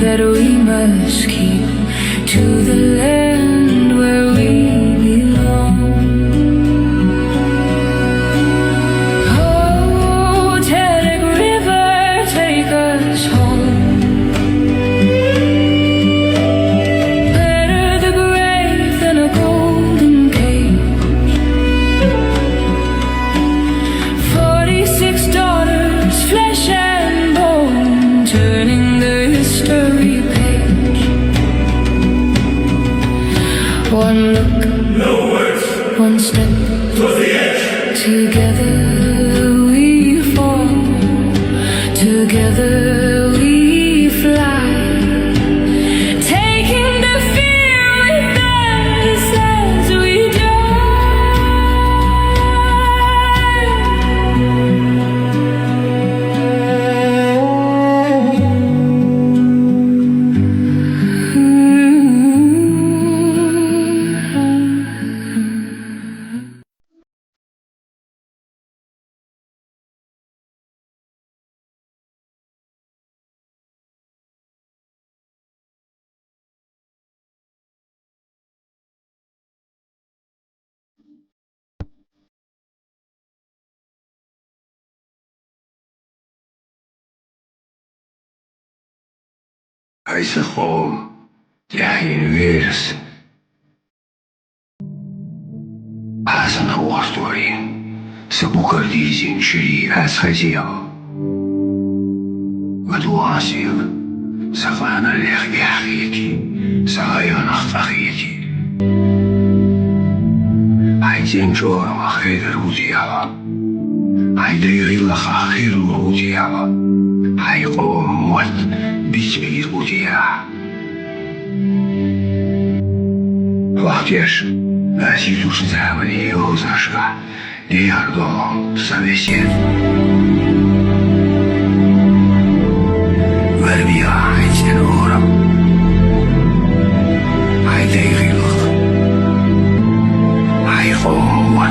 that we must keep to the land where we belong. Oh, Teddick River, take us home. Better the grave than a golden cage. 46 daughters, flesh and bone, turning the history page. One look, No words, one step, to the edge. together we fall, together we fly, taking the fear with us as we Hij zegt gewoon, ja, geen virus. حسن أسطوري سبوكر ديزين شري أسخزيا ودو عصير سفانا لغي حقيقي سغيانا خفاقيتي عايزين جوع وخير الوديعة عايدي لخ خير الوديعة عايقوم موت بيسبي الوديعة وقتيش 来记住是在我的右侧是吧？你耳朵三位线，قلبي عايز نورك عايز يغيرك عايفوت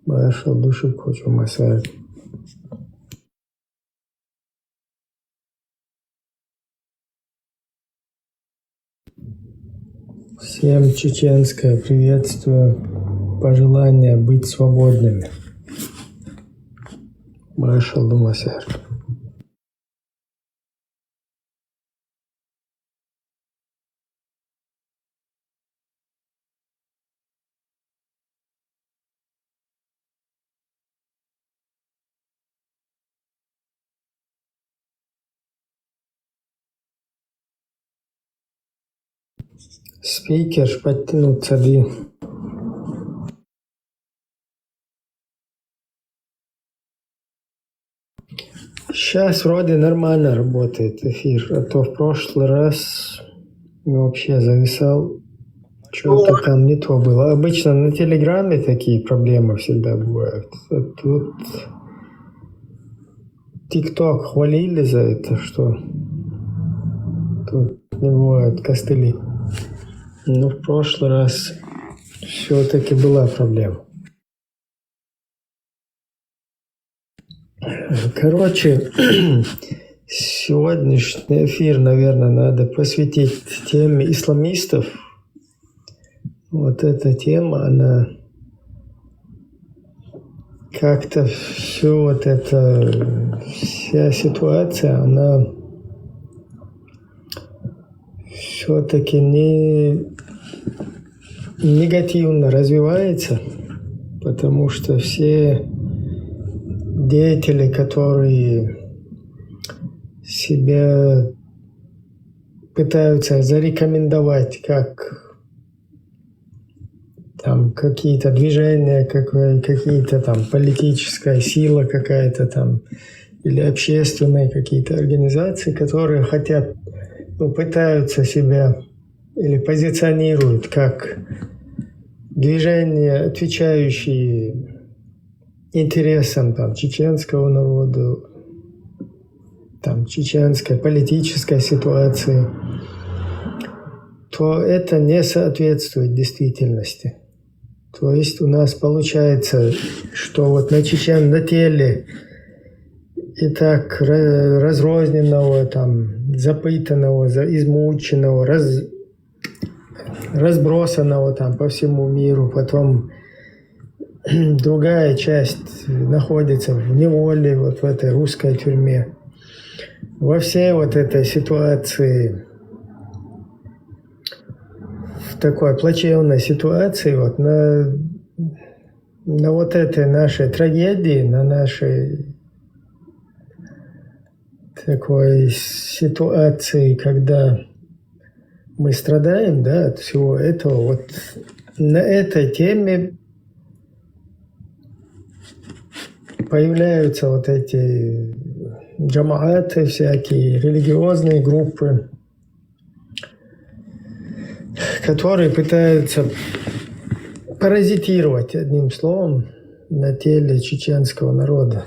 Маршал душу хочу массаж. Всем чеченское приветствие, пожелание быть свободными. Маршал Думасяр. Спикер подтянуться ли? Сейчас вроде нормально работает эфир, а то в прошлый раз вообще зависал. Что-то там не то было. Обычно на Телеграме такие проблемы всегда бывают. А тут ТикТок хвалили за это, что тут не бывают костыли. Но в прошлый раз все-таки была проблема. Короче, сегодняшний эфир, наверное, надо посвятить теме исламистов. Вот эта тема, она как-то все вот эта вся ситуация, она все-таки не негативно развивается, потому что все деятели, которые себя пытаются зарекомендовать как там какие-то движения, какие-то там политическая сила какая-то там или общественные какие-то организации, которые хотят, пытаются себя или позиционируют как движения, отвечающие интересам там, чеченского народа, там, чеченской политической ситуации, то это не соответствует действительности. То есть у нас получается, что вот на теле и так разрозненного, там, запытанного, измученного, разбросанного там по всему миру, потом другая часть находится в неволе, вот в этой русской тюрьме. Во всей вот этой ситуации, в такой плачевной ситуации, вот на вот этой нашей трагедии, на нашей такой ситуации, когда мы страдаем, да, от всего этого, вот на этой теме появляются вот эти джамааты, всякие религиозные группы, которые пытаются паразитировать, одним словом, на теле чеченского народа,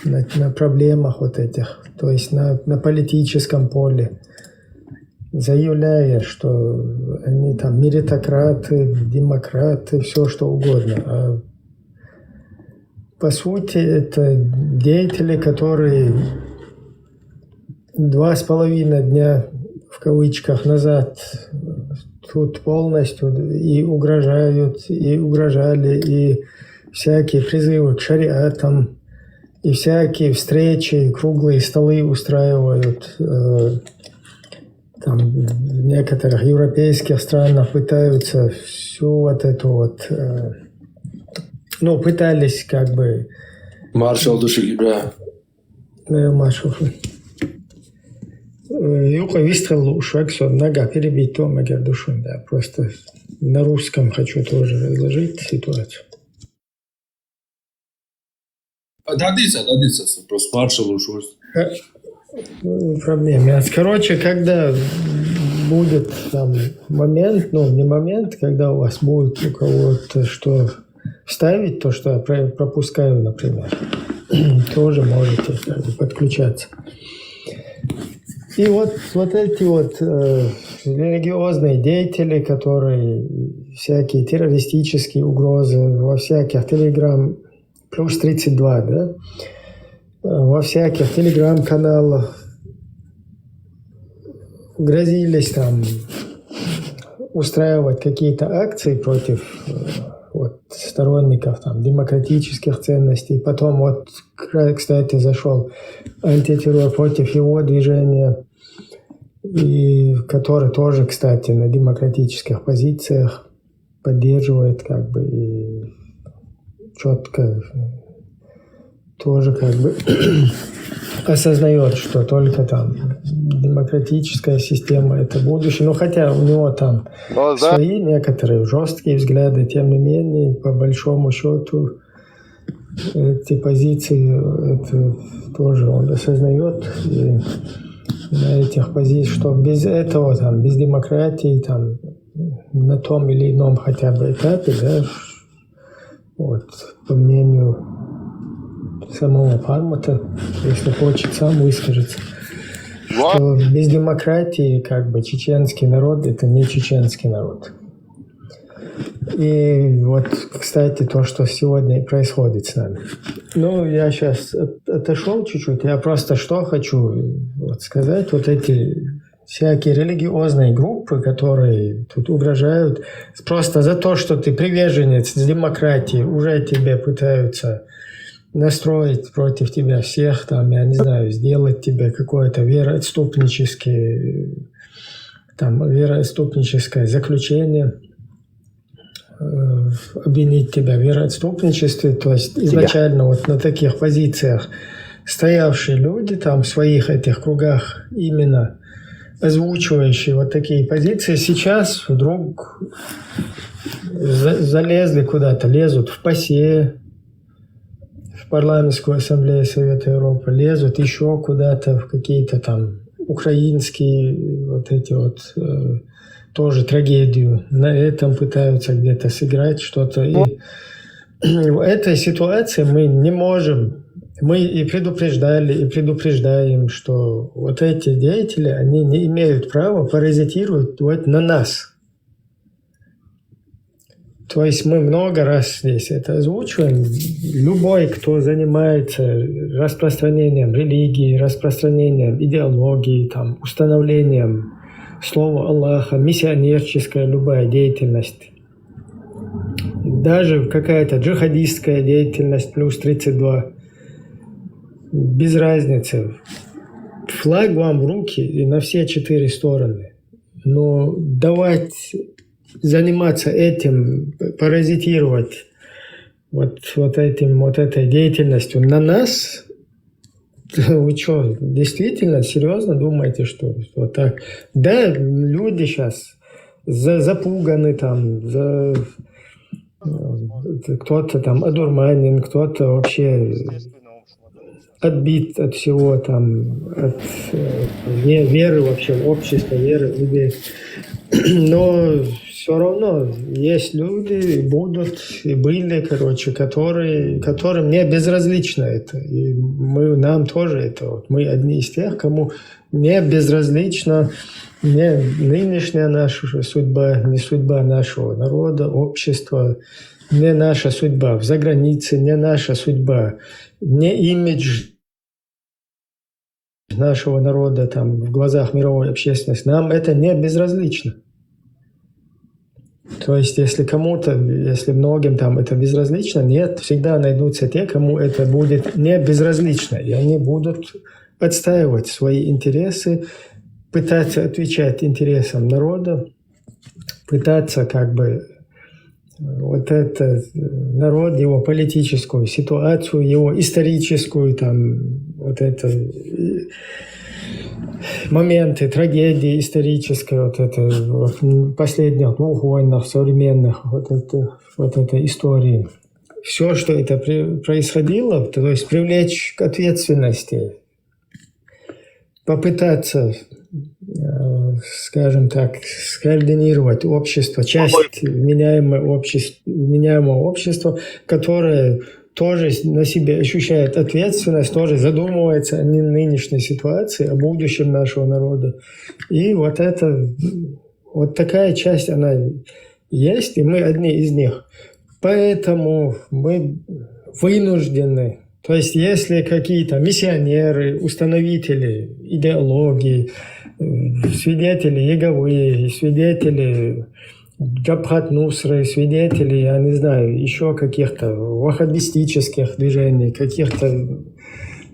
на проблемах вот этих, то есть на политическом поле, заявляя, что они там меритократы, демократы, все что угодно. А по сути, это деятели, которые 2,5 дня, в кавычках, назад тут полностью и угрожают, и угрожали, и всякие призывы к шариатам, и всякие встречи, круглые столы устраивают. Там в некоторых европейских странах пытаются всю вот эту вот... пытались как бы... Маршал души Гибра. Маршал. Юка выстрел ушек, все, нога перебить, то магер душу. Да, просто на русском хочу тоже разложить ситуацию. Дадится, просто маршал ушел. Проблем. Короче, когда будет там момент, не момент, когда у вас будет у кого-то что вставить, то, что я пропускаю, например, тоже можете подключаться. И вот эти вот религиозные деятели, которые всякие террористические угрозы, во всяких телеграм, плюс 32, да, во всяких телеграм-каналах грозились там устраивать какие-то акции против вот, сторонников там, демократических ценностей. Потом вот, кстати, зашел антитеррор против его движения, и который тоже, кстати, на демократических позициях поддерживает как бы и четко тоже как бы осознает, что только там демократическая система – это будущее. Ну, хотя у него там свои некоторые жесткие взгляды, тем не менее, по большому счету, эти позиции это тоже он осознает. И на этих позициях, что без этого, там, без демократии, там, на том или ином хотя бы этапе, да, вот, по мнению самого Пармота, если хочет сам выскажется, что без демократии как бы чеченский народ – это не чеченский народ. И вот, кстати, то, что сегодня и происходит с нами. Ну, я сейчас отошел чуть-чуть. Я просто что хочу вот сказать. Вот эти всякие религиозные группы, которые тут угрожают, просто за то, что ты приверженец демократии, уже тебе пытаются настроить против тебя всех, там, я не знаю, сделать тебе какое-то вероотступническое заключение, обвинить тебя в вероотступничестве. То есть изначально вот на таких позициях стоявшие люди там в своих этих кругах, именно озвучивающие вот такие позиции, сейчас вдруг залезли куда-то, лезут в ПАСЕ, в Парламентскую ассамблею Совета Европы, лезут еще куда-то в какие-то там украинские вот эти вот тоже трагедию. На этом пытаются где-то сыграть что-то. И в этой ситуации мы не можем, мы и предупреждали, и предупреждаем, что вот эти деятели, они не имеют права паразитировать вот на нас. То есть мы много раз здесь это озвучиваем. Любой, кто занимается распространением религии, распространением идеологии, там, установлением слова Аллаха, миссионерческая любая деятельность, даже какая-то джихадистская деятельность плюс 32, без разницы. Флаг вам в руки и на все 4 стороны. Но давать заниматься этим, паразитировать вот этой деятельностью на нас, вы что, действительно, серьезно думаете, что вот так? Да, люди сейчас запуганы, там, кто-то там одурманен, кто-то вообще отбит от всего, там, от веры вообще, общества, веры людей. Но все равно есть люди, будут и были, которым не безразлично это. И нам тоже это. Вот мы одни из тех, кому не безразлично не нынешняя наша судьба, не судьба нашего народа, общества, не наша судьба в загранице, не наша судьба, не имидж нашего народа там, в глазах мировой общественности. Нам это не безразлично. То есть, если кому-то, если многим там это безразлично, нет, всегда найдутся те, кому это будет не безразлично. И они будут отстаивать свои интересы, пытаться отвечать интересам народа, пытаться как бы вот это народ, его политическую ситуацию, его историческую там вот это моменты трагедии исторической, вот это вот, последних 2 войнах современных, вот этой истории. Все, что это происходило, то есть привлечь к ответственности, попытаться, скажем так, скоординировать общество, часть вменяемого общества, которое тоже на себе ощущает ответственность, тоже задумывается о нынешней ситуации, о будущем нашего народа. И вот такая часть, она есть, и мы одни из них. Поэтому мы вынуждены. То есть, если какие-то миссионеры, установители идеологии, свидетели Иеговы, свидетели Джабхат Нусры, свидетели, я не знаю, еще каких-то ваххабистических движений, каких-то,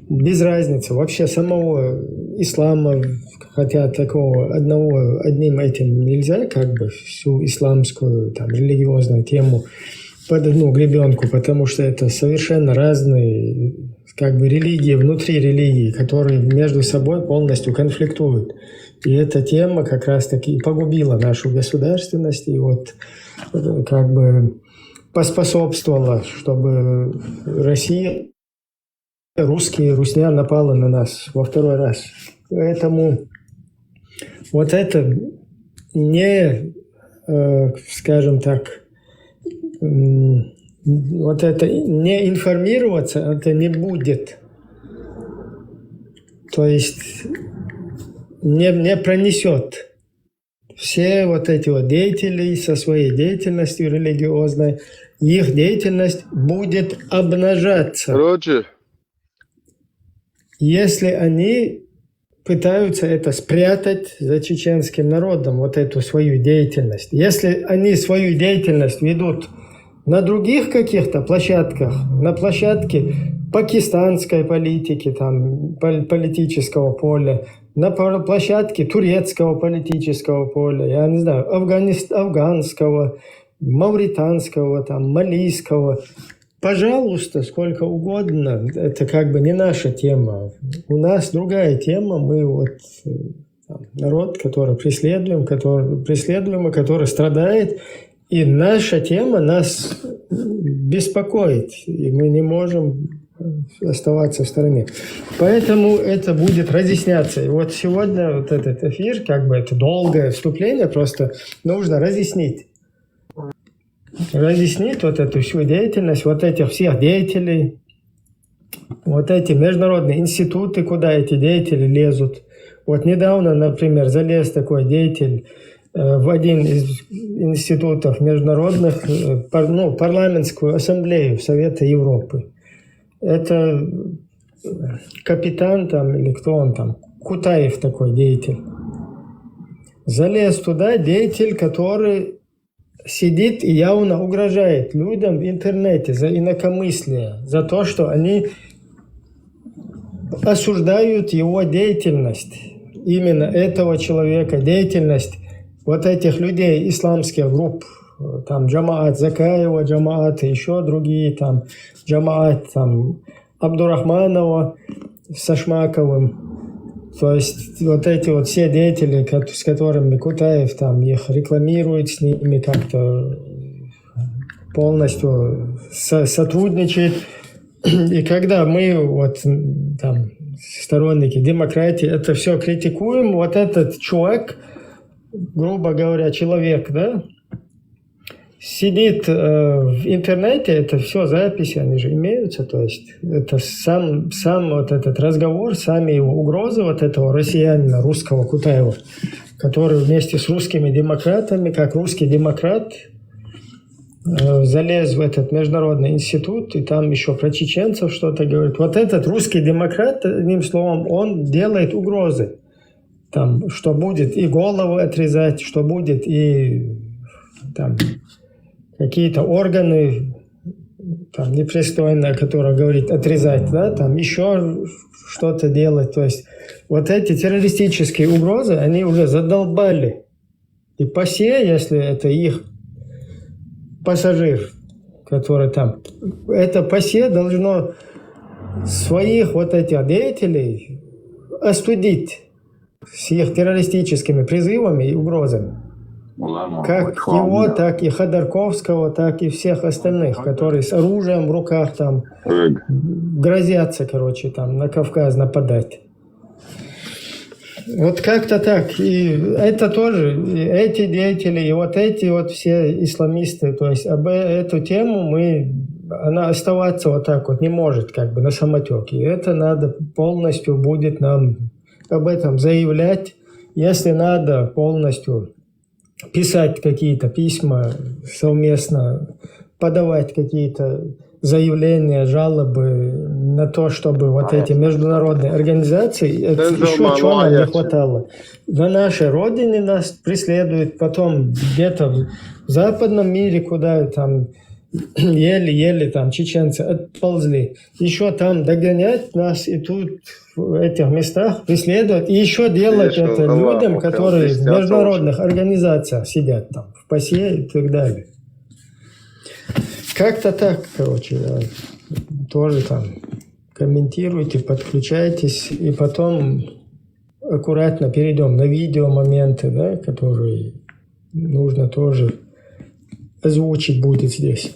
без разницы, вообще самого ислама, хотя такого одним этим нельзя, как бы всю исламскую там, религиозную тему под одну гребенку, потому что это совершенно разные как бы религии внутри религии, которые между собой полностью конфликтуют. И эта тема как раз-таки и погубила нашу государственность, и вот как бы поспособствовала, чтобы Россия, русня напала на нас во второй раз. Поэтому вот это не, скажем так, вот это не информироваться, это не будет. То есть не пронесет. Все вот эти вот деятели со своей деятельностью религиозной, их деятельность будет обнажаться. Роджер. Если они пытаются это спрятать за чеченским народом, вот эту свою деятельность. Если они свою деятельность ведут на других каких-то площадках, на площадке пакистанской политики, там, политического поля, на площадке турецкого политического поля, я не знаю, афганского, мавританского, там, малийского, пожалуйста, сколько угодно, это как бы не наша тема. У нас другая тема, мы вот там, народ, который преследуем, который страдает, и наша тема нас беспокоит, и мы не можем оставаться в стороне. Поэтому это будет разъясняться. И вот сегодня вот этот эфир, как бы это долгое вступление, просто нужно разъяснить вот эту всю деятельность, вот этих всех деятелей, вот эти международные институты, куда эти деятели лезут. Вот недавно, например, залез такой деятель в один из институтов международных, парламентскую ассамблею Совета Европы. Это капитан там, или кто он там, Кутаев такой деятель. Залез туда деятель, который сидит и явно угрожает людям в интернете за инакомыслие, за то, что они осуждают его деятельность, именно этого человека, деятельность вот этих людей, исламских групп, там Джамаат Закаева, Джамаат, еще другие, там Джамаат там, Абдурахманова с Ашмаковым. То есть вот эти вот все деятели, с которыми Кутаев там их рекламирует, с ними как-то полностью сотрудничает. И когда мы вот там сторонники демократии это все критикуем, вот этот чувак, грубо говоря, человек, да, сидит в интернете, это все записи, они же имеются, то есть это сам вот этот разговор, сами его угрозы вот этого россиянина, русского Кутаева, который вместе с русскими демократами, как русский демократ, залез в этот международный институт, и там еще про чеченцев что-то говорит. Вот этот русский демократ, одним словом, он делает угрозы. Там, что будет и голову отрезать, что будет и там какие-то органы там, непристойные, которые говорит отрезать, да, там еще что-то делать. То есть вот эти террористические угрозы, они уже задолбали. И ПАСЕ, если это их пассажир, который там, это ПАСЕ должно своих вот этих деятелей остудить с их террористическими призывами и угрозами. Как его, так и Ходорковского, так и всех остальных, которые с оружием в руках там грозятся, короче, там на Кавказ нападать. Вот как-то так. И это тоже, и эти деятели, и вот эти вот все исламисты. То есть об эту тему она оставаться вот так вот не может, как бы на самотеке. И это надо полностью будет нам об этом заявлять. Если надо полностью писать какие-то письма совместно, подавать какие-то заявления, жалобы на то, чтобы вот эти международные организации, это еще чего нам не хватало. На нашей родине нас преследуют, потом где-то в западном мире, куда там еле-еле там чеченцы отползли. Еще там догонять нас и тут в этих местах преследовать. И еще делать это людям, которые в международных организациях сидят там, в ПАСЕ и так далее. Как-то так, короче, тоже там комментируйте, подключайтесь, и потом аккуратно перейдем на видеомоменты, да, которые нужно тоже озвучить будет здесь.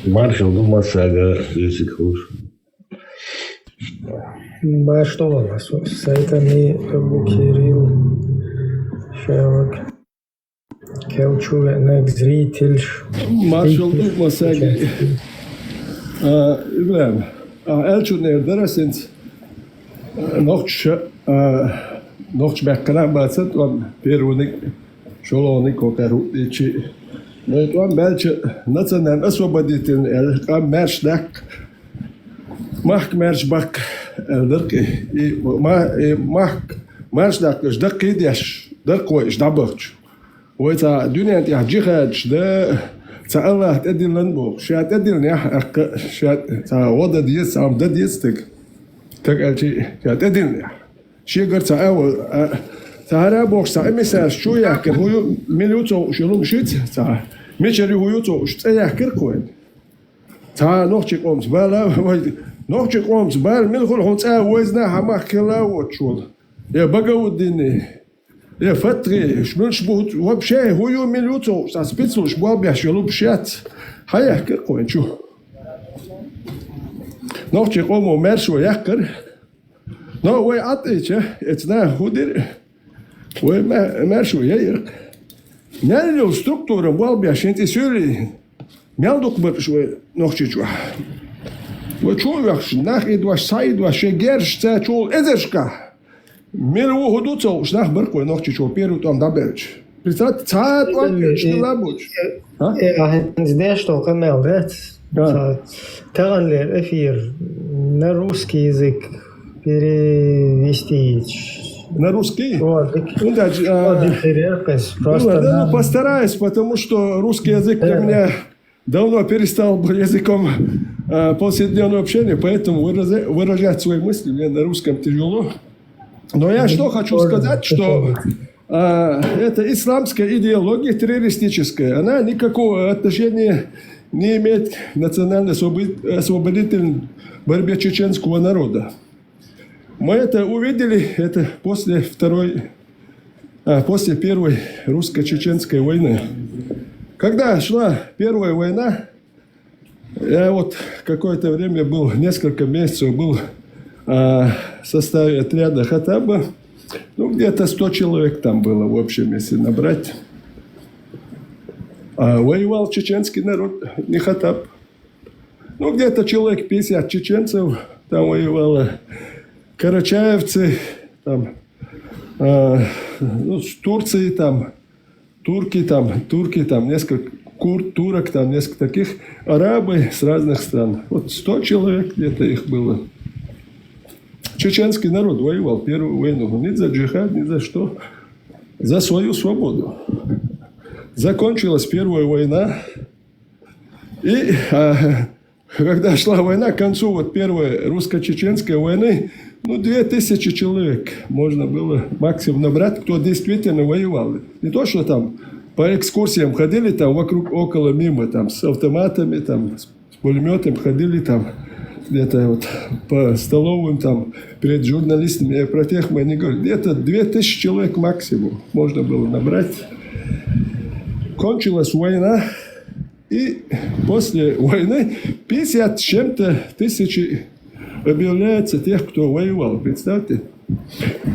Маршал Думасага, если хочешь. Что у вас? Сайтами Абу Кирилл, Шевак, Келчувенек, зритель. Marshall Думасага. Ibrahim, elçunlar dersiniz noch bekkaran bahset var perunik şolonik kokaru içi ne var belki nacional asobaditin el kam merşdak merş bak eldir ki merşdak jdak kidiş dar koy jdabaç o ita dünyada yahcihaj da الله تأدي لنبوغ شات تأدي لنيح شات وضع ديس عم ده ديستك تقال شيء شات تأدي لنيح شيء قرت أول هذا بوغ مثال شو يحكي هو مليوتو شلون شيت ميشري هو يوتو شت يحكي كوين نوختي قومت بالا نوختي قومت بال ملخل هون وزنا حما كلا وتشول يا بقى وديني يا فتري شمن شبوت وبشاي هو يوم مليوتو سبيتسو شبوا بيحشلو بشات هيحكي قوين شو نوختي قومو مرشو يحكر نو وي عطيتش اتنا هودير وي مرشو ييرك نالو ستركتورا بوال بيحشنتي سوري ميالدوك برشو نوختي شو وشو يخش ناخد واش سايد واش جيرش تا شو ازشكا Милу ходуцо, шнах бъркой нохчи чопиру там да белч. Представете, цаят ланки, ще лабуч. Здесь что, Камел, да? Таран ли эфир на русский язык перевести? На русский? Вот. Ну, постараюсь, потому что русский язык для меня давно перестал быть языком повседневного общения, поэтому выражать свои мысли мне на русском тяжело. Но я что хочу сказать, что эта исламская идеология террористическая, она никакого отношения не имеет к национально-освободительной борьбе чеченского народа. Мы это увидели после Первой русско-чеченской войны. Когда шла Первая война, я вот какое-то время был, несколько месяцев был в составе отряда Хатаба, ну, где-то 100 человек там было в общем, если набрать. Воевал чеченский народ, не Хатаб. Ну, где-то человек 50 чеченцев там воевало. Карачаевцы, там, ну, с Турции там, турки там, несколько турок, там, несколько таких, арабы с разных стран. Вот 100 человек где-то их было. Чеченский народ воевал Первую войну. Не за джихад, ни за что. За свою свободу. Закончилась Первая война. И когда шла война, к концу вот Первой русско-чеченской войны, ну, 2000 человек можно было максимум набрать, кто действительно воевал. Не то, что там по экскурсиям ходили там вокруг, около, мимо, там, с автоматами, там, с пулеметом ходили там. Где-то вот по столовым там перед журналистами, я про тех мы не говорю, где-то 2000 человек максимум можно было набрать. Кончилась война, и после войны 50 с чем-то тысяч объявляется тех, кто воевал. Представьте,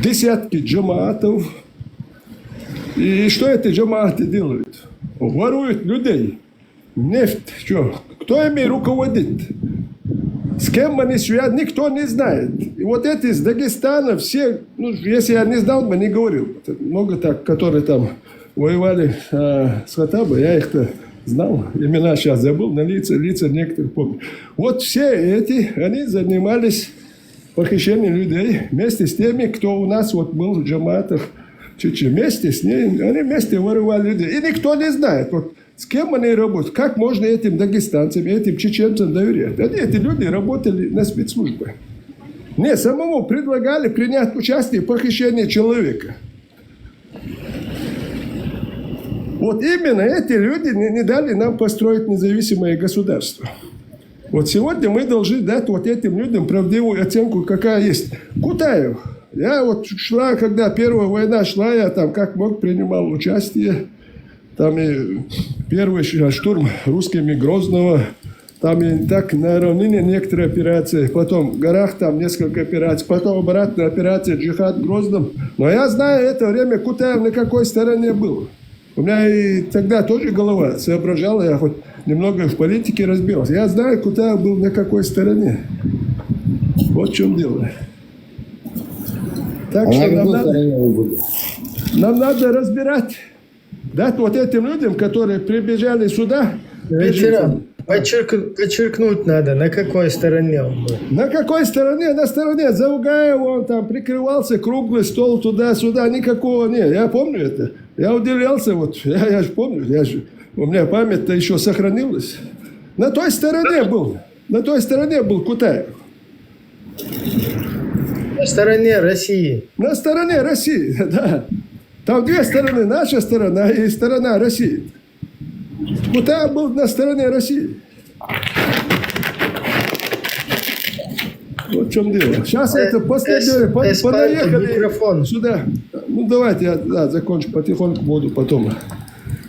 десятки джамаатов. И что эти джамааты делают? Воруют людей. Нефть, что? Кто ими руководит? С кем они связаны, никто не знает. И вот эти из Дагестана все, ну, если я не знал бы, не говорил. Много так, которые там воевали с Хаттабом, я их-то знал. Имена сейчас забыл, на лица некоторых помню. Вот все эти, они занимались похищением людей вместе с теми, кто у нас вот был в джаматах Чечни. Вместе с ними, они вместе воровали людей. И никто не знает, вот, с кем они работают, как можно этим дагестанцам, этим чеченцам доверять. Эти люди работали на спецслужбы. Мне самому предлагали принять участие в похищении человека. Вот именно эти люди не дали нам построить независимое государство. Вот сегодня мы должны дать вот этим людям правдивую оценку, какая есть. Кутаев. Я вот шла, когда Первая война шла, я там как мог принимал участие. Там и первый штурм русскими Грозного. Там и так на равнине некоторые операции. Потом в горах там несколько операций. Потом обратная операция «Джихад» в Грозном. Но я знаю, это время Кутаев на какой стороне был. У меня и тогда тоже голова соображала, я хоть немного в политике разбирался. Я знаю, Кутаев был на какой стороне. Вот в чем дело. Так что нам надо разбирать. Дать вот этим людям, которые прибежали сюда. Ветеран, подчеркнуть надо, на какой стороне он был. На какой стороне? На стороне Завгаева, он там прикрывался, круглый стол туда-сюда, никакого нет. Я помню это. Я удивлялся, вот, я же помню, у меня память-то еще сохранилась. На той стороне был Кутаев. На стороне России. На стороне России, да. Там две стороны, наша сторона и сторона России. Кутаев был на стороне России. Вот в чем дело. Сейчас это последнее, понаехали микрофон сюда. Ну, давайте я закончу потихоньку, буду потом.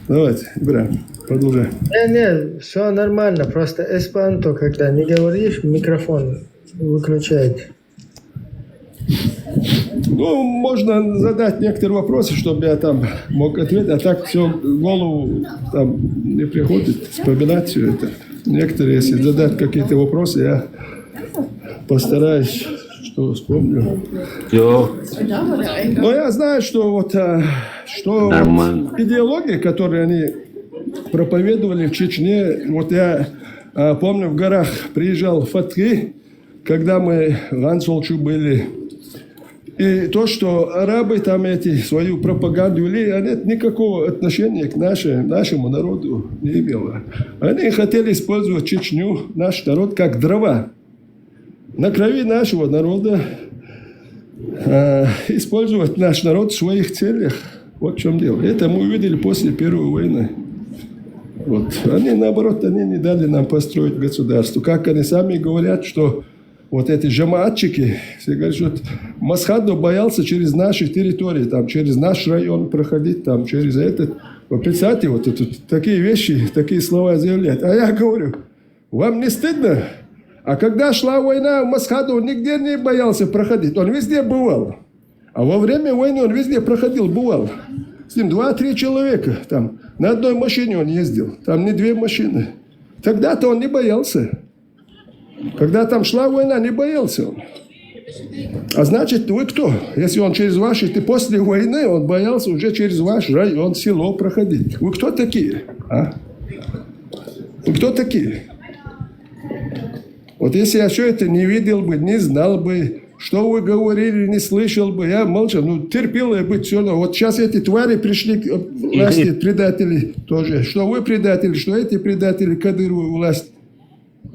Давайте, Ибрахим, продолжай. Не, все нормально, просто эспанто, когда не говоришь, микрофон выключайте. Ну, можно задать некоторые вопросы, чтобы я там мог ответить, а так все в голову там не приходит вспоминать все это. Некоторые, если задать какие-то вопросы, я постараюсь, что вспомню. Но я знаю, что вот что идеология, которую они проповедовали в Чечне, вот я помню, в горах приезжал в Фатхи, когда мы в Ансолчу были. И то, что арабы там эти свою пропаганду вели, они никакого отношения к нашему народу не имело. Они хотели использовать Чечню, наш народ, как дрова. На крови нашего народа использовать наш народ в своих целях. Вот в чем дело. Это мы увидели после Первой войны. Вот. Они, наоборот, они не дали нам построить государство. Как они сами говорят, что вот эти жамаатчики, все говорят, что Масхадов боялся через наши территории, там, через наш район проходить, там, через этот. Вы представьте, вот это, такие вещи, такие слова заявляют. А я говорю, вам не стыдно? А когда шла война, Масхадов нигде не боялся проходить. Он везде бывал. А во время войны он везде проходил, бывал. С ним 2-3 человека. Там, на одной машине он ездил. Там не 2 машины. Тогда-то он не боялся. Когда там шла война, не боялся он. А значит, вы кто? Если он через ваши... После войны он боялся уже через ваш район, село проходить. Вы кто такие? А? Вы кто такие? Вот если я все это не видел бы, не знал бы, что вы говорили, не слышал бы, я молчал, ну, терпел я быть все равно. Вот сейчас эти твари пришли к власти, предатели тоже. Что вы предатели, что эти предатели, Кадырову власть.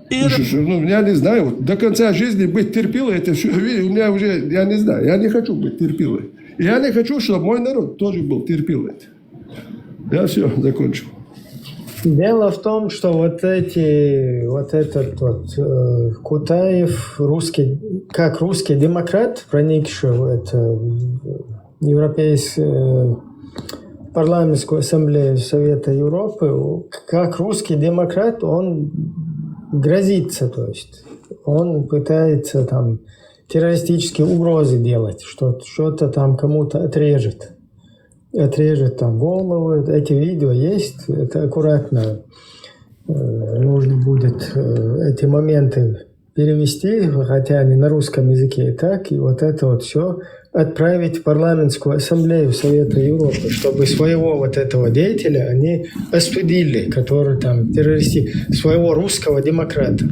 Ну, я не знаю, вот, до конца жизни быть терпилой, это все, у меня уже, я не знаю, я не хочу быть терпилой. И я не хочу, чтобы мой народ тоже был терпилой. Я все, закончил. Дело в том, что вот этот Кутаев, как русский демократ, проникший в Европейскую парламентскую ассамблею Совета Европы, как русский демократ, он грозится, то есть он пытается там террористические угрозы делать, что-то там кому-то отрежет там голову. Эти видео есть, это аккуратно. нужно будет эти моменты перевести, хотя они на русском языке и так, и вот это вот все отправить в парламентскую ассамблею Совета Европы, чтобы своего вот этого деятеля они осудили, который там террористи, своего русского демократа.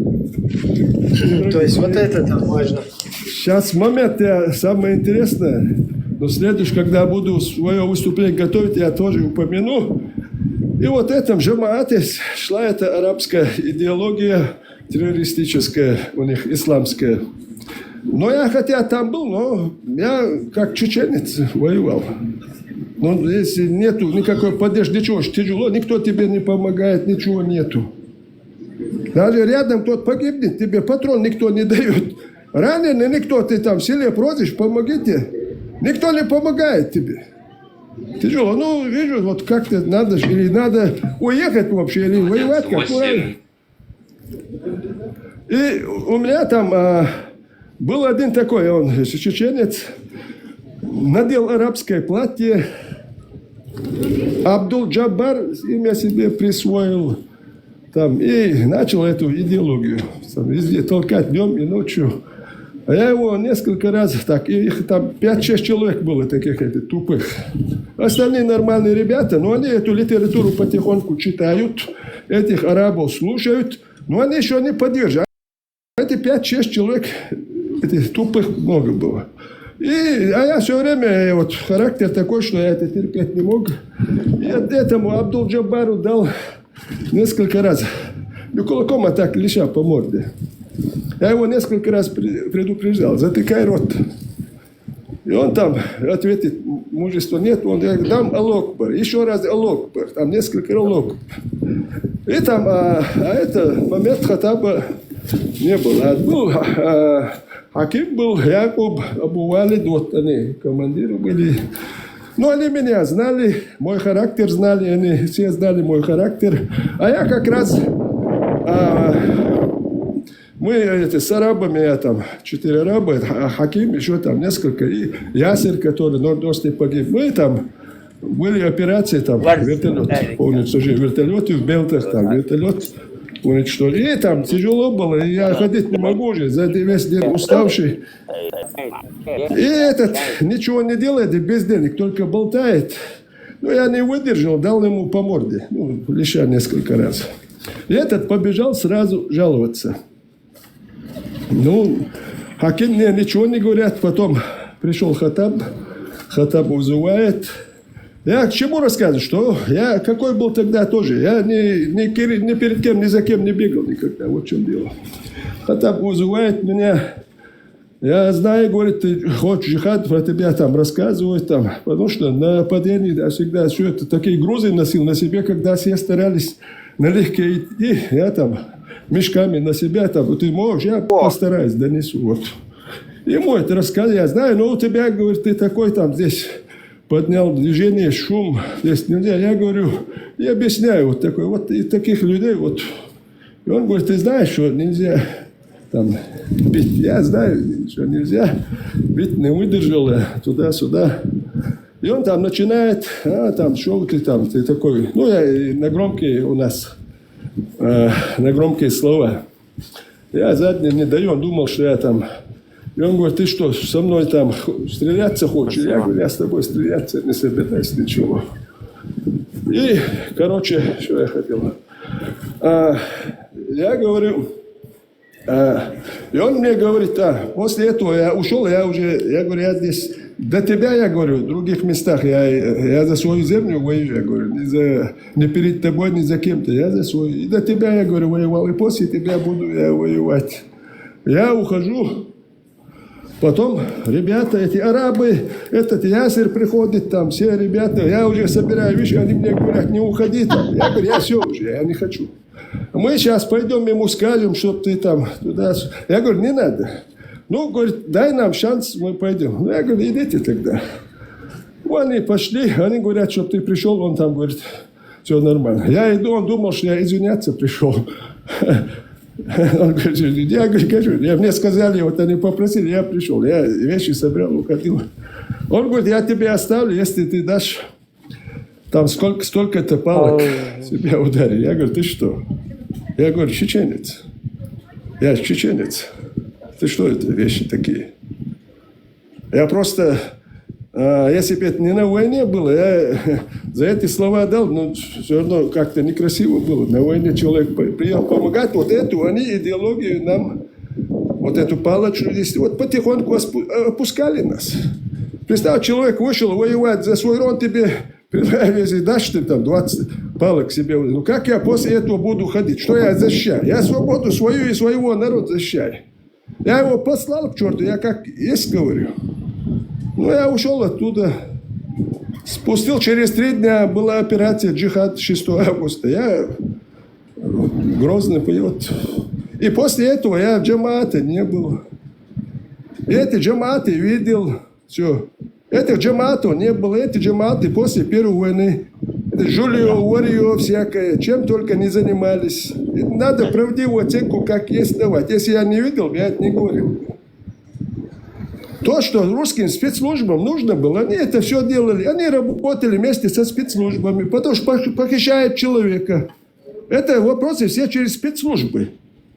То есть вот это там важно. Сейчас момент самое интересное, но следующий, когда буду свое выступление готовить, я тоже упомяну. И вот этом жамаате шла эта арабская идеология террористическая, у них исламская. Но я хотя там был, но я как чеченец воевал. Но если нету никакой поддержки, ничего, тяжело, никто тебе не помогает, ничего нету. Даже рядом тот погибнет, тебе патрон никто не дает. Раненый никто, ты там в селе просишь, помогите. Никто не помогает тебе. Тяжело. Ну, вижу, вот как-то надо, или надо уехать вообще, или воевать, как правильно. И у меня там был один такой, он чеченец, надел арабское платье, Абдул-Джаббар имя себе присвоил, там, и начал эту идеологию там, везде толкать днем и ночью. А я его несколько раз, так, их там 5-6 человек было таких тупых. Остальные нормальные ребята, но они эту литературу потихоньку читают, этих арабов слушают, но они еще не поддерживают. Эти 5-6 человек, этих тупых много было. А я все время, вот характер такой, что я это терпеть не мог. И этому Абдул-Джаббару дал несколько раз, ну, кулаком, а так леща по морде. Я его несколько раз предупреждал, затыкай рот. И он там ответит, мужества нет, он говорит, дам Аллах-Акбар, еще раз Аллах-Акбар, там несколько Аллах. И там, это момент Хаттаба не было. А был Хаким был, Якуб, Абу Валид, вот они командиры были. Но они меня знали, мой характер знали, они все знали мой характер. А я как раз... Мы с арабами, я там 4 араба, Хаким, еще там несколько, и Ясир, который в Норд-Осте погиб. Мы там были операции, там вертолет, уничтожили вертолеты в Белтах, там вертолет уничтожили. И там тяжело было, и я ходить не могу уже, за весь день уставший. И этот ничего не делает, и бездельник, только болтает. Ну, я не выдержал, дал ему по морде, ну, леща несколько раз. И этот побежал сразу жаловаться. Ну, Хаким мне ничего не говорят, потом пришел Хаттаб вызывает. Я к чему рассказываю, что я какой был тогда тоже, я ни перед кем, ни за кем не бегал никогда, вот в чем дело. Хаттаб вызывает меня, я знаю, говорит, ты хочешь джихад, про тебя там рассказывают, там, потому что на нападении я всегда все это, такие грузы носил на себе, когда все старались налегке идти, я там... мешками на себя, там, ты можешь, я постараюсь, донесу. Вот. Ему это рассказал, я знаю, но у тебя, говорит, ты такой там здесь поднял движение, шум, здесь нельзя. Я говорю, и объясняю, вот такой, вот и таких людей, вот. И он говорит, ты знаешь, что нельзя там бить. Я знаю, что нельзя бить, не выдержал я туда-сюда. И он там начинает, там, шел ты там, ты такой, ну, я на громкие у нас, на громкие слова. Я задние не даю, он думал, что я там... И он говорит, ты что, со мной там стреляться хочешь? Я говорю, я с тобой стреляться не собираюсь, ничего. И, короче, что я хотел? Я говорю... и он мне говорит, после этого я ушел, я говорю, я здесь... До тебя, я говорю, в других местах, я за свою землю воюю, я говорю, не перед тобой, ни за кем-то, я за свою. И до тебя, я говорю, воевал, и после тебя буду я воевать. Я ухожу, потом ребята, эти арабы, этот Ясир приходит, там все ребята, я уже собираю вещи, они мне говорят, не уходи там. Я говорю, я все уже, я не хочу. Мы сейчас пойдем ему скажем, чтобы ты там туда... Я говорю, не надо. Ну, говорит, дай нам шанс, мы пойдем. Ну, я говорю, идите тогда. Ну, они пошли, они говорят, чтобы ты пришел, он там говорит, все нормально. Я иду, он думал, что я извиняться пришел. Он говорит, я говорю, мне сказали, вот они попросили, я пришел. Я вещи собрал, уходил. Он говорит, я тебе оставлю, если ты дашь там столько-то палок себя ударить. Я говорю, ты что? Я говорю, чеченец. Я чеченец. Ты что это вещи такие? Я просто, если бы это не на войне было, я за эти слова дал, но все равно как-то некрасиво было. На войне человек приехал помогать, вот эту они идеологию нам, вот эту палочку здесь, вот потихоньку опускали нас. Представь, человек вышел воевать за свой род, тебе если дашь ты там 20 палок себе, ну как я после этого буду ходить? Что я защищаю? Я свободу свою и своего народа защищаю. Я его послал к черту, я как есть говорю. Ну, я ушел оттуда. Спустил через 3 дня, была операция «Джихад» 6 августа. Я Грозный поет. И после этого я в джамаате не был. И эти джамааты видел, все. Этих джамаатов не было, эти джамааты после Первой войны. Это жулье, варье всякое, чем только не занимались. И надо правдивую оценку как есть давать. Если я не видел, я это не говорил. То, что русским спецслужбам нужно было, они это все делали. Они работали вместе со спецслужбами, потому что похищают человека. Это вопросы все через спецслужбы.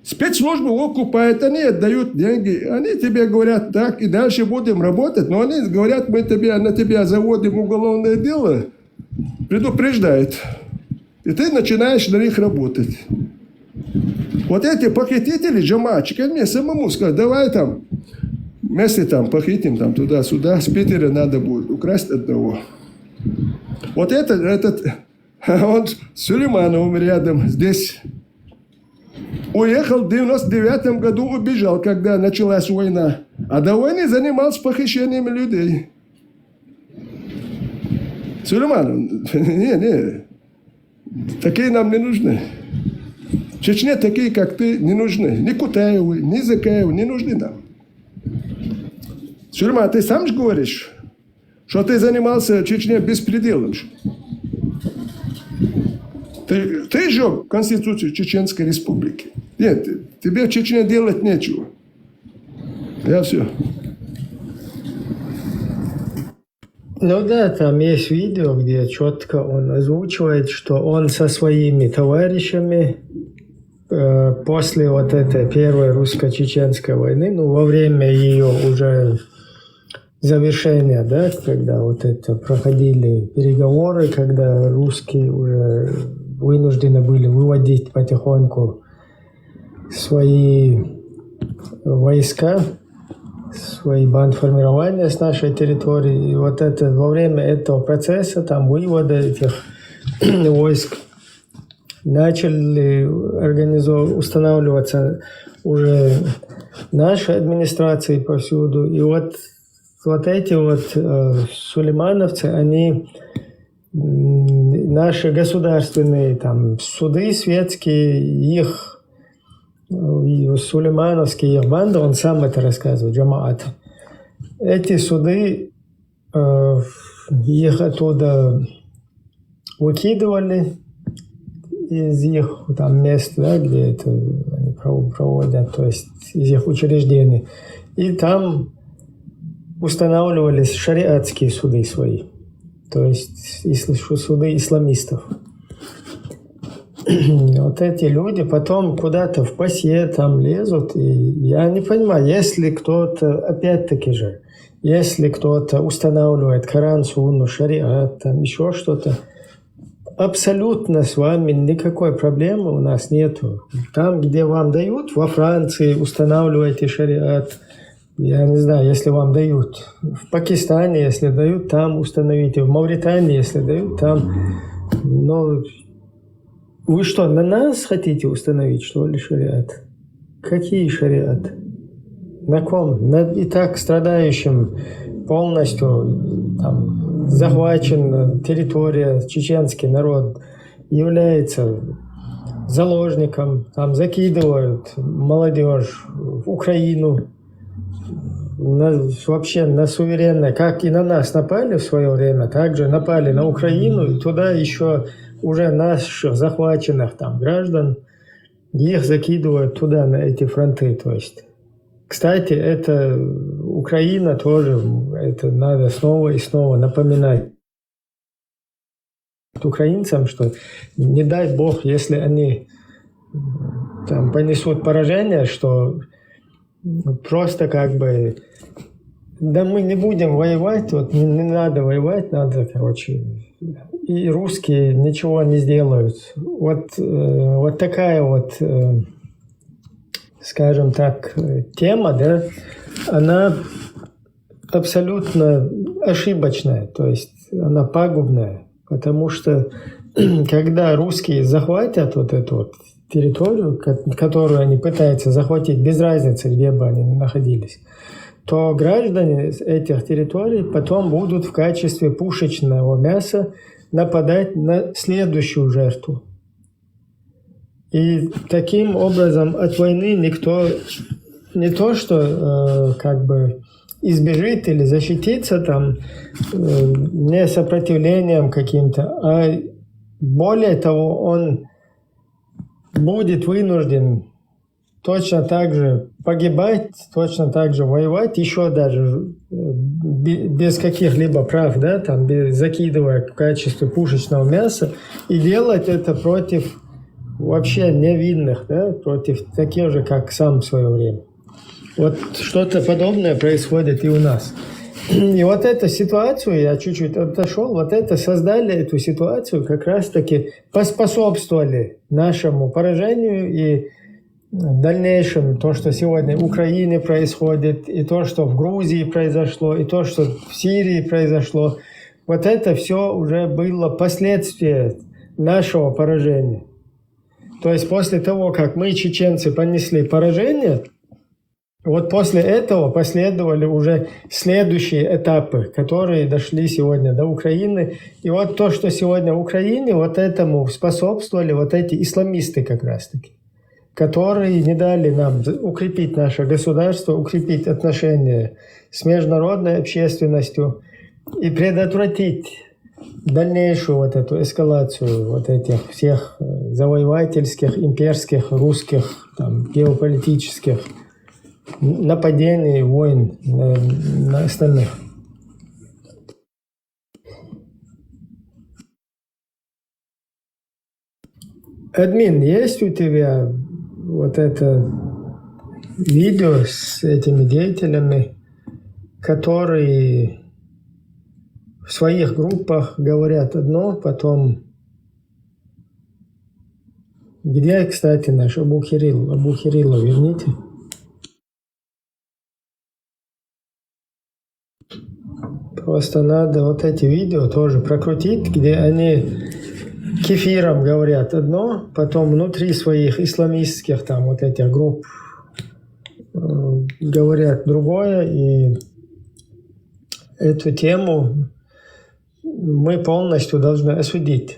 Спецслужбы окупают, они отдают деньги. Они тебе говорят так, и дальше будем работать. Но они говорят, мы на тебя заводим уголовное дело, предупреждают. И ты начинаешь на них работать. Вот эти похитители, джаматчики, мне самому сказали, давай там, вместе там похитим там туда-сюда, с Питера надо будет украсть одного. Вот этот, он с Сулеймановым рядом здесь. Уехал в 99 году, убежал, когда началась война. А до войны занимался похищением людей. Сулейманов, не, такие нам не нужны. В Чечне такие, как ты, не нужны. Ни Кутаевы, ни Закаевы не нужны нам. Сулейман, ты сам же говоришь, что ты занимался в Чечне беспределом. Ты сжег Конституцию Чеченской Республики. Нет, тебе в Чечне делать нечего. Я все. Ну да, там есть видео, где четко он озвучивает, что он со своими товарищами после вот этой первой русско-чеченской войны, ну во время ее уже завершения, да, когда вот это проходили переговоры, когда русские уже вынуждены были выводить потихоньку свои войска, свои бандформирования с нашей территории. И вот это, во время этого процесса, там, вывода этих войск, начали устанавливаться уже наши администрации повсюду. И вот эти вот сулеймановцы, они наши государственные там суды светские, их сулеймановские, их банда, он сам это рассказывает, джамаат. Эти суды, их оттуда выкидывали из их там мест, да, где это они проводят, то есть из их учреждений. И там устанавливались шариатские суды свои, то есть суды исламистов. Вот эти люди потом куда-то в ПАСЕ там лезут, и я не понимаю, если кто-то, опять-таки же, если кто-то устанавливает Коран, Сунну, шариат, там еще что-то, абсолютно с вами никакой проблемы у нас нету. Там, где вам дают, во Франции устанавливайте шариат, я не знаю, если вам дают, в Пакистане, если дают, там установите, в Мавритании, если дают, там, но вы что, на нас хотите установить, что ли, шариат? Какие шариат? На ком? На и так страдающим полностью там, захвачена территория, чеченский народ является заложником, там закидывают молодежь в Украину, вообще на суверенное, как и на нас напали в свое время, также напали на Украину, и туда еще уже наших захваченных там граждан, их закидывают туда, на эти фронты. То есть, кстати, это Украина тоже, это надо снова и снова напоминать украинцам, что не дай бог, если они там понесут поражение, что просто как бы да мы не будем воевать, вот не надо воевать, надо, короче, и русские ничего не сделают. Вот такая вот, скажем так, тема, да, она абсолютно ошибочная, то есть она пагубная, потому что когда русские захватят вот эту вот территорию, которую они пытаются захватить, без разницы, где бы они находились, то граждане этих территорий потом будут в качестве пушечного мяса нападать на следующую жертву. И таким образом от войны никто не то что как бы избежит или защититься там не сопротивлением каким-то, а более того, он будет вынужден точно так же погибать, точно так же воевать, еще даже без каких-либо прав, да, там, закидывая в качестве пушечного мяса, и делать это против вообще невинных, да, против таких же, как сам в свое время. Вот что-то подобное происходит и у нас. И вот эту ситуацию, я чуть-чуть отошел, вот это создали эту ситуацию, как раз-таки поспособствовали нашему поражению и дальнейшем, то, что сегодня в Украине происходит, и то, что в Грузии произошло, и то, что в Сирии произошло, вот это все уже было последствия нашего поражения. То есть после того, как мы, чеченцы, понесли поражение, вот после этого последовали уже следующие этапы, которые дошли сегодня до Украины. И вот то, что сегодня в Украине, вот этому способствовали вот эти исламисты как раз-таки, которые не дали нам укрепить наше государство, укрепить отношения с международной общественностью и предотвратить дальнейшую вот эту эскалацию вот этих всех завоевательских, имперских, русских, там, геополитических нападений, войн на остальных. Админ, есть у тебя вот это видео с этими деятелями, которые в своих группах говорят одно, потом... Где, кстати, наш Абу Хирилла? Абу Хирилла верните. Просто надо вот эти видео тоже прокрутить, где они кефиром говорят одно, потом внутри своих исламистских там вот этих групп говорят другое, и эту тему мы полностью должны осудить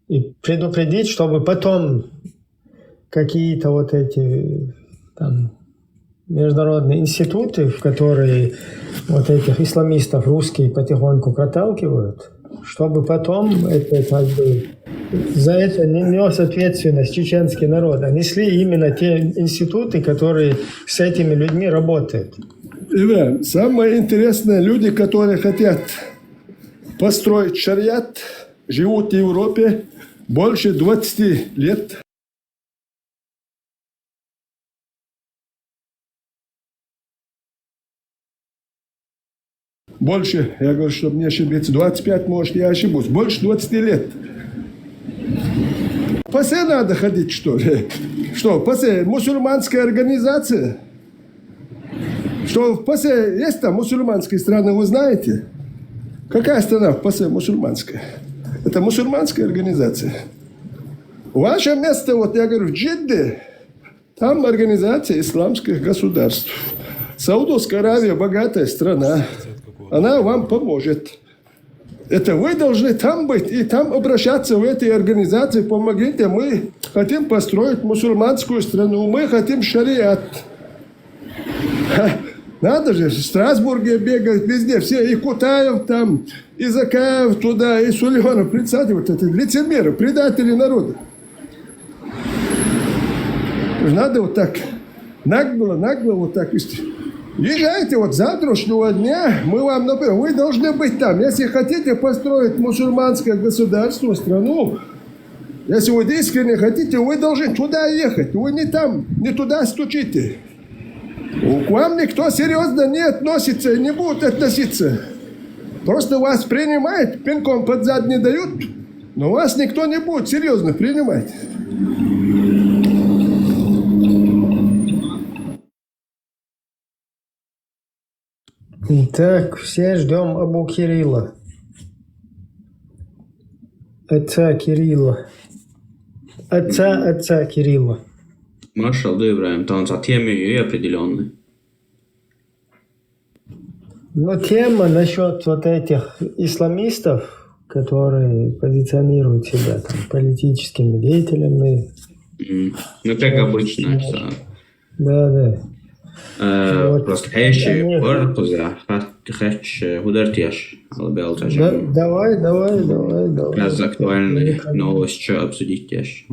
и предупредить, чтобы потом какие-то вот эти там международные институты, в которые вот этих исламистов русские потихоньку проталкивают, чтобы потом это как бы за это не нес ответственность чеченский народ, а несли именно те институты, которые с этими людьми работают. Иван, самое интересное, люди, которые хотят построить шариат, живут в Европе больше 20 лет. Больше, я говорю, чтобы не ошибиться, 25, может, я ошибусь, больше 20 лет. В ПАСЕ надо ходить, что ли? Что, в ПАСЕ мусульманская организация? Что, в ПАСЕ есть там мусульманские страны, вы знаете? Какая страна в ПАСЕ мусульманская? Это мусульманская организация. Ваше место, вот я говорю, в Джидде, там организация исламских государств. Саудовская Аравия богатая страна. Она вам поможет. Это вы должны там быть и там обращаться в этой организации. Помогите, мы хотим построить мусульманскую страну, мы хотим шариат. Надо же, в Страсбурге бегают везде, все, и Кутаев там, и Закаев туда, и Сулейманов. Представьте, вот это лицемеры, предатели народа. Надо вот так, нагло вот так вести. Езжайте вот с завтрашнего дня, мы вам напомним, вы должны быть там. Если хотите построить мусульманское государство, страну, Если вы искренне хотите, вы должны туда ехать. Вы не там, не туда стучите. К вам никто серьезно не относится и не будет относиться. Просто вас принимают, пинком под зад не дают, но вас никто не будет серьезно принимать. Так, все ждем Абу Кирилла. Отца Кирилла. Отца Кирилла. Маршал Ибраим, то он за темой определенный. Но тема насчет вот этих исламистов, которые позиционируют себя там политическими деятелями. Ну, как обычно. Да. Просто хэши боркуза, хэш худартеш, албелтаж. Давай. Раз актуальные новости, что обсудить тешь.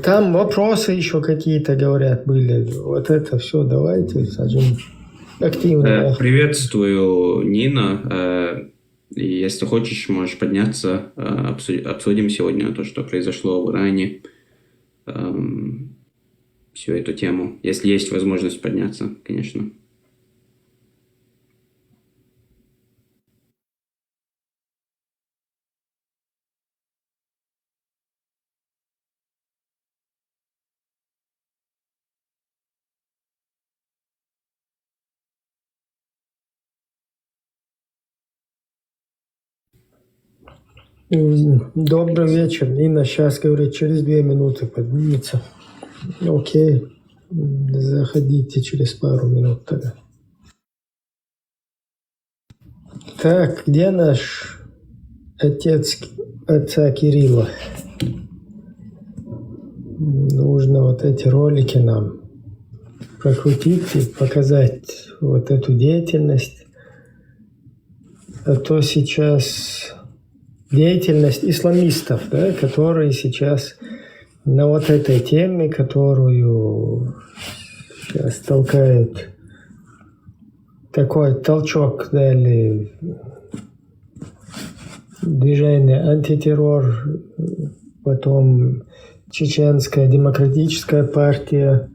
Там вопросы еще какие-то, говорят, были. Вот это все давайте сажем активно. Приветствую, Нина. Если хочешь, можешь подняться. Обсудим сегодня то, что произошло в Иране. Всю эту тему. Если есть возможность подняться, конечно. Добрый вечер. Нина сейчас, говорит, через 2 минуты поднимется. Окей. Заходите через пару минут тогда. Так, где наш отца Кирилла? Нужно вот эти ролики нам прокрутить и показать вот эту деятельность. А то сейчас деятельность исламистов, да, которые сейчас на вот этой теме, которую сейчас толкает такой толчок дали движение антитеррор, потом Чеченская демократическая партия.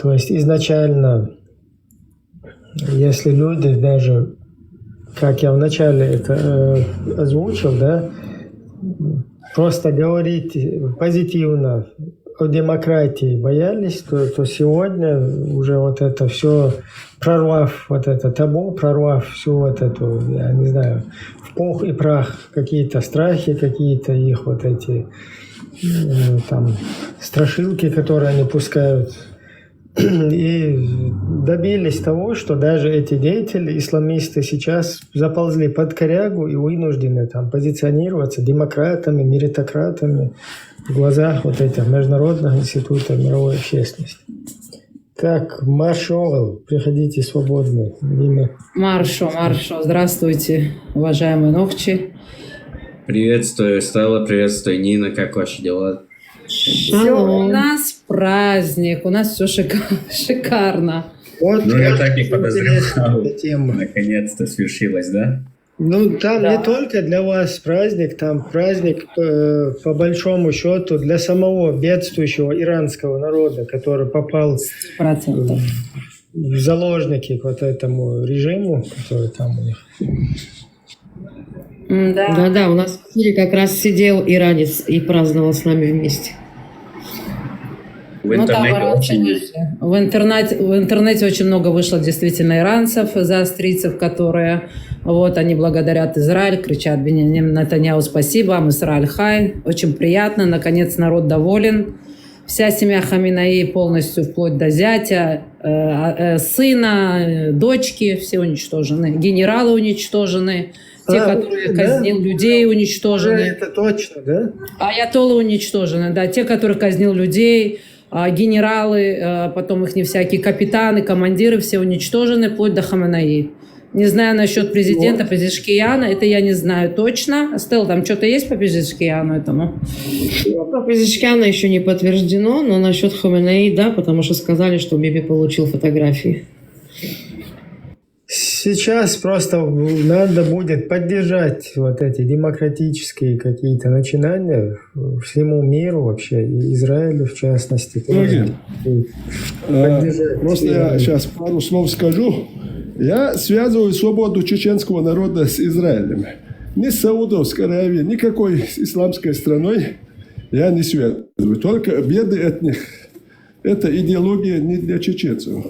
То есть изначально, если люди даже, как я вначале это озвучил, да, просто говорить позитивно о демократии боялись, то сегодня уже вот это все, прорвав вот это табу, прорвав всю вот эту, я не знаю, в пух и прах какие-то страхи, какие-то их вот эти там страшилки, которые они пускают, и добились того, что даже эти деятели, исламисты, сейчас заползли под корягу и вынуждены там позиционироваться демократами, меритократами в глазах вот этих международных институтов мировой общественности. Так, Маршал, приходите свободно. Маршо, здравствуйте, уважаемые Нохчи. Приветствую, Стелла, приветствую, Нина, как ваши дела? Все, у нас праздник, у нас все шикарно. Вот, ну, я так и подозревал. Тема. Наконец-то свершилось, да? Ну, там не только для вас праздник, там праздник, по большому счету, для самого бедствующего иранского народа, который попал 100%. в заложники к вот этому режиму, который там у них. Да, у нас в эфире как раз сидел иранец и праздновал с нами вместе. В интернете очень много вышло действительно иранцев, заострийцев, которые они благодарят Израиль, кричат Беньямин Нетаньяху спасибо, Израиль хай. Очень приятно, наконец народ доволен. Вся семья Хаминаи полностью, вплоть до зятя, сына, дочки, все уничтожены. Генералы уничтожены. Те, которые казнил людей, уничтожены. Это точно, да? Аятоллы уничтожены, да. Те, которые казнил людей, генералы, потом их не всякие капитаны, командиры, все уничтожены, вплоть до Хаминаи. Не знаю насчет президента Пезешкияна, это я не знаю точно. Стелла, там что-то есть по Пезешкияну этому? По Пезешкияну еще не подтверждено, но насчет Хаминаи, да, потому что сказали, что Биби получил фотографии. сейчас просто надо будет поддержать вот эти демократические какие-то начинания всему миру вообще, и Израилю в частности. Многие. Поддержать. Просто я сейчас пару слов скажу. Я связываю свободу чеченского народа с Израилем. Ни с Саудовской Аравией, никакой исламской страной я не связываю. Только беды от них. Это идеология не для чеченцев.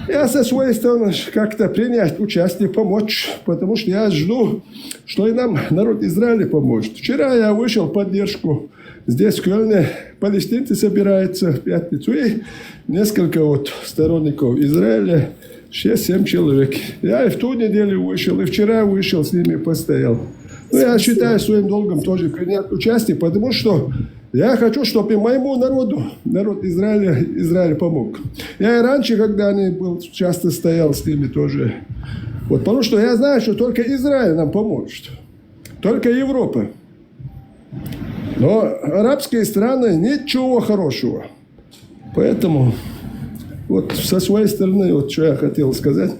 Я со своей стороны как-то принять участие, помочь, потому что я жду, что и нам народ Израиля поможет. Вчера я вышел в поддержку. Здесь в Кёльне палестинцы собираются в пятницу, и несколько вот сторонников Израиля, 6-7 человек. Я и в ту неделю вышел, и вчера вышел, с ними постоял. Но я считаю своим долгом тоже принять участие, потому что я хочу, чтобы моему народу, народ Израиля помог. Я и раньше, когда они был, часто стоял с ними тоже. Вот, потому что я знаю, что только Израиль нам поможет. Только Европа. Но арабские страны ничего хорошего. Поэтому вот со своей стороны, вот что я хотел сказать.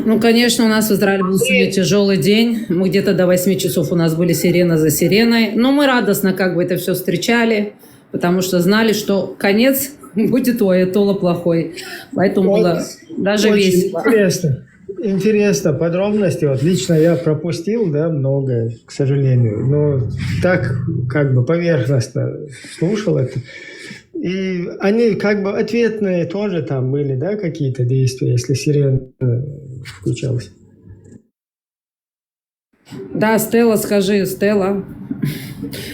Ну, конечно, у нас в Израиле был сегодня тяжелый день. Мы где-то до 8 часов у нас были сирена за сиреной. Но мы радостно как бы это все встречали, потому что знали, что конец будет у аятолла плохой. Поэтому Вот было даже очень весело. Интересно, подробности. Вот лично я пропустил, да, многое, к сожалению. Но так как бы поверхностно слушал это. И они как бы ответные тоже там были, да, какие-то действия, если сирена включалась. Да, Стелла, скажи, Стелла.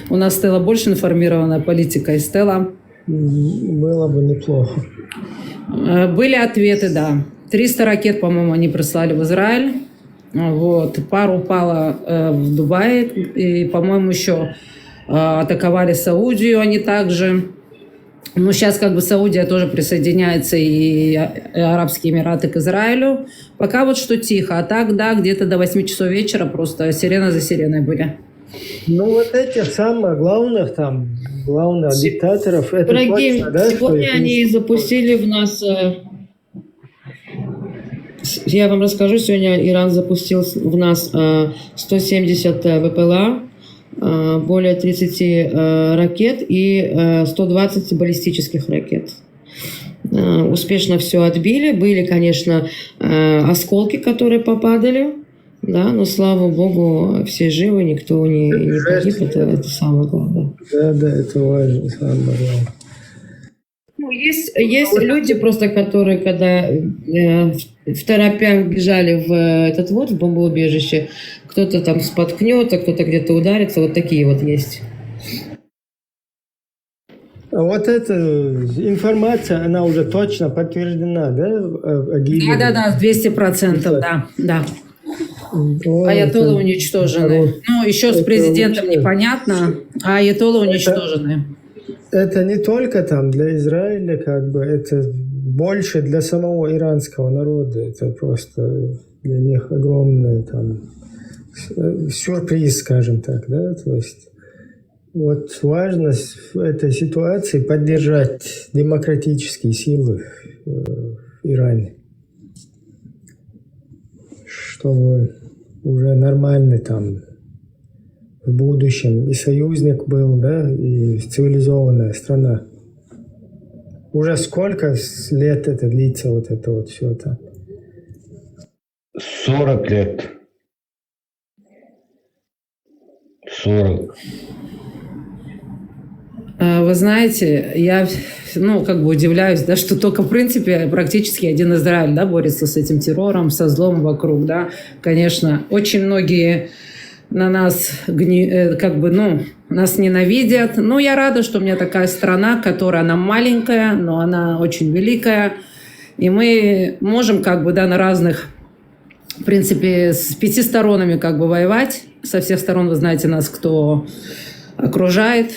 У нас Стелла больше информированная политика, и Стелла. Было бы неплохо. Были ответы, да. 300 ракет, по-моему, они прислали в Израиль. Вот. Пару упало в Дубае. И, по-моему, еще атаковали Саудию они также. Ну, сейчас как бы Саудия тоже присоединяется, и Арабские Эмираты к Израилю. Пока вот что тихо. А так, да, где-то до 8 часов вечера просто сирена за сиреной были. Ну, вот этих самых главных диктаторов, это Дорогие, точно, да? сегодня что они запустили в нас... Я вам расскажу, сегодня Иран запустил в нас 170 ВПЛА, более 30 ракет и 120 баллистических ракет. Успешно все отбили. Были, конечно, осколки, которые попадали, да, но, слава богу, все живы, никто не погиб. Это самое главное. Да, это важно, самое главное. Ну, есть люди просто, которые, когда в торопях бежали в этот вот, в бомбоубежище, кто-то там споткнется, кто-то где-то ударится, вот такие вот есть. А вот эта информация, она уже точно подтверждена, да? Да, 200%, да. Ой, Аятоллы это уничтожены. Ну, еще с президентом вообще... непонятно, а аятоллы уничтожены. Это не только там для Израиля, как бы, это больше для самого иранского народа. Это просто для них огромный там сюрприз, скажем так, да, то есть вот важность в этой ситуации поддержать демократические силы в Иране, чтобы уже нормальный там в будущем и союзник был, да, и цивилизованная страна. Уже сколько лет это длится, вот это вот все это? 40 лет. 40. Вы знаете, я, как бы удивляюсь, да, что только, в принципе, практически один Израиль, да, борется с этим террором, со злом вокруг, да. Конечно, очень многие на нас, нас ненавидят. Но я рада, что у меня такая страна, которая, она маленькая, но она очень великая. И мы можем, на разных, в принципе, с 5 сторонами, воевать. Со всех сторон, вы знаете, нас кто окружает.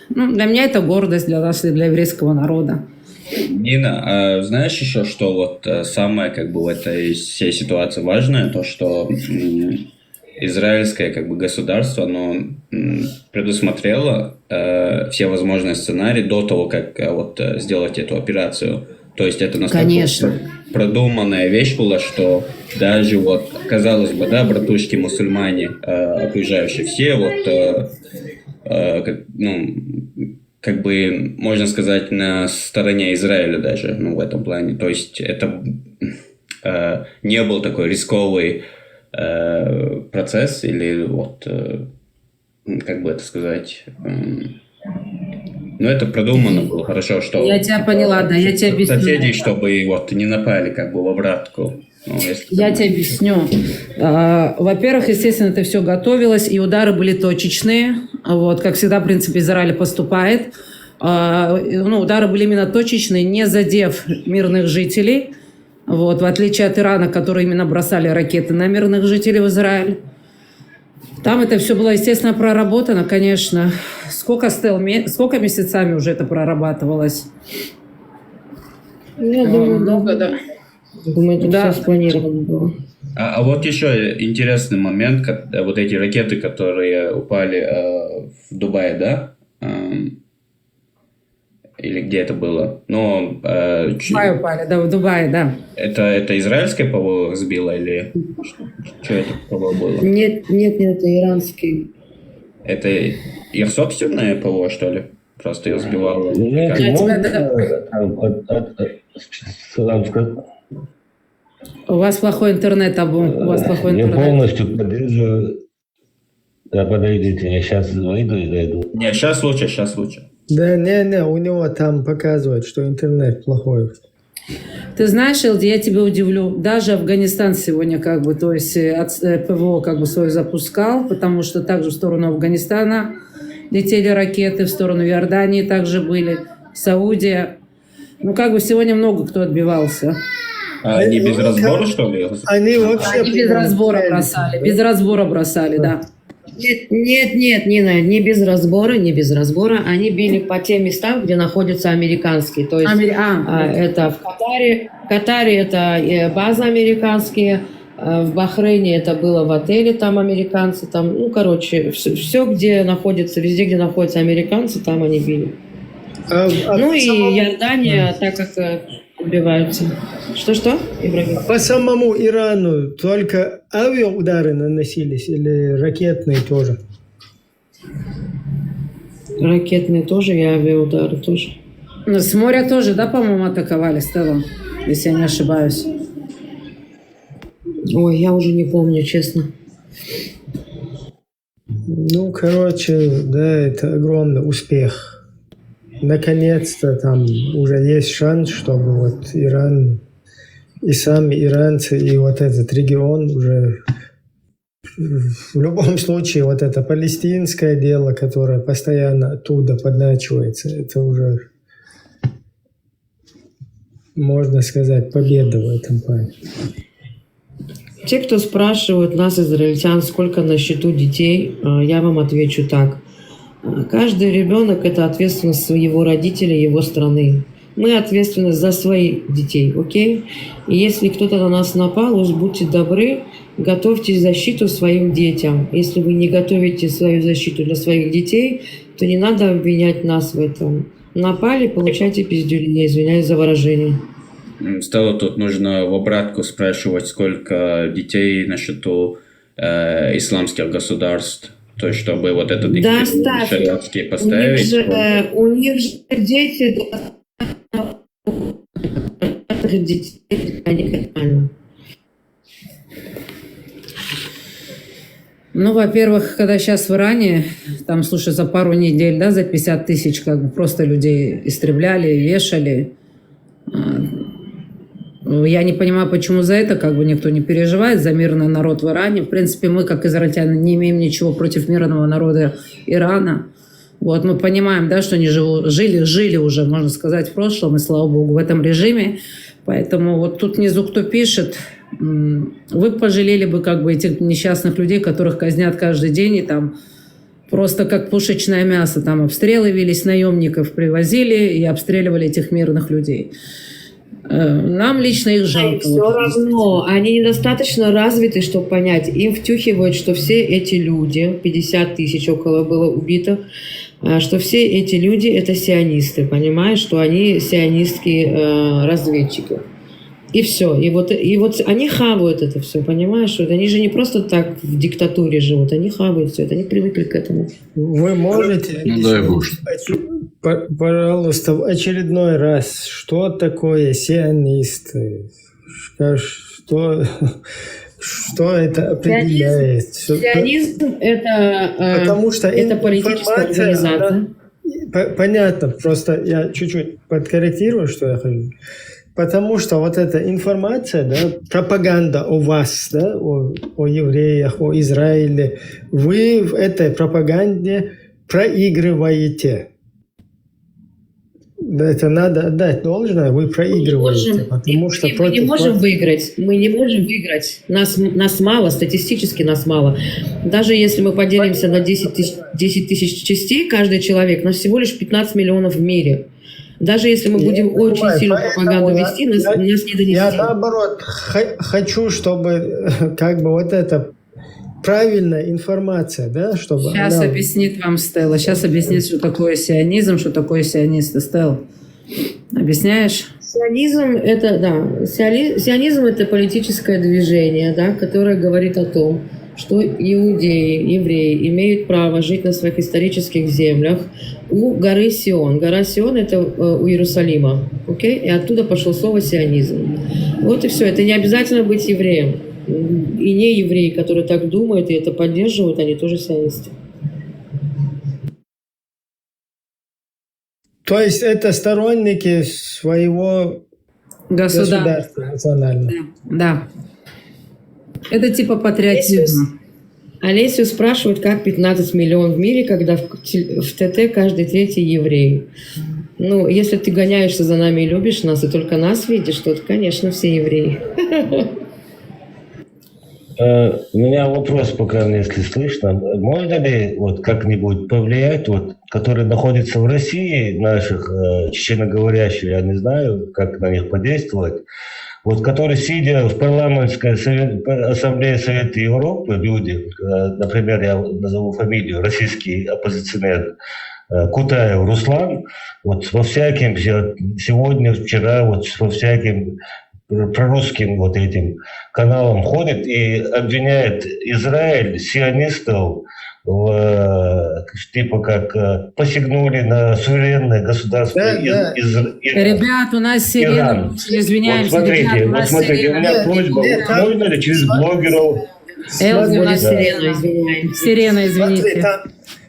Для меня это гордость, для нас и для еврейского народа. Нина, а знаешь еще, что вот самое в этой всей ситуации важное, то, что израильское государство, оно предусмотрело все возможные сценарии до того, как сделать эту операцию. То есть это настолько Конечно. продуманная вещь была, что даже вот, казалось бы, да, братушки-мусульмане, окружающие все, вот, как бы, можно сказать, на стороне Израиля даже, в этом плане. То есть это не был такой рисковый процесс, или вот, как бы это сказать, это продумано было хорошо, что... Я тебя поняла, да, я тебе объясню. Соседей, чтобы вот не напали как бы в обратку. Я тебе объясню. Во-первых, естественно, это все готовилось, и удары были точечные. Вот, как всегда, в принципе, Израиль поступает. Удары были именно точечные, не задев мирных жителей. Вот, в отличие от Ирана, которые именно бросали ракеты на мирных жителей в Израиль. Там это все было, естественно, проработано, конечно. Сколько месяцами уже это прорабатывалось? Я думаю, много, да. Думаю, это Да. все спланировано было. А вот еще интересный момент, вот эти ракеты, которые упали в Дубае, да? Или где это было? В Дубае упали, да, в Дубае, да. Это израильское ПВО сбило или что это ПВО было? Нет, это иранский. Это их собственное ПВО, что ли? Просто их сбивало? Знаете, Я можно тебя- сказать? У вас плохой интернет, Абу. У вас плохой Я интернет. полностью поддерживаю. Да, подойдите, я сейчас выйду и зайду. Нет, сейчас лучше. Да, не, у него там показывает, что интернет плохой. Ты знаешь, Элди, я тебя удивлю. Даже Афганистан сегодня то есть от ПВО свой запускал, потому что также в сторону Афганистана летели ракеты, в сторону Иордании также были, Саудия. Сегодня много кто отбивался. А они без разбора, что ли? Они вообще... Они без разбора бросали. Без разбора бросали, да. Нет, Нина, не без разбора. Они били по тем местам, где находятся американские. То есть это в Катаре. В Катаре это базы американские. В Бахрейне это было в отеле, там американцы. Там, все, где находится, везде, где находятся американцы, там они били. И Иордания, так как убиваются. Что, Ибрагим? По самому Ирану только авиаудары наносились или ракетные тоже? Ракетные тоже и авиаудары тоже. С моря тоже, да, по-моему, атаковали, Стелла? Если я не ошибаюсь. Ой, я уже не помню, честно. Да, это огромный успех. Наконец-то там уже есть шанс, чтобы вот Иран и сами иранцы, и вот этот регион уже в любом случае вот это палестинское дело, которое постоянно оттуда подначивается, это уже, можно сказать, победа в этом плане. Те, кто спрашивают нас, израильтян, сколько на счету детей, я вам отвечу так. Каждый ребенок – это ответственность его родителей, его страны. Мы ответственны за своих детей, окей? И если кто-то на нас напал, уж будьте добры, готовьте защиту своим детям. Если вы не готовите свою защиту для своих детей, то не надо обвинять нас в этом. Напали, получайте пиздюлей, извиняюсь за выражение. Стало тут нужно в обратку спрашивать, сколько детей на счету исламских государств. То есть, чтобы вот этот шариатский поставить. У них же дети... Во-первых, когда сейчас в Иране, там, слушай, за пару недель, да, за 50 тысяч просто людей истребляли, вешали. Я не понимаю, почему за это никто не переживает, за мирный народ в Иране. В принципе, мы, как израильтяне, не имеем ничего против мирного народа Ирана. Вот, мы понимаем, да, что они жили уже, можно сказать, в прошлом, и слава богу, в этом режиме. Поэтому вот тут внизу кто пишет, вы пожалели бы этих несчастных людей, которых казнят каждый день, и там просто как пушечное мясо, там обстрелы велись, наемников привозили и обстреливали этих мирных людей. Нам лично их жалко. Все равно, они недостаточно развиты, чтобы понять. Им втюхивают, что все эти люди, 50 тысяч около было убито, что все эти люди это сионисты, понимаешь, что они сионистские разведчики. И все. И вот они хавают это все, понимаешь? Вот они же не просто так в диктатуре живут, они хавают все это, они привыкли к этому. Вы можете, дай бог. пожалуйста, в очередной раз, что такое сионисты? Что это определяет? Сионизм это, Потому что это политическая организация. Понятно, просто я чуть-чуть подкорректирую, что я хочу. Потому что вот эта информация, да, пропаганда о вас, да, о евреях, о Израиле, вы в этой пропаганде проигрываете. Да, это надо отдать должное, вы проигрываете. Потому что мы не можем выиграть. Мы не можем выиграть. Нас мало, статистически нас мало. Даже если мы поделимся на 10 тысяч частей, каждый человек, нас всего лишь 15 миллионов в мире. Даже если мы будем очень сильно пропаганду вести, нас не донести. Я наоборот хочу, чтобы как бы вот это правильная информация, да, чтобы Сейчас она... объяснит вам Стелла. Сейчас объяснит, что такое сионизм, что такое сионисты. Стелла, объясняешь? Сионизм это политическое движение, да, которое говорит о том, что иудеи, евреи имеют право жить на своих исторических землях у горы Сион. Гора Сион – это у Иерусалима. Okay? И оттуда пошло слово сионизм. Вот и все. Это не обязательно быть евреем. И не евреи, которые так думают и это поддерживают, они тоже сионисты. То есть это сторонники своего государства национального. Да. Это типа патриотизм. Олесю спрашивают, как 15 миллионов в мире, когда в ТТ каждый третий еврей. Ну, если ты гоняешься за нами и любишь нас, и только нас видишь, то, конечно, все евреи. У меня вопрос, пока если слышно. Можно ли вот как-нибудь повлиять, вот, которые находятся в России, наших чеченоговорящих, я не знаю, как на них подействовать, вот, которые, сидя в парламентской ассамблее Совета Европы, люди, например, я назову фамилию, российский оппозиционер Кутаев Руслан, вот во всяким, сегодня, вчера, вот во всяким прорусским вот этим каналам ходит и обвиняет Израиль, сионистов, типа как посягнули на суверенное государство Ребят, у нас сирена. Извиняемся, вот смотрите, ребят, у нас у меня просьба, можно ли через блогеров? Элзи, у нас сирена, извините.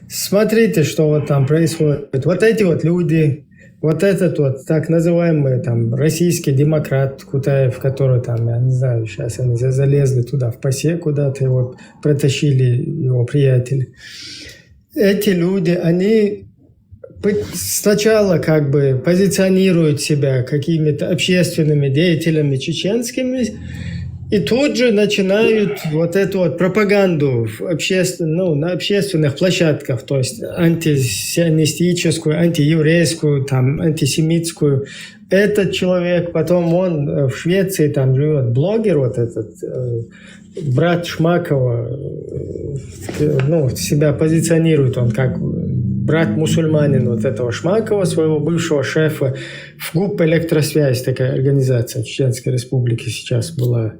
Смотрите, что вот там происходит. Вот эти вот люди, вот этот вот так называемый там российский демократ Кутаев, который там, я не знаю, сейчас они залезли туда в ПАСЕ куда-то, его протащили его приятели. Эти люди, они сначала как бы позиционируют себя какими-то общественными деятелями чеченскими, и тут же начинают вот эту вот пропаганду на общественных площадках, то есть антисионистическую, антиеврейскую, там, антисемитскую. Этот человек, потом он в Швеции там живет, блогер вот этот, брат Шмакова, себя позиционирует он как брат-мусульманин вот этого Шмакова, своего бывшего шефа. В ГУП «Электросвязь», такая организация Чеченской Республики сейчас была.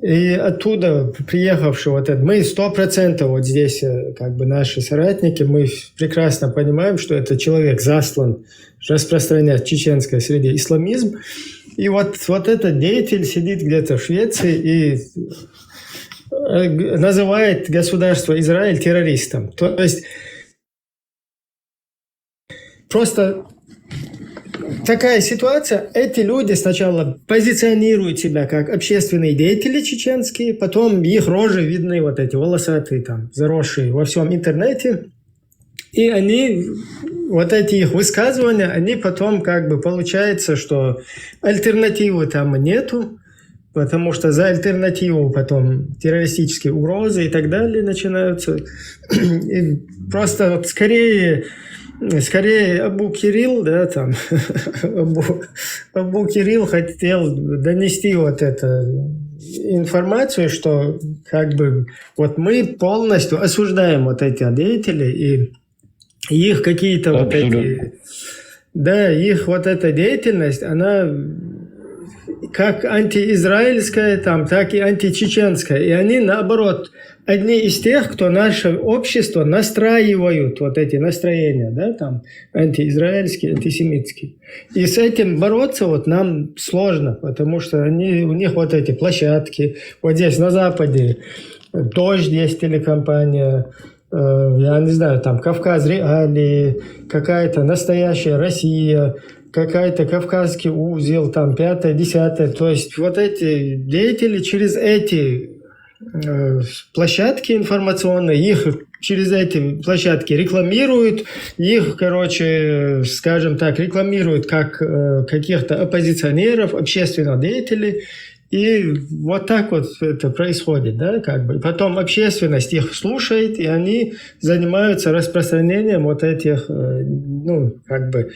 И оттуда приехавший вот этот, мы 100% вот здесь, как бы наши соратники, мы прекрасно понимаем, что этот человек заслан распространять в чеченской среде исламизм. И вот этот деятель сидит где-то в Швеции и называет государство Израиль террористом. То есть просто такая ситуация. Эти люди сначала позиционируют себя как общественные деятели чеченские, потом их рожи видны, вот эти волосатые, там, заросшие во всем интернете. И они, вот эти их высказывания, они потом как бы получается, что альтернативы там нету, потому что за альтернативу потом террористические угрозы и так далее начинаются. И просто вот скорее Абу Кирилл, да, там, Абу Кирилл хотел донести вот эту информацию, что как бы вот мы полностью осуждаем вот этих деятелей и их какие-то вот Абсолютно. эти... Да, их вот эта деятельность, она как антиизраильская, там, так и античеченская. И они, наоборот, одни из тех, кто наше общество настраивают, вот эти настроения, да, там, антиизраильские, антисемитские. И с этим бороться вот нам сложно, потому что у них вот эти площадки, вот здесь на Западе, «Дождь» есть телекомпания, я не знаю, там «Кавказ Реалии», какая-то «Настоящая Россия», какая-то «Кавказский узел», там 5-е, 10-е. То есть вот эти деятели через эти площадки информационные, их через эти площадки рекламируют, их, короче, скажем так, рекламируют как каких-то оппозиционеров, общественных деятелей. И вот так вот это происходит, да, как бы. Потом общественность их слушает, и они занимаются распространением вот этих, ну, как бы,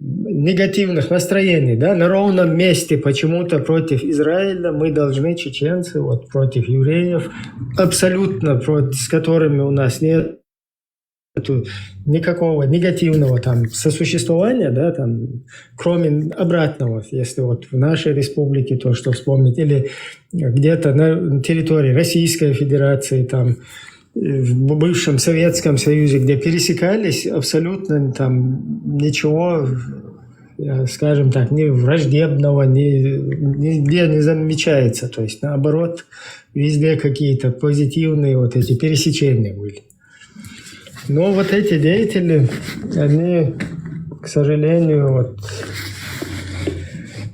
негативных настроений, да, на ровном месте почему-то против Израиля мы должны, чеченцы, вот, против евреев, абсолютно с которыми у нас нет никакого негативного там сосуществования, да, там, кроме обратного, если вот в нашей республике то, что вспомнить, или где-то на территории Российской Федерации, там, в бывшем Советском Союзе, где пересекались, абсолютно там ничего, скажем так, ни враждебного, нигде не замечается. То есть, наоборот, везде какие-то позитивные вот эти пересечения были. Но вот эти деятели, они, к сожалению,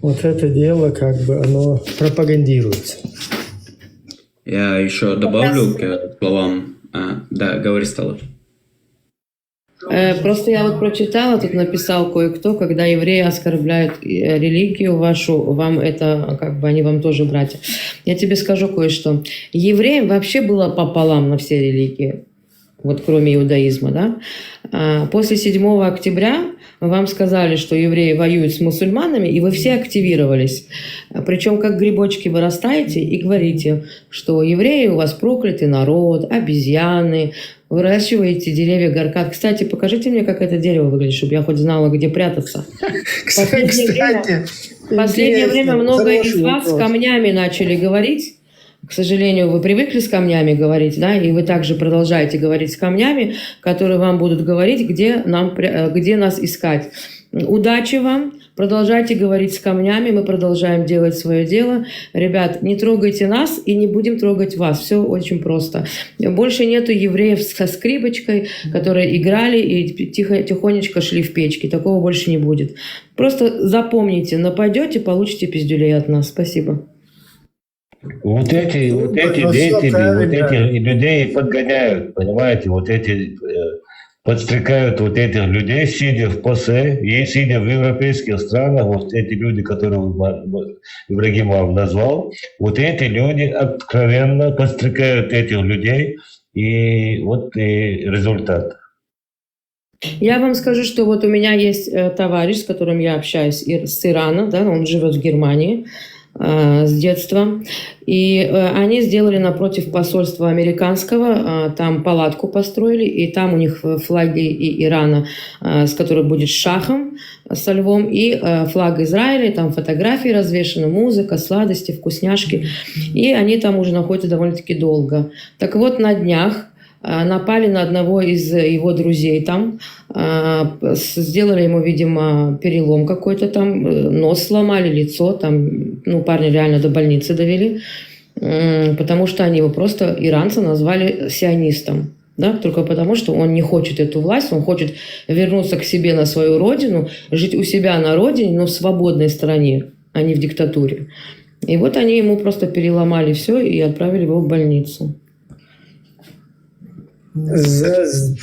вот это дело, как бы, оно пропагандируется. Я еще добавлю к словам. Да, говори, Стала. Просто я вот прочитала, тут написал кое-кто, когда евреи оскорбляют религию вашу, вам это, как бы, они вам тоже братья. Я тебе скажу кое-что. Евреям вообще было пополам на все религии, вот кроме иудаизма, да. После 7 октября вам сказали, что евреи воюют с мусульманами, и вы все активировались. Причем как грибочки вырастаете и говорите, что евреи у вас проклятый народ, обезьяны, выращиваете деревья горка. Кстати, покажите мне, как это дерево выглядит, чтобы я хоть знала, где прятаться. В последнее время много из вас с камнями начали говорить. К сожалению, вы привыкли с камнями говорить, да, и вы также продолжаете говорить с камнями, которые вам будут говорить, где нас искать. Удачи вам, продолжайте говорить с камнями, мы продолжаем делать свое дело. Ребят, не трогайте нас и не будем трогать вас, все очень просто. Больше нету евреев со скрипочкой, которые играли и тихонечко шли в печки, такого больше не будет. Просто запомните, нападете, получите пиздюлей от нас. Спасибо. Вот эти деятели, вот этих людей подгоняют, понимаете, вот эти подстрекают вот этих людей, сидя в ПАСЕ, и сидя в европейских странах, вот эти люди, которые Ибрагим вам назвал, вот эти люди откровенно подстрекают этих людей, и вот и результат. Я вам скажу, что вот у меня есть товарищ, с которым я общаюсь с Ирана, да, он живет в Германии с детства. И они сделали напротив посольства американского, там палатку построили, и там у них флаги и Ирана, с которой будет шахом, со львом, и флаг Израиля, там фотографии развешаны, музыка, сладости, вкусняшки. И они там уже находятся довольно-таки долго. Так вот, на днях напали на одного из его друзей там, сделали ему, видимо, перелом какой-то там, нос сломали, лицо, там, ну, парня реально до больницы довели, потому что они его просто, иранцы, назвали сионистом. Да, только потому, что он не хочет эту власть, он хочет вернуться к себе на свою родину, жить у себя на родине, но в свободной стране, а не в диктатуре. И вот они ему просто переломали все и отправили его в больницу.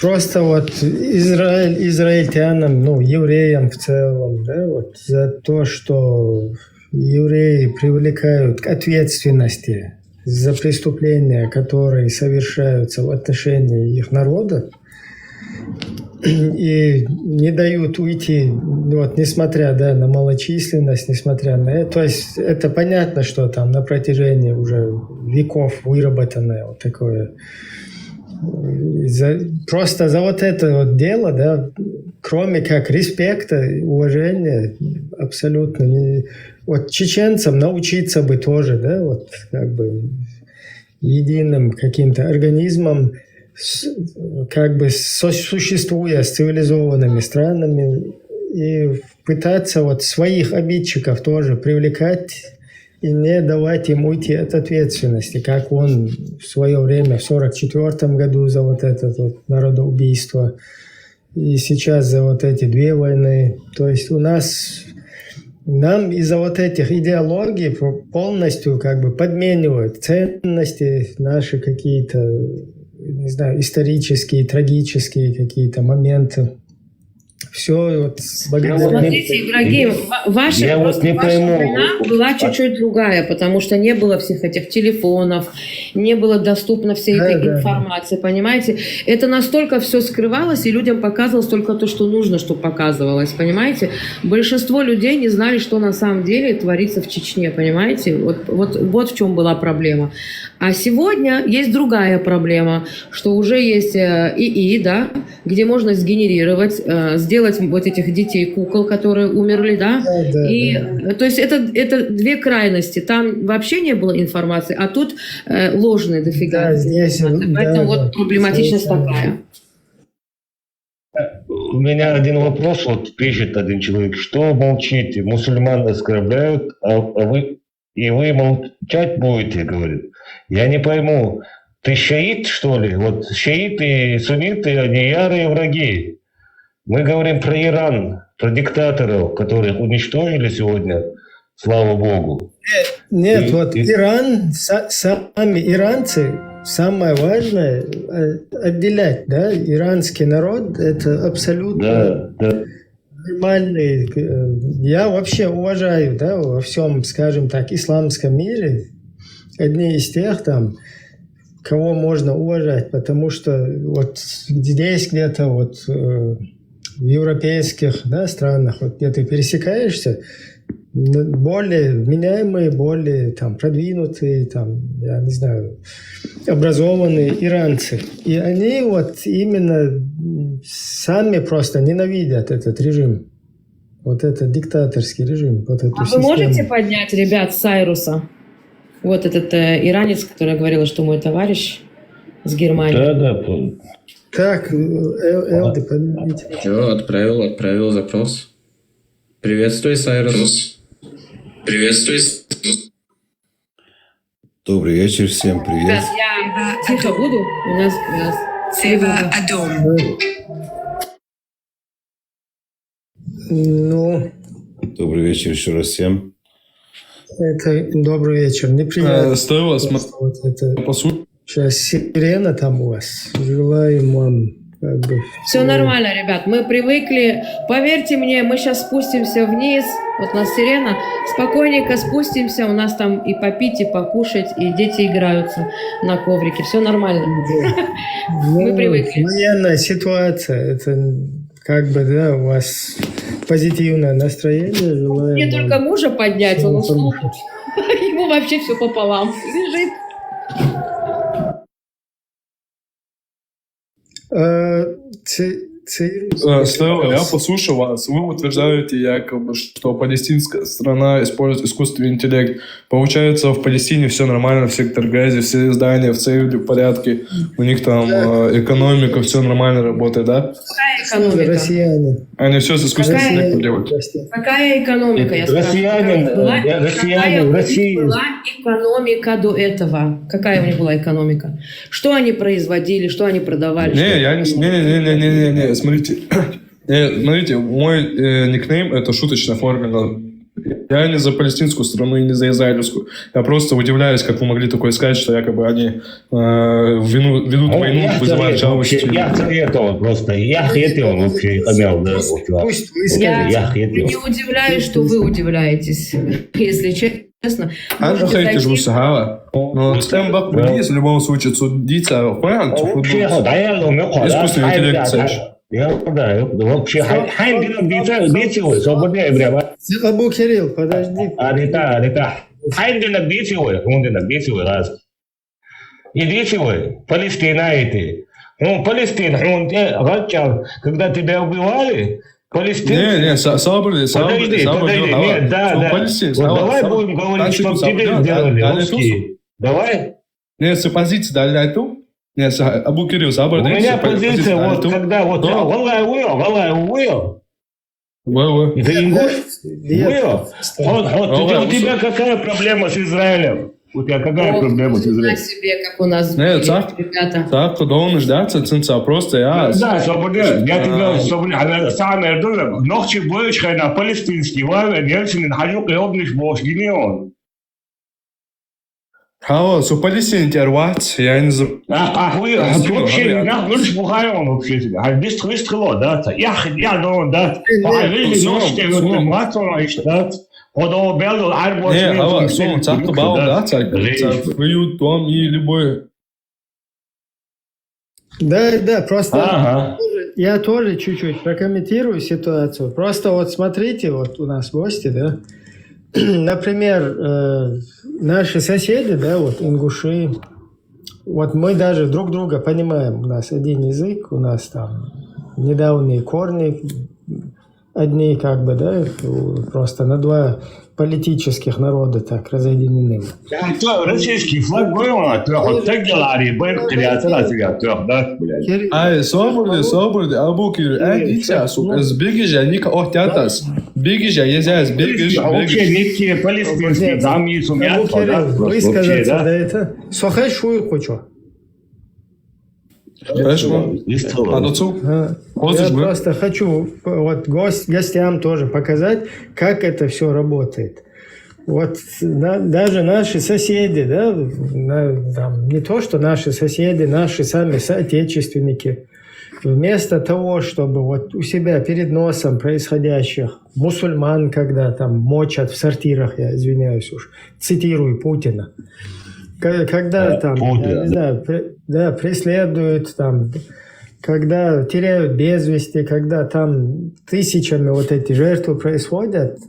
Просто вот израильтянам, ну, евреям в целом, да, вот за то, что евреи привлекают к ответственности за преступления, которые совершаются в отношении их народа, и не дают уйти, вот, несмотря, да, на малочисленность, несмотря на это. То есть это понятно, что там на протяжении уже веков выработанное вот такое Просто за вот это вот дело, да, кроме как респекта, уважения, абсолютно не... Вот чеченцам научиться бы тоже, да, вот как бы единым каким-то организмом, как бы сосуществуя с цивилизованными странами, и пытаться вот своих обидчиков тоже привлекать и не давать им уйти от ответственности, как он в свое время, в 1944 году за вот это вот народоубийство, и сейчас за вот эти 2 войны. То есть у нас, нам из-за вот этих идеологий полностью как бы подменивают ценности наши какие-то, не знаю, исторические, трагические какие-то моменты. Все вот благодаря... Смотрите, Ибрагим, ваша война была чуть-чуть другая, потому что не было всех этих телефонов, не было доступно всей этой информации, понимаете? Это настолько все скрывалось, и людям показывалось только то, что нужно, чтобы показывалось, понимаете? Большинство людей не знали, что на самом деле творится в Чечне, понимаете? Вот в чем была проблема. А сегодня есть другая проблема, что уже есть ИИ, да, где можно сгенерировать, сделать вот этих детей-кукол, которые умерли, да? То есть это 2 крайности. Там вообще не было информации, а тут ложные дофига. Да, здесь, поэтому вот проблематичность такая. У меня один вопрос, вот пишет один человек, что молчите, мусульман оскорбляют, а вы молчать будете, говорит. Я не пойму, ты шиит, что ли? Вот шииты и сунниты, они ярые враги. Мы говорим про Иран, про диктаторов, которых уничтожили сегодня, слава богу. Нет, Иран, сами иранцы, самое важное отделять, да, иранский народ, это абсолютно нормальный. Я вообще уважаю, да, во всем, скажем так, исламском мире, одни из тех там, кого можно уважать, потому что вот здесь где-то вот в европейских, да, странах, вот где ты пересекаешься, более вменяемые, более там продвинутые, там, я не знаю, образованные иранцы. И они вот именно сами просто ненавидят этот режим. Вот этот диктаторский режим. Вот эту систему. Вы можете поднять ребят Сайруса? Вот этот иранец, который говорил, что мой товарищ с Германии. Да. Так, Элды, поднимите. Все, отправил запрос. Приветствую, Сайрус. Приветствую. Добрый вечер, всем привет. Ребят, я тихо буду. У нас Ну, добрый вечер еще раз всем. Это добрый вечер. Неприятно. Стоило вот это. по сути. Сейчас сирена там у вас. Желаем вам как бы... Все нормально, ребят. Мы привыкли. Поверьте мне, мы сейчас спустимся вниз. Вот у нас сирена. Спокойненько спустимся. У нас там и попить, и покушать, и дети играются на коврике. Все нормально. Мы привыкли. Военная ситуация. Это как бы, да, у вас позитивное настроение. Желаем Мне вам... только мужа поднять, он уснул. Ему вообще все пополам. Лежит. Стоило, я послушал вас. Вы утверждаете якобы, что палестинская страна использует искусственный интеллект. Получается, в Палестине все нормально, в сектор Газе, все здания в целом в порядке. У них там экономика, все нормально работает, да? Какая экономика? Россияне. Они все с искусственным интеллектом делают. Какая экономика, я россияне в России. Была экономика до этого. Какая у них была экономика? Что они производили, что они продавали? Не, смотрите, мой никнейм это шуточная формула. Я не за палестинскую страну и не за израильскую. Я просто удивляюсь, как вы могли такое сказать, что якобы они ведут войну, вызывают жалость. Я хотел просто, я хотел вообще, имел, да, я не удивляюсь, что вы удивляетесь, если честно. Анна Хейти Жусагала. Но стендап в любом случае судиться, искусственный интеллект. Вообще, свободнее прямо. Абу Кирилл, подожди. Идите вы, Палестина эти. Ну, Палестина, когда тебя убивали, Палестина... Не, собрали. Подожди, нет, да. Вот давай будем говорить, что тебе сделали русские. Давай. Не, с позиции дали айту. Не, Абу Кирилл, собрали. У меня позиция, вот когда вот... Валай уел. Ты ингуш? Вот у тебя какая проблема с Израилем? У тебя какая проблема с Израилем? себе, как у нас Не, ребята. так, должен ждаться, цинца, просто я... Да, свободен. Я тебе свободен. Сам я думаю, ночи бычка на палестинский, вавен, ельцин, хаюк, и обниш, бож, генион. Хало, су Палестин тервать, я не знаю. Вы вообще, ну ж бухаем вообще тебя. А без хло, да? Я думаю, да. А вы ночи, вы мацо, да? Худо белу, арбош. Не, хало, сон, цахту бау, да, цахту дом и любой... Да, просто я тоже чуть-чуть прокомментирую ситуацию. Просто вот смотрите, вот у нас гости, да, например, наши соседи, да, вот ингуши, вот мы даже друг друга понимаем, у нас один язык, у нас там недавние корни одни, как бы, да, просто на два политических народа так разъединены. Российский флаг был, вот так делали, был да, блядь. Ай, собрали, Абу Кирилл, сейчас, с бегижа, ника охтятас, бегижа, езяс, бегиж. Вообще, некие палестинские, там и сумят, высказаться, да, это, сохай шую хочу. Хорошо. Я просто хочу вот гостям тоже показать, как это все работает. Вот даже наши соседи, да, там, не то, что наши соседи, наши сами соотечественники, вместо того, чтобы вот у себя перед носом происходящих мусульман, когда там мочат в сортирах, я извиняюсь уж, цитирую Путина, когда там, я не знаю, преследуют, там, когда теряют без вести, когда там тысячами вот эти жертвы происходят,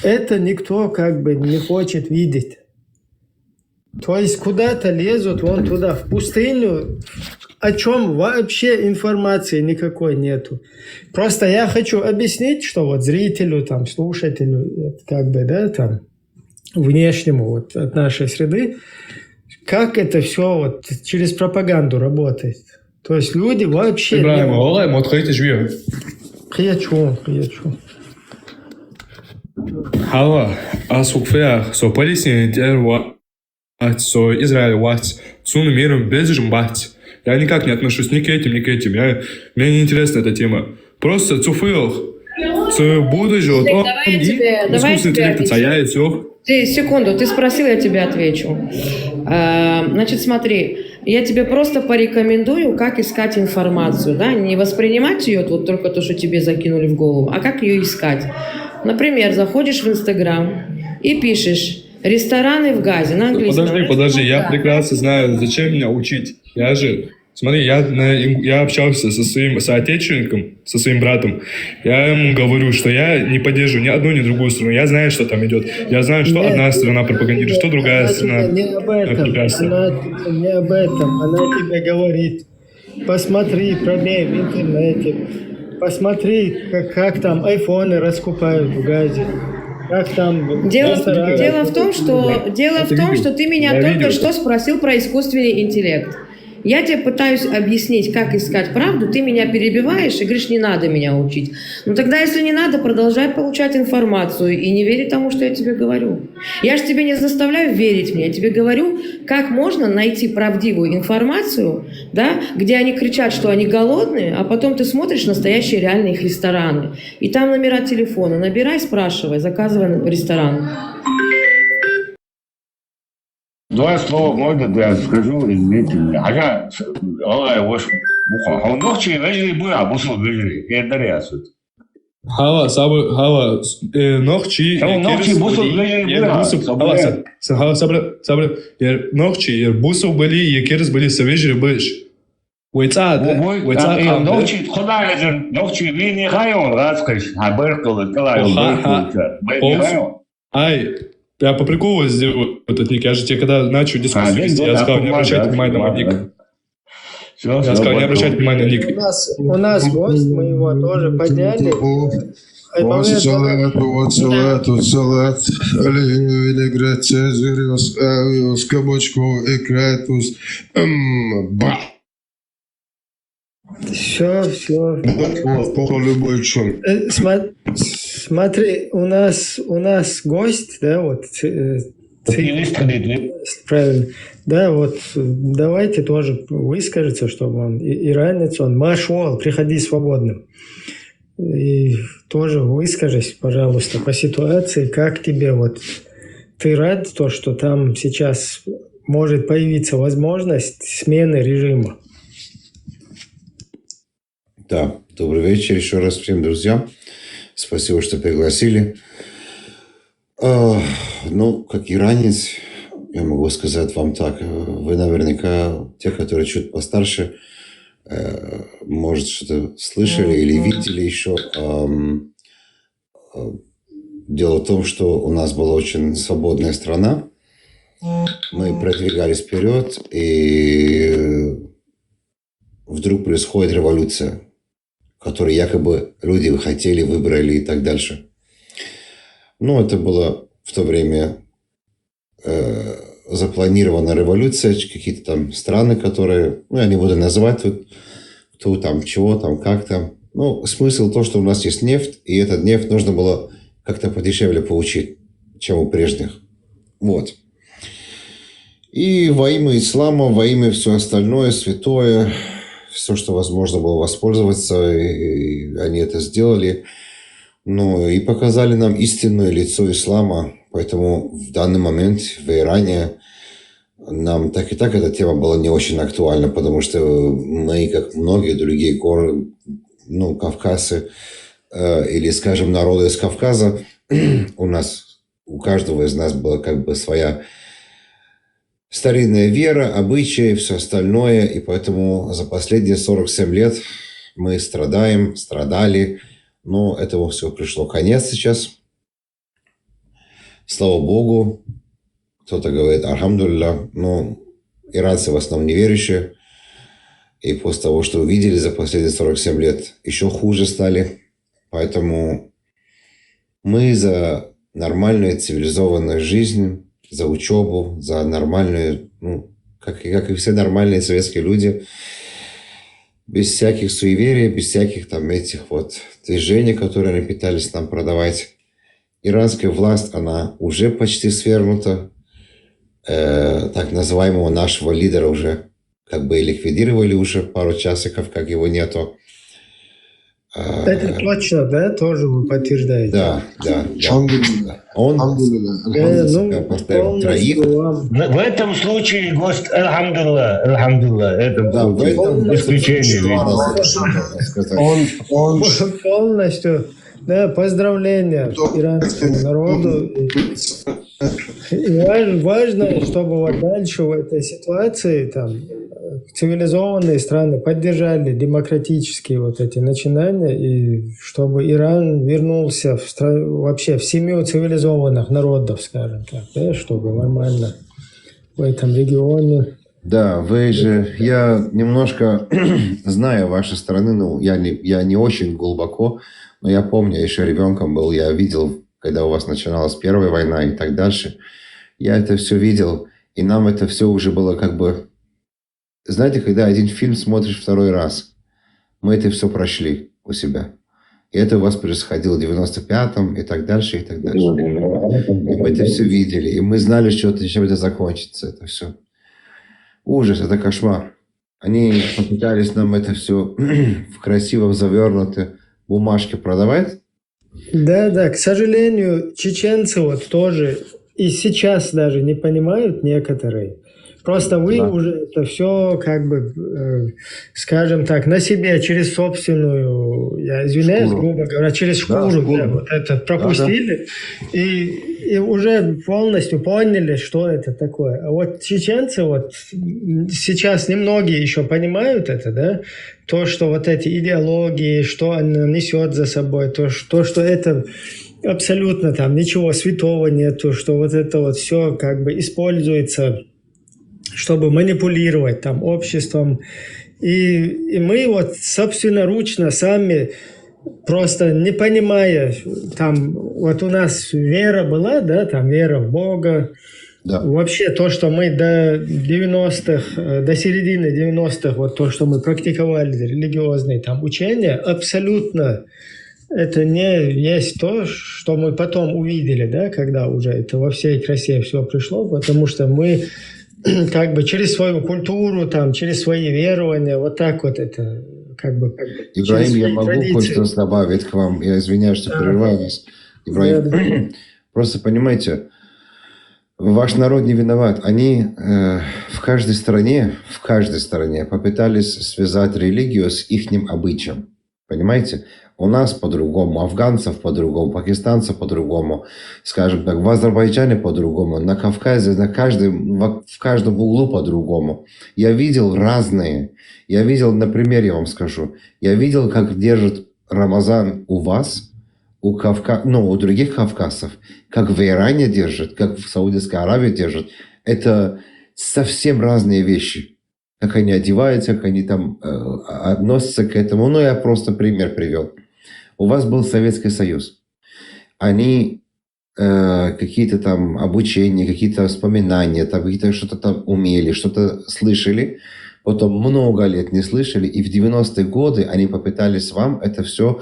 это никто как бы не хочет видеть. То есть куда-то лезут, вон туда, в пустыню, о чем вообще информации никакой нету. Просто я хочу объяснить, что вот зрителю, там, слушателю, как бы, да, там, внешнему вот от нашей среды, как это все вот через пропаганду работает. То есть люди вообще... Ибраим, олай, мод хотите жве. Хочу. Хала, асукфея, со Палестине дерва, со Израиль вать, суну миром безжим бать. Я никак не отношусь ни к этим. Мне не интересна эта тема. Просто цуфеях, будущего, то искусственный интеллект, а я и все. Ты, секунду, ты спросил, я тебе отвечу. Значит, смотри, я тебе просто порекомендую, как искать информацию, да, не воспринимать ее вот только то, что тебе закинули в голову, а как ее искать. Например, заходишь в Инстаграм и пишешь «рестораны в Газе» на английском. Подожди, я прекрасно знаю, зачем меня учить. Смотри, я общался со своим соотечественником, со своим братом. Я ему говорю, что я не поддерживаю ни одну, ни другую страну. Я знаю, что там идет. Я знаю, что одна страна пропагандирует, что другая страна. Не об этом. Она тебе говорит, посмотри, пробей в интернете. Посмотри, как там айфоны раскупают в Газе. Как там... Дело в том, что ты меня только что спросил про искусственный интеллект. Я тебе пытаюсь объяснить, как искать правду, ты меня перебиваешь и говоришь, не надо меня учить. Ну тогда, если не надо, продолжай получать информацию и не верь тому, что я тебе говорю. Я же тебе не заставляю верить мне, я тебе говорю, как можно найти правдивую информацию, да, где они кричат, что они голодные, а потом ты смотришь настоящие реальные их рестораны. И там номера телефона, набирай, спрашивай, заказывай ресторан. Два слова можно, я скажу, извините меня. Ага, ваш буха. Ночи вежли буя, бусу вежли. Это реасут. Хала, ночи. Ночи бусу вежли буя. Хала, сабра. Ночи, бусу были, екерс были, savage были. Уйца. Ночи, хода, ночи, вы не хайон, раскаш. А беркалы, Ай. Я по приколу сделаю этот ник. Я же тебе, когда начал дискуссию вести, я сказал, не обращайте внимания на мой ник. Все, Я сказал, не обращайте внимания на ник. У нас гость, мы его тоже подняли. Салат, винегрет, цезариус, авиус, кабачку, экретус. Все. По любой чёрт. Смотри, у нас гость, да, вот. Правильно. Да, вот давайте тоже выскажется, чтобы он иранец, он Машуал, приходи свободным. И тоже выскажись, пожалуйста, по ситуации, как тебе вот ты рад то, что там сейчас может появиться возможность смены режима? Да, добрый вечер еще раз всем друзьям. Спасибо, что пригласили. Ну, как иранец, я могу сказать вам так. Вы наверняка, те, которые чуть постарше, может, что-то слышали или видели еще. Дело в том, что у нас была очень свободная страна. Мы продвигались вперед, и вдруг происходит революция, которую якобы люди хотели, выбрали и так дальше. Ну, это была в то время запланирована революция, какие-то там страны, которые, ну, я не буду называть тут, кто там, чего там, как там. Ну, смысл то, что у нас есть нефть, и этот нефть нужно было как-то подешевле получить, чем у прежних. Вот. И во имя ислама, во имя все остальное, святое, все, что возможно было воспользоваться, и они это сделали. Ну, и показали нам истинное лицо ислама. Поэтому в данный момент в Иране нам так и так эта тема была не очень актуальна, потому что мы, как многие другие горы, ну, кавказцы, или, скажем, народы из Кавказа, у каждого из нас была как бы своя старинная вера, обычаи, все остальное, и поэтому за последние 47 лет мы страдали, но этому все пришло конец сейчас. Слава Богу, кто-то говорит «Альхамдулилля», но иранцы в основном неверующие, и после того, что увидели за последние 47 лет, еще хуже стали. Поэтому мы за нормальную цивилизованную жизнь, за учебу, за нормальную, ну, как и все нормальные советские люди, без всяких суеверий, без всяких там этих вот движений, которые они пытались нам продавать. Иранская власть, она уже почти свергнута. Так называемого нашего лидера уже как бы ликвидировали уже пару часиков, как его нету. Это точно, да? Тоже вы подтверждаете? Да. Он поставил троих. В этом случае гость Альхамдулилла. Это в этом исключение. Он полностью... Да, поздравления иранскому народу. И важно, чтобы вот дальше в этой ситуации там цивилизованные страны поддержали демократические вот эти начинания, и чтобы Иран вернулся вообще в семью цивилизованных народов, скажем так, да, чтобы нормально в этом регионе. Да, вы же, я немножко знаю ваши страны, ну, я не очень глубоко, но я помню, я еще ребенком был, я видел, когда у вас начиналась Первая война и так дальше. Я это все видел, и нам это все уже было как бы... Знаете, когда один фильм смотришь второй раз, мы это все прошли у себя. И это у вас происходило в 95-м и так дальше, и так дальше. И мы это все видели, и мы знали, чем это закончится, это все. Ужас, это кошмар. Они попытались нам это все в красивом завернутой бумажке продавать. Да, к сожалению, чеченцы вот тоже и сейчас даже не понимают некоторые. Просто вы уже это все как бы, скажем так, на себе через собственную, я извиняюсь, грубо говоря, через шкуру вот это пропустили и уже полностью поняли, что это такое. А вот чеченцы вот сейчас немногие еще понимают это, да, то, что вот эти идеологии, что она несет за собой, то, что это абсолютно там ничего святого нету, что вот это вот все как бы используется, чтобы манипулировать там обществом И мы вот собственноручно сами, просто не понимая, там, вот у нас вера была, да, там вера в Бога. Да. Вообще то, что мы до 90-х, до середины 90-х, вот то, что мы практиковали, религиозные там учения, абсолютно это не есть то, что мы потом увидели, да, когда уже это во всей красе все пришло, потому что мы как бы через свою культуру, там, через свои верования, вот так вот это как бы Ибраим, я могу кое-что добавить к вам. Я извиняюсь, что прерываю вас. Ибраим, просто понимаете, ваш народ не виноват. Они в каждой стране попытались связать религию с ихним обычаем. Понимаете? У нас по-другому, афганцев по-другому, пакистанцев по-другому, скажем так, в Азербайджане по-другому, на Кавказе, в каждом углу по-другому. Я видел разные. Я видел, например, я вам скажу, я видел, как держит Рамазан у вас, у других кавказцев, как в Иране держит, как в Саудовской Аравии держит. Это совсем разные вещи. Как они одеваются, как они там относятся к этому. Ну, я просто пример привел. У вас был Советский Союз. Они какие-то там обучения, какие-то вспоминания, там, какие-то что-то там умели, что-то слышали. Потом много лет не слышали. И в 90-е годы они попытались вам это все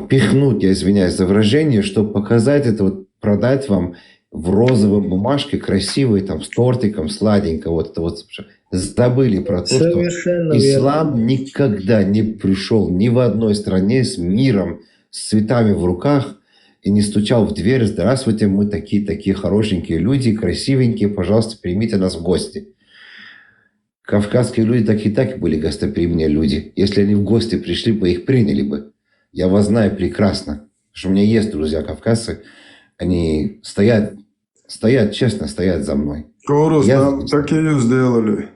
пихнуть, я извиняюсь за выражение, чтобы показать это, вот, продать вам в розовой бумажке, красивой, там, с тортиком, сладенько. Вот это вот. Забыли про то, Совершенно что ислам никогда не пришел ни в одной стране с миром, с цветами в руках и не стучал в дверь: здравствуйте, мы такие хорошенькие люди, красивенькие, пожалуйста, примите нас в гости. Кавказские люди так были гостеприимные люди. Если они в гости пришли бы, их приняли бы. Я вас знаю прекрасно, потому что у меня есть друзья кавказцы, они стоят, честно стоят за мной. Корус, нам такие сделали.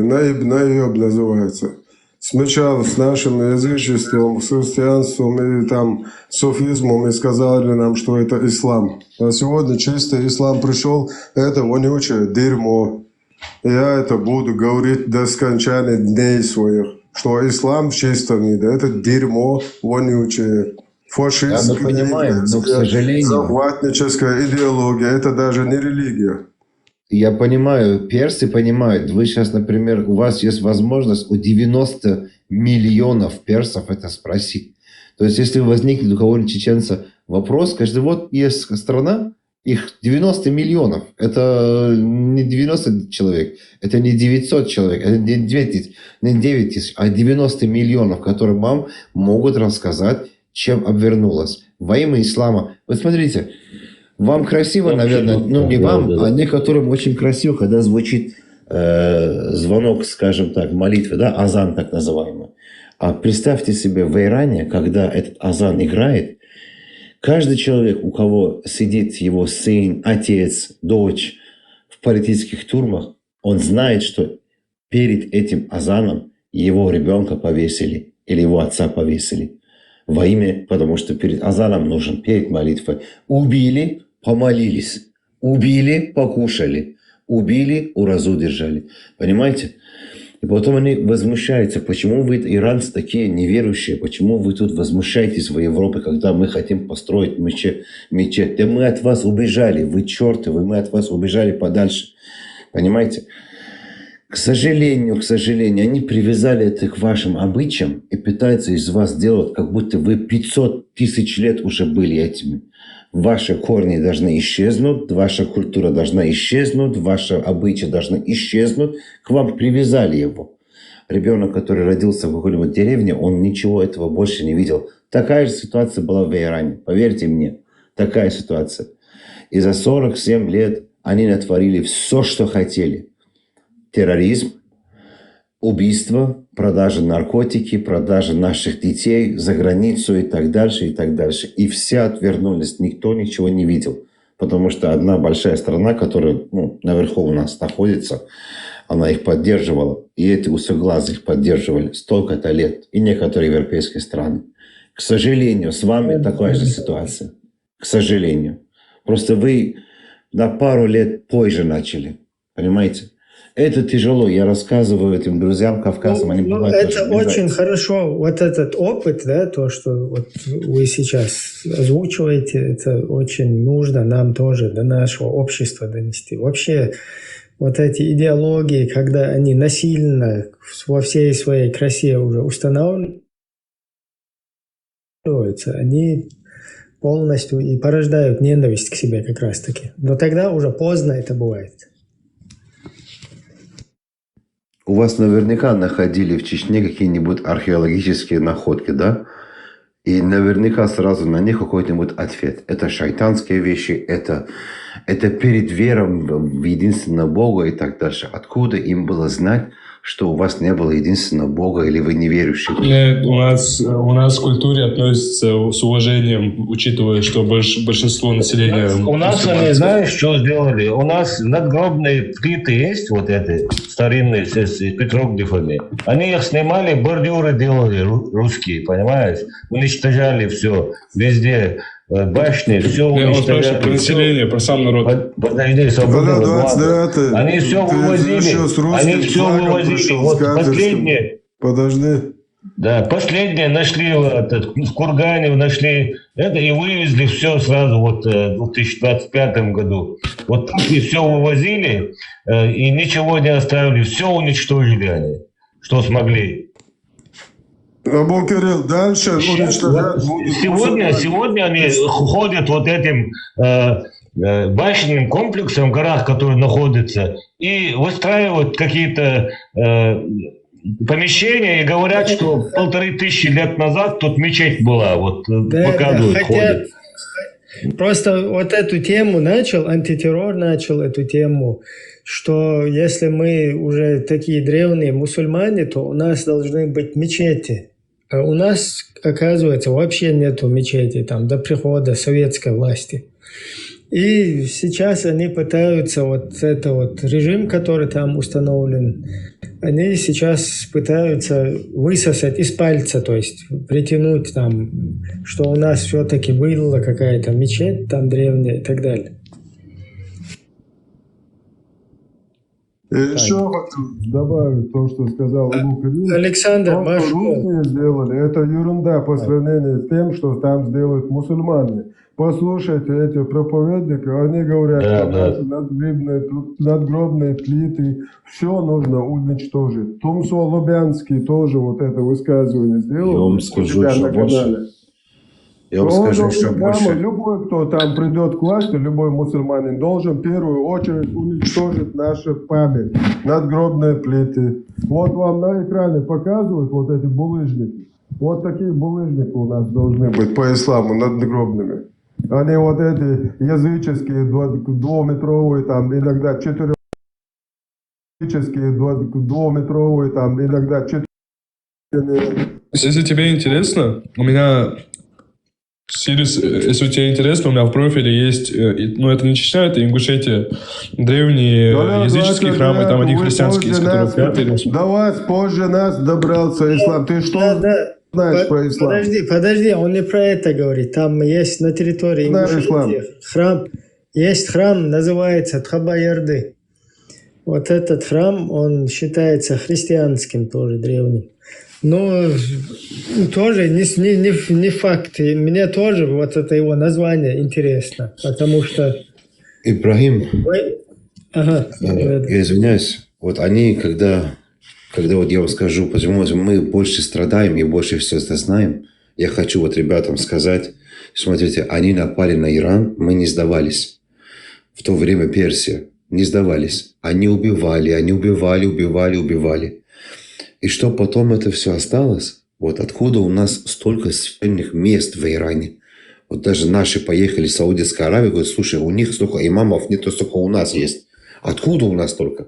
Наиб называется. Сначала с нашим язычеством, с христианством и там суфизмом и сказали нам, что это ислам. А сегодня чистый ислам пришел, это вонючее дерьмо. Я это буду говорить до скончания дней своих, что ислам в чистом виде, это дерьмо вонючее. Фашистская, захватническая идеология, это даже не религия. Я понимаю, персы понимают. Вы сейчас, например, у вас есть возможность у 90 миллионов персов это спросить. То есть, если возникнет у кого-нибудь чеченца вопрос, скажите, вот есть страна, их 90 миллионов. Это не 90 человек, это не 900 человек, это не 9 тысяч, а 90 миллионов, которые вам могут рассказать, чем обвернулась. Во имя ислама. Вот смотрите, вам красиво, наверное, ну не вам, а некоторым очень красиво, когда звучит звонок, скажем так, молитвы, да, азан так называемый. А представьте себе в Иране, когда этот азан играет, каждый человек, у кого сидит его сын, отец, дочь в политических тюрьмах, он знает, что перед этим азаном его ребенка повесили или его отца повесили. Во имя, потому что перед азаном нужен, перед молитвой. Убили, помолились. Убили, покушали. Убили, уразу держали. Понимаете? И потом они возмущаются, почему вы, иранцы, такие неверующие, почему вы тут возмущаетесь в Европе, когда мы хотим построить мечеть. Да мы от вас убежали, вы черты, мы от вас убежали подальше. Понимаете? К сожалению, они привязали это к вашим обычаям и пытаются из вас делать, как будто вы 500 тысяч лет уже были этими. Ваши корни должны исчезнуть, ваша культура должна исчезнуть, ваши обычаи должны исчезнуть. К вам привязали его. Ребенок, который родился в какой-нибудь деревне, он ничего этого больше не видел. Такая же ситуация была в Иране. Поверьте мне, такая ситуация. И за 47 лет они натворили все, что хотели. Терроризм, убийство, продажа наркотики, продажа наших детей за границу и так дальше, и так дальше. И все отвернулись, никто ничего не видел. Потому что одна большая страна, которая наверху у нас находится, она их поддерживала. И эти узкоглазые их поддерживали столько-то лет. И некоторые европейские страны. К сожалению, с вами такая же ситуация. К сожалению. Просто вы на пару лет позже начали. Понимаете? Это тяжело. Я рассказываю этим друзьям, кавказцам, они бывают это даже очень бежать. хорошо. Вот этот опыт, да, то, что вот вы сейчас озвучиваете, это очень нужно нам тоже до нашего общества донести. Вообще, вот эти идеологии, когда они насильно во всей своей красе уже устанавливаются, они полностью и порождают ненависть к себе как раз-таки. Но тогда уже поздно это бывает. У вас наверняка находили в Чечне какие-нибудь археологические находки, да? И наверняка сразу на них какой-нибудь ответ. Это шайтанские вещи, это перед вером в единственного Бога и так дальше. Откуда им было знать, что у вас не было единственного Бога или вы неверующие? У нас к культуре относятся с уважением, учитывая, что большинство населения... У нас они, знаешь, что сделали? У нас надгробные плиты есть, вот эти старинные, с петроглифами. Они их снимали, бордюры делали русские, понимаешь? Уничтожали все, везде. Башни, все Я вас уничтожали. спрашиваю про население, про сам народ. Подожди, свобода. Они все вывозили. Они все вывозили. Вот последнее. Подожди. Да, последнее нашли в Кургане, нашли это и вывезли все сразу вот в 2025 году. Вот так и все вывозили и ничего не оставили. Все уничтожили они, что смогли. Абу Кирилл, дальше уничтожать будет. Сегодня они ходят вот этим башенным комплексом в горах, которые находятся, и выстраивают какие-то помещения и говорят, что 1500 лет назад тут мечеть была. Вот показывают, ходят. Просто вот эту тему антитеррор начал эту тему, что если мы уже такие древние мусульмане, то у нас должны быть мечети. А у нас, оказывается, вообще нету мечети там до прихода советской власти. И сейчас они пытаются вот это вот режим, который там установлен, они сейчас пытаются высосать из пальца, то есть притянуть там, что у нас все-таки была какая-то мечеть там древняя и так далее. Еще хочу добавить то, что сказал Абу Кирилл. Александр, то, что русские сделали, это ерунда по сравнению с тем, что там сделают мусульмане. Послушайте эти проповедники, они говорят, что наши надгробные плиты, все нужно уничтожить. Тумсо Лубянский тоже вот это высказывание сделал. Я вам скажу, что больше. Я вам скажу, что больше. Любой, кто там придет к власти, любой мусульманин должен в первую очередь уничтожить нашу память, надгробные плиты. Вот вам на экране показывают вот эти булыжники. Вот такие булыжники у нас должны быть по исламу надгробными. Они вот эти языческие, двухметровые, там иногда двухметровые, там иногда Если тебе интересно, у меня... Сирис, если тебе интересно, у меня в профиле есть, ну это не Чечня, это Ингушетия, древние языческие храмы, там одни христианские, из которых 5-8. До вас позже нас добрался ислам. Ты что знаешь про ислам? Подожди, он не про это говорит. Там есть на территории Ингушетии храм, есть храм, называется Тхаба-Ярды. Вот этот храм, он считается христианским тоже, древним. Но тоже не факт. И мне тоже вот это его название интересно, потому что... Ибрагим, я извиняюсь, вот они, когда вот я вам скажу, почему мы больше страдаем и больше все это знаем, я хочу вот ребятам сказать, смотрите, они напали на Иран, мы не сдавались. В то время Персия, не сдавались. Они убивали. И что потом это все осталось? Вот откуда у нас столько священных мест в Иране? Вот даже наши поехали в Саудовскую Аравию, говорят, слушай, у них столько имамов, не то столько у нас есть. Откуда у нас столько?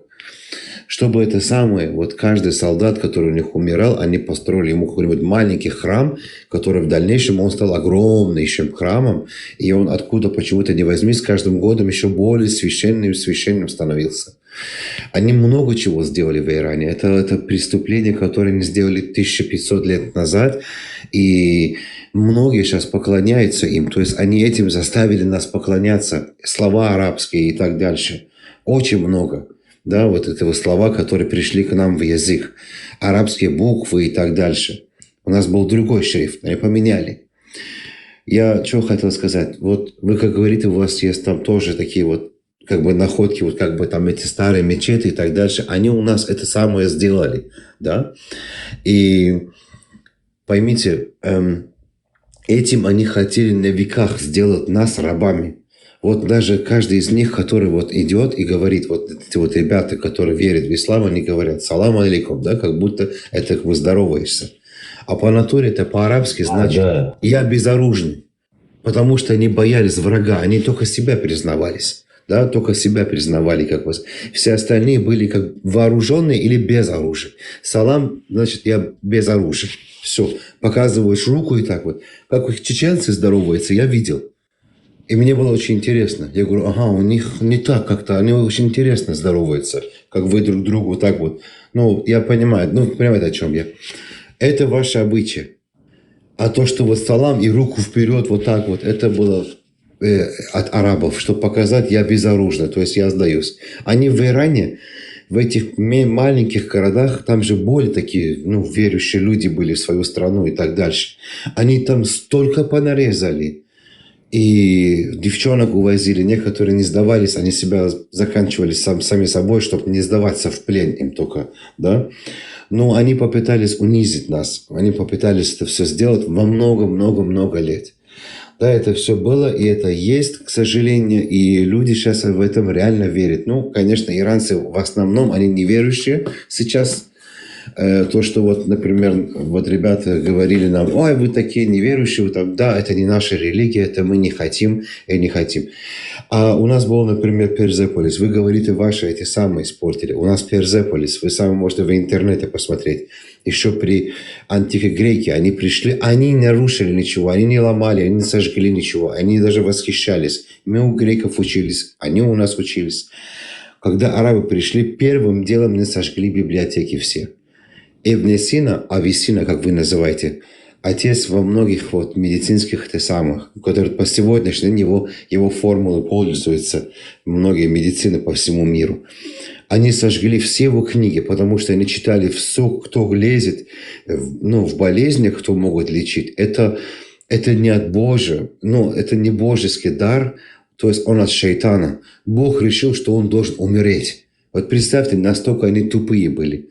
Чтобы это самое, вот каждый солдат, который у них умирал, они построили ему какой-нибудь маленький храм, который в дальнейшем он стал огромнейшим храмом, и он откуда почему-то не возьми, с каждым годом еще более священным становился. Они много чего сделали в Иране. Это преступление, которое они сделали 1500 лет назад, и многие сейчас поклоняются им. То есть они этим заставили нас поклоняться, слова арабские и так дальше. Очень много. Да, вот это вот слова, которые пришли к нам в язык. Арабские буквы и так дальше. У нас был другой шрифт, они поменяли. Я что хотел сказать. Вот вы, как говорите, у вас есть там тоже такие вот как бы находки, вот как бы там эти старые мечети и так дальше. Они у нас это самое сделали, да. И поймите, этим они хотели на веках сделать нас рабами. Вот даже каждый из них, который вот идет и говорит, вот эти вот ребята, которые верят в ислам, они говорят «салам алейкум», да, как будто это как бы здороваешься. А по натуре это по-арабски значит «я безоружный». Потому что они боялись врага, они только себя признавались. Да, только себя признавали, как вас. Все остальные были как вооруженные или без оружия. Салам, значит, я без оружия. Все. Показываешь руку и так вот. Как их чеченцы здороваются, я видел. И мне было очень интересно. Я говорю, ага, у них не так как-то. Они очень интересно здороваются. Как вы друг другу вот так вот. Ну, я понимаю. Ну, понимаете, о чем я. Это ваше обычай. А то, что вот салам и руку вперед вот так вот, это было... от арабов, чтобы показать, я безоружный, то есть я сдаюсь. Они в Иране, в этих маленьких городах, там же более такие, ну, верующие люди были в свою страну и так дальше. Они там столько понарезали. И девчонок увозили, некоторые не сдавались, они себя заканчивали сами собой, чтобы не сдаваться в плен им только, да. Но они попытались унизить нас, они попытались это все сделать во много-много-много лет. Да, это все было, и это есть, к сожалению, и люди сейчас в этом реально верят. Ну, конечно, иранцы в основном, они неверующие сейчас. То, что вот, например, вот ребята говорили нам, ой, вы такие неверующие, там, да, это не наша религия, это мы не хотим и не хотим. А у нас был, например, Перзеполис. Вы говорите, ваши эти самые испортили. У нас Перзеполис, вы сами можете в интернете посмотреть. Еще при антике греки они пришли, они не нарушили ничего, они не ломали, они не сожгли ничего, они даже восхищались. Мы у греков учились, они у нас учились. Когда арабы пришли, первым делом не сожгли библиотеки все. Ибн Сина, Авиценна, как вы называете, отец во многих вот медицинских самых, которые по сегодняшнему дню его формулы пользуются многие медицины по всему миру. Они сожгли все его книги, потому что они читали все, кто лезет в болезнях, кто могут лечить. Это не от Божия, это не божеский дар, то есть он от шайтана. Бог решил, что он должен умереть. Вот представьте, настолько они тупые были.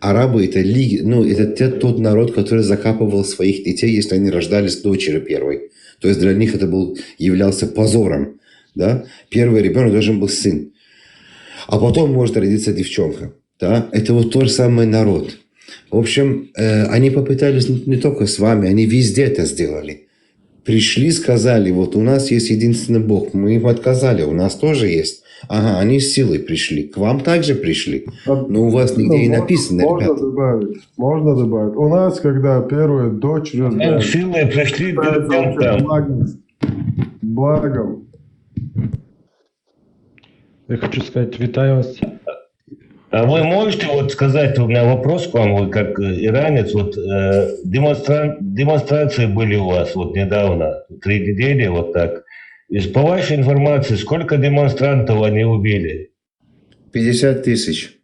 Арабы это тот народ, который закапывал своих детей, если они рождались дочерью первой. То есть для них это являлся позором. Да? Первый ребенок должен был сын. А потом может родиться девчонка. Да? Это вот тот же самый народ. В общем, они попытались не только с вами, они везде это сделали. Пришли, сказали, вот у нас есть единственный Бог. Мы им отказали, у нас тоже есть. Ага, они с силой пришли. К вам также пришли. Но у вас нигде не написано, ребята. Можно добавить. У нас, когда первая дочь рождается... Силой пришли благом. Я хочу сказать, витаю вас. А вы можете вот сказать, у меня вопрос к вам, вы как иранец, вот демонстрации были у вас вот недавно, 3 недели, вот так. И по вашей информации, сколько демонстрантов они убили? 50 тысяч.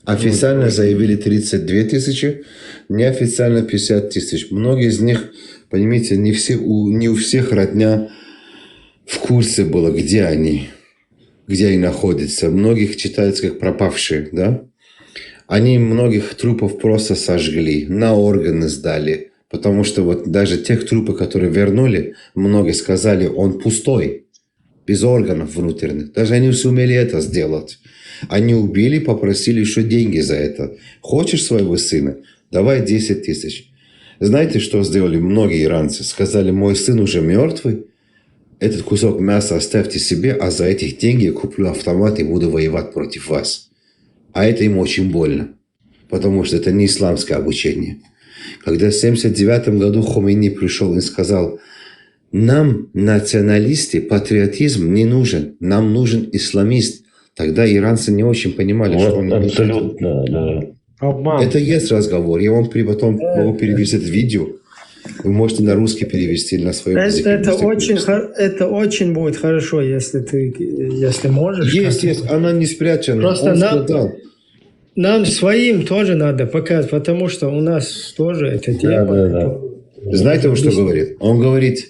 Официально заявили 32 тысячи, неофициально 50 тысяч. Многие из них, понимаете, не у всех родня в курсе было, где они находятся. Многих читаются как пропавшие, да? Они многих трупов просто сожгли, на органы сдали. Потому что вот даже тех трупов, которые вернули, многие сказали, он пустой, без органов внутренних. Даже они сумели это сделать. Они убили, попросили еще деньги за это. Хочешь своего сына? Давай 10 тысяч. Знаете, что сделали многие иранцы? Сказали, мой сын уже мертвый, этот кусок мяса оставьте себе, а за этих деньги я куплю автомат и буду воевать против вас. А это им очень больно, потому что это не исламское обучение. Когда в 1979 году Хомейни пришел и сказал, нам, националисты, патриотизм не нужен, нам нужен исламист. Тогда иранцы не очень понимали, вот, что он абсолютно, да. Обман. Это есть разговор. Я вам потом могу перевести это видео. Вы можете на русский перевести, на своем языке. Это очень будет хорошо, если можешь. Есть, она не спрячена. Просто нам своим тоже надо показать, потому что у нас тоже эта тема. Да. Знаете, что говорит? Он говорит,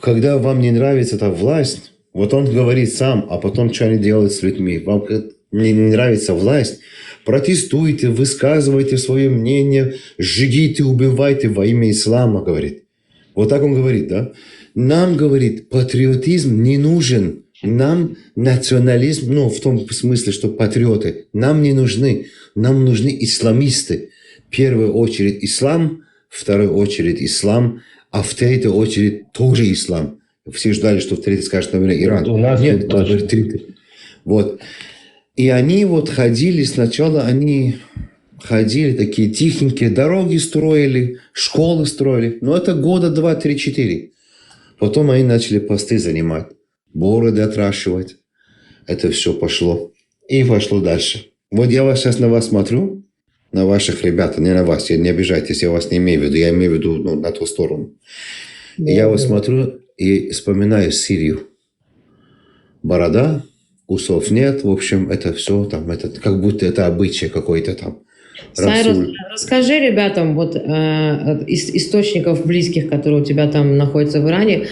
когда вам не нравится эта власть, вот он говорит сам, а потом что они делают с людьми. Вам не нравится власть, протестуйте, высказывайте свое мнение, сжигите, убивайте во имя ислама, говорит. Вот так он говорит, да? Нам, говорит, патриотизм не нужен. Нам национализм, ну, в том смысле, что патриоты, нам не нужны. Нам нужны исламисты. В первую очередь ислам, в вторую очередь ислам, а в третью очередь тоже ислам. Все ждали, что в третий скажет, наверное, Иран. У нас нет, тоже. Вот. И они вот ходили, сначала они ходили, такие тихенькие, дороги строили, школы строили. Но это года 2, 3, 4. Потом они начали посты занимать, бороды отращивать. Это все пошло. И пошло дальше. Вот я сейчас на вас смотрю, на ваших ребят, не на вас, не обижайтесь, я вас не имею в виду, я имею в виду на ту сторону. И я вот смотрю и вспоминаю Сирию. Борода, усов нет, в общем, это все там, это как будто это обычай какой-то там. Сайрус, расскажи ребятам вот из источников близких, которые у тебя там находятся в Иране.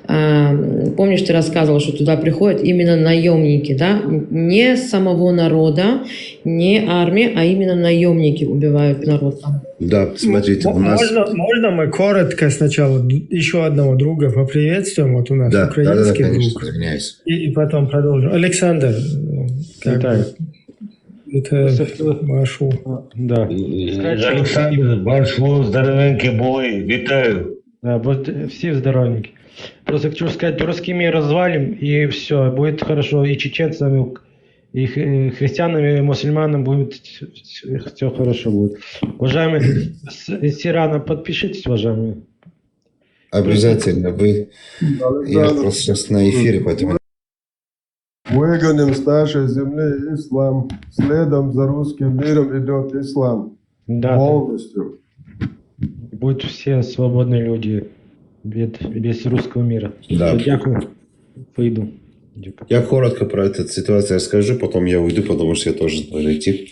Помнишь, ты рассказывал, что туда приходят именно наемники, да? Не самого народа, не армия, а именно наемники убивают народ там. Да, смотрите, у нас... Можно мы коротко сначала еще одного друга поприветствуем? Вот у нас украинский друг. Извиняюсь. И потом продолжим. Александр, это Машу. Да. Александр, Машу, здоровенький бой, витаю. Да, вот все здоровенькие. Просто хочу сказать, русский мир развалим, и все, будет хорошо и чеченцам, и христианам, и мусульманам будет все хорошо будет. Уважаемые, с Ирана подпишитесь, уважаемые. Обязательно. Я просто сейчас на эфире, поэтому... Выгоним с нашей земли ислам. Следом за русским миром идет ислам. Да, полностью. Будут все свободные люди без русского мира. Да. Дякую. Выйду. Я коротко про эту ситуацию расскажу, потом я уйду, потому что я тоже должен идти.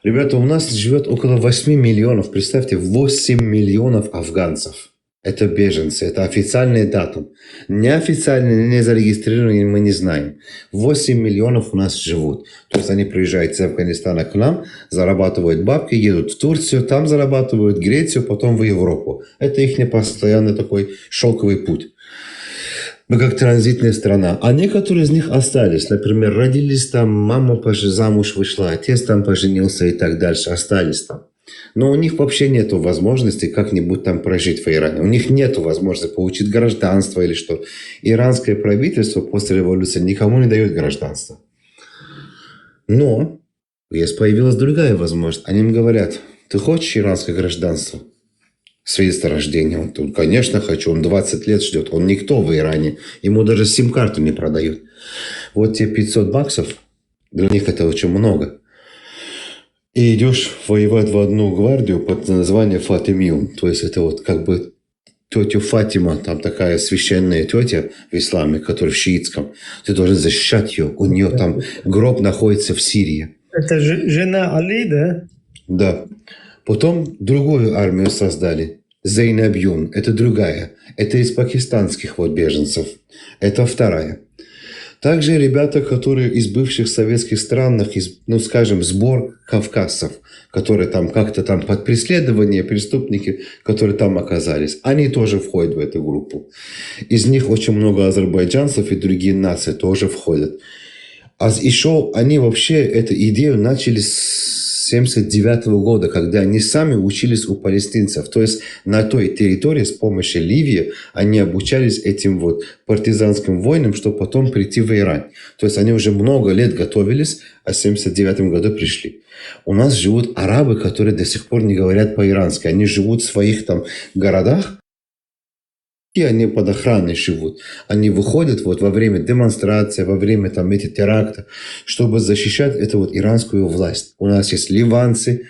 Ребята, у нас живет около 8 миллионов, представьте, 8 миллионов афганцев. Это беженцы, это официальный датум. Неофициальный, не зарегистрированный, мы не знаем. 8 миллионов у нас живут. То есть они приезжают с Афганистана к нам, зарабатывают бабки, едут в Турцию, там зарабатывают Грецию, потом в Европу. Это их постоянный такой шелковый путь. Мы как транзитная страна. А некоторые из них остались. Например, родились там, мама замуж вышла, отец там поженился и так дальше. Остались там. Но у них вообще нет возможности как-нибудь там прожить в Иране. У них нет возможности получить гражданство или что. Иранское правительство после революции никому не дает гражданство. Но появилась другая возможность. Они им говорят, ты хочешь иранское гражданство? Свидетельство о рождении. Он тут, конечно, хочу. Он 20 лет ждет. Он никто в Иране. Ему даже сим-карту не продают. Вот те $500, для них это очень много. И идешь воевать в одну гвардию под названием Фатимиум. То есть это вот как бы тетя Фатима, там такая священная тетя в исламе, которая в шиитском. Ты должен защищать ее. У нее там гроб находится в Сирии. Это жена Али, да? Да. Потом другую армию создали. Зейнабьюн. Это другая. Это из пакистанских вот беженцев. Это вторая. Также ребята, которые из бывших советских стран, ну, скажем, сбор кавказцев, которые там как-то там под преследование, преступники, которые там оказались, они тоже входят в эту группу. Из них очень много азербайджанцев и другие нации тоже входят. А еще они вообще эту идею начали с 1979 года, когда они сами учились у палестинцев. То есть на той территории с помощью Ливии они обучались этим вот партизанским войнам, чтобы потом прийти в Иран. То есть они уже много лет готовились, а в 1979 году пришли. У нас живут арабы, которые до сих пор не говорят по-ирански. Они живут в своих там городах, и они под охраной живут. Они выходят вот во время демонстрации, во время там этих терактов, чтобы защищать эту вот иранскую власть. У нас есть ливанцы,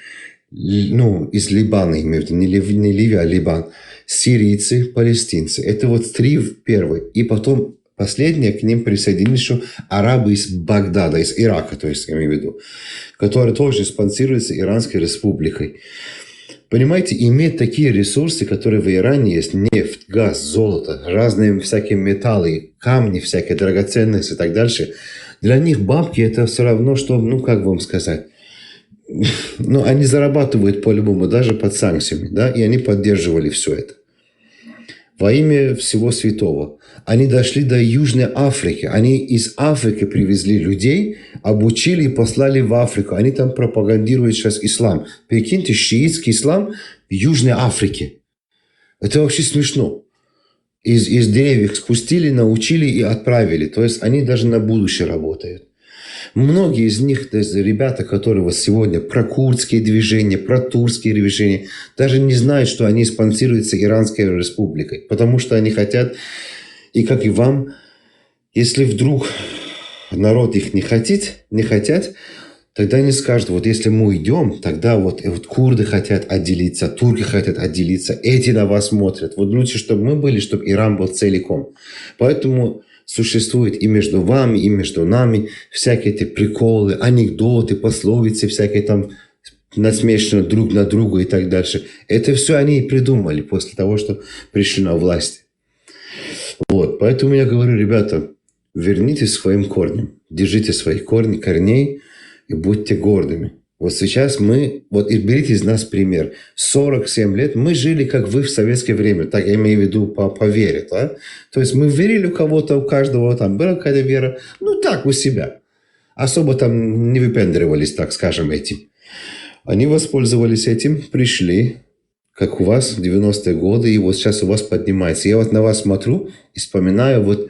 ну, из Либана, имею в виду, не Ливия, а Либан, сирийцы, палестинцы. Это вот три первые. И потом последние к ним присоединились еще арабы из Багдада, из Ирака, то есть, я имею в виду, которые тоже спонсируются Иранской республикой. Понимаете, иметь такие ресурсы, которые в Иране есть, нефть, газ, золото, разные всякие металлы, камни, всякие драгоценности и так дальше, для них бабки это все равно, что, ну, как вам сказать, ну, они зарабатывают по-любому, даже под санкциями, да, и они поддерживали все это. Во имя всего святого. Они дошли до Южной Африки. Они из Африки привезли людей, обучили и послали в Африку. Они там пропагандируют сейчас ислам. Прикиньте, шиитский ислам в Южной Африке. Это вообще смешно. Из деревьев спустили, научили и отправили. То есть они даже на будущее работают. Многие из них, то есть ребята, которые вот сегодня про курдские движения, про турские движения, даже не знают, что они спонсируются Иранской республикой. Потому что они хотят, и как и вам, если вдруг народ их не хотят, тогда они скажут, вот если мы уйдем, тогда вот курды хотят отделиться, турки хотят отделиться, эти на вас смотрят. Вот лучше, чтобы мы были, чтобы Иран был целиком. Поэтому существует и между вами, и между нами всякие эти приколы, анекдоты, пословицы, всякие там насмешно друг на друга и так дальше. Это все они и придумали после того, что пришли на власть. Вот. Поэтому я говорю, ребята, вернитесь к своим корням, держите своих корней и будьте гордыми. Вот сейчас мы, вот и берите из нас пример. 47 лет мы жили, как вы в советское время. Так я имею в виду по вере. Да? То есть мы верили у кого-то, у каждого там была какая-то вера. Ну так, у себя. Особо там не выпендривались, так скажем, этим. Они воспользовались этим, пришли, как у вас в 90-е годы, и вот сейчас у вас поднимается. Я вот на вас смотрю и вспоминаю вот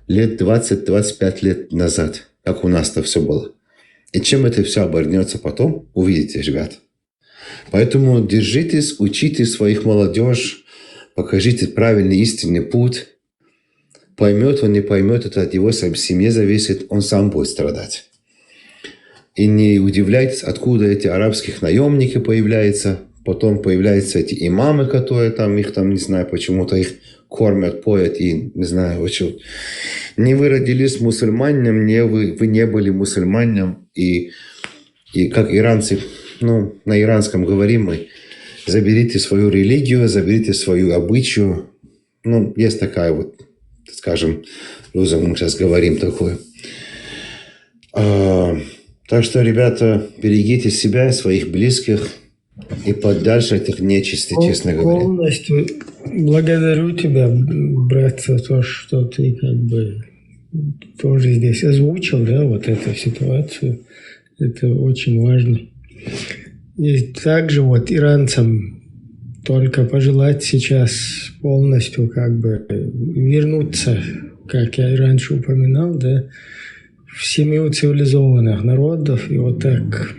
лет 20-25 лет назад, как у нас-то все было. И чем это все обернется потом, увидите, ребят. Поэтому держитесь, учите своих молодежь, покажите правильный истинный путь. Поймет он, не поймет, это от его семьи зависит, он сам будет страдать. И не удивляйтесь, откуда эти арабские наемники появляются. Потом появляются эти имамы, которые там, их там, не знаю, почему-то их кормят, поят и, не знаю, почему. Не вы родились мусульманином, вы не были мусульманином. И как иранцы, ну, на иранском говорим мы, заберите свою религию, заберите свою обычаю. Ну, есть такая вот, скажем, мы сейчас говорим такое. Так что, ребята, берегите себя, своих близких и подальше от их нечисти, честно говоря. Полностью благодарю тебя, брат, за то, что ты как бы тоже здесь озвучил, да, вот эту ситуацию. Это очень важно. И также вот иранцам только пожелать сейчас полностью как бы вернуться, как я и раньше упоминал, да, в семью цивилизованных народов и вот так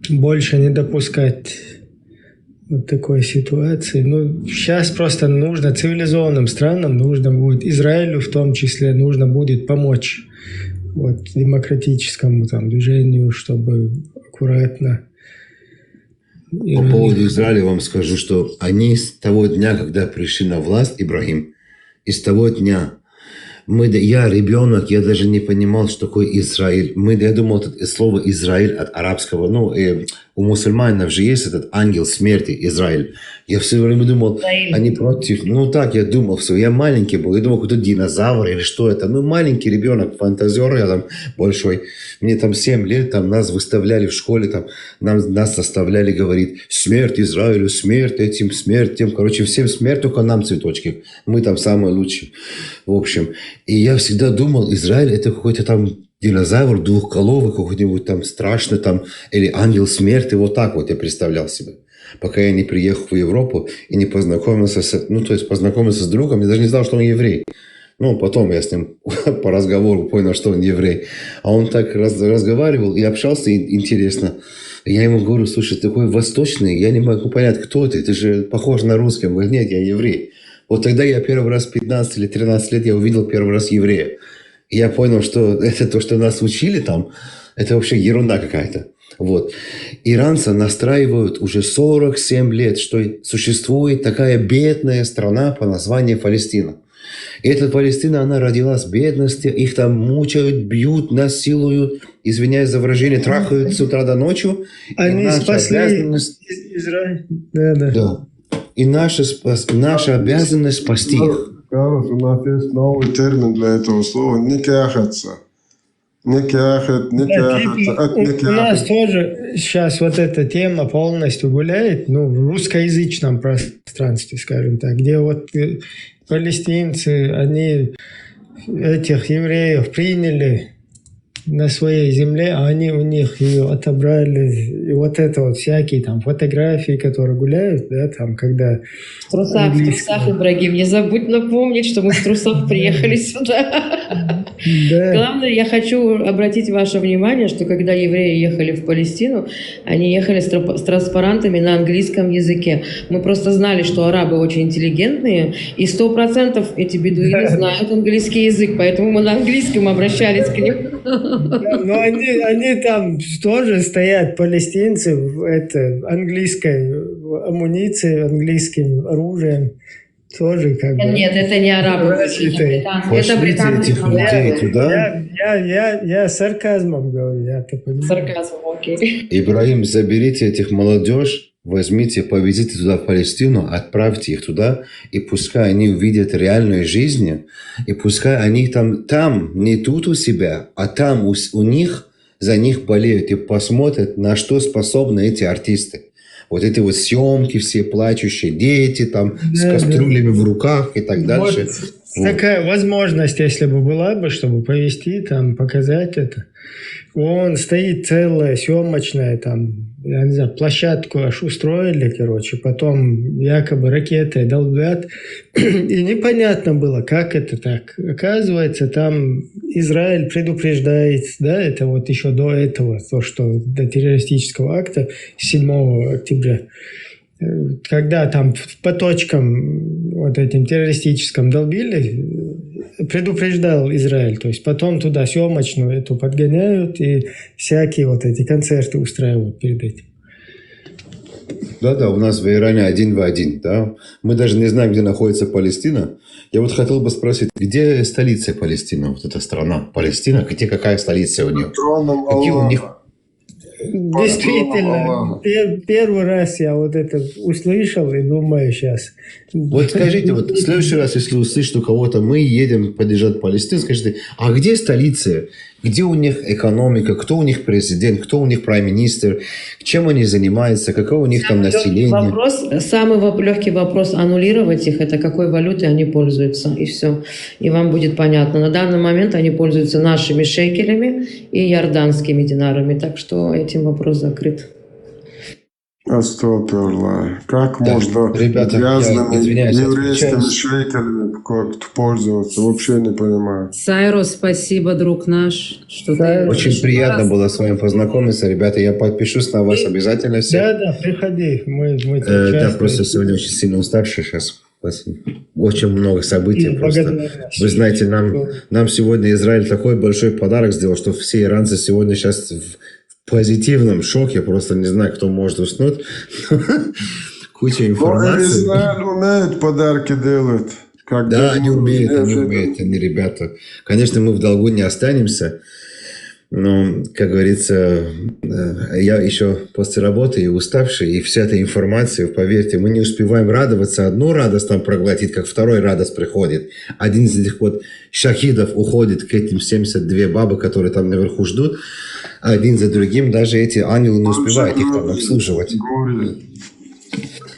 больше не допускать вот такой ситуации. Ну, сейчас просто нужно цивилизованным странам, нужно будет Израилю в том числе, нужно будет помочь вот демократическому там движению, чтобы аккуратно. По поводу Израиля вам скажу, что они с того дня, когда пришли на власть, Ибрагим, и с того дня я ребенок, я даже не понимал, что такое Израиль. Я думал, это слово Израиль от арабского. Ну, у мусульманов же есть этот ангел смерти, Израиль. Я все время думал, они против. Ну, так я думал все. Я маленький был. Я думал, какой-то динозавр или что это. Ну, маленький ребенок, фантазер я там большой. Мне там 7 лет, там нас выставляли в школе, там нас заставляли говорить смерть Израилю, смерть этим, смерть тем. Короче, всем смерть, только нам цветочки. Мы там самые лучшие. В общем. И я всегда думал, Израиль это какой-то там динозавр двухголовый, какой-нибудь там страшный там, или ангел смерти. Вот так вот я представлял себе. Пока я не приехал в Европу и не познакомился познакомился с другом, я даже не знал, что он еврей. Ну, потом я с ним по разговору понял, что он еврей. А он так разговаривал и общался интересно. Я ему говорю, слушай, ты такой восточный, я не могу понять, кто ты же похож на русского. Он говорит, нет, я еврей. Вот тогда я первый раз в 15 или 13 лет я увидел первый раз еврея. И я понял, что это то, что нас учили там, это вообще ерунда какая-то. Вот. Иранцы настраивают уже 47 лет, что существует такая бедная страна по названию Палестина. И эта Палестина, она родилась в бедности, их там мучают, бьют, насилуют, извиняюсь за выражение, трахают с утра до ночи. Они спасли Израиль. Да. И наша обязанность спасти их. Карлос, у нас есть новый термин для этого слова – никяхаться. У нас тоже сейчас вот эта тема полностью гуляет, ну, в русскоязычном пространстве, скажем так, где вот палестинцы, они этих евреев приняли на своей земле, а они у них ее отобрали. И вот это вот всякие там фотографии, которые гуляют, да, там, когда... В трусах, Ибрагим, не забудь напомнить, что мы в трусах приехали сюда. Да. Главное, я хочу обратить ваше внимание, что когда евреи ехали в Палестину, они ехали с транспарантами на английском языке. Мы просто знали, что арабы очень интеллигентные, и 100% эти бедуины знают английский язык, поэтому мы на английском обращались к ним. Но они там тоже стоят, палестинцы, в английской амуниции, английским оружием. Тоже как бы... Нет, это не арабы. Это британцы. Я сарказмом говорю, я-то понимаю. Сарказм, окей. Ибрагим, заберите этих молодежь, возьмите, повезите туда, в Палестину, отправьте их туда, и пускай они увидят реальную жизнь, и пускай они там не тут у себя, а там у них, за них болеют, и посмотрят, на что способны эти артисты. Вот эти вот съемки, все плачущие дети там с кастрюлями в руках и так дальше. Вот такая возможность, если бы была бы, чтобы повести, там, показать это. Вон стоит целая съемочная, там, я не знаю, площадку аж устроили, короче. Потом якобы ракеты долбят. И непонятно было, как это так. Оказывается, там Израиль предупреждает, да, это вот еще до этого, то, что до террористического акта 7 октября. Когда там по точкам вот этим террористическим долбили, предупреждал Израиль. То есть потом туда съемочную эту подгоняют и всякие вот эти концерты устраивают перед этим. Да, у нас в Иране 1 в 1, да. Мы даже не знаем, где находится Палестина. Я вот хотел бы спросить, где столица Палестины, вот эта страна Палестина, где какая столица у нее? Какие у них... Действительно, первый раз я вот это услышал и думаю сейчас. Вот скажите, вот в следующий раз, если услышите у кого-то, мы едем поддержать Палестину, скажите, а где столица? Где у них экономика? Кто у них президент? Кто у них прайм-министр? Чем они занимаются? Какое у них там население? Самый легкий вопрос аннулировать их, это какой валютой они пользуются, и все. И вам будет понятно. На данный момент они пользуются нашими шекелями и иорданскими динарами, так что этим вопрос закрыт. Астагфируллах. Как можно грязными еврейскими шейками пользоваться? Вообще не понимаю. Сайро, спасибо, друг наш. Что ты очень приятно было с вами познакомиться. Ребята, я подпишусь на вас обязательно. Да, приходи. Мы да, просто сегодня очень сильно уставший сейчас. Очень много событий. Просто. Вы знаете, нам сегодня Израиль такой большой подарок сделал, что все иранцы сегодня сейчас в позитивном шоке. Просто не знаю, кто может уснуть. Куча информации. Израиль умеет подарки делать. Да, они умеют, они ребята. Конечно, мы в долгу не останемся. Но, как говорится, я еще после работы и уставший, и вся эта информация, поверьте, мы не успеваем радоваться. Одну радость там проглотить, как второй радость приходит. Один из этих вот шахидов уходит к этим 72 бабы, которые там наверху ждут. Один за другим даже эти ангелы не успевают их там обслуживать.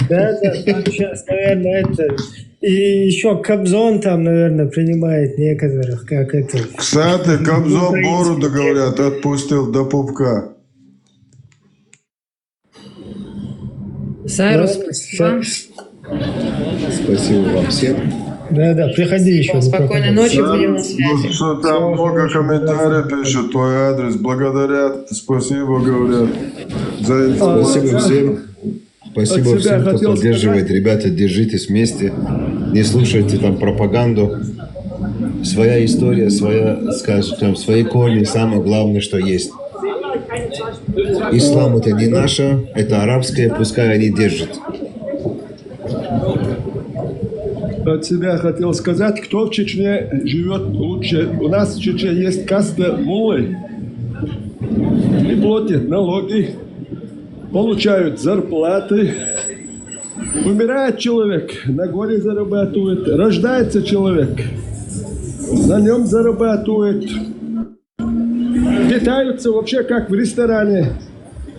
Да, там сейчас, наверное, это... И еще Кобзон там, наверное, принимает некоторых, как это... Кстати, Кобзон бороду, говорят, отпустил до пупка. Сайрус, спасибо. Спасибо вам всем. Да, приходи еще. Спокойной ночи, будем на связи. Что там много комментариев пишут, твой адрес, благодарят, спасибо, говорят. За информацию. Спасибо всем. Спасибо всем, кто поддерживает. Ребята, держитесь вместе. Не слушайте там пропаганду. Своя история, своя, скажем, там, свои корни. Самое главное, что есть. Ислам это не наше, это арабское, пускай они держат. От себя хотел сказать, кто в Чечне живет лучше. У нас в Чечне есть каста муллы. Не платят налоги, получают зарплаты. Умирает человек, на горе зарабатывает. Рождается человек, на нем зарабатывает. Питаются вообще как в ресторане.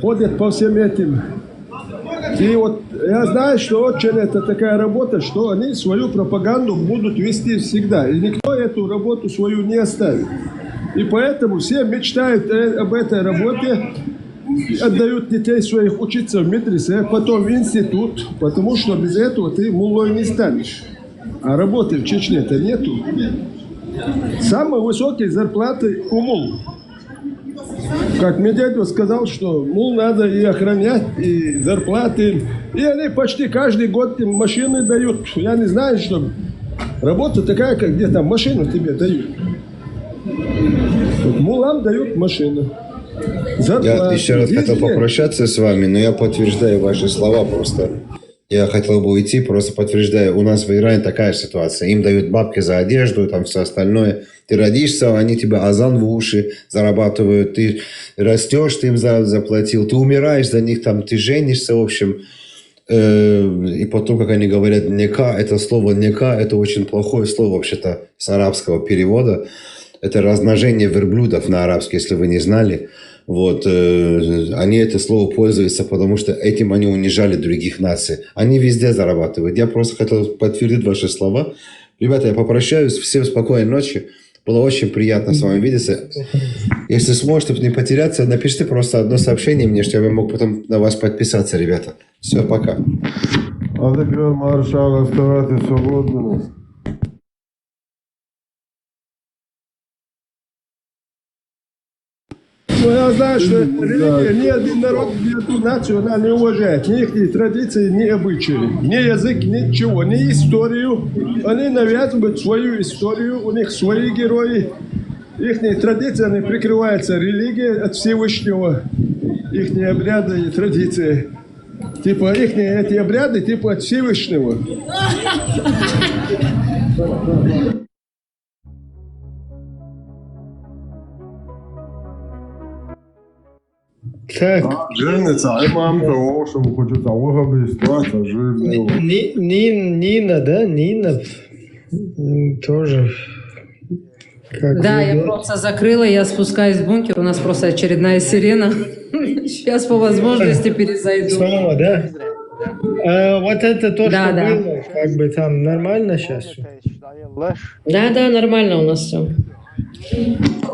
Ходят по всем этим. И вот я знаю, что очень это такая работа, что они свою пропаганду будут вести всегда. И никто эту работу свою не оставит. И поэтому все мечтают об этой работе, отдают детей своих учиться в медресе, потом в институт, потому что без этого ты муллой не станешь. А работы в Чечне-то нету. Самые высокие зарплаты у мулл. Как Медведев сказал, что мул надо и охранять, и зарплаты. И они почти каждый год им машины дают. Я не знаю, что работа такая, как где там машину тебе дают. Вот мулам дают машину. Я еще раз хотел попрощаться с вами, но я подтверждаю ваши слова просто. Я хотел бы уйти, просто подтверждаю, у нас в Иране такая ситуация. Им дают бабки за одежду, там все остальное. Ты родишься, они тебе азан в уши зарабатывают. Ты растешь, ты им заплатил. Ты умираешь за них, там, ты женишься, в общем. И потом, как они говорят, нека, это слово нека, это очень плохое слово вообще-то с арабского перевода. Это размножение верблюдов на арабский, если вы не знали. Вот, они это слово пользуются, потому что этим они унижали других наций. Они везде зарабатывают. Я просто хотел подтвердить ваши слова. Ребята, я попрощаюсь. Всем спокойной ночи. Было очень приятно с вами видеться. Если сможете не потеряться, напишите просто одно сообщение мне, чтобы я мог потом на вас подписаться, ребята. Все, пока. А теперь, маршал, оставайтесь свободными. Ну, я знаю, что эта религия ни один народ, ни одну нацию она не уважает. Ни их традиции, ни обычаи, ни язык, ничего, ни историю. Они навязывают свою историю, у них свои герои. Их традиции, они прикрываются религией от Всевышнего. Их обряды и традиции. Типа, их эти обряды, типа, от Всевышнего. Так. Женится, а мамка, в общем, хочет того, ситуация, жирная. Нина, да? Нина тоже. Да, я просто закрыла, я спускаюсь в бункер, у нас просто очередная сирена. Сейчас по возможности перезайду. Снова, да? Вот это то, что было, как бы там нормально сейчас? Да, нормально у нас все.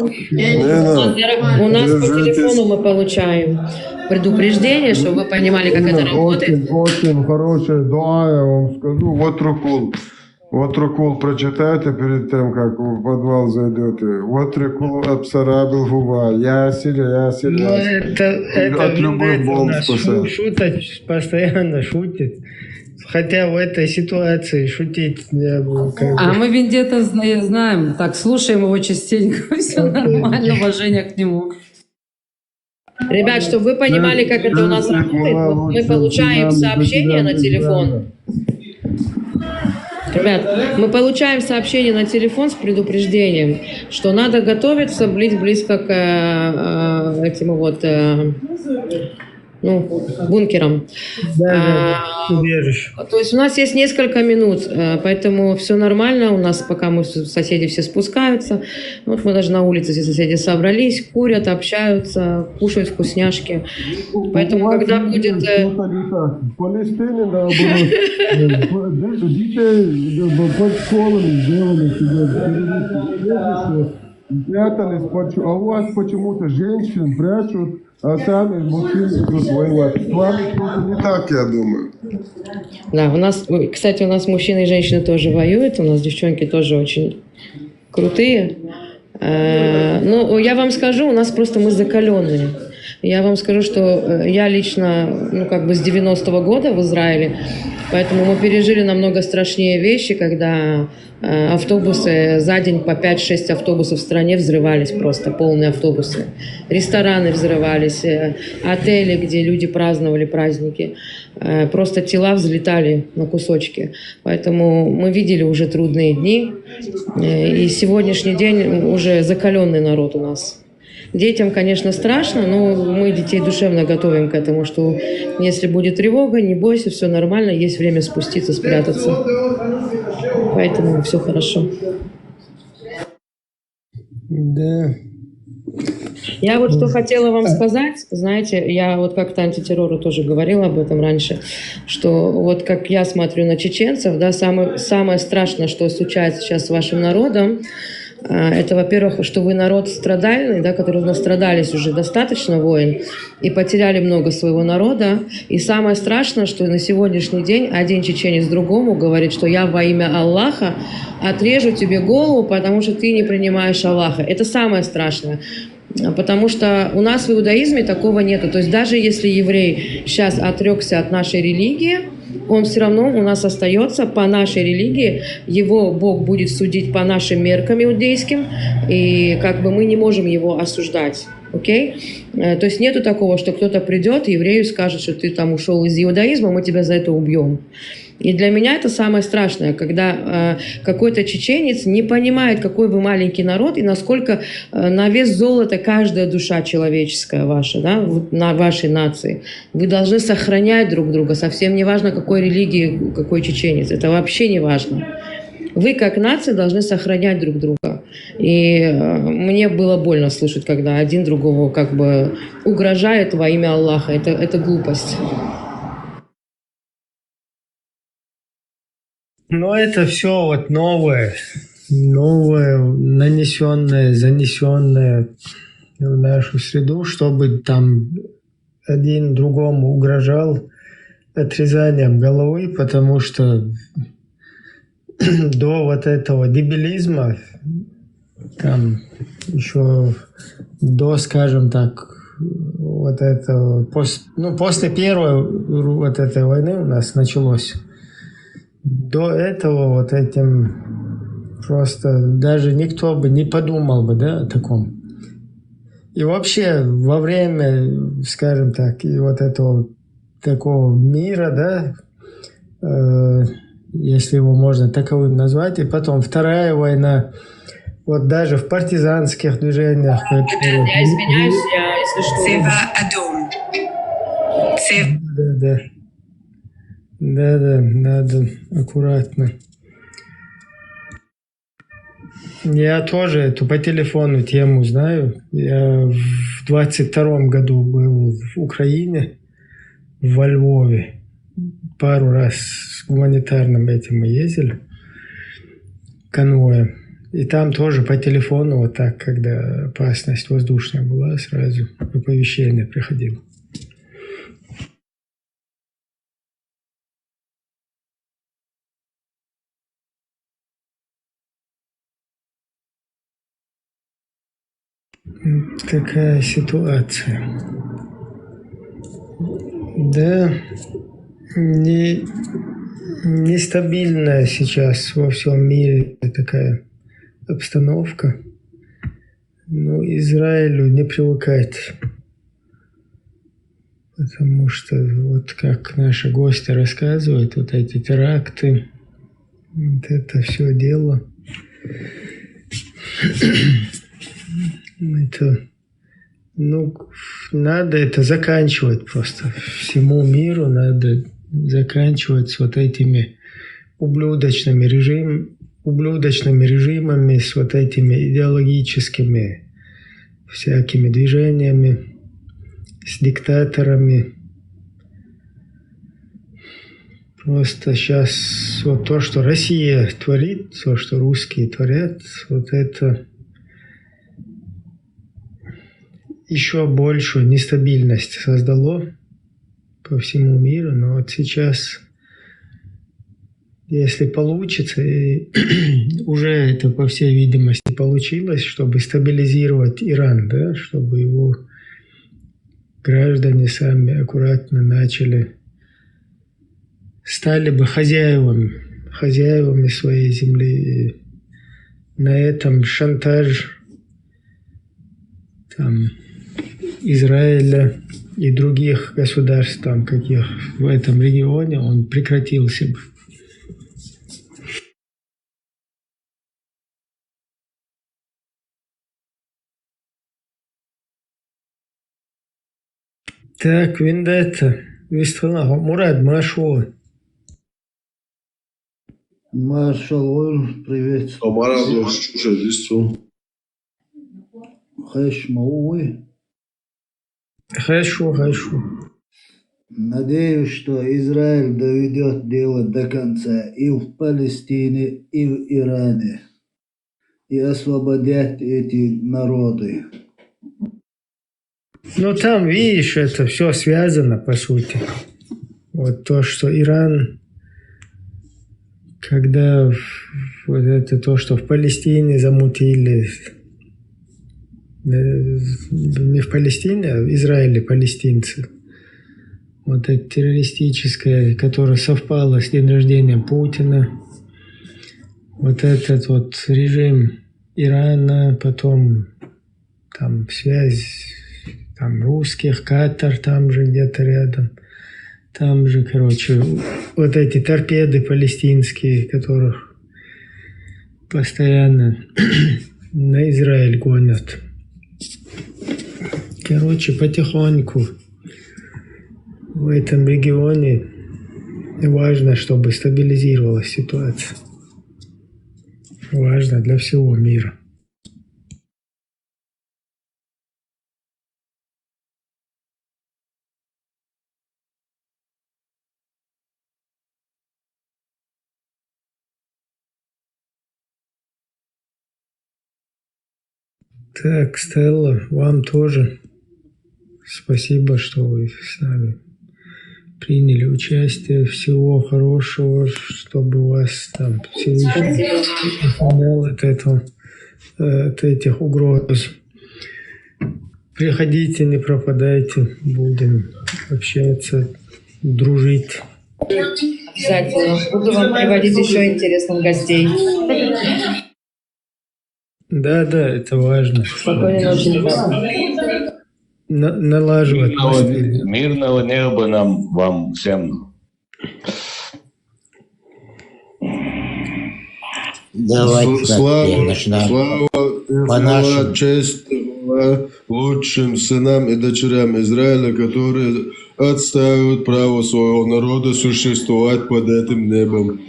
У нас по телефону мы получаем предупреждение, чтобы вы понимали, как это работает. Очень хорошая дуа, я вам скажу. Вот рукул прочитайте перед тем, как в подвал зайдете. Вот рукул абсарабил губа. Ясиль. Ну, это от любых бомб спасает. Шуток постоянно шутит. Хотя в этой ситуации шутить не было. А мы Вендетта знаем, так, слушаем его частенько, все нормально, уважение к нему. Ребят, чтобы вы понимали, как это у нас работает, вот мы получаем сообщение на телефон. Ребят, мы получаем сообщение на телефон с предупреждением, что надо готовиться близко к этим вот бункерам. То есть у нас есть несколько минут, поэтому все нормально. У нас пока соседи все спускаются. Вот мы даже на улице все соседи собрались, курят, общаются, кушают вкусняшки. Поэтому когда будет... В Палестине, наоборот, детей под школами сделали себе, прятались, а у вас почему-то женщин прячут, а сами мужчины идут воевать. С вами что-то не так, я думаю. Да, кстати, у нас мужчины и женщины тоже воюют, у нас девчонки тоже очень крутые. Ну, я вам скажу, у нас просто мы закаленные. Я вам скажу, что я лично, с 90-го года в Израиле, Поэтому мы пережили намного страшнее вещи, когда автобусы, за день по 5-6 автобусов в стране взрывались просто, полные автобусы. Рестораны взрывались, отели, где люди праздновали праздники. Просто тела взлетали на кусочки. Поэтому мы видели уже трудные дни. И сегодняшний день уже закаленный народ у нас. Детям, конечно, страшно, но мы детей душевно готовим к этому, что если будет тревога, не бойся, все нормально, есть время спуститься, спрятаться. Поэтому все хорошо. Да. Я вот что хотела вам сказать, знаете, я вот как-то антитеррору тоже говорила об этом раньше, что вот как я смотрю на чеченцев, да, самое страшное, что случается сейчас с вашим народом, это, во-первых, что вы народ страдальный, да, который настрадались уже достаточно войн и потеряли много своего народа. И самое страшное, что на сегодняшний день один чеченец другому говорит, что я во имя Аллаха отрежу тебе голову, потому что ты не принимаешь Аллаха. Это самое страшное. Потому что у нас в иудаизме такого нету. То есть даже если еврей сейчас отрекся от нашей религии, он все равно у нас остается по нашей религии, его Бог будет судить по нашим меркам иудейским, и как бы мы не можем его осуждать. Окей? То есть нету такого, что кто-то придет, еврею скажет, что ты там ушел из иудаизма, мы тебя за это убьем. И для меня это самое страшное, когда какой-то чеченец не понимает, какой вы маленький народ и насколько на вес золота каждая душа человеческая ваша, да, на вашей нации. Вы должны сохранять друг друга, совсем не важно, какой религии, какой чеченец, это вообще не важно. Вы как нация должны сохранять друг друга. И мне было больно слышать, когда один другого как бы угрожает во имя Аллаха. Это глупость. Но это все вот новое, нанесенное, занесенное в нашу среду, чтобы там один другому угрожал отрезанием головы, потому что до вот этого дебилизма, там еще до, скажем так, вот этого, после первой вот этой войны у нас началось. До этого вот этим просто даже никто бы не подумал бы, да, о таком. И вообще во время, скажем так, и вот этого такого мира, да, если его можно таковым назвать, и потом Вторая война, вот даже в партизанских движениях. Я извиняюсь, если что. Да, надо аккуратно. Я тоже эту по телефону тему знаю. Я в 22-м году был в Украине, во Львове. Пару раз с гуманитарным этим мы ездили, конвоем. И там тоже по телефону вот так, когда опасность воздушная была, сразу оповещение приходило. Такая ситуация. Да, нестабильная сейчас во всем мире такая обстановка. Но Израилю не привыкать. Потому что, вот как наши гости рассказывают, вот эти теракты, вот это все дело. Это, надо это заканчивать просто. Всему миру надо заканчивать с вот этими ублюдочными режимами, с вот этими идеологическими всякими движениями, с диктаторами. Просто сейчас вот то, что Россия творит, то, что русские творят, вот это еще большую нестабильность создало по всему миру. Но вот сейчас, если получится, и уже это, по всей видимости, получилось, чтобы стабилизировать Иран, да, чтобы его граждане сами аккуратно начали стали бы хозяевами своей земли. И на этом шантаж там, Израиля и других государств, там, каких в этом регионе, он прекратился бы. Так, Виндетта, Мурад, Машо. Маршал, привет. Хорошо. Надеюсь, что Израиль доведет дело до конца и в Палестине, и в Иране, и освободят эти народы. Ну, там, видишь, это все связано, по сути. Вот то, что Иран, когда вот это то, что в Палестине замутили, не в Палестине, а в Израиле палестинцы, вот это террористическое, которое совпало с днем рождения Путина, вот этот вот режим Ирана, потом там связь там русских, Катар там же где-то рядом, там же, короче, вот эти торпеды палестинские, которых постоянно на Израиль гонят. Короче, потихоньку в этом регионе важно, чтобы стабилизировалась ситуация. Важно для всего мира. Так, Стелла, вам тоже спасибо, что вы с нами приняли участие. Всего хорошего, чтобы у вас там Всевышний охранял от этих угроз. Приходите, не пропадайте, будем общаться, дружить. Обязательно. Буду вам приводить еще интересных гостей. Да, это важно. Спокойной ночи, ребята. Налаживать. Мирного неба нам, вам всем. Давайте начинаем. Слава, честь лучшим сынам и дочерям Израиля, которые отстаивают право своего народа существовать под этим небом.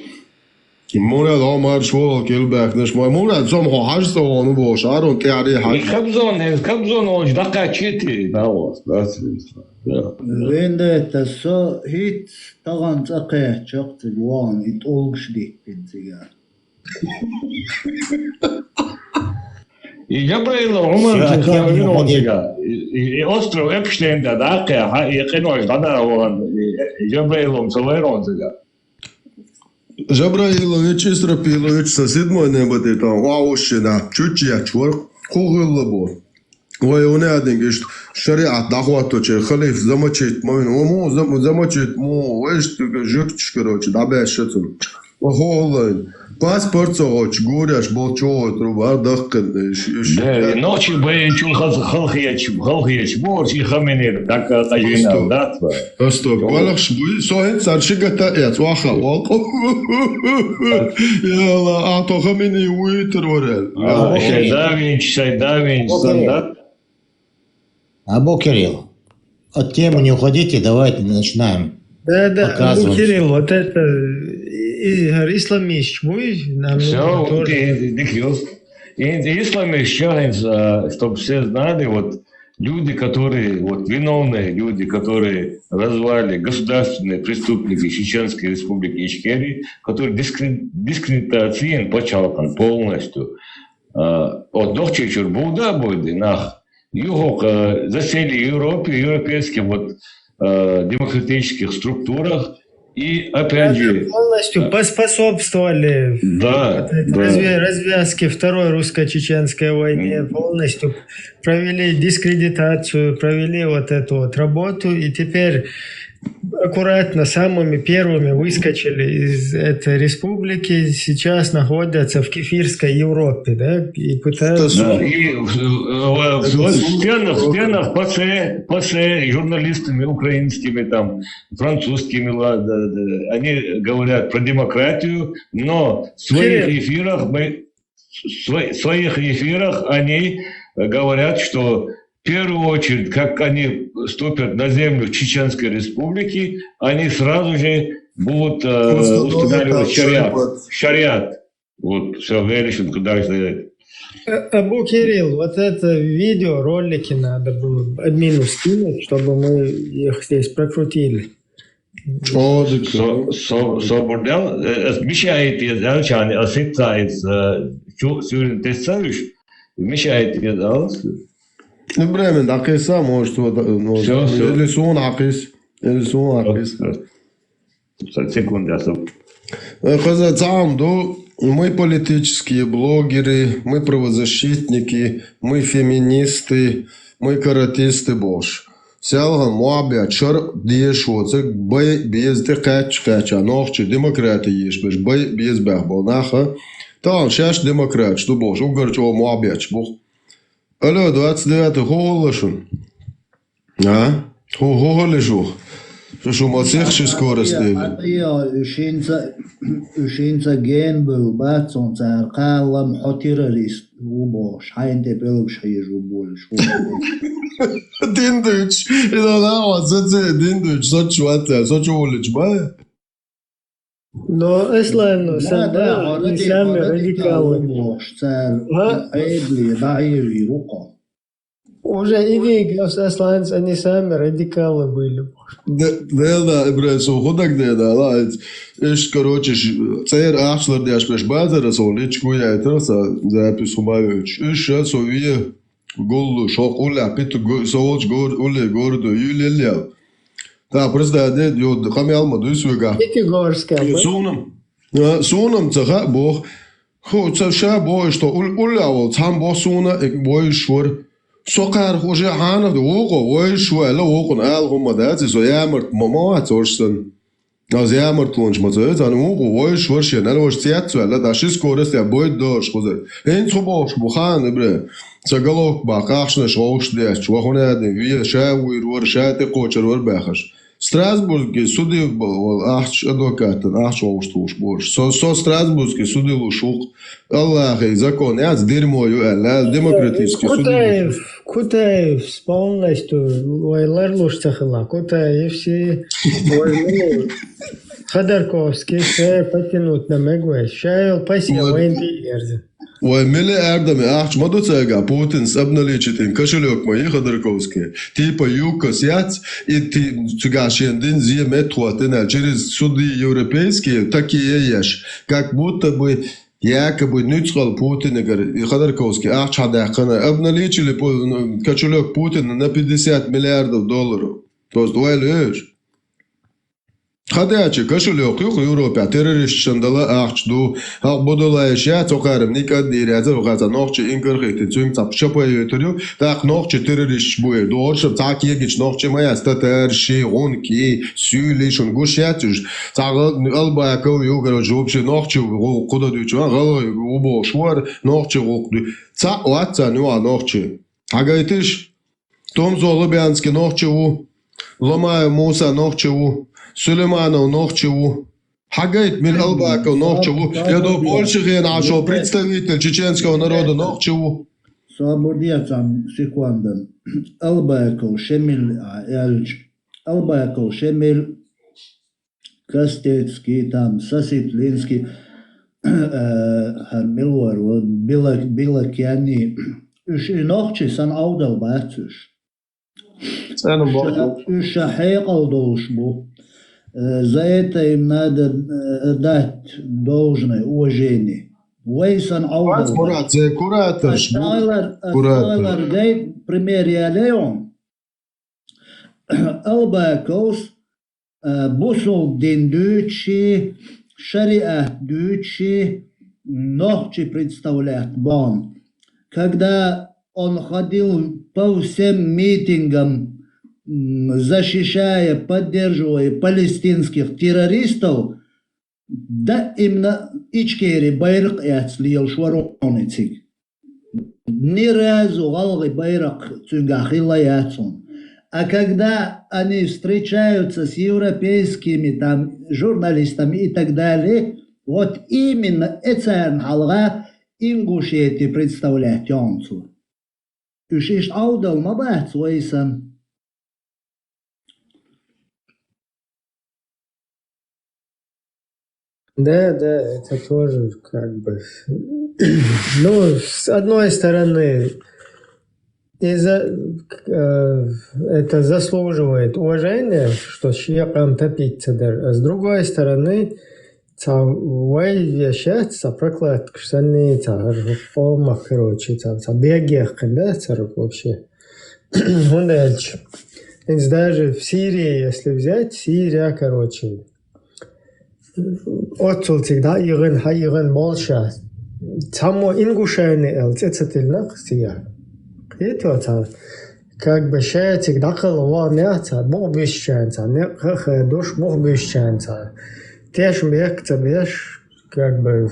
Мурад Омар Швол Килбек наш мой Мурад зом хождство он был шарон кяри хаж. Кабзон он дака чити давос. Вендетта со хит таган цакая чоqt ван ит олгшдик бензига. И Джабраил Умар Джабраил и остров Эпштейн да дака и кино да он Джабраил Савайрон да. Жабраилович и Срапилович сосед мой небо ты там аушина чучья чвор кугыллабо. Ой, он один говорит, шариат дахвато че халиф замочит мой замочит весь жук короче да бешетун. Охолайн. Паспорт соч гуряш болчо труба дахкан. Да, ночи боенчун халхияч борч и хаменер так тажина да. Стоп, балахш буй соин саршигата эт ваха валко. Яла ато хамени уитер орел. Шайдавин стандарт. Абу Кирилл, от темы не уходите, давайте начинаем. Да, Абу Кирилл, вот это исламист мой, нам все, исламист, чтобы все знали, вот люди, которые, вот виновные люди, которые развали государственные преступники Чеченской республики Ичкерии, которые дискредитацией почалкан полностью. От дохчечур Булда будет нах. Его засели в Европе, европейских вот демократических структурах и опять же полностью поспособствовали развязке Второй русско-чеченской войны, полностью провели дискредитацию, провели вот эту вот работу, и теперь аккуратно самыми первыми выскочили из этой республики, сейчас находятся в кефирской Европе, да, и пытаются... Да, и в стенах ПАСЕ журналистами украинскими, там, французскими, они говорят про демократию, но в своих эфирах они говорят, что в первую очередь, как они ступят на землю Чеченской Республики, они сразу же будут устанавливать шариат. Вот, все, вырежем, куда стоять. Абу Кирилл, вот это видео, ролики надо было админу скинуть, чтобы мы их здесь прокрутили. Buradan müşahit yani asitayız sürün tesavvüş müşahit yaz. Bremen, akisa может вот, или сон акис, или сон акис. Секунду, мы политические блогеры, мы правозащитники, мы феминисты, мы каратисты Бош. Сялган муабят шар диешоцек бай без кача нохчи демократы ешбеш бай без бахбонаха. Там шаш демократ, что Бош, угорчо муабят шбух. Алло, 29-й холошун. А? Холошух. Что мацех ши скорости. Ушинца ген был бацон царкалам хотеррорист убош. Хайнте белгш хайжу больш. Диндуч. Это нава, зацэ диндуч, сочуатя, сочуолич ба. Но ислам, сами радикалы. Уже и Вигас, исландцы, они сами радикалы были. Да, Ибрайсу, худак да, ладно. Ишь, короче, царь Ахшлар дяшпеш базара, солнечку я это запись умаючи. Ишь, сейчас увидел голу шок уля, питу солнч городу юлелял. Да, просто да, йод хамял мадусуга. Эти горские. Сунам цаха бог. Хо цаша бог, что уля вот сам бог суна, ik бой швар. Сокар уже ханов да ого, ой швала ого, ал гомадат, so ямарт мама цорстен. Az ямарт лунч мацэ, зан ого, ой швар шен, ал вош цят цвала, да шис корес я бой дош хозер. Эн цобош бухан ибре. Цагалок ба кахшна шош дяс, чвахона да ви шауир вор шате кочер вор бахаш. Страсбургский суды ахч адвокатан, ахч оштуш борш. Со Страсбургский суды лушук. Аллах и закон, я с дерьмою, демократический суды. Кутаев полностью вайлар луштахала. Кутаев все Ходорковский все потянут на мегве. Шайл пасил военный. Ой, миллиардами ахч мадуцега Путин обналичит кошелек мои Ходорковские. Типа ЮКОС яц и ты цугашен дин зе метруатына через суды европейские такие ешь. Как будто бы якобы нюцкал Путин и Ходорковский ахч хадахана обналичили кошелек Путина на $50 миллиардов. То есть уайлешь. Хадячи кошелек юх Европе террорист шандала ахчду ах бодолай ша цокарым никад диряза угаза нохчи инкерхити цюнг цап шапаётурю так нохчи террорист буе доршып так егич нохчи мая статер ши гонки сюлишун гушятюш цагал албаяков югара жопши нохчи куда дюча гало убо швар нохчи гокду ца уатца нуа нохчи агайтиш том золобянский нохчи у ломаю муса нохчи у Сулейманов Нохчеву. Хагайт Мин Албаков Нохчеву. Я до Польши нашел представитель чеченского народа Нохчеву. Свободецам секунду. Албаков Шемиль Албаков Шемиль Костецкий, там Соситлинский, Хармилвар, Билакяни. Уж и Нохчи сан аудал бацуш. Уж шахейкал должбу. За это им надо дать должное уважение. Вейсан аудал. Куратор. Куратор. Пример я леон. Албакос бусол дин дючи, шариат дючи, нохчи представляет бон. Когда он ходил по всем митингам защищая, поддерживая палестинских террористов, да именно Ичкери байрак яцлил швароницик. Ни разу галгы байрак цунгахила яцун. А когда они встречаются с европейскими там журналистами и так далее, вот именно это халга Ингушетии представлять онцу. Ишь аудал мабат свойсан. Да, это тоже как бы... Ну, с одной стороны, это заслуживает уважения, что шиякам топиться даже. А с другой стороны, вай вещаться прокладка, что не формах, короче, бегех, да, вообще. Ну, дальше. Даже в Сирии, если взять, Сирия, короче, отцул всегда игрын больше. Само ингушайны элцетельнах сия. Это как бы шея всегда колова мяца, бог бесчанца, не хэ душ бог бесчанца. Теж мекца беш как бы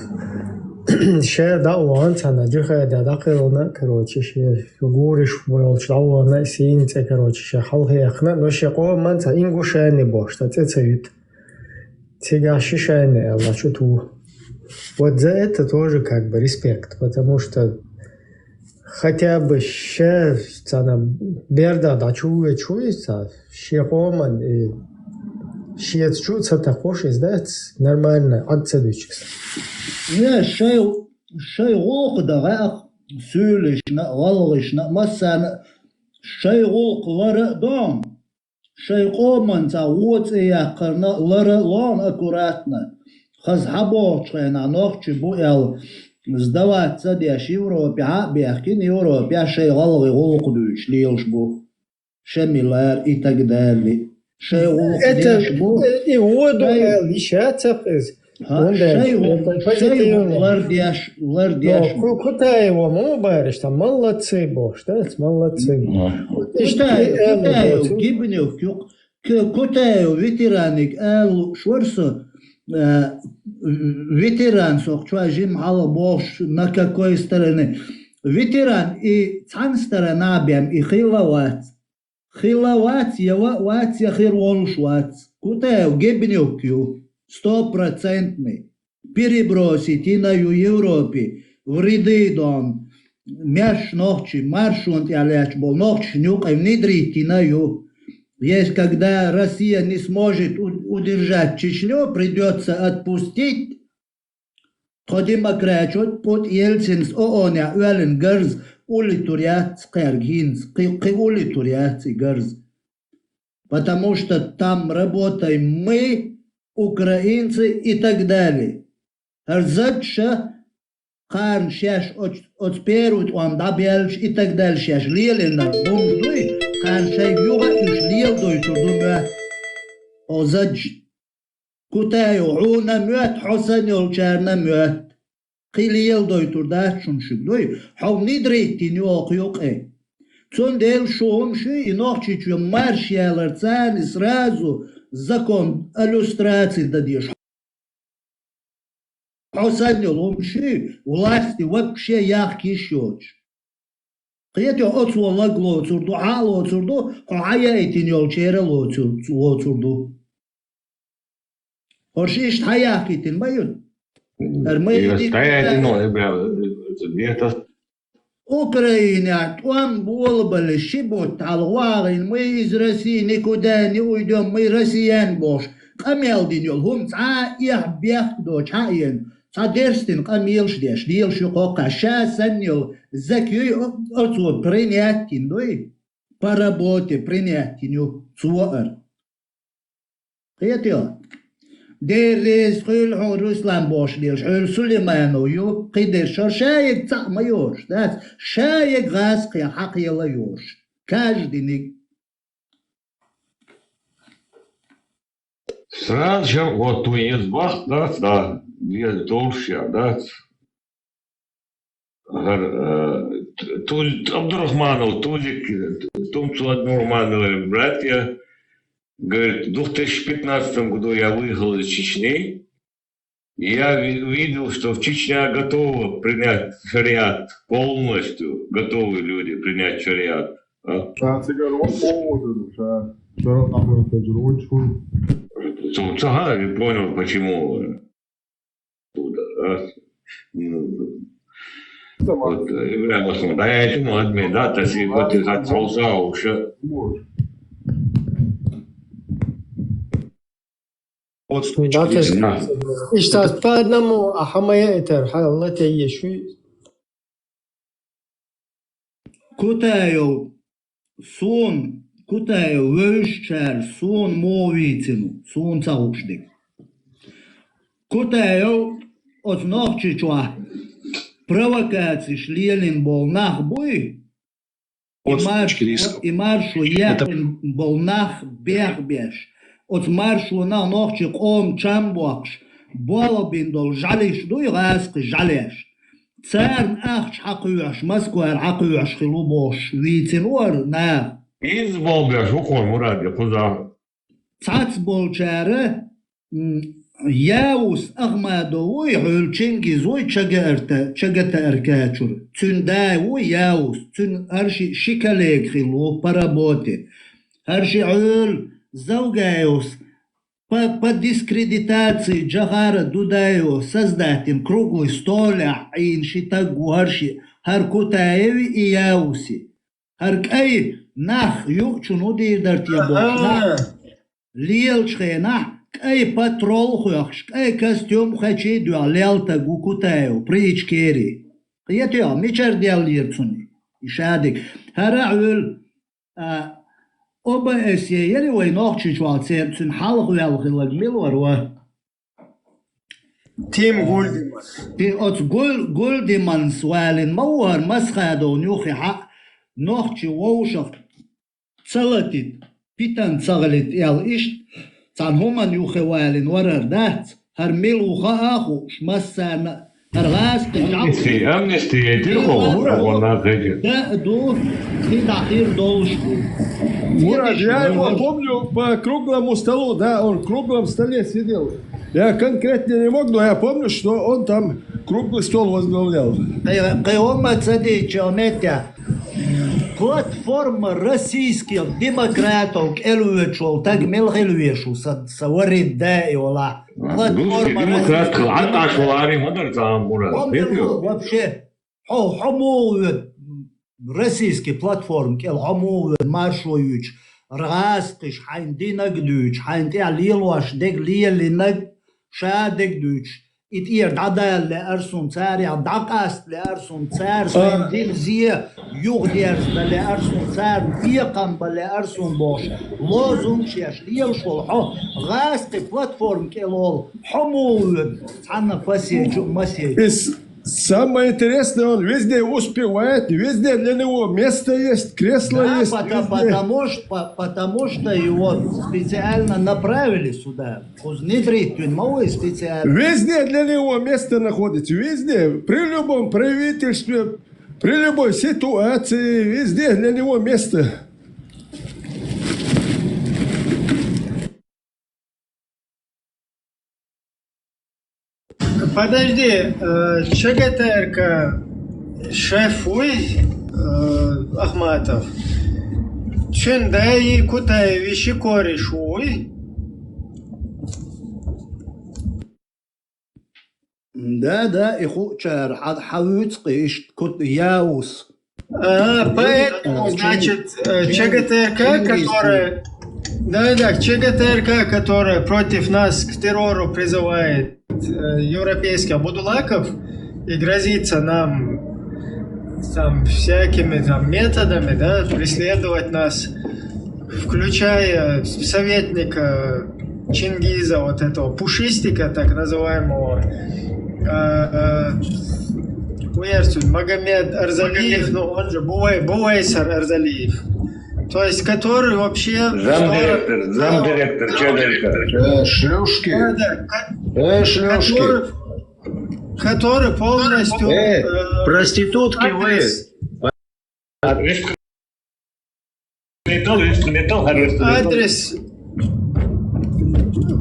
шея да уанца на джихая да колона, короче, шея гуриш волч да уана синце, короче, шея халхяхна, но шея манца ингушайны бош, это цвет. Сега шишайны элла чуту. Вот за это тоже как бы респект, потому что хотя бы сейчас она берда да чуется, шехоман и шец чуется також издать нормально отцедучится. Не, шей волк да сюлишна, валгишна, массана, шей волк лара дом, шей коман за вот и якорна лара лон аккуратно. Хазхабочная ночь буял сдаваться деш Европе, а бехкин Европе, шей галвы волкдуч, лилшбу, шемилар и так далее. Шей волк дешбу. И воду лишаться из. Шей лардеш. Куда его мобаришь, там молодцы бош, да, молодцы. Кутаю, гибнев, кутаю, ветераник, шварсо. Ветеран, сохчуажим халабош на какой стороне. Ветеран и цан сторона бям и хилават. Хилават ява ват яхир волшват. Кутаю гебнюкю 100%. Перебросить и на Европе в ряды дом. Мяш ночи маршрут яляч был ночь нюк и внедрить и на ю. Есть, когда Россия не сможет удержать Чечню, придется отпустить. Демократ под Ельцин с ООН Уэлен Герз улитурят Скаргинс, улитурят Герз. Потому что там работаем мы, украинцы и так далее. Арзадша хан шаш отсперут вам добельш и так далее. Шаш лелена бомжуй. Хан шай юга ишлил дой турдумя. Озадж. Кутаю уна мюат Хусан юлчарна мюат. Қилил дой турда шуншук дой. Хау нидрейти нюок юк э. Цон дел шумши и нохчичу марш яларцан и сразу закон иллюстрации дадишь. Хусан юлумши власти вообще яхки щёч. قيت يقص والله قلو تردو عالو تردو عيايتين يولشير لو تردو ورشيش حياكيتين بايون Украина, он был бы щебот, алварин, мы из России никуда не уйдем, мы россиян бош. Камел динёл, хум ца их бех до чаен. Садерстин камил ждешь, дел шукока, шасанил, закюй отцу принятин, дой, по работе принятиню, цуар. Это дерез хул Руслан бош дел, хул Сулейману ю, кидер шаек ца майош, да, шаек газ кя хак елаёш. Каждый ник. Сразу вот tu iezbach, да, viena tulšjā, да, ar Абдурахманов, Тузик, Тумцу Абдурахмановы братья, говорит, в 2015 году я выехал из Чечни, и я видел, что в Чечне готова принять шариат, полностью готовы люди принять шариат. Я понял, почему. Вот, да, я этому админ, да, то есть вот из отцолза уже. Сейчас по одному, а хамая это, халата еще. Кутаю сон, кутаю вещер, сон мовитину, сон цаушдик. Кутаю от ночи чуа. Провокации шлелин был нахбой. И маршу яхин был нах бехбеш. От маршу на ночи ком чамбуакш. Болобин дол жалиш дуй раск жалеш. Царн ахч хакуяш, маскуар хакуяш хилубош. Вицинуар на. Из болбеш, укон муради, куда? Цац болчары. Яус Ахмадовой Гульчингизой Чагата Аркачур. Цюндайвой Яус, Цюн Арши Шикалек Хило по работе. Арши Уль Заугаиус по дискредитации Джахара Дудаева создателем круглый столя Инши Тагу Арши Харкутаеви и Яуси. Харкай Нах Юкчунуди Дартьябок. Лелчхена. Кай патрол хуяхш, кай костюм хачи дуа лелта гукутаю, причкери. Киятуя, мичар диал лирцуни. Ишадик. Хараул оба эсьери вай нохчи чуал церцун хал хуял хилаг милварва. Тим Гульдиман. Ти от Гульдиман свалин мауар масхадо нюхи ха нохчи воушах цалатит. Питан цагалит ял ишт. Цан хуman юхевалин варар дат. Хар милуха аху шмассана. Амнисти, это да, до хидахир должку. Мурат, я его помню по круглому столу, да, он в круглом столе сидел. Я конкретно не мог, но я помню, что он там круглый стол возглавлял. Платформа российских демократов элуэчул, так мелхелуэшу, саварит да и ола. Платформа вообще российский платформ, кел хамовет маршуюч, растыш, хайндинаг дюч, хайнти алилуаш, дег лиелинаг, шадег дюч. It eer dadel le ersun tsar ya dakast le ersun tsar sen dil zie yug ders le ersun tsar fiqam le ersun bosh lozum shesh liel shol ho gast platform kelol humul ana pasieju masieju. Самое интересное, он везде успевает, везде для него место есть, кресло да, есть. Потому что его специально направили сюда. Везде для него место находится, везде, при любом правительстве, при любой ситуации, везде для него место. Подожди, ЧГТРК шефуй Ахматов. Чендай кутай вещи корешуй. Да, и хочер хавюцкий кут яус. Поэтому, значит, ЧГТРК, которая... Да, ЧГТРК, которая против нас к террору призывает европейских будулаков и грозится нам там всякими там методами, да, преследовать нас, включая советника Чингиза, вот этого пушистика, так называемого, Магомед Арзалиев, ну он же Буайсар Арзалиев. То есть, который вообще... Замдиректор, ЧГТРК. Шлюшки. Шлюшки. Который полностью... Проститутки вы. Адрес,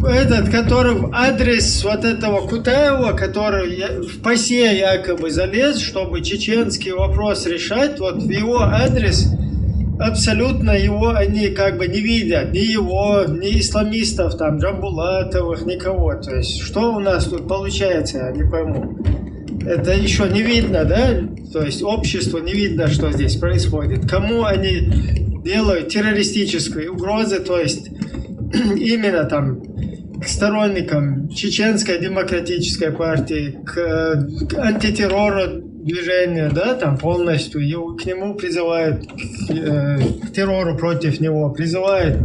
этот, который адрес вот этого Кутаева, который в ПАСЕ якобы залез, чтобы чеченский вопрос решать, вот в его адрес абсолютно его они как бы не видят, ни его, ни исламистов, там, Джамбулатовых, никого. То есть, что у нас тут получается, я не пойму. Это еще не видно, да? То есть, обществу не видно, что здесь происходит. Кому они делают террористические угрозы, то есть, именно там к сторонникам Чеченской демократической партии, к антитеррору движению, да, там полностью к нему призывают, к террору против него призывают,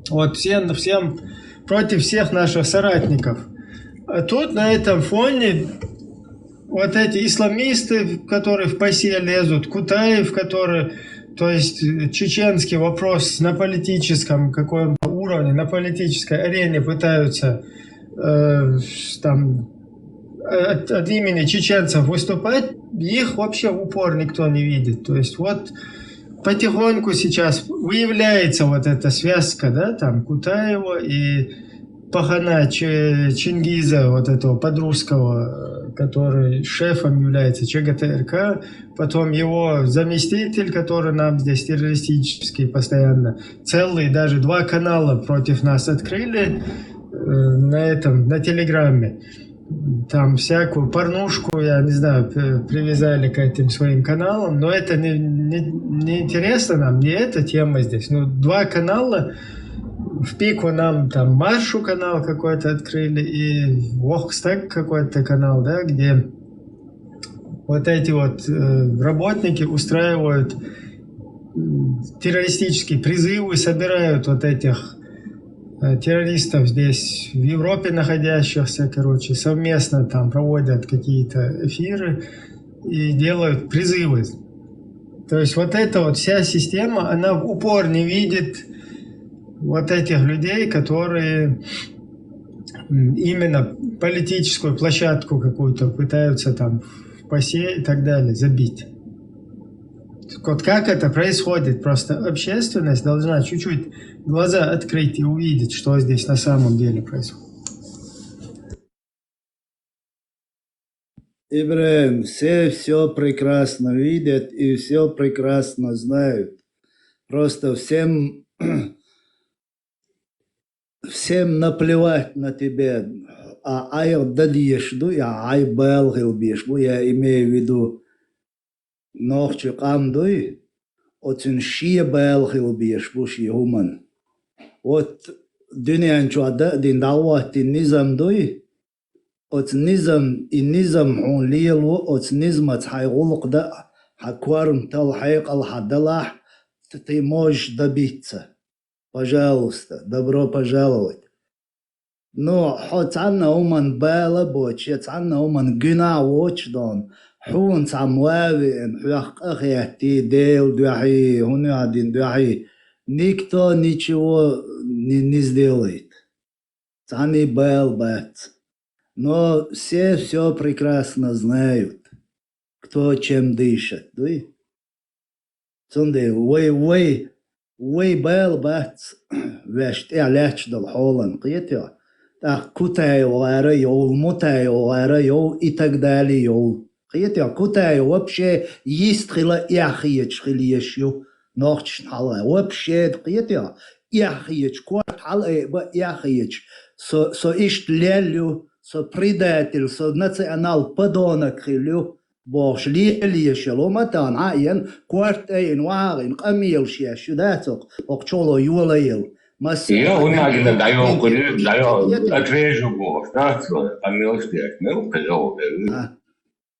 вот всем против всех наших соратников. А тут на этом фоне вот эти исламисты, которые в ПАСЕ лезут, Кутаев, который, то есть чеченский вопрос на политическом каком-то уровне, на политической арене пытаются там от имени чеченцев выступать, их вообще в упор никто не видит. То есть вот потихоньку сейчас выявляется вот эта связка, да, там Кутаева и пахана Чингиза, вот этого подрусского, который шефом является ЧГТРК, потом его заместитель, который нам здесь террористический постоянно, целые даже 2 канала против нас открыли на Телеграме. Там всякую порнушку, я не знаю, привязали к этим своим каналам, но это не интересно нам, не эта тема здесь. Ну, 2 канала, в пику нам там Маршу канал какой-то открыли и Вохстаг какой-то канал, да, где вот эти вот работники устраивают террористические призывы, собирают вот этих террористов здесь, в Европе находящихся, короче, совместно там проводят какие-то эфиры и делают призывы. То есть вот эта вот вся система, она в упор не видит вот этих людей, которые именно политическую площадку какую-то пытаются там в ПАСЕ и так далее забить. Вот как это происходит? Просто общественность должна чуть-чуть глаза открыть и увидеть, что здесь на самом деле происходит. Ибрахим, все прекрасно видят и все прекрасно знают. Просто всем наплевать на тебя. Ай дадьеш, ай белгил биш, я имею в виду нохчу камдуй, очень шия белгил биш, буши хуман. Вот дюнян чуада дин дават низам дуй, от низам и низам он лилу, от низмат хайгулук да хакварм тал хайк ал хадалах, ты можешь добиться. Пожалуйста, добро пожаловать. Но хоть анна уман бела боч, анна уман гюна вочдон, хун самуавин, хуяхахяти дел дуахи, хуниадин дуахи, никто ничего не сделает. Цани бел бет. Но все прекрасно знают, кто чем дышит. Цунде, way bel bet, вешт леч дал холан, қиетя. Так, Кутаева эра йол, Мутаева эра йол и так далее йол. Қиетя, Кутаева вообще есть хила яхиеч хилиешью, нохч хала. Вообще, қиетя, яхиеч, кварт хала ба яхиеч. Со ишт лелю, со предатель, со национал подонок хилю. باش ليه شلو متان عين كوارتين واغين قميل شيش ذاتق اقتلو يوليل Я унагина даю отрежу бог, да, помилуйте, ну, пожалуйста.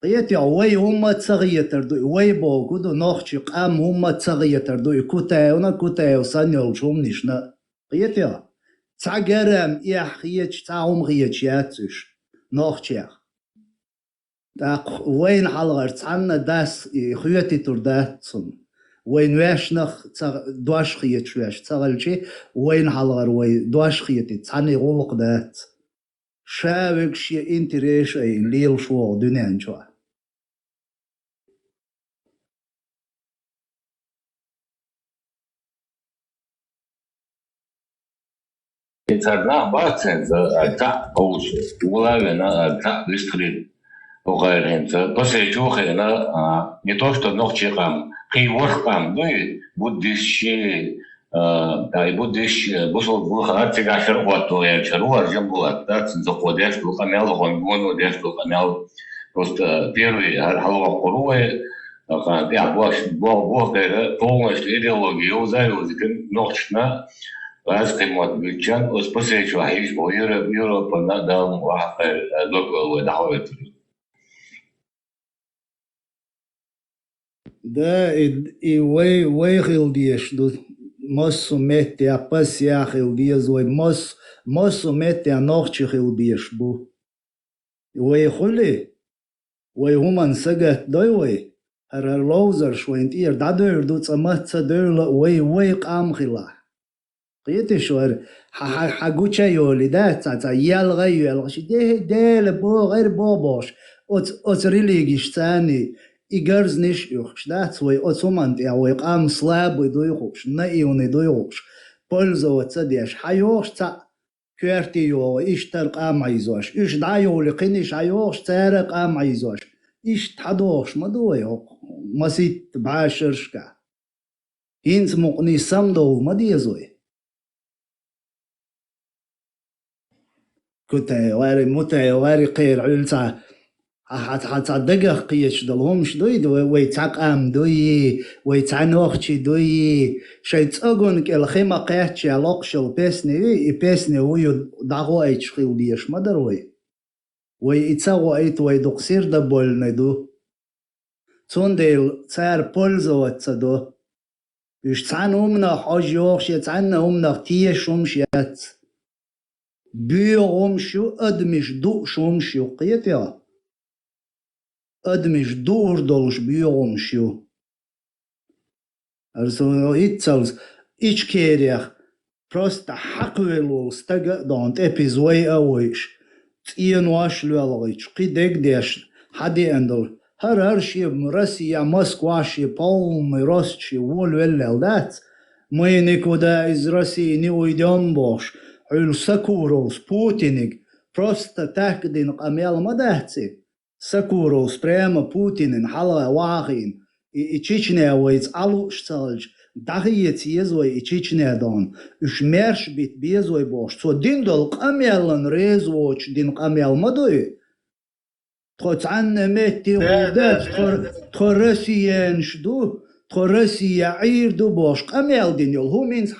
قيت يا وي هم تصغيتر دو وي بو كدو نخشي قام هم تصغيتر دو كوتاو سانيول شوم نشنا قيت يا تعجرم يحيج تعوم غيج ياتش نخشي وين حلغر تعنا داس خيوتي ترداتسون وين واشنخ دواش خيت شواش تغلشي وين حلغر وي دواش خيتي تعني غلق دات شابك شي انتريش اي ليل شو دنيان شو Царна баценца, та получше. Улавина, та выстрелит. После чего не то, что ночью там, хейворкам, ну и будущее, да, и будущее, бусул сега шервату, я шервар жамбулат, да, заходишь, лукамял, гонгону, дешь, лукамял, просто первый халва куруэ, я бог полностью идеологию завел, ночно, Раскимот Бючан, после чего Европа надал договор доходит. Да, и выиграл деш, моссу метти, а пасяхил дезой, моссу метти, а норчихил деш бу. Выиграли, выигуман сагат дойвой, лоузер швент ир, дадыр дуца матца дырла, выигамхила. قيتشور حقوچا يولي ده تا يلغا يلغش ده لبو غير باباش ات ريليگيش تاني إيجرز نش يخش ده سوي أتومانت يا ويقام سلاب ويدويخش نايوني دويخش بولزو تصديش حيوش تا كيرتي يو إشتر قام عيزوش إش دايولي قنيش حيوش تارق قام عيزوش إش تحدوش ما دويخ مسيت بعشرشكا إنت مقني سمدو ما ديزوي كنت واري قير علتا حتى دقق قيش دلهمش دوي ويتعقام دوي ويتعنوخشي دوي شي تأغنك الخيمة قيحشي علاقشل بيسني ويو داغو ايش خيل ديش مدروي ويتساغو ايت ويدقسير دبول ندو تون ديل تسار بولزو اتسدو يش تعن امنا حاجيوخش يتعن امنا تيش ومشيات بيغم شو أدمش دو شوم شو قيتيا أدمش دور دولش بيغم شو أرسو إتسالز إيش كيريخ просто حقويلو ستاق دانت إبيزوي أويش تيان واش لوالغيش قيدك ديش حدي أندل هر شي مرسي موسكواشي بالم روسشي وولويل دات مينيكو دا إز رسي نيو يدام باش عل سكوروس بوتينيك просто так دين قميل مدهتي سكوروس بريما بوتينين حلا واغين إيشيشنيا ويز ألو شتالج داغيت يزوي إيشيشنيا دون إش مرش بيت بيزوي باش تو دين دول قميلن ريزوش دين قميل مدوي تخوت عن ميتي ودات تخرسيين شدو تخرسي عير دو باش قميل دين يول هو مينز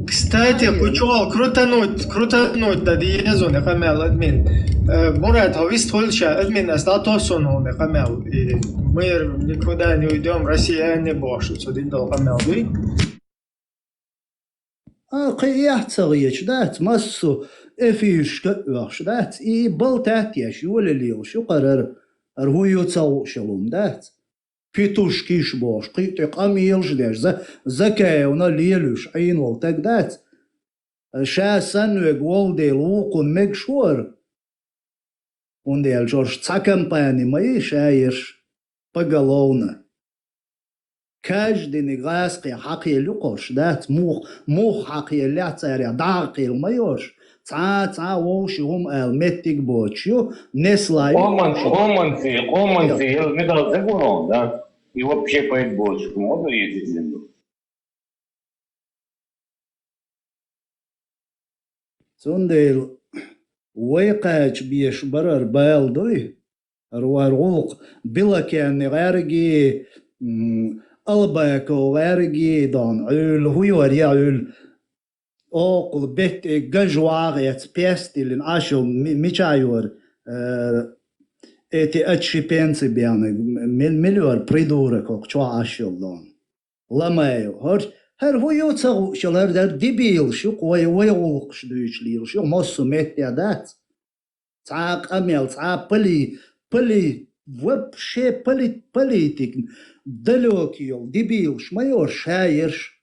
Кстати, кучуал, крутануть, да диезу не хамел админ. Мурат, хавист хольша админ статусону не хамел. И мы никуда не уйдем, Россия не бошит, один дол хамел. قياحت صغيش دات مسو افيش كأوش دات اي بلتات يش ولا ليل شو قرر هو يتصو شلوم دات فيتوش كيش باش قيت قميلش داش زكايا ونا ليلوش عين والتك دات شاسن ويقول دي لوقون مكشور ونديل جورج تاكمباني ما شايرش بقالونا каждый негасқи حقي لقرش دات موخ حقي اللي عتاري داقي الميوش تا ووشي هم المتك بوشيو نسلاي Команцы, не дал загон, да, и вообще поет бочку, можно ездить землю? سونديل ويقاش بيش برر بالدوي روارغوق بلا كان غارجي الباك وغارجي دون عول هو عول اوقل بيت جاجواغيت بيستيلين اشو ميچايور اتي اتشي بينسي بيانا مليور بريدورك چو اشو دون لمايو هر هو يوتسغ شلر در ديبيل شو قوي ويغلق شدوش ليل شو موسو ميتيا دات تعاق اميل تعاق بلي вообще политик далекий дебил шмайор шаерш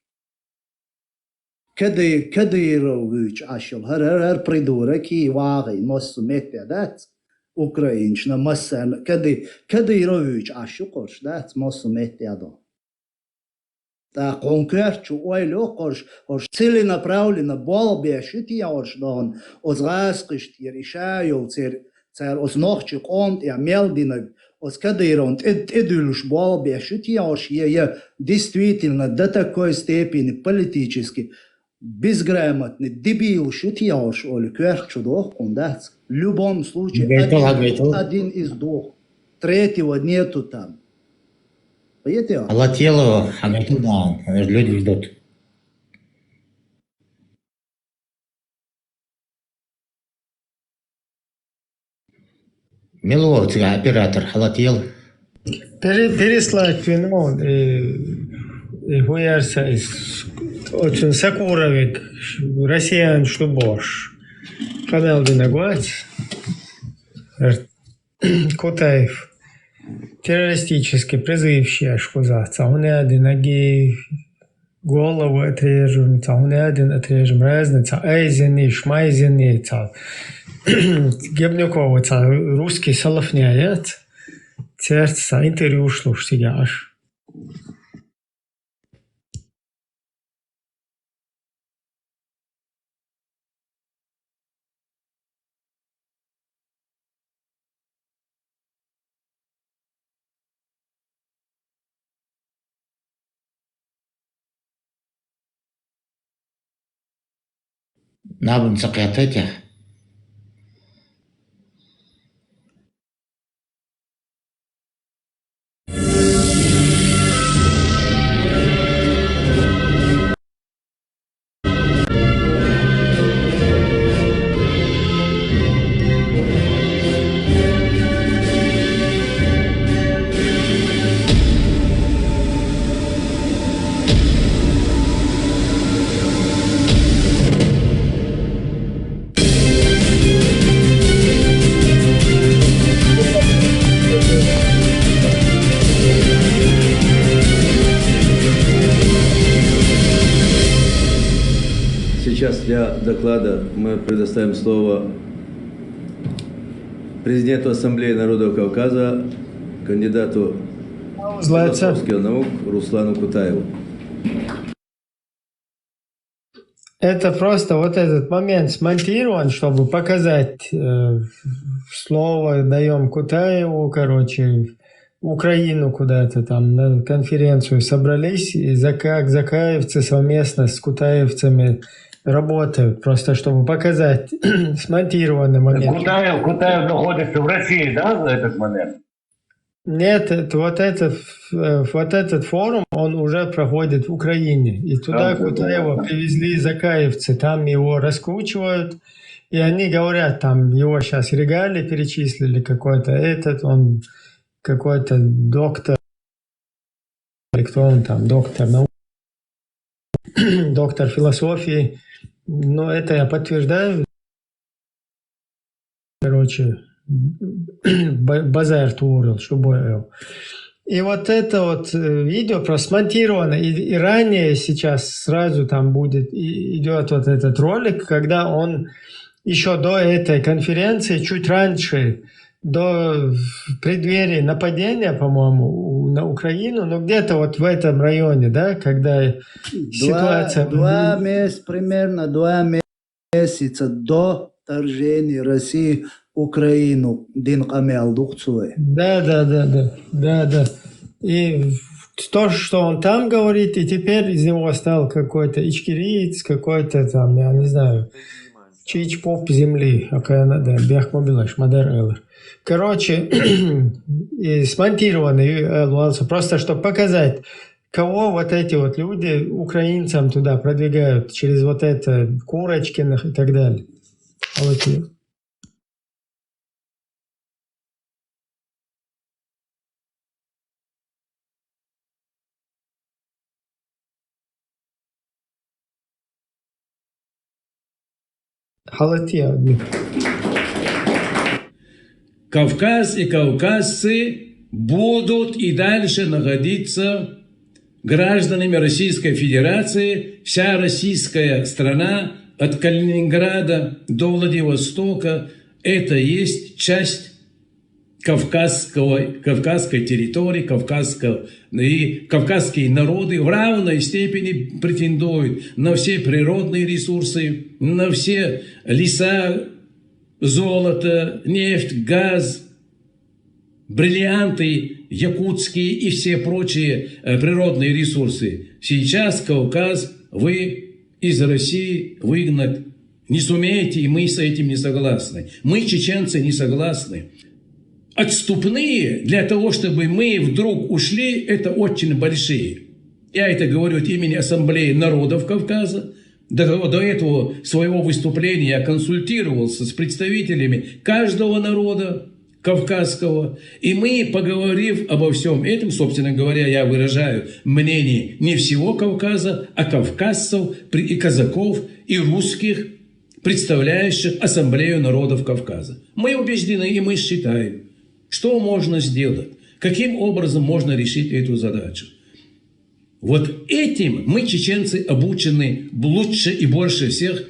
кадырович ашел хар придурки ваги мос метя дат украинчна массан кадырович ашу кош дат мос метя до Да, конкретно, ой, легкош, ош целенаправленно, болбе, шити, ош, дон, озраскишт, я решаю, цер, ознохчик, он, я мелдинок, оскадыронт, эдюлюш, болбе, шити, ош, я действительно до такой степени политически безграмотный, дебил, шити, ош, оли, кверчу, дох, он, да, в любом случае, один из двух, третьего нету там. Алателова, она туда, люди ждут. Миловцы, оператор, Алател. Переслать вино и хуярся очень сакуровик, россиян шлюбош. Канал Динагуац, Кутаев. Террористический призыв шкузаться. Он один ноги, голову отрежем, он один отрежем, разница, айзени, шмайзени, Гебнюкова, русский салафняет, сердце, интервью слушайте аж. Набун сакятетя. Сейчас для доклада мы предоставим слово президенту Ассамблеи народов Кавказа, кандидату философских наук Руслану Кутаеву. Это просто вот этот момент смонтирован, чтобы показать слово даем Кутаеву, короче, Украину куда-то там на конференцию собрались, и как закаевцы совместно с кутаевцами работают, просто чтобы показать смонтированный момент. Кутаев находится в России, да, в этот момент? Нет, вот этот форум, он уже проходит в Украине. И туда Кутаева привезли закаевцы, там его раскручивают, и они говорят, там его сейчас регалии перечислили, он какой-то доктор, или кто он там, доктор наук, доктор философии. Но это я подтверждаю. Короче, базар творил, что боял. И вот это вот видео просто смонтировано. И ранее сейчас сразу там идет вот этот ролик, когда он еще до этой конференции, чуть раньше, до преддверия нападения, по-моему, на Украину, но где-то вот в этом районе, да, когда ситуация... Примерно 2 месяца до вторжения России в Украину. Да. И то, что он там говорит, и теперь из него стал какой-то ичкириец, какой-то там, я не знаю, чич-поп земли, бяхмобилаш, мадер элэр. Короче, и смонтированный, просто чтобы показать, кого вот эти вот люди украинцам туда продвигают через вот это Курочкиных и так далее. Кавказ и кавказцы будут и дальше находиться гражданами Российской Федерации. Вся российская страна от Калининграда до Владивостока – это есть часть кавказской территории, и кавказские народы в равной степени претендуют на все природные ресурсы, на все леса, золото, нефть, газ, бриллианты якутские и все прочие природные ресурсы. Сейчас Кавказ вы из России выгнать не сумеете, и мы с этим не согласны. Мы, чеченцы, не согласны. Отступные для того, чтобы мы вдруг ушли, это очень большие. Я это говорю от имени Ассамблеи народов Кавказа. До этого своего выступления я консультировался с представителями каждого народа кавказского. И мы, поговорив обо всем этом, собственно говоря, я выражаю мнение не всего Кавказа, а кавказцев, и казаков, и русских, представляющих Ассамблею народов Кавказа. Мы убеждены и мы считаем, что можно сделать, каким образом можно решить эту задачу. Вот этим мы, чеченцы, обучены лучше и больше всех,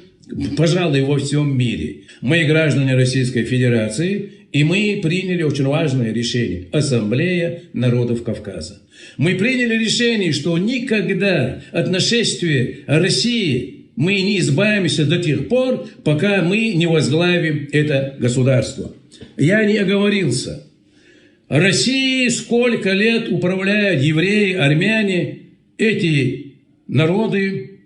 пожалуй, во всем мире. Мы граждане Российской Федерации, и мы приняли очень важное решение – Ассамблея народов Кавказа. Мы приняли решение, что никогда от нашествия России мы не избавимся до тех пор, пока мы не возглавим это государство. Я не оговорился. России сколько лет управляют евреи, армяне, эти народы.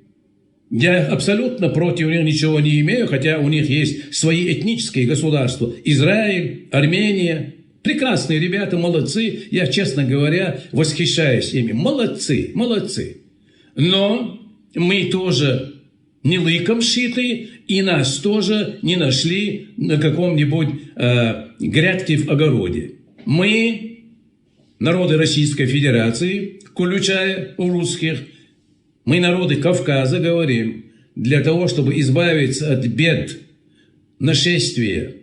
Я абсолютно против них ничего не имею, хотя у них есть свои этнические государства. Израиль, Армения. Прекрасные ребята, молодцы. Я, честно говоря, восхищаюсь ими. Молодцы, молодцы. Но мы тоже не лыком шиты, и нас тоже не нашли на каком-нибудь грядке в огороде. Мы, народы Российской Федерации, включая русских, мы, народы Кавказа, говорим, для того, чтобы избавиться от бед, нашествия,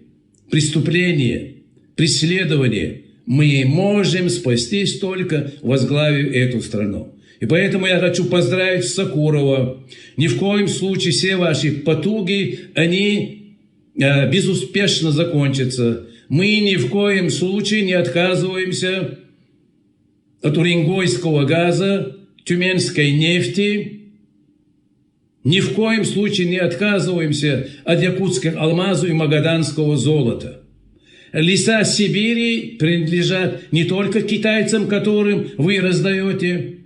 преступления, преследования, мы можем спастись только возглавив эту страну. И поэтому я хочу поздравить Сакурова. Ни в коем случае все ваши потуги, они безуспешно закончатся. Мы ни в коем случае не отказываемся от уренгойского газа, тюменской нефти. Ни в коем случае не отказываемся от якутских алмазов и магаданского золота. Леса Сибири принадлежат не только китайцам, которым вы раздаете,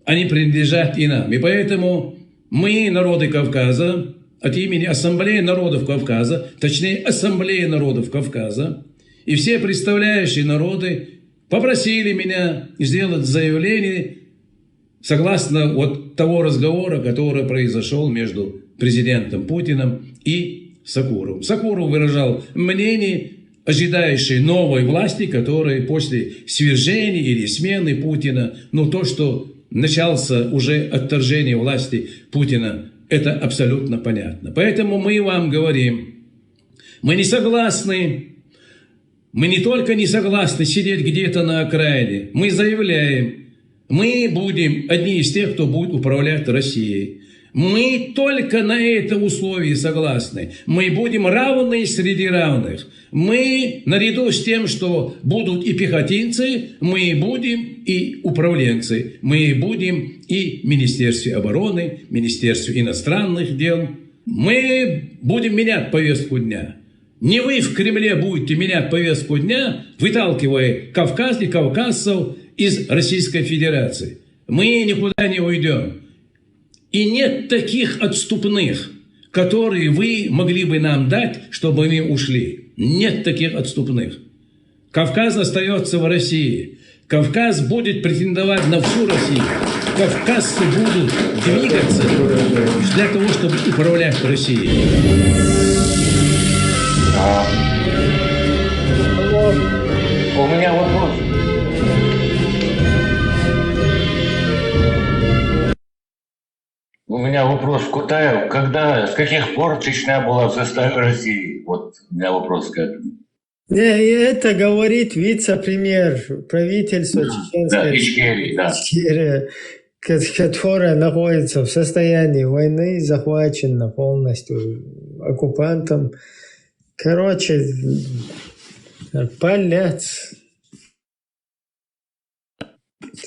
они принадлежат и нам. И поэтому мы, народы Кавказа, от имени Ассамблеи народов Кавказа, точнее Ассамблеи народов Кавказа, и все представляющие народы попросили меня сделать заявление согласно вот того разговора, который произошел между президентом Путиным и Сакуровым. Сакуров выражал мнение, ожидающее новой власти, которая после свержения или смены Путина, но то, что начался уже отторжение власти Путина, это абсолютно понятно. Поэтому мы вам говорим, мы не согласны, мы не только не согласны сидеть где-то на окраине, мы заявляем, мы будем одни из тех, кто будет управлять Россией. Мы только на это условие согласны. Мы будем равны среди равных. Мы, наряду с тем, что будут и пехотинцы, мы будем и управленцы. Мы будем и в Министерстве обороны, Министерстве иностранных дел. Мы будем менять повестку дня. Не вы в Кремле будете менять повестку дня, выталкивая Кавказ и кавказцев из Российской Федерации. Мы никуда не уйдем. И нет таких отступных, которые вы могли бы нам дать, чтобы мы ушли. Нет таких отступных. Кавказ остается в России. Кавказ будет претендовать на всю Россию. Кавказцы будут двигаться для того, чтобы управлять Россией. У меня вопрос. У меня вопрос к Кутаеву. С каких пор Чечня была в составе России? Вот у меня вопрос к этому. Это говорит вице-премьер правительства Чеченской Ичкерии, которая находится в состоянии войны, захвачена полностью оккупантом. Короче, Palec.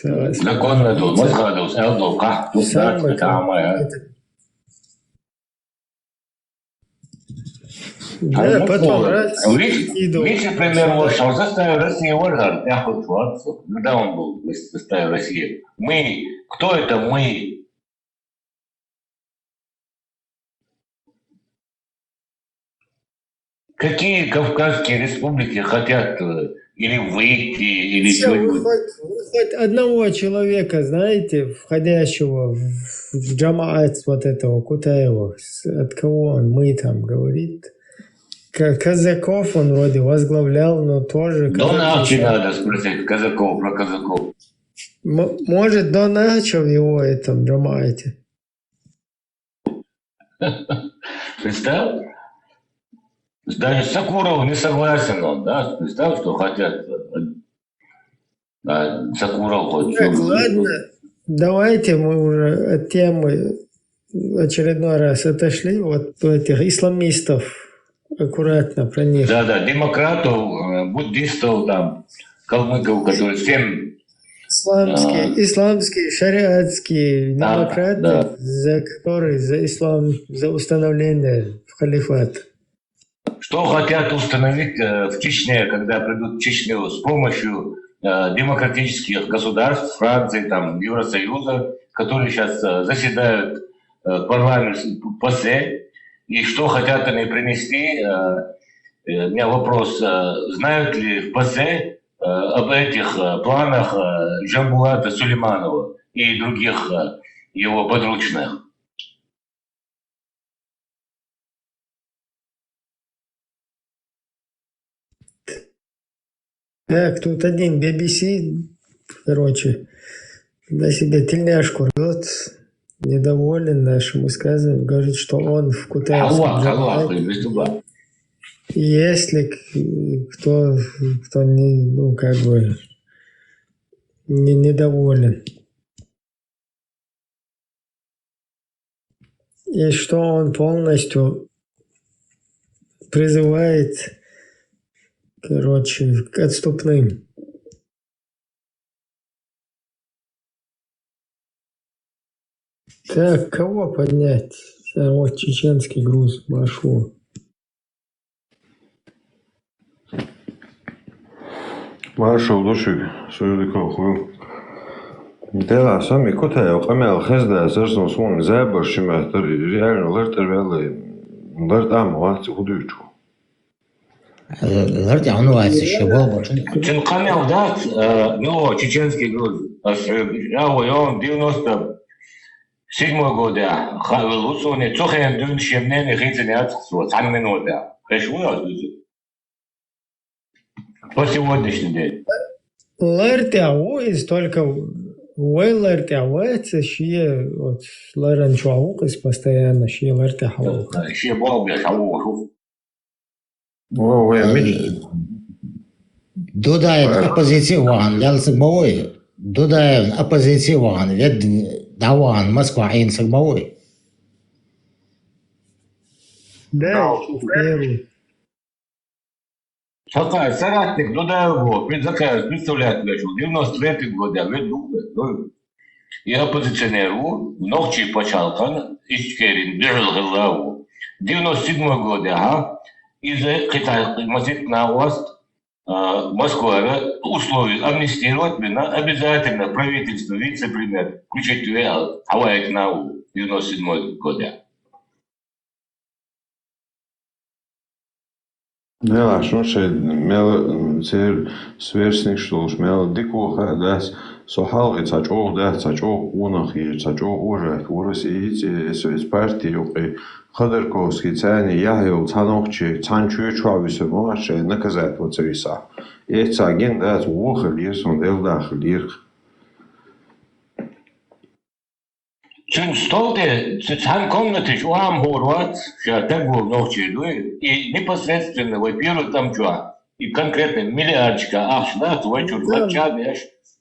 Законно тут, mazgādus, eldo, kā, tu tāds, kā mājā. Да, потом раз. Вице-премьер Воршау заставил Россию орган. Я хочу отцу. Когда он был, заставил Россию. Мы, кто это мы? Какие Кавказские республики хотят или выйти, или что-нибудь? Вы хоть одного человека знаете, входящего в джамаат вот этого Кутаева, от кого он, мы там говорит? Казаков он вроде возглавлял, но тоже... Доначи надо спросить казаков, про казаков. Может, Доначи в его этом джамаате? Представь? Даже Сакуров не согласен он, да? Представь, что хотят. А Сакуров хочет. Так, ладно, давайте мы уже от темы очередной раз отошли. Вот этих исламистов, аккуратно про них. Да, демократов, буддистов, там, калмыков, которые всем... Исламские, шариатские демократы, за которые за ислам, за установление в халифат. Что хотят установить в Чечне, когда придут в Чечню с помощью демократических государств, Франции, там, Евросоюза, которые сейчас заседают в парламенте ПАСЕ, и что хотят они принести? У меня вопрос, знают ли в ПАСЕ об этих планах Джамбулата Сулейманова и других его подручных? Так, тут один BBC, короче, на себе тельняшку рвет, недоволен нашим высказыванием, говорит, что он в Кутаевском джамаате. Если кто не, ну, как бы, не недоволен. И что он полностью призывает, короче, к отступным. Так, кого поднять? Вот чеченский груз, Машу. Машу, души, сойдиков, да, сами Кутаев, камел, хезда, сэрсэн сун, забар, шимахтар, реально, лартер велы, лартам, ватsi худуючу. Лартя, он ватsi, шибал, Камел, да, ну, чеченский груз, он 97 года, Луцоне, Цохен, Дун, Шемнен, Хиценят, Сан минута. Хэшву, по сегодняшний день. Лартя, уиз только... Ой, лартя, ватsi, шие, вот, ларан чуаукас постоянно, шие лартя хаук. Шие болбя, хаук. Дудаев оппозиционен, Ялсагмовой, Дудаев оппозиционен, ведь Даван, Москва, Инсагмовой. Да, первый. Какая, соратник Дудаева, представляет, в 93 года, ведь и оппозиционеру, ночи почалкан, Ичкерин, бежал голову. 97 года, из-за китайской масит на Ост, Москва, условия амнистировать меня обязательно правительство, вице-премьер, включить Хавайк на 97 года. Да, что же, мел цер сверстник, что уж мел дикуха, да, сохал и цачок, да, цачок, унах и цачок уже, урос и из партии, и Ходорковский цены, я его цанокчи, цанчу чуависе моаше, наказать вот цариса. И цагин, да, ухал, он элдах, лирх. Чун столте, цан комнаты, чуам хорват, что так был ночи, и непосредственно, во-первых, там чуа, и конкретно миллиардчика, ах, да, твой чур, лапча,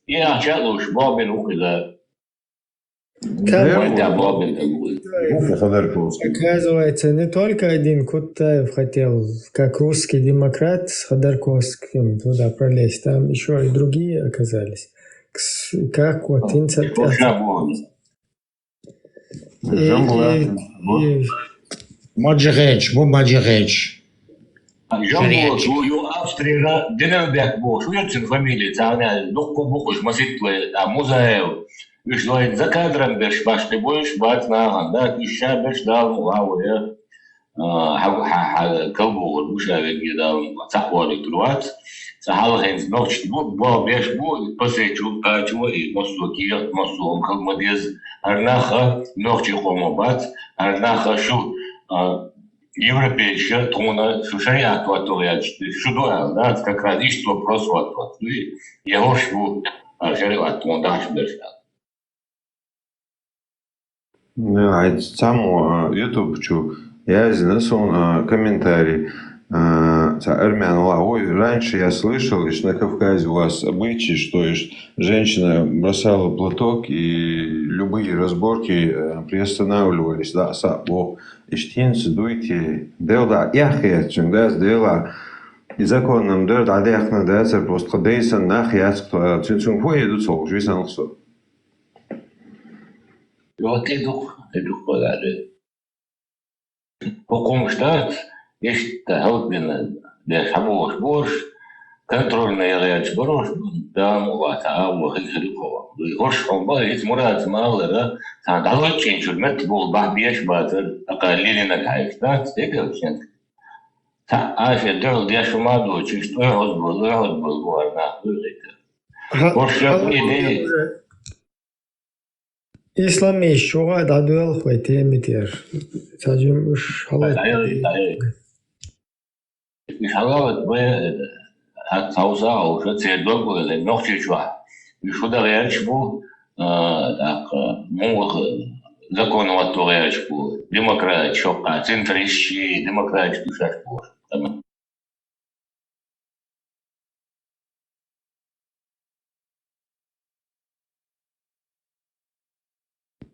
и ах, чалуш, бабин, ухила. Оказывается, не только один Кутаев хотел, как русский демократ, с Ходорковским туда пролезть. Там еще и другие оказались. Как вот Маджиреч, Маджиреч. Жамбо, свою Австрия, Динамбек, что это фамилия, она духу бухуш, маситлы, а музеев. Вишла за кадром беш баш ты будешь бать на да еще беш дал муавия колбур бушавик дал цахвали труат сахал хенс ночь бо беш бо посечу качу и мосукия мосум колмадез арнаха ночь хомобат арнаха шу европейская тона шушая акватория шудуа да как раз есть вопрос вот я уж жарила тондаш беш. Саму ютубчу я знал комментарий. Ой, раньше я слышал, что на Кавказе у вас обычай, что женщина бросала платок и любые разборки приостанавливались. Да, иштинцы дуйте, делда яхет, да, сделала. И законом дört адехна да, просто дейсан нахяц, кто цинцун поедут солж, висан лсо. Вот иду подали. Поком штат есть таутбина для шабош бош контрольный ряд бош да мувата а вот хиликова. И хош он есть мурат мало да. Там даже ченчур мет был бахбеш базар акалилина кайф да стегал чент. Та аше дел для шумаду чисто был варна вылет. Хош я не İslam şoğa da dual hoyte mitir. Sadece şalat. Şalat bu hat sauza o şu çedok böyle nokta şu. Şu da reaç bu так мог законного реач bu demokrat çok centristçi demokrat düşer bu. Tamam.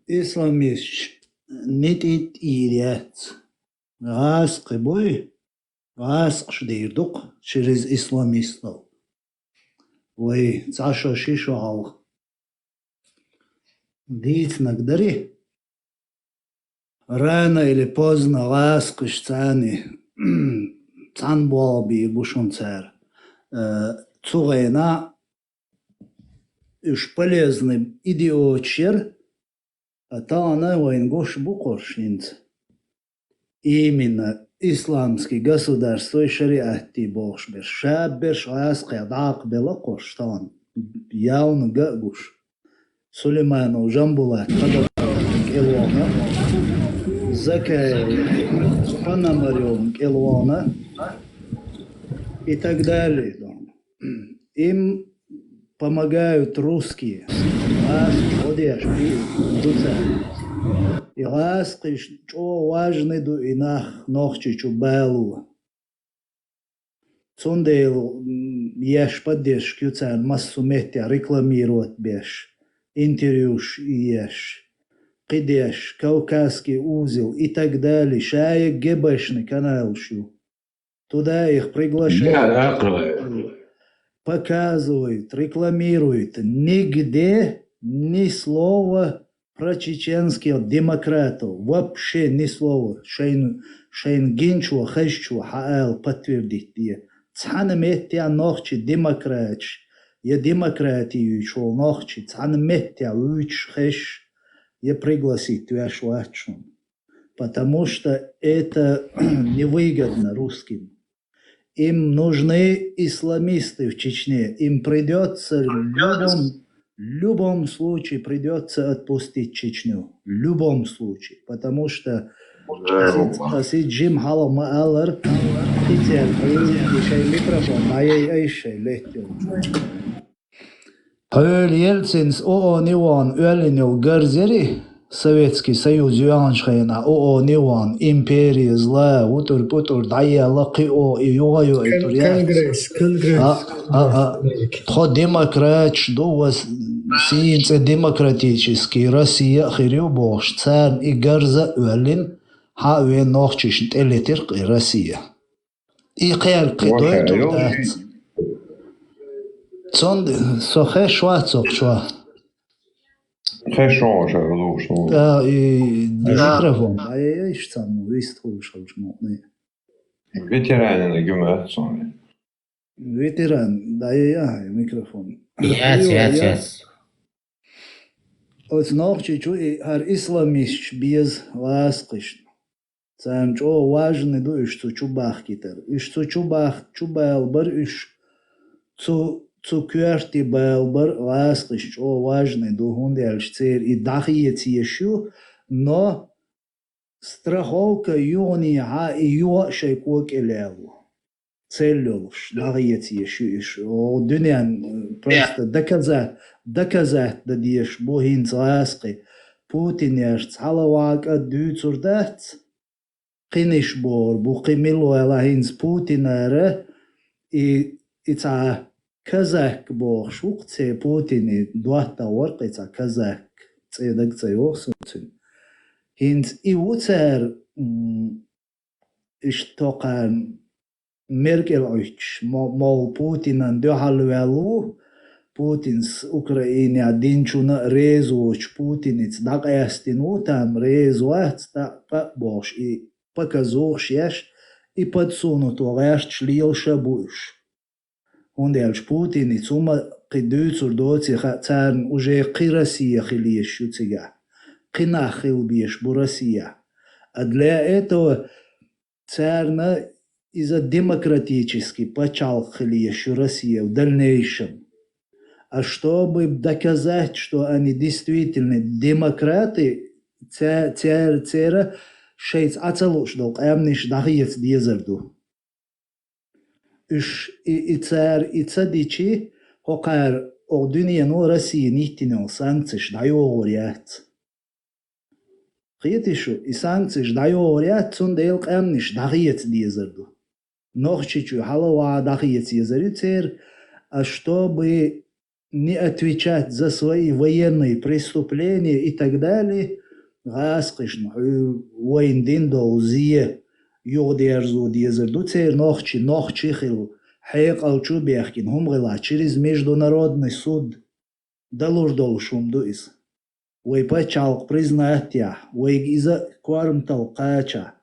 Исламист нетит ирят. Газ кыбой, газ шдирдук через исламистов. Ой, цаша шишо ал. Дит нагдари. Рано или поздно газ кышцани. Цан болби бушун цар. Цугайна уж полезный идиотчер. Атана воингош букоршинц. Именно исламский государство и шариатти бошбер. Шаббер шаасқи адақ белакош тан. Яун гагуш. Сулейману жамбулат. Келуана. Закай. Панамарён Келуана. И так далее. Им помогают русские. И ласки, что важный до инах ночи чубалу. Цундейл еш поддержки цен массу метя рекламировать беш. Интервьюш еш. Кидеш, Кавказский узел и так далее. Шаек ГБшный канал шу. Туда их приглашают. Показывают, рекламируют. Нигде ни слова про чеченских демократов. Вообще ни слова. Шейн гинчу, хэшчу, хаэл подтвердить. Цхан меття нохчи демократ. Я демократию шел нохчи. Цхан меття уч хэш. Я пригласить ваш вачун. Потому что это невыгодно русским. Им нужны исламисты в Чечне. Им придется в любом случае придется отпустить Чечню. В любом случае. Потому что Джим Халам Аллар микрофон. Ельцинс ООН Иван Уэлинил Гарзери. Советский Союз Юаншхайна, ООН Иван, империя зла, утур-путур, дая лакио, и югаю, и турья. Конгресс. Тхо демократ, что у вас سينس ديمقراطيческий Россия خيريو بوش царн и гарза уэлин хаве нохчиш элетир Россия. И خير قدوي تودات. Цон сохе швацок шва. Geen chance, geloof Да, и микрофон. А я ищу там, выстроишь, nee. Veteranen gemaakt, sorry. Ветеран, да, я, микрофон. Yes. От нохчичу и хар исламист без ласкиш. Цам чо важный ду иш цу чубах китер. Иш цу чубах чубалбар иш цу кюрти балбар ласкиш чо важный ду хундельш цер и дахиец ешу, но страховка юния и ю шейкук элеву. Целлюш, дахиец ешу иш. О дюнян просто доказать да диеш бухин ласки. Путин яш цалавак адюцур дац. قينش بور بوقيميلو على هينز بوتين اره إتا كازاك بور شوق تي بوتين دوات ورق إتا كازاك تي دك تي وصلتن هينز إيوتر إشتوقان ميركل عيش مال بوتين اندو حلوالو بوتينس أوكرانيا دينشونا ريزوش بوتينيتس داق استينو تام ريزوات داق بوش показуешь яш и подсунут ваш члил шабуш. Он дальше Путин и цума кидуцур доци царн уже ки Россия хилиещу цига. Кина хилбиеш бу Россия. А для этого царна из-за демократически почал хилиещу Россия в дальнейшем. А чтобы доказать, что они действительно демократы, царь شيء أتصلش دوق أمنش دقيقة ديزردو إش إتصديشي هقار أو دنيا نو رسي نيتينو سانكتش دايوريات قيتشو إسانكتش دايوريات سون ديلق أمنش دقيقة ديزردو نوخشيشو حلوا دقيقة ديزردو تير чтобы не отвечать за свои военные преступления и так далее. Раскришно, воин доузие, йодерзу дезерду цер нохчи хил, хайкал чубехкин, хумгла через международный суд, далур шумдуис. Вой почал признать я, вой иза квармтал кача,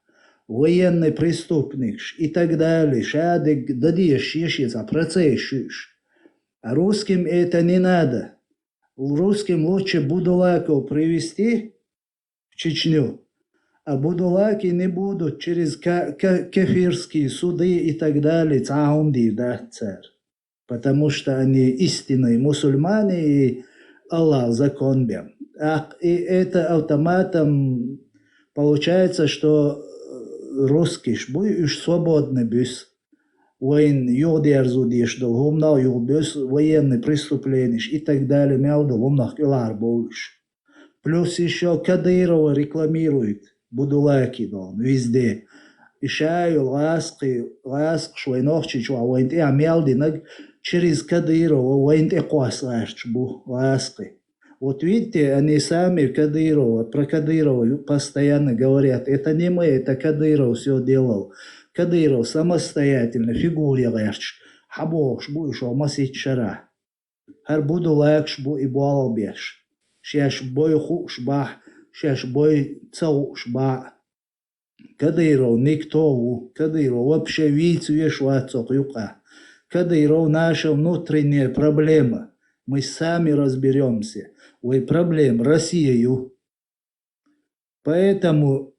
военный преступник и так далее, шадик дадиш ешица процессиш. А русским это не надо. Русским лучше будулаков привести в Чечню, а будулаки не будут через кефирские суды и так далее, цаунди, да, царь. Потому что они истинные мусульмане и Аллах закон бем. И это автоматом получается, что русский шбуй уж свободный бюс. Воин юдерзу дишдал, хумнал юбюс, военный преступление и так далее, мяудал, хумнах килар болш. Плюс еще Кадырова рекламирует, будулаки, дон, везде. И шаю, ласк, швайнохчич, воин те амялдинаг, через Кадырова, воин те кваслашч, ласки. Вот видите, они сами Кадырова, про Кадырова постоянно говорят, это не мы, это Кадыров все делал. Кадыров самостоятельно фигурируешь, хабош будешь масить шара. Хар буду лакш бу и балбеш. Шеш бой хушба, шеш бой цаушба. Кадыров никто, Кадыров вообще вицуешь вацок юка. Кадыров наша внутренняя проблема. Мы сами разберемся. Ой, проблем Россию. Поэтому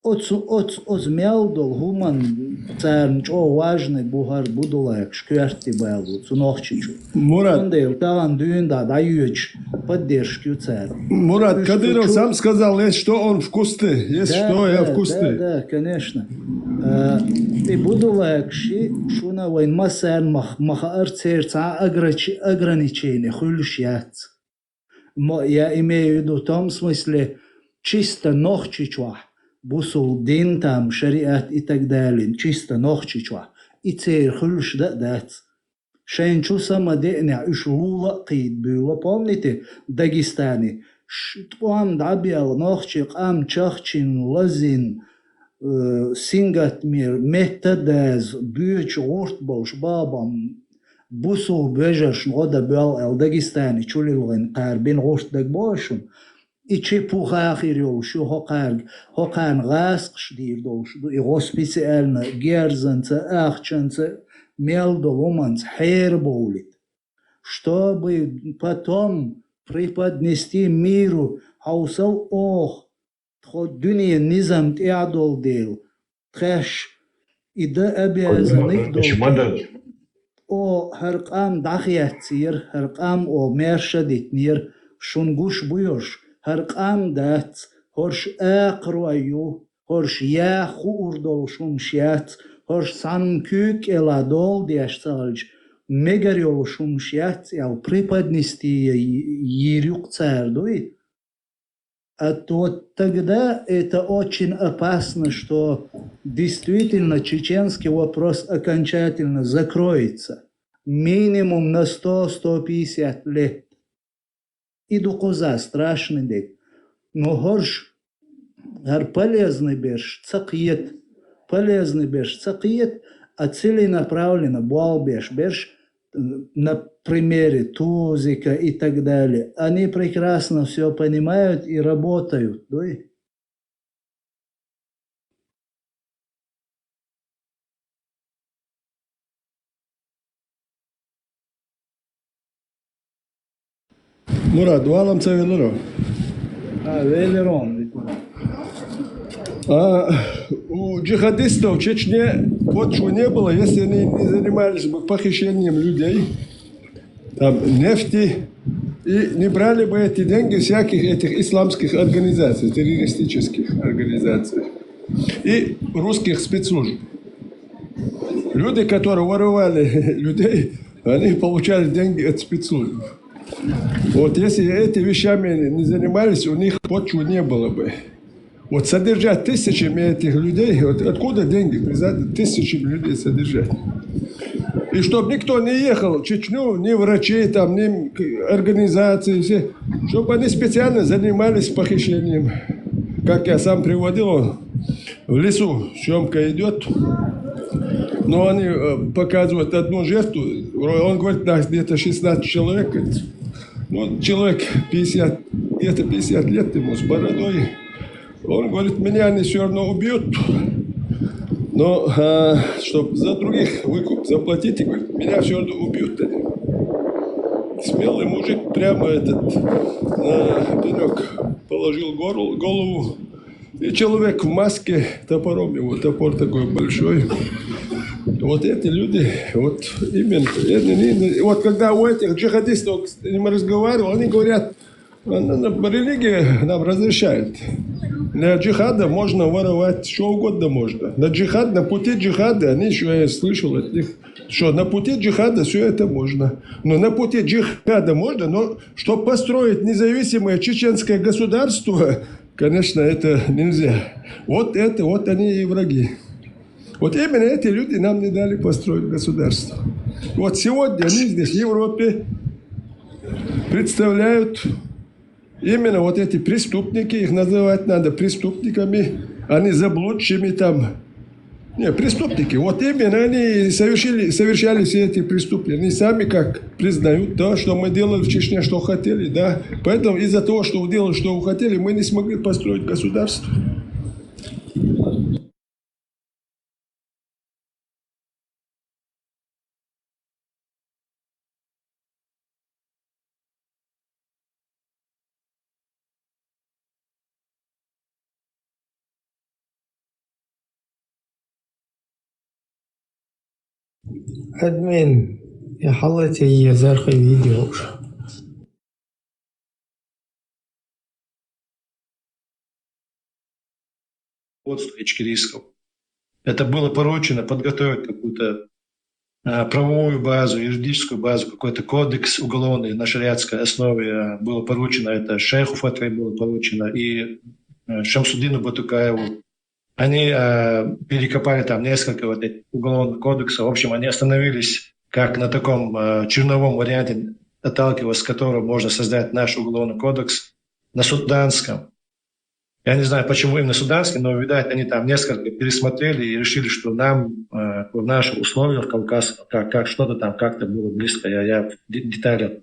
от мялдол гуман царн чо важный бугар будулак шкверти балу цунохчичу. Мурат, он дел талан дюнда дающ поддержку царь. Мурат Кадыров сам сказал, что он вкусный, есть да, что я вкусный. Да, конечно. И будулак шуна вайн массан махар церца ограничения хулшят. Я имею в виду в том смысле чисто нохчичва. Бусул дин там, шариат и так далее, чисто нохчичва. И цер хулш дат. Шенчу самодеяния ишлула қид было, помните, Дагестане? Штуам дабиал нохчик ам чахчин лазин сингатмир метадаз бюч ортболш бабам бусу бежаш года бел эл Дагестане чулилгын қарбин ортдаг бошун. Ичи пухахир йолшу хокан гасқш дир долшу и госпициально герзанца ахчанца мелдовуманц хейр боулит. Чтобы потом преподнести миру хаусал ох, тход дуния низам тиадол дел, тхэш и да обязаны дол. О харкам дахьяцир, харкам о мершадитнир, шунгуш буйош. Харкам дац, хорш эқруаю, хорш яху урдол шумшят, хорш санкюк эладол диашцалж, мегарёл шумшят, ял преподнести ерюк цардуй. А то тогда это очень опасно, что действительно чеченский вопрос окончательно закроется. Минимум на 100-150 лет. И духоза страшный дек. Но горш, полезный беш, цакиет, а целенаправленно буалбеш, беш, на примере Тузика и так далее. Они прекрасно все понимают и работают. Да? Мурат, валом цавелером. Велерон. У джихадистов в Чечне вот что не было, если они не занимались бы похищением людей, там, нефти, и не брали бы эти деньги всяких этих исламских организаций, террористических организаций и русских спецслужб. Люди, которые воровали людей, они получали деньги от спецслужб. Вот если эти вещами не занимались, у них почвы не было бы. Вот содержать тысячами этих людей, вот откуда деньги? Тысячами людей содержать. И чтобы никто не ехал в Чечню, ни врачей, там, ни организации, все, чтобы они специально занимались похищением. Как я сам приводил, в лесу съемка идет, но они показывают одну жертву, он говорит, да, где-то 16 человек. Ну, человек 50, где-то 50 лет ему с бородой. Он говорит, меня они все равно убьют, но чтобы за других выкуп заплатить, и говорит, меня все равно убьют. Смелый мужик прямо на пенек положил голову, и человек в маске топором, его топор такой большой. Вот эти люди, вот именно, вот когда у этих джихадистов с ними разговаривал, они говорят, религия нам разрешает. Для джихада можно воровать, что угодно можно. На джихад, на пути джихада, они еще, я слышал от них, что на пути джихада все это можно. Но на пути джихада можно, но чтобы построить независимое чеченское государство, конечно, это нельзя. Вот они и враги. Вот именно эти люди нам не дали построить государство. Вот сегодня они здесь, в Европе, представляют именно вот эти преступники, их называть надо преступниками, они заблудшими там. Не, преступники. Вот именно они совершали все эти преступления. Они сами как признают, да, что мы делали в Чечне, что хотели, да. Поэтому из-за того, что делали, что хотели, мы не смогли построить государство. Админ, я халате езарха видео уже. Ичкерийского. Это было поручено подготовить какую-то правовую базу, юридическую базу, какой-то кодекс уголовный на шариатской основе. Было поручено это шейху Фатве, было поручено и Шамсудину Батукаеву. Они перекопали там несколько вот этих уголовных кодексов. В общем, они остановились как на таком черновом варианте, отталкиваясь с которого можно создать наш уголовный кодекс, на суданском. Я не знаю, почему именно суданский, но, видать, они там несколько пересмотрели и решили, что нам в наших условиях Кавказ, как что-то там как-то было близко. Я в деталях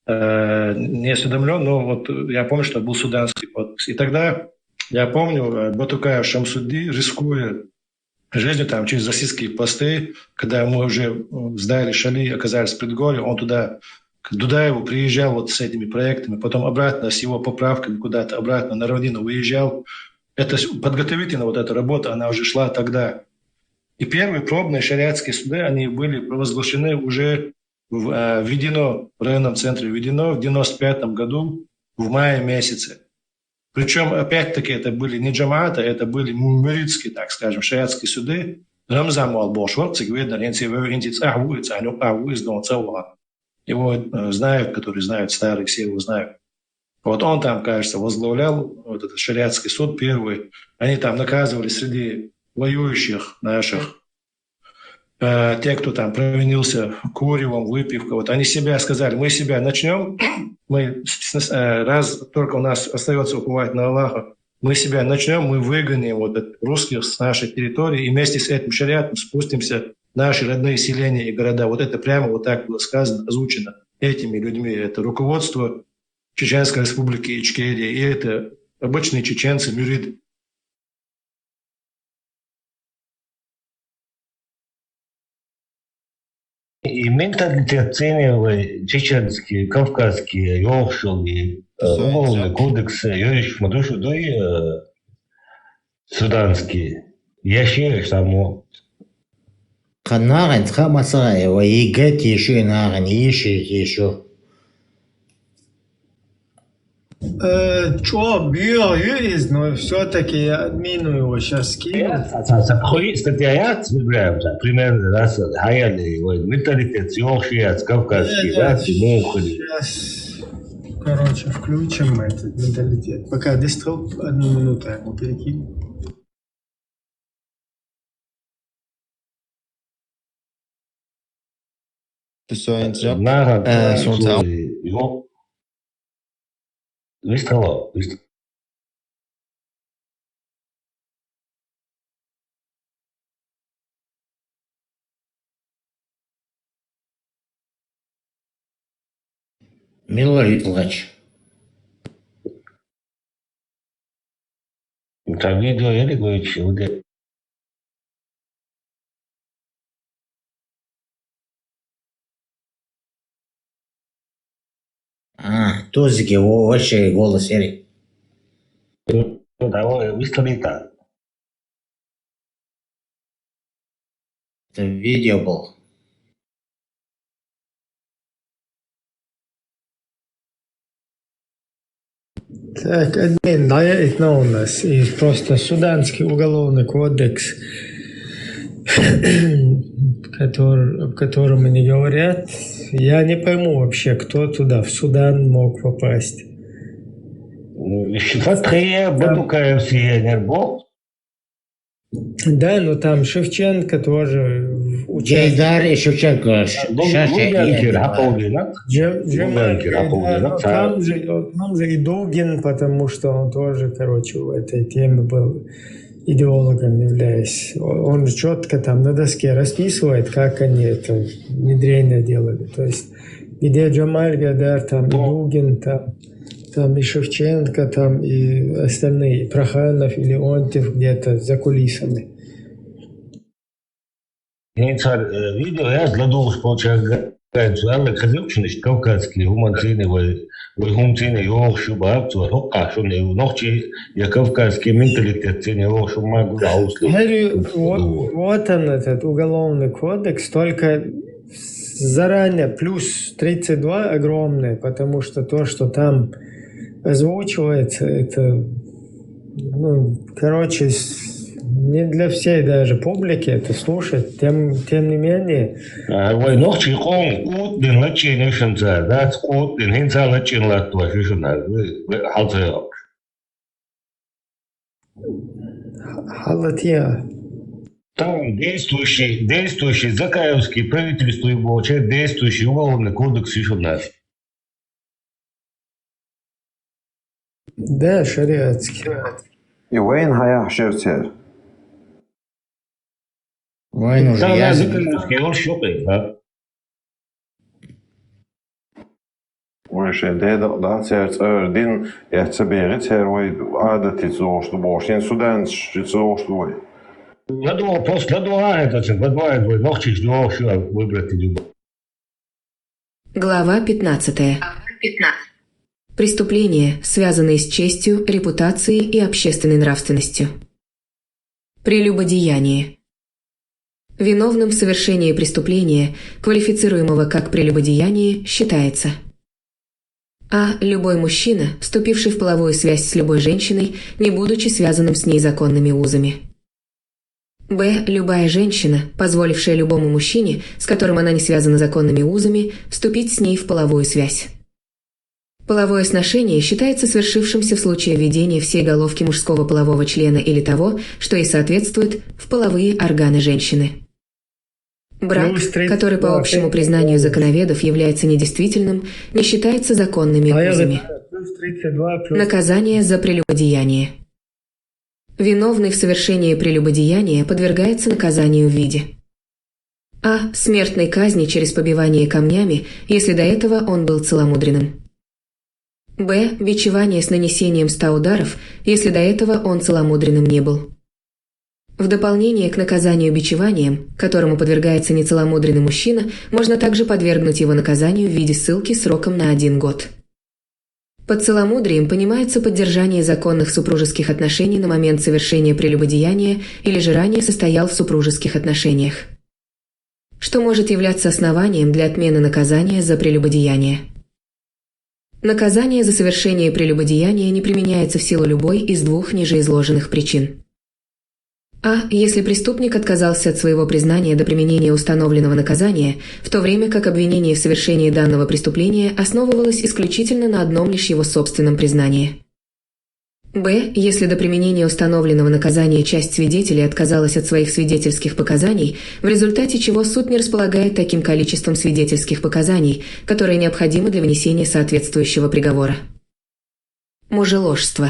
не осведомлен, но вот я помню, что был суданский кодекс. И тогда, я помню, Батукаев Шамсудди, рискуя жизнью там через российские посты, когда мы уже сдали Шали, оказались в предгорье, он туда, к Дудаеву, приезжал вот с этими проектами, потом обратно с его поправками куда-то обратно на равнину выезжал. Это подготовительная вот эта работа, она уже шла тогда. И первые пробные шариатские суды, они были провозглашены уже, введено в районном центре, введено в 1995 году в мае месяце. Причем, опять-таки, это были не джамааты, это были муридские, так скажем, шариатские суды. Его знают, которые знают, старые все его знают. Вот он там, кажется, возглавлял вот этот шариатский суд первый. Они там наказывали среди воюющих наших те, кто там провинился куревом, выпивкой. Вот они себя сказали, мы себя начнем, мы раз только у нас остается уповать на Аллаха, мы себя начнем, мы выгоним вот русских с нашей территории и вместе с этим шариатом спустимся в наши родные селения и города. Вот это прямо вот так было сказано, озвучено этими людьми. Это руководство Чеченской республики Ичкерия, и это обычные чеченцы, мюриды. И менталитет ценил чеченские, кавказские, йоршилы, уголовный кодекс, йориш мадушу, да и суданские. Я считаю, само. Ханарен, Хамасаева, Игет еще и Нарен, еще. Что, био юрист, но все-таки я админу его сейчас скину. Статья выбираем, примерно, раз, хаяли, менталитет, йоршият, кавказский, раз, и мухали. Сейчас, короче, включим этот менталитет. Пока дистроп, 1 минуту я ему перекину. Выстрелал. Милый плач. Там видео я не говорю, что Тузики, вообще голос Ери. Давай, выстрели так. Это видео был. Так, один, да, это у нас. И просто суданский уголовный кодекс, о котором они говорят. Я не пойму вообще, кто туда, в Судан, мог попасть. Да, но там Шевченко тоже участвует. Джейдар и Шевченко. Там же и Дугин, потому что он тоже, короче, в этой теме был идеологом, являясь. Он четко там на доске расписывает, как они это внедрение делали. То есть, где Джамаль Гадар, там и Дугин, там и Шевченко, там и остальные, Проханов или Леонтьев где-то за кулисами. Видео я задумал, что получается, Казахчиность, кавказские, гуманцины, гуманцины, йоршу, бабцу, хокашуны, ночи, я кавказский менталитет, цены, йоршу, могу, вот он, этот уголовный кодекс, только заранее плюс 32 огромное, потому что то, что там озвучивается, это, ну, короче, не для всей даже публики это слушать, тем не менее. Халатья. Там действующий Закаевский правительство и получает действующий уголовный кодекс еще у нас. Да, шариатский. И войн хая шерцер. Войн уже Там ясен. Закаевский, он щупает, да? Войше да церц din яцеберит цервой адати зошту бошин судан зошту вой. После два это же, подвает вы, ногти ждал, что выбрать идет. Глава 15. Преступления, связанные с честью, репутацией и общественной нравственностью. Прелюбодеяние. Виновным в совершении преступления, квалифицируемого как прелюбодеяние, считается: а. Любой мужчина, вступивший в половую связь с любой женщиной, не будучи связанным с ней законными узами. Б. Любая женщина, позволившая любому мужчине, с которым она не связана законными узами, вступить с ней в половую связь. Половое сношение считается совершившимся в случае введения всей головки мужского полового члена или того, что ей соответствует, в половые органы женщины. Брак, который по общему признанию законоведов является недействительным, не считается законными узами. Наказание за прелюбодеяние. Виновный в совершении прелюбодеяния подвергается наказанию в виде: а. Смертной казни через побивание камнями, если до этого он был целомудренным. Б. Бичевание с нанесением 100 ударов, если до этого он целомудренным не был. В дополнение к наказанию бичеванием, которому подвергается нецеломудренный мужчина, можно также подвергнуть его наказанию в виде ссылки сроком на 1 год. Под целомудрием понимается поддержание законных супружеских отношений на момент совершения прелюбодеяния или же ранее состоял в супружеских отношениях, что может являться основанием для отмены наказания за прелюбодеяние. Наказание за совершение прелюбодеяния не применяется в силу любой из двух ниже изложенных причин. А. Если преступник отказался от своего признания до применения установленного наказания, в то время как обвинение в совершении данного преступления основывалось исключительно на одном лишь его собственном признании. Б. Если до применения установленного наказания часть свидетелей отказалась от своих свидетельских показаний, в результате чего суд не располагает таким количеством свидетельских показаний, которое необходимо для вынесения соответствующего приговора. Мужеложство.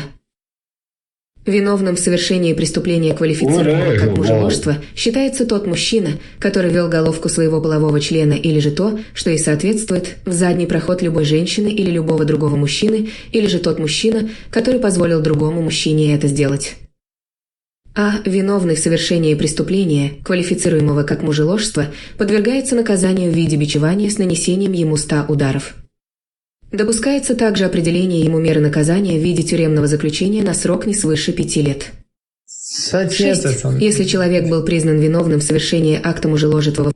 Виновным в совершении преступления, квалифицируемого как мужеложство, считается тот мужчина, который ввел головку своего полового члена или же то, что ей соответствует, в задний проход любой женщины или любого другого мужчины, или же тот мужчина, который позволил другому мужчине это сделать. А. Виновный в совершении преступления, квалифицируемого как мужеложство, подвергается наказанию в виде бичевания с нанесением ему 100 ударов. Допускается также определение ему меры наказания в виде тюремного заключения на срок не свыше 5 лет. 6. Если человек был признан виновным в совершении акта мужеложества.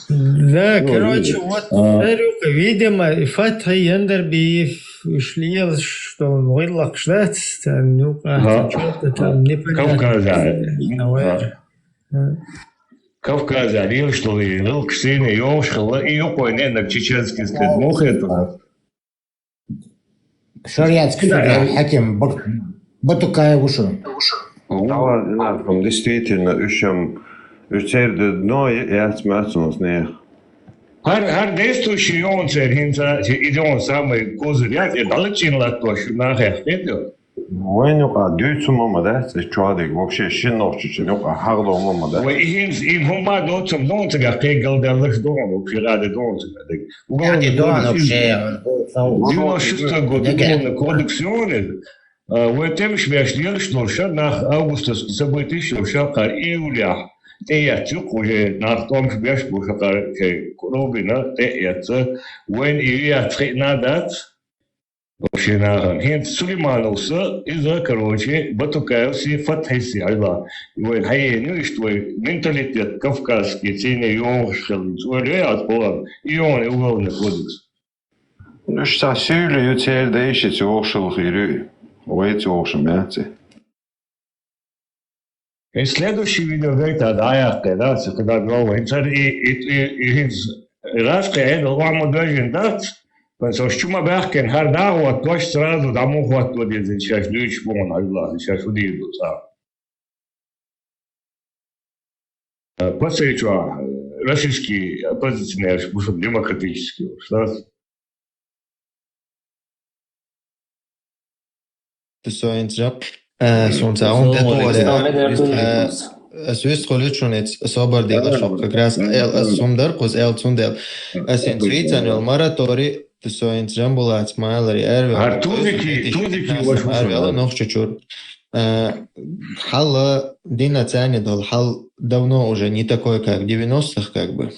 Да, короче, вот, видимо, Фатх Яндербиев шлил, что он выдлах ждать, ну, что-то там непонятно. Кавказ говорил, что и Ксения Йошхала, и Йопойненок чеченский стыд. Мог это? Шариатский Хаким Батукаев ушел. Действительно, üçerde no yatsmazsınız ne? Her действующий он церхинца, и он самый козырят, и далечин точно нахер, нет? Войн yok a düğütsüm olmadı. Çoğadık. Вообще şin için yok a hağda olmadı. Ve им хума доцом донцега пегалдерлых донов, фираде донцега. Yani Doğan вообще. 96 год уголовный кодекс в этом швяждел, что nach августовских событий, что июля. Teätsük, уже nach том швяж, что Робина, teätsük, when июля надат, вообще на хент Сулеймановса из-за, короче, Батукаевси Фатхиси, айла. И вот хайну, что менталитет кавказский, цене Йошхал, от Полан, и он уголовный кодекс. Ну что, сюли ютер değişit Йошхал хирю, уэти Йошхал. И следующий видео говорит о даях, да, когда новый, и раз, когда он должен дать, потому что чума бахкен харда вот точно сразу домой вот вот здесь сейчас люди вон, Allah, сейчас удивятся. посвечу российский оппозиционный, демократический. Es izskolīju šonīt sobardīla šopka krās, es sumdar, kos el sundel. Es ins vīcāni vēl maratori, tas so ins žambulāts mail arī ervēl. Ar tūdiki vašu ervēl, новчечур. Хал Дина Цянидол, хал давно уже не такой, как в 90-х, как бы.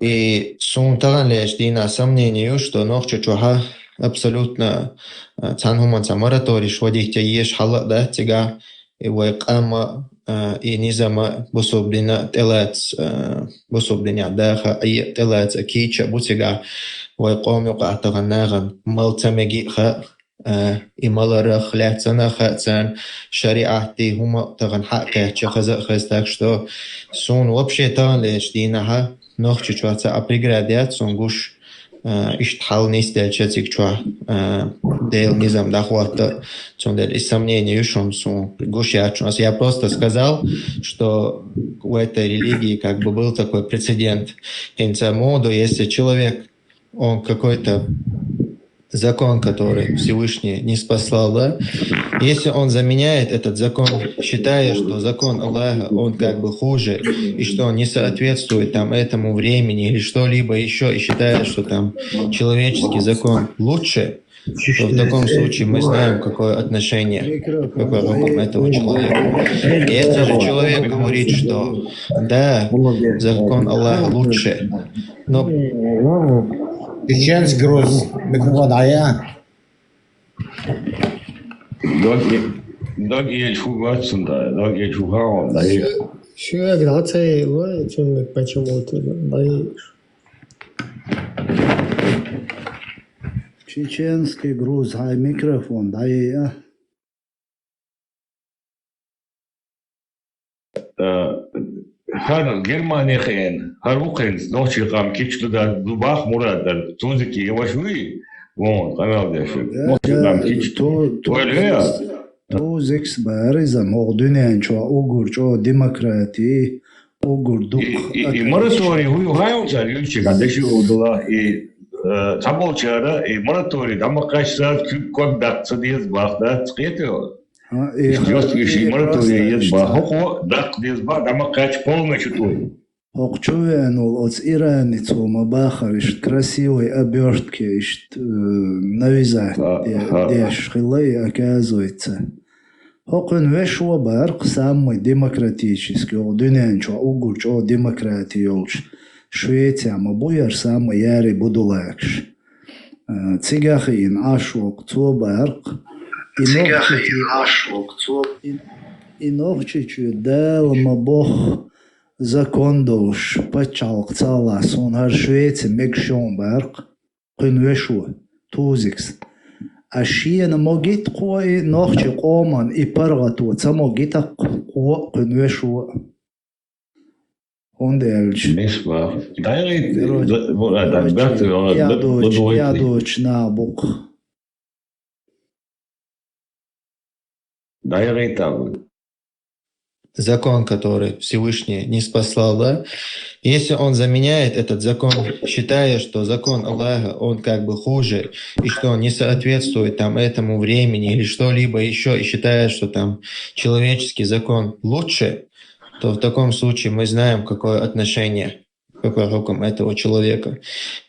И сумтаран лишь Дина сомнению, что новчечуха абсолютно цанхуманца мораторий, шводихтя еш хала да тига, и вайкама и низама бусубдина телец, бусубдина даха, и телец кича бутига, вайком юкатаганаган, малтамегиха, и маларах ляцанаха цан шариахти хума таган хакя чахазахаз, так что сун вообще таган лишь динаха, нохчичуаца априградят, сун гуш иштхал нистел чатикчуа дел низам дахвата цундел и сомнения ушом сун гушячу. Я просто сказал, что у этой религии как бы был такой прецедент. Инца моду, если человек, он какой-то закон, который Всевышний не спаслал, да, если он заменяет этот закон, считая, что закон Аллаха, он как бы хуже, и что он не соответствует там этому времени или что-либо еще, и считая, что там человеческий закон лучше, то в таком случае мы знаем, какое отношение, какой руком этого человека. И если же человек говорит, что да, закон Аллаха лучше, но Чеченский груз, микрофон, а я? Dag je het да, dag je het да. Что грация, почему-то боишь? Чеченский груз, ай микрофон, да я. Har Germanië geen, har ook geen, nog je kan kijken dat de bach moeder dat toen ze kijken was wie, gewoon kanaal dus, nog je kan kijken, تو زكس بارزة مغدونين شو أوغر شو ديمقراطي أوغر دوك. И мораторий уюгаемся, люди, когда еще удала и заболчара и мораторий, там окажется когда цадиес бах, да, цветет. И мораторий есть бах, хо, да, цадиес бах, там окажется полностью твой. Окчувенул от Ираницу Мабахович красивой обертки навязать, где шхилы оказывается. Хокон вешо барк самый демократический, дунянчо угурчо демократиолч. Швеция мабуяр самый яри будулакш. Цигахин ашок цобарк. И ногчичу дал мабох закон долш пачалк цалас он har Швеция мегшонберг кынвешу тузикс ашиена могит кой нохчи коман и паргату цамогита ко кынвешу он делч Несва дайрит я доч на бук дайрит там закон, который Всевышний не спаслал, да, если он заменяет этот закон, считая, что закон Аллаха, он как бы хуже, и что он не соответствует там этому времени или что-либо еще, и считая, что там человеческий закон лучше, то в таком случае мы знаем, какое отношение к рукам этого человека.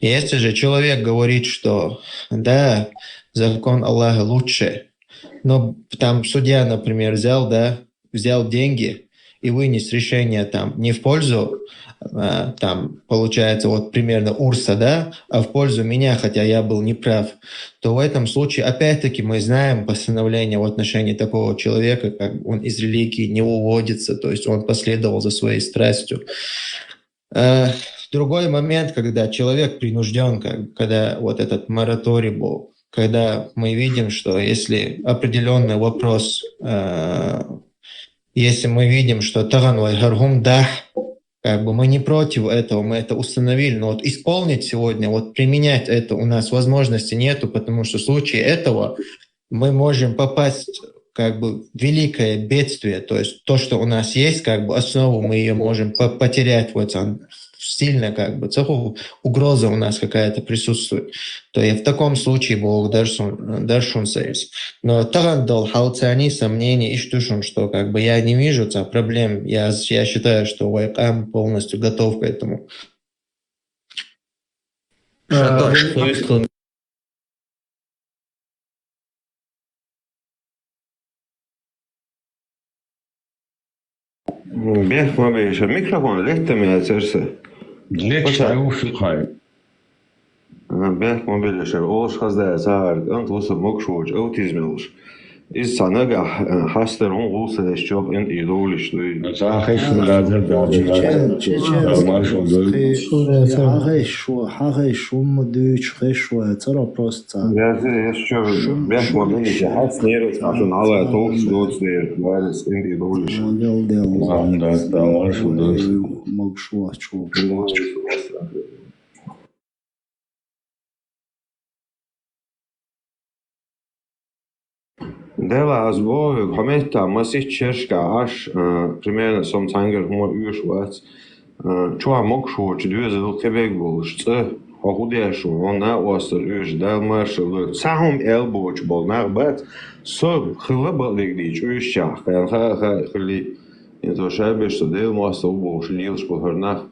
И если же человек говорит, что да, закон Аллаха лучше, но там судья, например, взял деньги и вынес решение там не в пользу, там получается вот примерно Урса, да, а в пользу меня, хотя я был неправ, то в этом случае опять-таки мы знаем постановление в отношении такого человека, как он из религии не уводится, то есть он последовал за своей страстью. Другой момент, когда человек принужден, когда вот этот мораторий был, когда мы видим, что если определенный вопрос, если мы видим, что таганвай гаргум да, как бы мы не против этого, мы это установили, но вот исполнить сегодня, вот применять это у нас возможности нету, потому что в случае этого мы можем попасть как бы великое бедствие, то есть то, что у нас есть, как бы основу мы ее можем потерять, вот сильно как бы угроза у нас какая-то присутствует, то и в таком случае Бог даршун сейс. Но тарандал халцани сомнений и штушун, что как бы я не вижу проблем, я считаю, что Вайкам полностью готов к этому. Бех мобиша микрофон лехтами церсе. Лечай уши хай. Бех мобиша олш хазда цар ант луса мокшуч аутизмелш. Из санага хастер он луса эшчоб эн идолиш дуй. Захеш надад Хагеш модуч хешва цара просто. Я еще бех мобиша хаст нервс ашон ала толкс доцнер валс эн идолиш. Да, маршал доц. Мокшуа чу. Dela azbog hameta masih чершка аш примерно сом тангер хума уйшвац чуа мокшу чдвезел кебек бол шце хохудяшу он на остер уйш дал маршал сахум элбоч бол нагбат со хлабалик дич уйша хан ха хли это шабе что дел мастер бол шлилш по харнах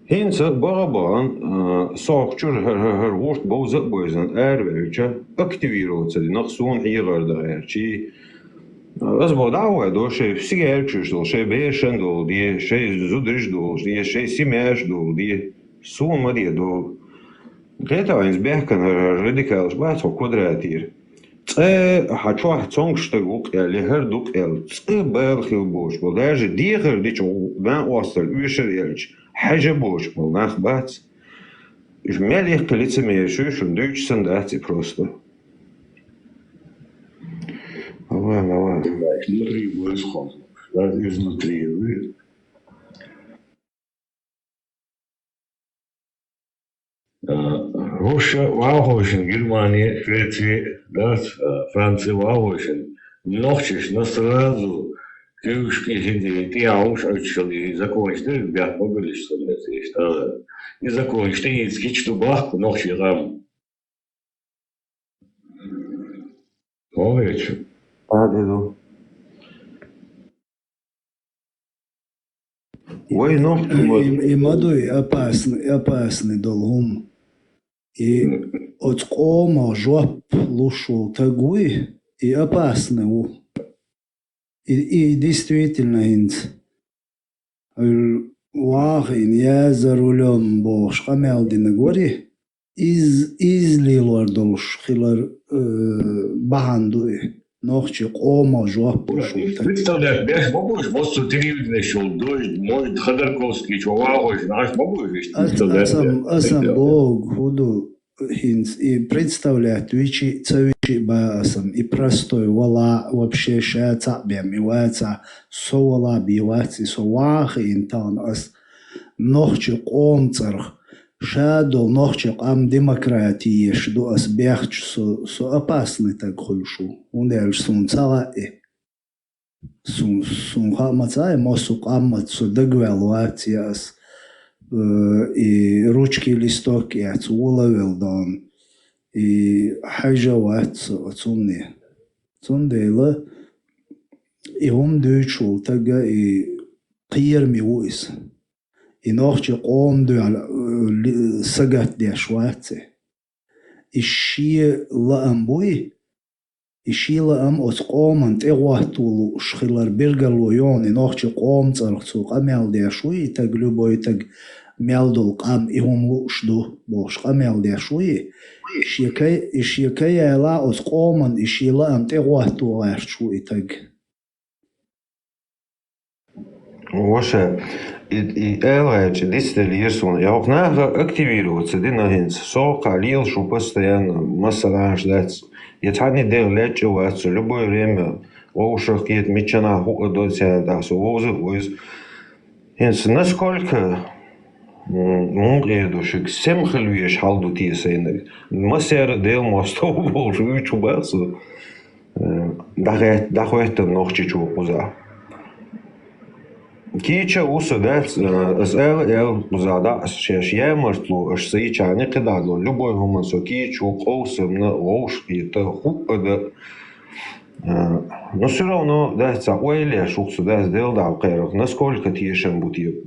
Heinze Baraban sorgtjur her woord boze bozen erwertje activiroot die nog zo'n hier ertje. Dat is wat oude door ze sigaretjes door ze beersen door die ze zoeders door die ze simers door die zo'n maar die door. Greta eens berken her radicals bij het kwadratier. Hachwa zongstuk ook leher doek el. Bergil boos, want daar ze dier dit van Ooster uursereltje. حاجة بوش بالناخ بات إيش مالي قليت سمية شو ندوش سنداتي بروستا Ладно. Внутри происходит. Да, изнутри. Russia вагошен, Германия, Швеция, да, Франция вагошен. Ночиш на сразу. Девушки сидели, я уж очали закончить, ребят, побыли, что ли, что не закончить, не скичь бахку, ночи рам. Овечу. Падеду. Ой, ну, и мадуй опасный долгум. И от кома жоп лушу тагуй и опасный у. И действительно, Вахин, я за рулем был шкамелди на горе, излилар долш хилар бахандуй, ночи кома жуап пошел. Представляешь, бяш бабуш, вот что телевидение шел, дождь, может, Ходорковский, что вагош, наш бабуш, Асам Бог, худу, и представлять, цавичи басам, и простой вала вообще шаца бемивается, со вала бивается, со вахи интан ас нохчи комцарх, шадол нохчи ам демократии, шду ас бяхч со опасный так хульшу, он дальше сун цалаи. Сун хамацай, мосук аммат со дегвелуациас, и ручки листок я уловил дан и хажават цунни цундела и он дючул тага и قيرمي ويس и ночи قوم دو سجت دي شواتي الشيء لأم بوي الشيء لأم أتقوم تقواتو شخلر برجلو يوني نوخش قوم ترخصو قميل دي شوي تقلو بوي تق ميلدو القام إهم لوشدو بوش قميل دي شوي الشيكي لا أتقوم الشيء لأم تقواتو غير شوي تق Вообще, и элэч, дистиллирсон, я auch nachher активироваться, дин нахинц, сока, лил, шу постоянно, массаж дать. Jetzt hat nicht der letzte Wort zu любое время, wo schon geht mit China hoch dort sein, da so wo ist. Jetzt насколько мудрее семхлюешь халду ти сейнер. Массер дел мостов больше учубаться. дахуэттен нохчичу куза. Кича уса да эл куза да шеш ямартлу аш саичани кидадло любой гумансо кичу коусом на лоуш и это хупада. Но все равно да цауэля шуксу да сделал да кайрах насколько тиешем бути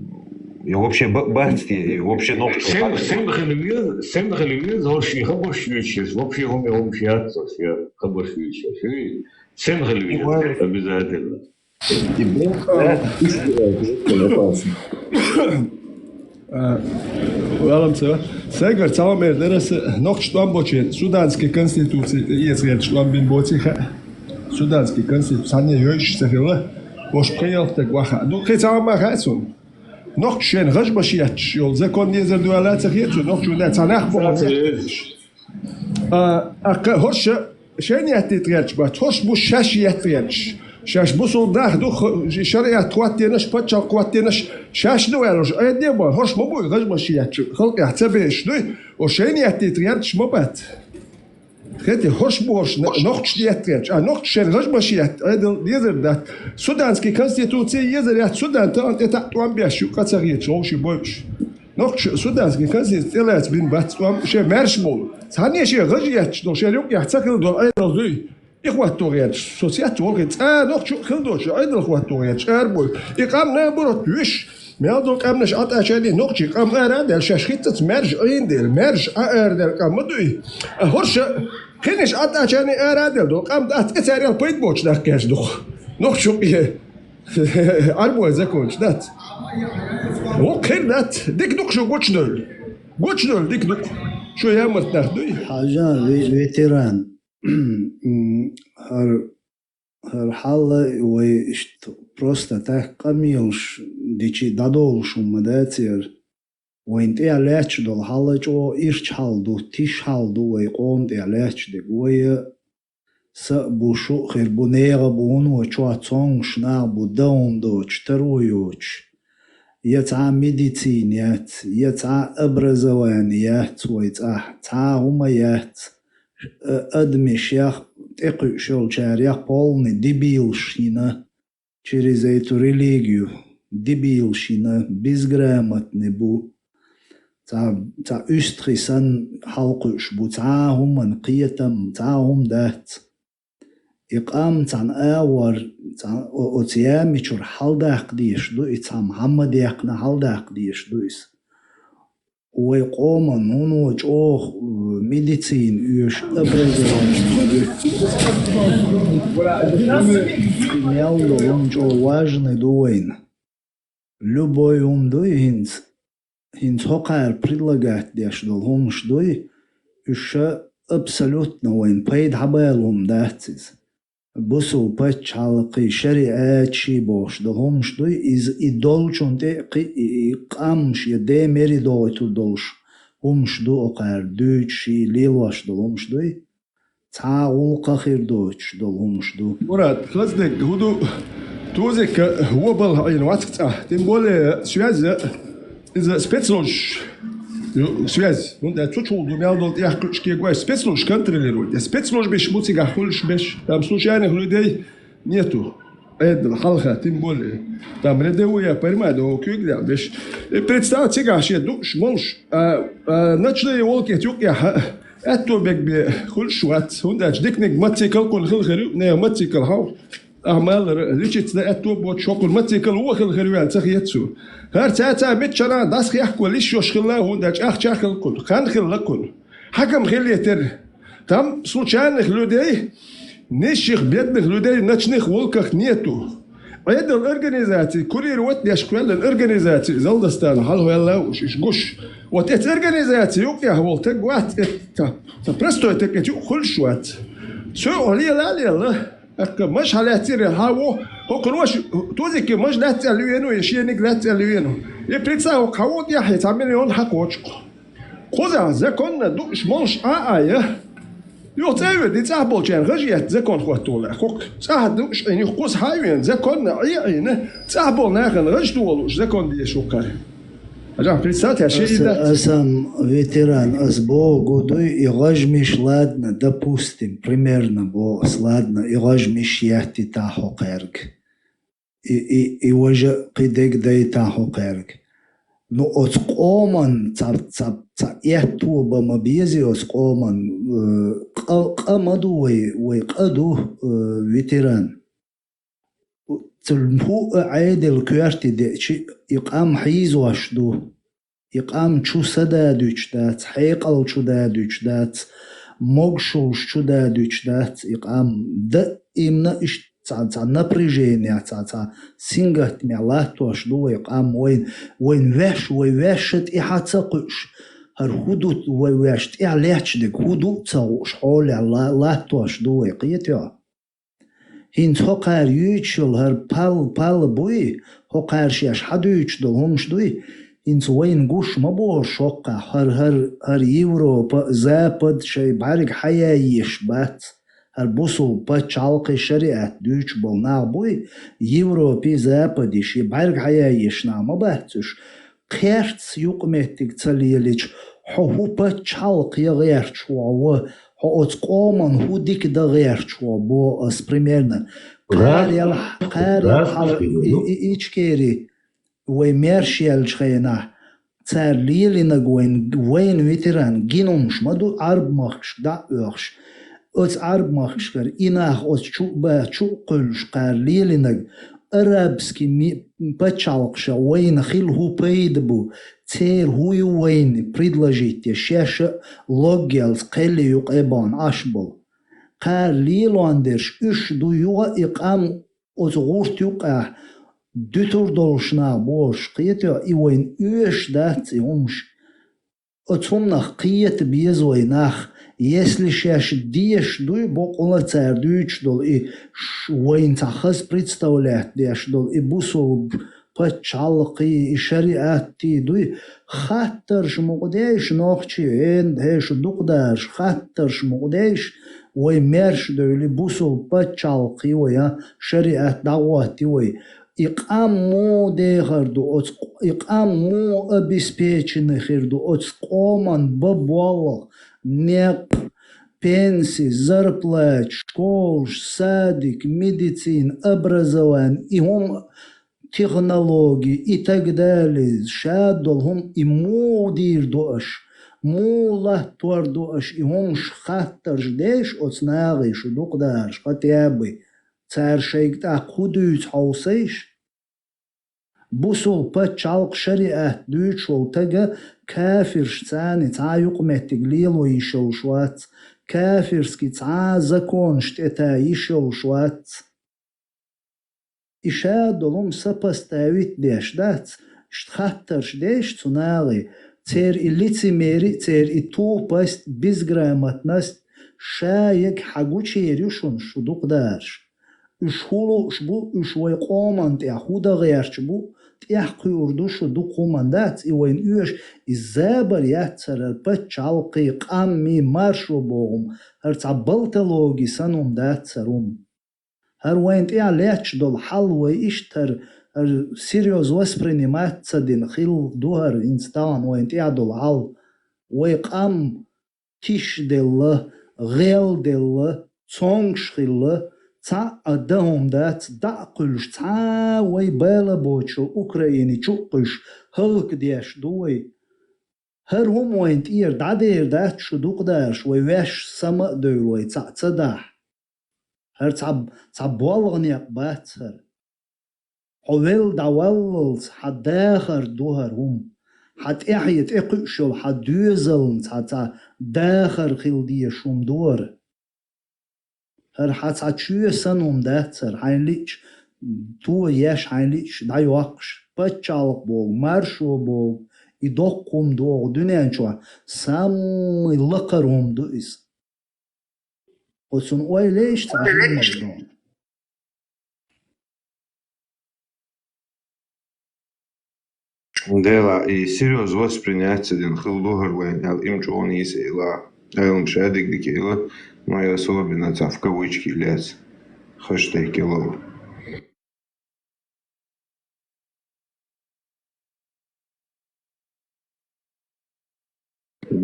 и вообще бахти и вообще нохчу. Сем хелемез вообще хабошвичес вообще умеумшиаться я хабошвичес. Сем хелемез обязательно. Сега цаламе дерес нох штам боче судански конституции езгет штам бин бочиха судански конституции сане ёш сехела бош приялте гваха ду хецама хасун нох шен гаш башият ёл закон незер дуалат сехет нох жуда цанах бо хош шен ятитряч ба хош бу шаш ятриач شاش بوصل ده دو شريعة تواتينش بتشا قواتينش شاش دو يالوش أيدي ما هوش مبوي غش مشيات خلق يحتبيش دوي وشين يحتيتريانش مبات خيتي هوش بوش نوختش يحتيتريانش نوختش شين غش مشيات أيدي يزر ده سودانسكي كونستيتوتسي يزر يحت سودان تانت يتعطوان بيشو كتسغيتش وشي بويش نوختش سودانسكي كونستيتوتسي لات بين بات شي مارش مول ثانية شي غش يحتش دو شي يوم يحتسكر دول أيدي دوي إخواتوريات سوسيات ورقت نوخ شو خلدوش أيضا إخواتوريات أربوي إقام نابرت ويش ميادوك أمنش أتاشاني نوخ إقام أرادل شاشخيتت مرج أيندل مرج أردل كم مدوي هرش خينش أتاشاني أرادل دوك أم دات إتاريال بيت بوش داك كاش دوخ نوخ شو إيه أربوي زكونش دات وكير دات ديك دوك شو قوتشنول ديك دوك شو يامرت ناخدوي حاجة فيتيران هر حالة ويشت просто так камилш дичи дадолш умадатер وين تعلاتش دول حالة جو إيش حالدو تيش حالدو ويقوم تعلاتش دي قوية سأبو شو خير بنيغ بون وشو عطونش نعبو دون دوش ترويوش يتعا ميديتينيات يتعا أبرزوانيات ويتعا هميات أدمش يخ تقشل شاريخ полный дебилщина через эту религию дебилщина безграмотный бу تا أستخسن حلقش بو تعاهم من قيتم تعاهم دات إقام تان آور أتيامي شر حل داق ديش دو إتام محمد يقنا حل داق ديش دويس ويقوم نونو جوخ ميديسين يوش образование جو важный дуэн любой дуй хинц хокар предлагать деш дол хомш дуй еще абсолютно вайн пейд хабелум датис بوسو باتش حلقي شريعات شي بوش دهمش دوي إز إدولشون دي قامش يدي ميري دوي تدولش همش دو أقار دوش شي ليلواش دهمش دوي تعاول قخير دوش دهمش دو مراد خلاص ديك هدو توزيك هو بالعين واتك تنبولي سوازة إذا سبيتسلوش связь. Ну да, чучу, думал, что я говорю, спецслужбы контролируют. Спецслужбы бешмуцы гахульш беш, там случайных людей нету. Это халха, тем более. Там рядовые, понимаю, кюгля беш. Представьте, гаши, душ, молш, ночные волки, тюки, это бег бе хульшуат. Он даже дикник матикал кон хилхерю, не матикал хау. أعمال ليش تلاقوا بوتشوكل ما تيكل هو خل خلوان تخيتسو هر تاتا بيتشرا داس يحكوا ليش يشخلا هون داش شاخل كل خان خل كل حكم خليتر تام سلوشان خلودي نشيخ بيد خلودي نشنخ ولكخ نيتو هذا الأورجانيزاتي كورير وات يشكل الأورجانيزاتي زلدستان حلو يلا وش قش وات الأورجانيزاتي يوكي هو تقوات تا برستو تكتو كل شوات سو علي لا مش هالاتير هاو هو كروش توزيك مش لا تسألينه يشينك لا تسألينه يبريتسا هو كود يحيى تعمل يون حقوش خوزا زكون دوش مش يا يو تاوي دي تعبوا جان غجيت زكون خوتولا خوك صح دوش يعني خوز هاوين زكون عينه تعبوا ناخن غجتولوش زكون دي شوكر Сам ветеран СБО году и ложмиш ладно, допустим, примерно бос, ладно, и ложмиш яхти тахо керг. И уже кидек дай тахо керг. Но от коман яхту бамабези от коман камадуй вой каду ветеран. تلمو عادل كوارتي دي يقام حيز واشدو يقام شو سدا دوش دات حيقل شو دا دوش دات موغشوش شو دا دوش دات يقام دا إمنا إش تا напряжение تا سينغت ميالاتو اشدو يقام وين واشت إحاتساقش هر هدوت واشت إعلاتش دك هدوت تاوش حولي لاتو اشدو يقيتيو هين هقار يوتشل هر بال بوي هقار شيش حدو يوتشدل همش دوي هين وين قوش مبوش هقا هر يوروبا زابد شي بارك حيا يشبات هر بوسو بچالقي شريعت دوش بلنا بوي يوروبي زابد شي بارك حيا يشنا مباتش قيرتس يقمتك تليليش هو بچالق يغيرش وعوه от коман худик да герчо бо примерно карел ичкери вой мершел чхена царлили на гвен ветеран гинумш маду арбмахш да örш от арбмахш кар инах от чукулш карлили на арабский пачалкша войн хил хупейдбу цер хуй войн предложите шеша логел скелли юqeban ашбол карлиландерш үш дуюга иqam озгурт юqa дүтур долшна бош қието и войн үш дат умш отсумнах қиет безойнах если шеш диеш дуй бокола цердуч дол и войн цахас представляет деш дол и бусо пачалқи и шариати дуй хаттарш мугдеш нохчи энд хеш дуqdаш хаттарш мугдеш вой мерш дойли бусо пачалқи вая шариат давати вой иqammo дехарду от иqammo обеспеченный хирду от коман бабвал НЕП, пенсии, зарплат, школ, садик, медицин, образование, и технологии и так далее. Шадол и мудир дош, мула туар дош, и шхаттар ждеш от снагиш, дуqdаш, хотя бы царь шейк так худует хаусейш. بوسو بتشالق شريعة دوشول تجا كافر شتاني تا يقمت قليلو يشو شوات كافر سكي تا زكون شتتا يشو شوات إشادولم سبستاويت ديش دات شتخطرش ديش تناغي تير إليتي ميري تير إتو باست بزغرامتناست شايك حقو چيريوشون شدوق دارش إشهولو شبو إشوي قومانت يحودا غيرش بو تيحقي أردوشو دو قوماندات إوين إيش إزابر ياتسر البتشالقي قامي مارشو بوغم هرتع بلتلوغي سنوم داتسروم هر وين تيعليتش دول حلوة إشتر هر سيريوز واسبرينيمات تسدين خيل دوهر إنستان وين تيعدول حل ويقام تيش ديلا غيل ديلا تونغش خيلا تا ادهم دات داقلش تا وي بالا بوچو اوكرايني چوقش هلك ديش دوي هر هم وين تير دادير دات شدوق داش وي ويش سما دوي وي تا تداح هر تا بولغني باتر حويل داوللز حداخر دوهر هم حد احيت اقشل حد دوزلن تا داخر خيل ديشوم دور هر حتى چوی سنوم داتر هنلیچ تو یش هنلیچ دایوکش بچالق بول مرشو بول ایدوکم دو دنیان چوا سامی لقرم دویز وسون اویلیش تاهم مردم Дела и серьез воспринять один хилдугар вен им чон исела он шадик дикела но я особенно в кавычки лез хэштег кило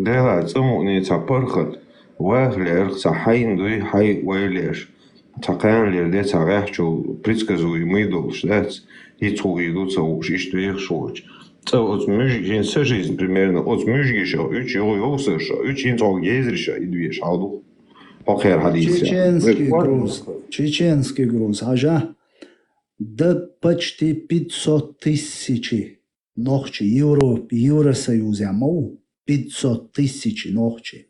دلا تسمعني تبرخت وغلر صحين دوي حي ويليش تقان ليردي تغيحشو بريتكزوي ميدولش دات يتوغيدو تسوش إشتويخ شوش от мужчин всю жизнь примерно от мужчин үч йогсыш үчин цог езриш идвеш алду охер хадис чеченский груз ажа да почти 500 тысяч ногчи Европе Евросоюзе мау 500 тысяч ногчи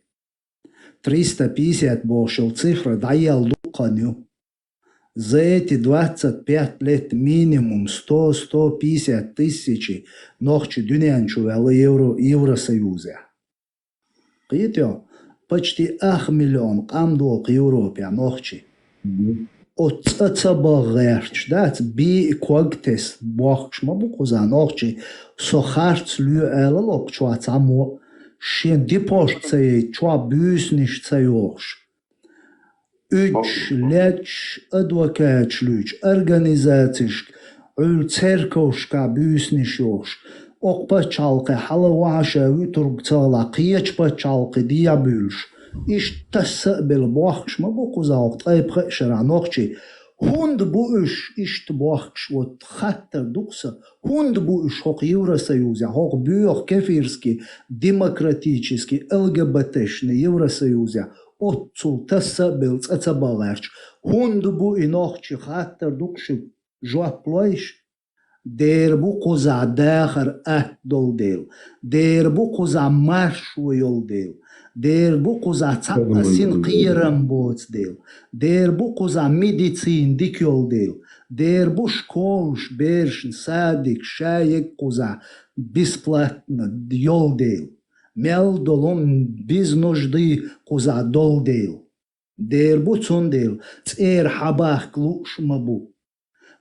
350 бошел цифра даял дуканю. За эти 25 лет минимум 100-150 тысяч ногчи дюнянчу Евросоюзе. Қитё, почти 1 миллион қамдуқ Европе ногчи. От цабагерч, дат би квагтес бахш мабукуза ногчи сохарц лю элалок чуа цамо шен дипош цей чуа бюсниш цейош. Üç leç advokatçılıç organizatsiş ül cerkovşka büsnişoş okpa çalqı halavaşa üturgçala qiyçpa çalqı diabülş iş tasbil boxş ma bu quzaq tayb şaranoqçi hund bu iş boxş ot khatter duksa hund bu iş hok Евросоюза hok büyük kefirski demokratический ЛГБТшный Евросоюза отцу tassabil tsatsabalarch hund bu inoqchi khatter dukshi joaplaish der bu quza dakhar dol del der bu quza marshu yol del der bu quza tsasin qiram bots del der bu quza medicin dik yol del der bu shkolsh bershn sadik shayek quza бесплатно yol del Мел долом без нужды куза дол дел. Дер буцун дел, цер хабах клуш мабу.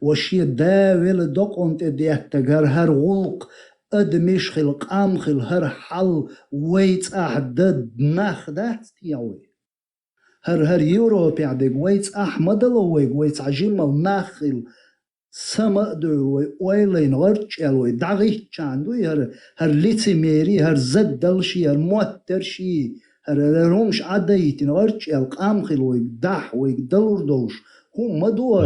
Воши давел доконт эдектагар хар гулк أدمش خلق أمخل هر حل ويت أحدد نخدات ياوي هر يوروبي عدق ويت أحمد لويق ويت عجمل نخل سما دوي ويلين غرش الوي دغيت چاندوي هر ليتي ميري هر زدلشي هر موترشي هر رومش عديتين غرش القام خلوي دح ويق دلور دوش هم مدور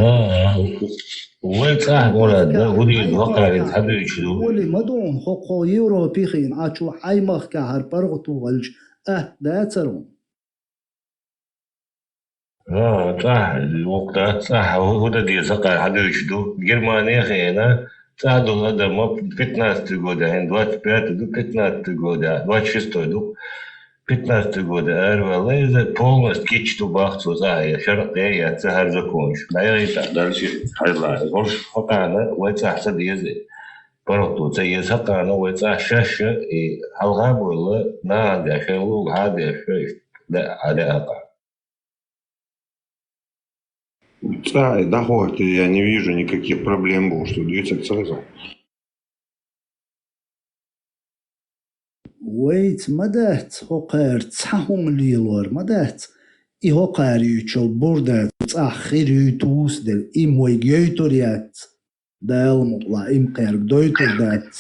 ويت ولا ده ودي وقع الحديث ولي مدون خو يوروبي خين اتشو حيمخ كهر برغتو غلش ده ترون صح الوقت صح هو ده دي سقى حدش دو Германия خينا تعادل هذا ما 15 года 25 до 15 года 26 до 15 года Эрвелезе полностью кичту бахцу за я шарты я цахар закончу да я и так дальше хайла больше фотана ويتصح سديزي برضو زي سقانا ويتصح شاشة и حلقة было надо عشان لو هذا شيء لا على أقع Да, доход, я не вижу никаких проблем, был, что двигаться сразу. ويت مدات هقار تسهم ليلور مدات إي هقار يوتشل بوردات تأخير يوتوس دل إم ويجيتوريات دال مطلع إم قيرك دويتور دات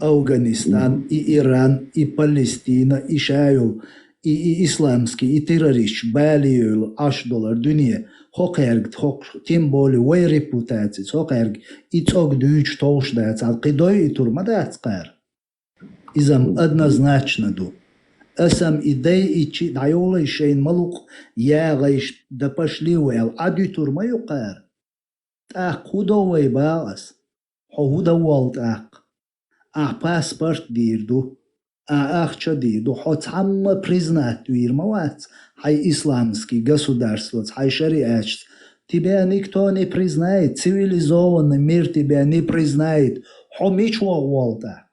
أفغانستان إي إيران إي بالستينا إي شايل إي إسلامسكي إي تيروريش باليول $10 دنيا هقارك هق تيمبولي وي ريبوتاتس هقارك إي توك دويتش توش دات على قدوي إتور مدات قار إذا однозначно ду. Асам идей ичи дайола ишейн малук я гайш да пошли уэл адютур маю қар. Так худовой балас. Худа уал так. Паспорт дирду. Ахча дирду. Хотамма признат дуирмавац. Хай исламский государство. Хай шариач. Тебя никто не признает. Цивилизованный мир тебя не признает. Хомичва уал так.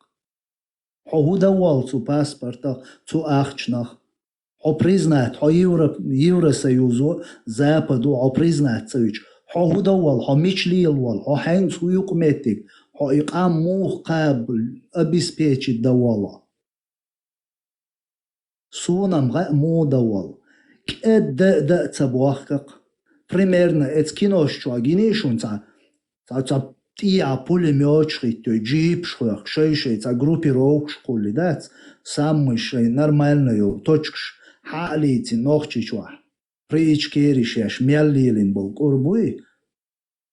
هو والتو باسبورتا تو اخچناخ هو признат هو Евросоюзу западу هو признат سويش هو دوال هو ميشلي الوال هو حين سويق ميتك هو إقام موخ قابل أبسبيتش الدوالا سونام غا مو دوال كأد دا تبواخك примерно эт киношчу агинишун تا тия пулеметчик, джип шхуах, шейшейц, а группировок школы, да, самый шей нормальный, точкш, халити, ногчичва, приичкеришеш, мяллилин был курбуй,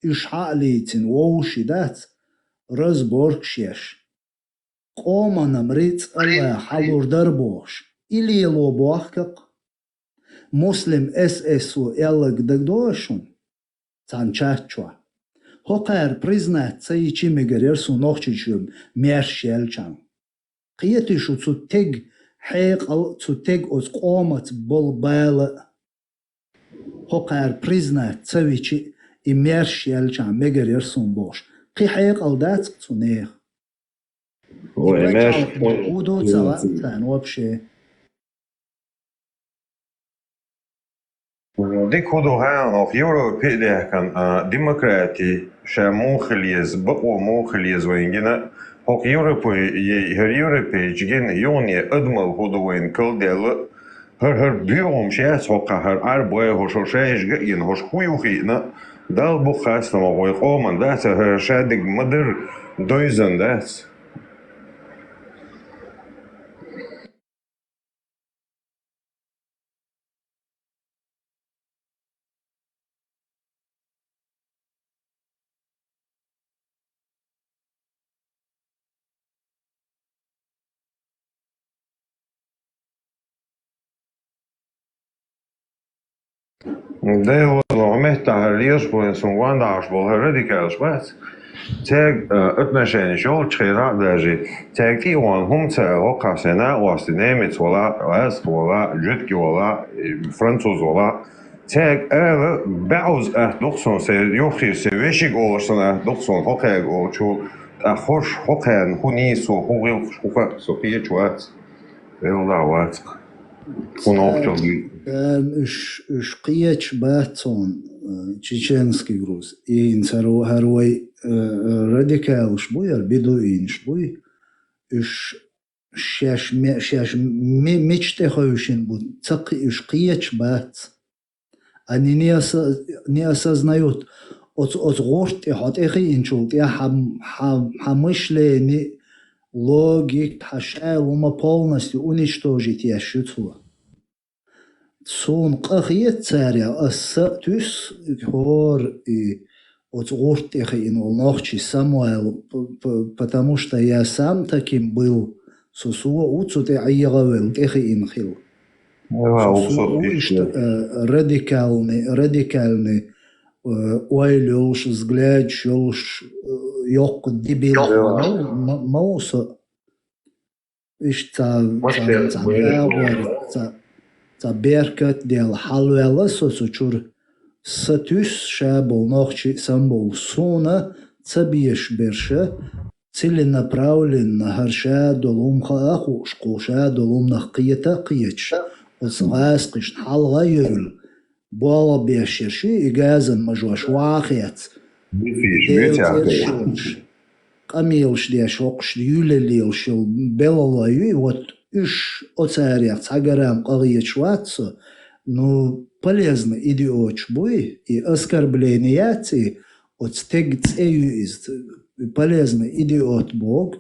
иш халитин, воуши, да, разборкшеш. Команам риц алла халур дарбош, или лобахкак, муслим ССУ эллак дагдошун, цанчачва. Хокар признаться и чимигарерсу ногчичум мершелчан. Қиетишу цутег хайқал цутег оз қомат болбайла. Хокар признаться вичи и мершелчан мегарерсун бош. Қи хайқал дат цунех. Ой, меш. Удо цалатан вообще. Dik hudu gaan of Europese kan democratie mochelies baqo mochelies wingina hok Europe her Europe jigen yoni admal hudu win kuldel her biom shes hok her arboy hoshoshesh gin hosh khuyukhina dal bu khasna ma goy qoman das her shadig mother doizen das Deel met haar leerspoor zo'n wandagsbol radicals wat. Zeg het machine zo schera daar zeg die on homse hokasena was de Nemets wala West wala Jutki wala Fransoos wala zeg bauz doch zo'n se jochie se wishig oorsen doch zo'n hokeg o cho hosh hoken huni so hoeveel so viel wat heel daar wat Шкиеч бацон чеченский груз. И инцаруй радикал шбуй, бедуин шбуй. Шеш мечте хоющин буд. Цак шкиеч бац. Они не осознают. От горт и хат эхи инчулт. Я хамышление, логик, хашалума полностью уничтожить я шуту. Сон қахиет царя ассатус хор и от ортехи инул нохчи Самуэл, потому что я сам таким был. Сусуа уцуте айягавел техи инхил. Радикальный ойлюш, взгляд, шелш, йок дебил. Мауса. Иш Беркат дел халвела сосучур сатюс шабол нохчи самбол суна цабиеш берша целенаправленно харша долум хааху шкуша долум нахкията қиеч осгас қиш халга юрл бола бешерши игазан мажуаш вахец камилш дешокш юлелил шил белалаю вот Иш оцарях цагарам қағиечватсо, но полезно идиоч буй и оскорбления от стегцею из полезно идиот бог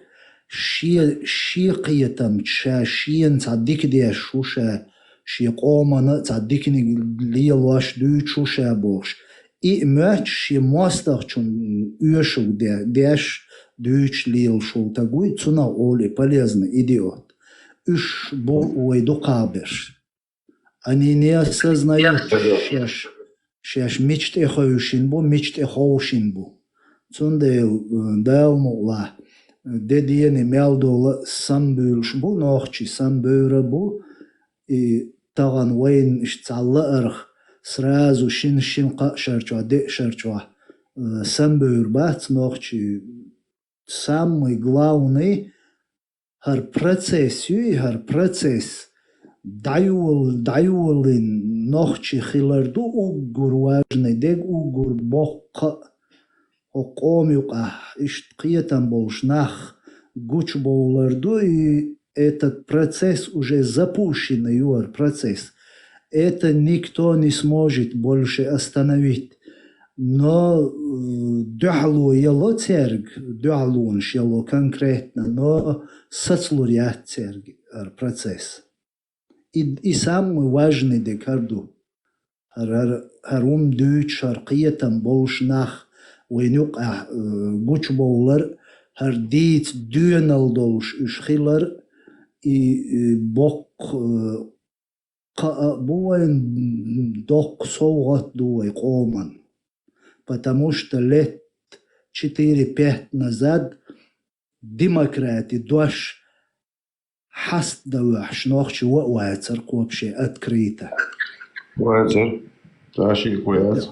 шиқиетам ча шиен цадик де шуша шиқомана цадикни лилаш ду шуша богш и мөч ши мостах чун уешук де деш дуч лил шул тагуй цуна оли полезно идиот. Иш бол уйду кабеш. Они не осознают, шеш мечте хоюшин бу, мечте хоушин бу. Цундел дел мула. Дедиени мелдола самбюлш бу, нохчи самбюра бу. И таган вейн ишцалла арх. Сразу шин шерчва, де шерчва. Самбюр бац, нохчи. Самый главный Her процесс даюлин нохчи хиларду угур важный дег угур бокка окомюка иштқиетам болшнах гуч боларду и этот процесс уже запущенный юар процесс. Это никто не сможет больше остановить. но дюхлу ело церг, дюхлунш ело конкретно, но соцлурят церг процесс. И самый важный декарду. Харум дюч шарқиятам болшнах وينوق قوش بولر هرديت دونال دولش اشخيلر بوق بوين دوق صوغت دوي قومن потому что лет 4-5 назад демократы дош хаст даваш нохчи уайцер вообще открыто. Уайцер, таши куяц.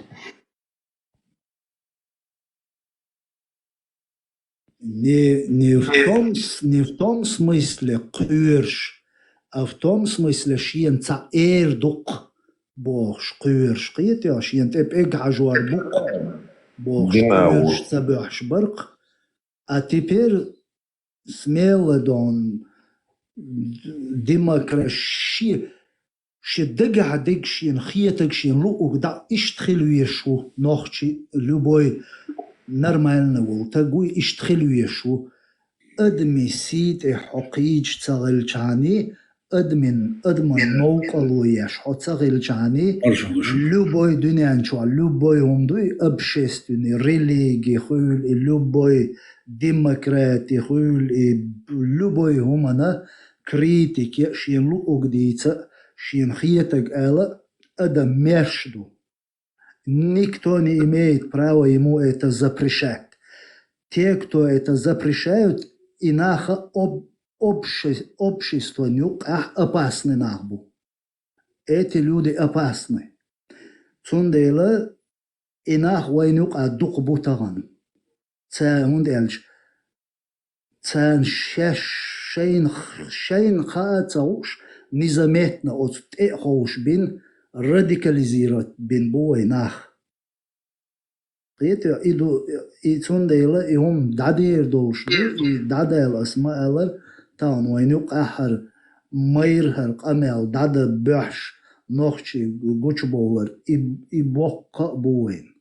Не в том смысле кюрш, а в том смысле шиен ца эрдук бож кюрш кит я шиен теп эгажуар бук бож кюрш цабаш барк. А теперь смело дон демократии شدق عدق شين خيتك شين لو دا اشتخلو يشو نوخشي любой нормально был تقوي اشتخلو يشو ادمي سيت حقيج تغلجاني ادمن نوقلو يشو تغلجاني любой دنيانشو любой همدوي общественный религии خول любой демократии خول любой همنا критики شين لو اقديتا شين خيتك ألا أدم مешду. Никто не имеет права ему это запрещать. Те, кто это запрещают, и наше общество опасны нахбу. Эти люди опасны. Цундела и нах войнук адук бутаган. Цаун эльч. Цан шейн хаацауш. Незаметно от хоуш бин радикализировать бин бой нах. Это и цундела и дадир должны и дадел асмаэлэр таун войнук ахар майрхар камел дада бэш нохчи гучболэр и бокка буин.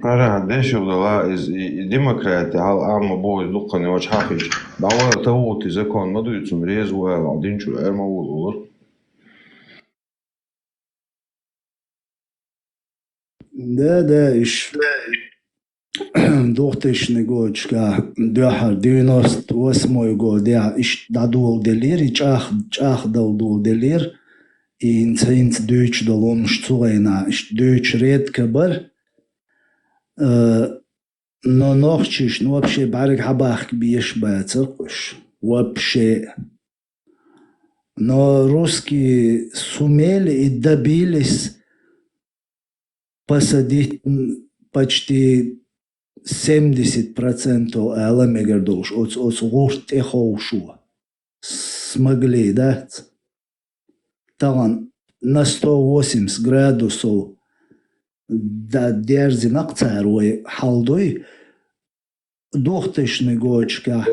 Кара, дешев дала из демократы, ама бой луканы очхахич. Давай тавут и закон надуются резу, один чу эрмавул. Да, иш 2000 год, 98 год, я иш дадул делир, и чах дал делир, и инцинц дойч долом штуэна, иш дойч редко бар. Но нохчиш, ну вообще барик хабах бьешь бацеркуш. Вообще. Но русские сумели и добились посадить почти 70% аламегардуш от гурт эхоушу. Смогли, да? Там на 180 градусов да дерзинак царой халдой 2000 годчка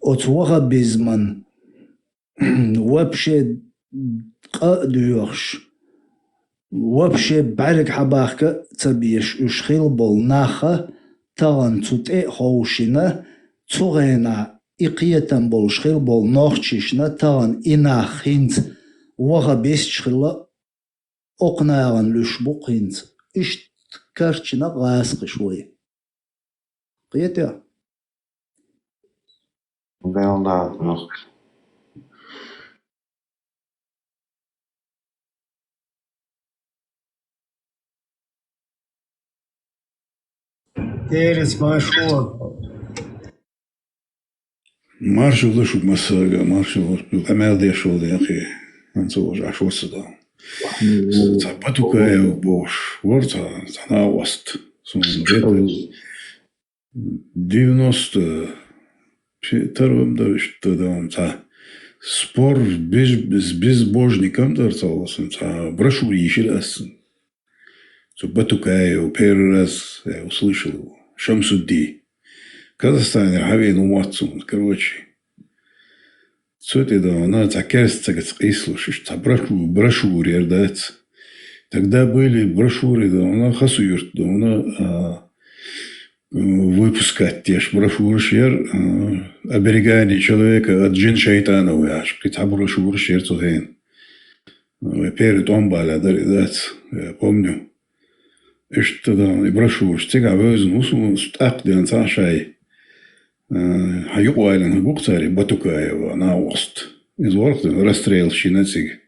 от вахабизман вообще вообще барик хабахка цабиш ушхил бол наха таган цуте хоушина цугена иқиятан бол шхил бол нохчишна таган инах хинц вахабис шхила أقناعاً لشبوقين إيش كارتشنا غاسق شوي قيتها Belda nog. Терес машо. Маршал лишь масага, маршал камел дешел де ахи, анцо жашо сюда. Запатукая бош, ворца, на ост. Сум 92-м да что там спор с безбожником дарцался, брошюры ищелась. Запатукая первый раз я услышал его. Шамсудди. Казахстане хавин уматсун, короче. Цветы да, она такерс цагац ислушиш, брошюре ердается. Тогда были брошюры, да, она хасуюрт, да, она выпускать те же брошюры, оберегание человека от джин шайтанов, аж какие-то брошюры, цугейн. Перед омбаля, да, я помню. И что да, и брошюры, стига везен, усу, стак, да, цашай. Хаюкуайлен, гукцари, Батукаева, на ост. Из ворхта расстрел щинациг.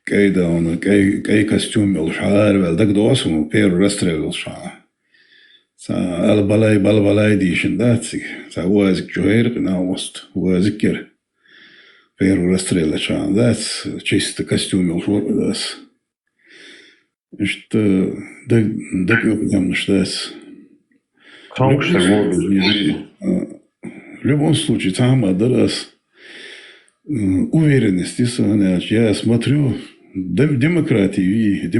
Кайда он, кай костюм был шар, вел, так досу, первый расстрел шар. Албалай дишен, дациг. Уазик чуэр, на ост, уазикер. Первый расстрел шар, дац, чисто костюм был шар, дац. И что, так я штац. В любом случае, там раз уверенность, я смотрю демократию,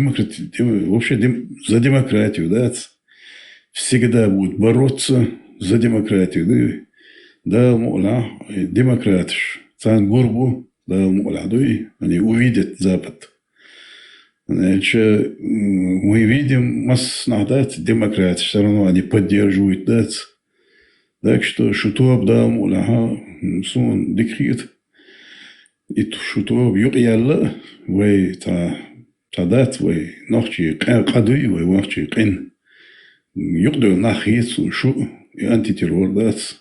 вообще за демократию, да, всегда будут бороться за демократию, да, демократиш, цан гурбу, да, они увидят Запад. Значит, мы видим массно, да, демократию, все равно они поддерживают, да. Так что шутоб дам улаха сон декрет и шутоб юqyalla вей тадат вей нахчи кадуй вей вахчи кин юqdu нахит шу и антитеррор дат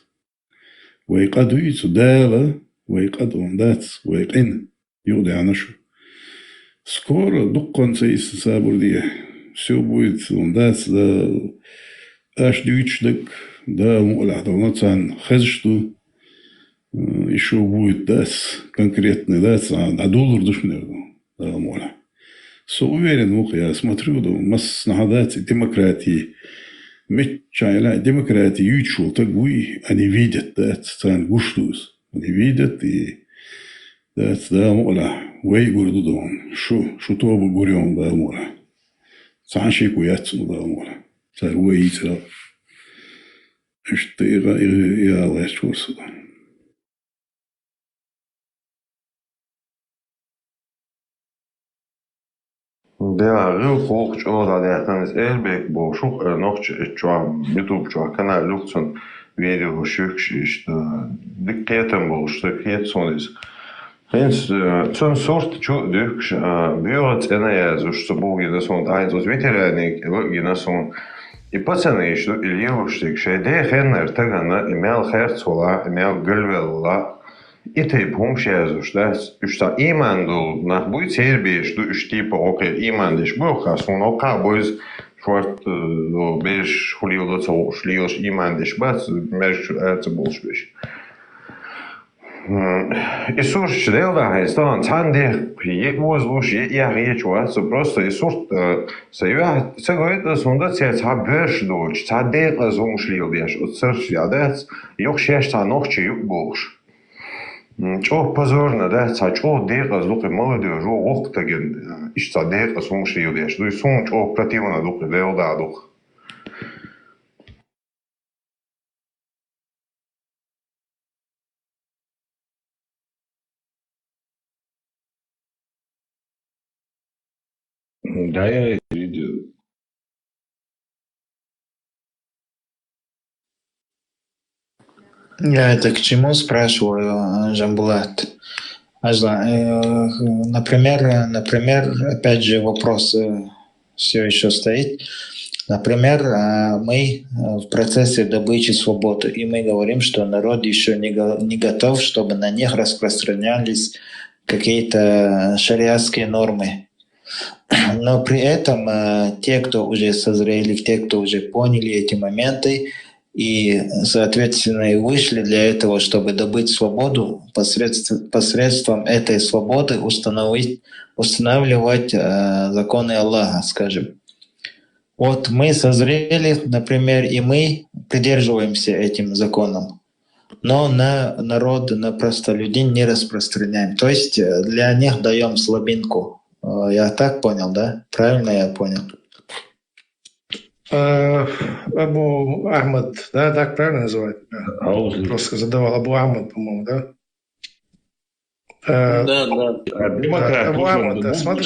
вей кадуй цудала вей кадун дат вей кин юqdu анашу. Скоро дукконца из сабурдия все будет он дат да аж дючдак. Да, он цан хезшту еще будет дас конкретный дас, а доллар душмер, да, моля. Со уверен, я смотрю, да, масс нагадать демократии, мечайла демократии, ючу, так вы, они видят, да, цан гуштус, они видят и да, моля, вей гурду да он, шу то бы гурем, да, моля, цан шейку яцу, да, моля, цар вей цар. Что я лечу сюда. Да, рыл полк чего да дятаныз элбек бошук нохч чуа ютуб чуа канал люксон видео шүкш что дикетем бол что кетсон из Hens, zo'n soort dus buurt en ja, zo boog je dat zo'n eind als veteran je dat zo'n и пацаны что Ильевушек шеде хеннер тагана имел херцола имел гülвелла и ты помнишь что что имандул на будет серби что типа окей имандиш бухас он ока боз шварт до беш хулио до шлиош имандиш бац меж это болшбеш Иисус читал, да, что цанде приехал слуш я речь вас просто Иисус союз говорит, что он да цабеш дочь цаде разум шлил деш от церкви да ёх шешта ночи юг бош чё позорно да чё де разлук молодежь ох таген иш цаде разум шлил деш ну и сон чё противно дух да дух Да, я видел. Я это к чему спрашиваю, Жамбулат? Например, опять же вопрос все еще стоит. Например, мы в процессе добычи свободы, и мы говорим, что народ еще не готов, чтобы на них распространялись какие-то шариатские нормы. Но при этом те, кто уже созрели, те, кто уже поняли эти моменты и, соответственно, и вышли для этого, чтобы добыть свободу, посредством этой свободы устанавливать законы Аллаха, скажем. Вот мы созрели, например, и мы придерживаемся этим законам, но на народ, на простолюдей не распространяем. То есть для них даем слабинку. Я так понял, да? Правильно я понял? Абу Ахмад, да, так правильно называют? Просто задавал Абу Ахмад, по-моему, да? Смотри,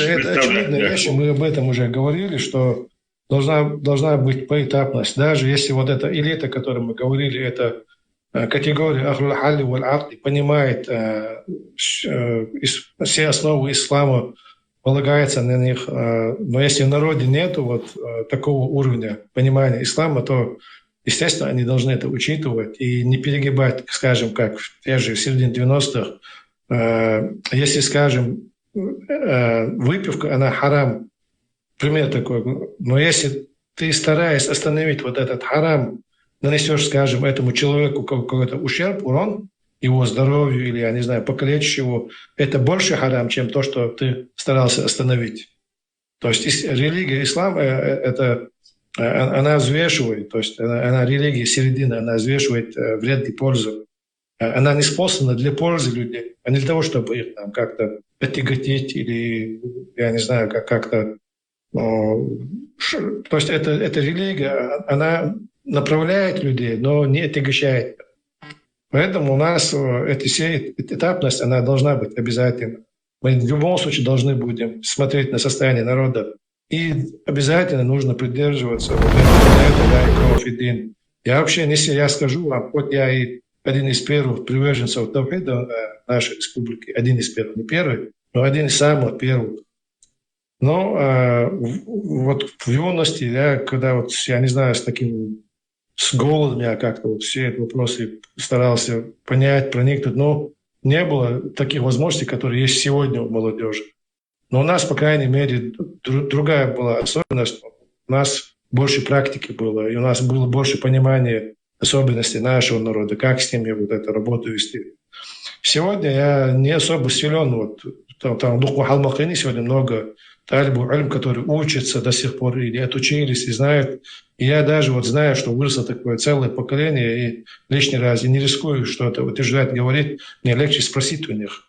это очевидная вещь, мы об этом уже говорили, что должна быть поэтапность. Даже если вот эта элита, о которой мы говорили, это категория Ахлул Халли валь Акди, понимает все основы ислама, полагается на них. Но если в народе нет вот такого уровня понимания ислама, то, естественно, они должны это учитывать и не перегибать, скажем, как в те же середине 90-х. Если, скажем, выпивка, она харам, пример такой. Но если ты, стараясь остановить вот этот харам, нанесешь, скажем, этому человеку какой-то ущерб, урон его здоровью или, я не знаю, покалечишь его, это больше харам, чем то, что ты старался остановить. То есть религия ислам, она взвешивает, то есть она религия середины, она взвешивает вред и пользу. Она не способна для пользы людей, а не для того, чтобы их там как-то отяготить или, я не знаю, как-то... То есть эта религия, она направляет людей, но не отягощает. Поэтому у нас эта этапность, она должна быть обязательно. Мы в любом случае должны будем смотреть на состояние народа. И обязательно нужно придерживаться вот этого. Я вообще, если я скажу вам, вот я и один из первых приверженцев тавхида нашей республики, один из первых, не первый, но один из самых первых. Но вот в юности, когда вот, я не знаю, с голодом я как-то вот все эти вопросы старался понять, проникнуть, но не было таких возможностей, которые есть сегодня у молодежи. Но у нас, по крайней мере, другая была особенность. У нас больше практики было, и у нас было больше понимания особенностей нашего народа, как с ними вот эту работу вести. Сегодня я не особо силен. Вот, там в Халмахане сегодня много талибу альм, которые учатся до сих пор, или отучились, и знают. И я даже вот знаю, что выросло такое целое поколение, и лишний раз я не рискую что-то утверждать, говорить, мне легче спросить у них.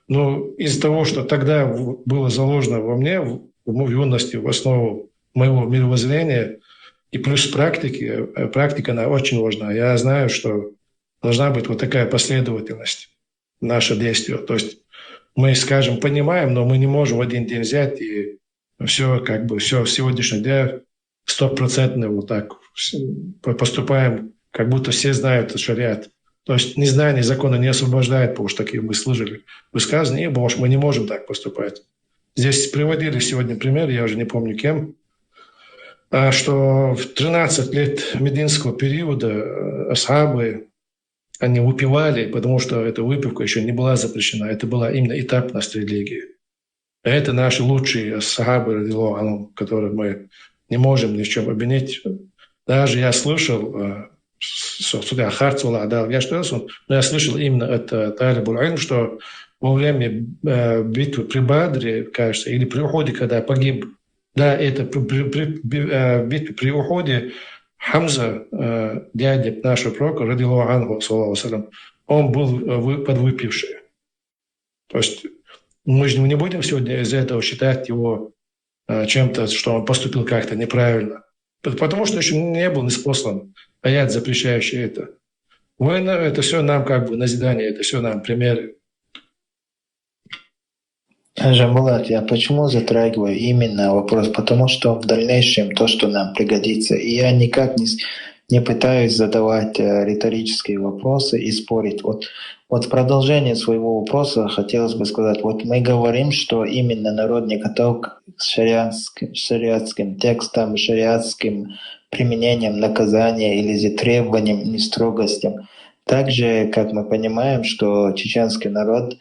Но из-за того, что тогда было заложено во мне, в юности, в основу моего мировоззрения, и плюс практики, практика, она очень важна. Я знаю, что должна быть вот такая последовательность наших действий. То есть мы, скажем, понимаем, но мы не можем в один день взять и все, как бы, все в сегодняшний день 100% вот так поступаем, как будто все знают шариат. То есть незнание закона не освобождает, потому что такие мы слышали высказывания, потому что мы не можем так поступать. Здесь приводили сегодня пример, я уже не помню кем, что в 13 лет мединского периода асхабы, они выпивали, потому что эта выпивка еще не была запрещена. Это была именно этапность религии. Это наши лучшие асхабы, которые мы не можем ни в чем обвинить. Даже я слышал, но я слышал именно от талибул ильм, что во время битвы при Бадре, кажется, или при уходе, когда погиб, да, это при битве при уходе, Хамза, дядя нашего пророка, радиллаху анху, саллаллаху алейхи, он был подвыпивший. То есть мы же не будем сегодня из-за этого считать его чем-то, что он поступил как-то неправильно. Потому что еще не был ниспослан аят, запрещающий это. Война — это все нам как бы назидание, это все нам примеры. Жамбулат, я почему затрагиваю именно вопрос? Потому что в дальнейшем то, что нам пригодится. И я никак не пытаюсь задавать риторические вопросы и спорить. Вот в продолжение своего вопроса хотелось бы сказать, вот мы говорим, что именно народный каталог с шариатским текстом, шариатским применением наказания или требованием, нестрогостям. Также, как мы понимаем, что чеченский народ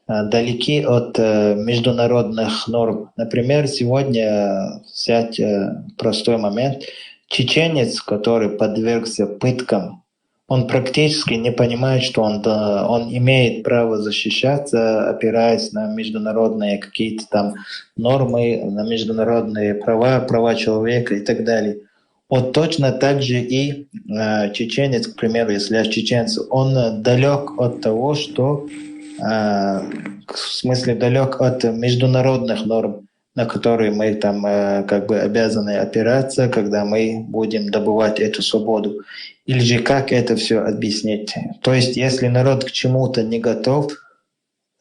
далеки от международных норм. Например, сегодня взять простой момент. Чеченец, который подвергся пыткам, он практически не понимает, что он имеет право защищаться, опираясь на международные какие-то там нормы, на международные права человека и так далее. Вот точно так же и чеченец, к примеру, если я чеченец, он далек от того, что в смысле далек от международных норм, на которые мы там как бы обязаны опираться, когда мы будем добывать эту свободу. Или же как это все объяснить? То есть если народ к чему-то не готов,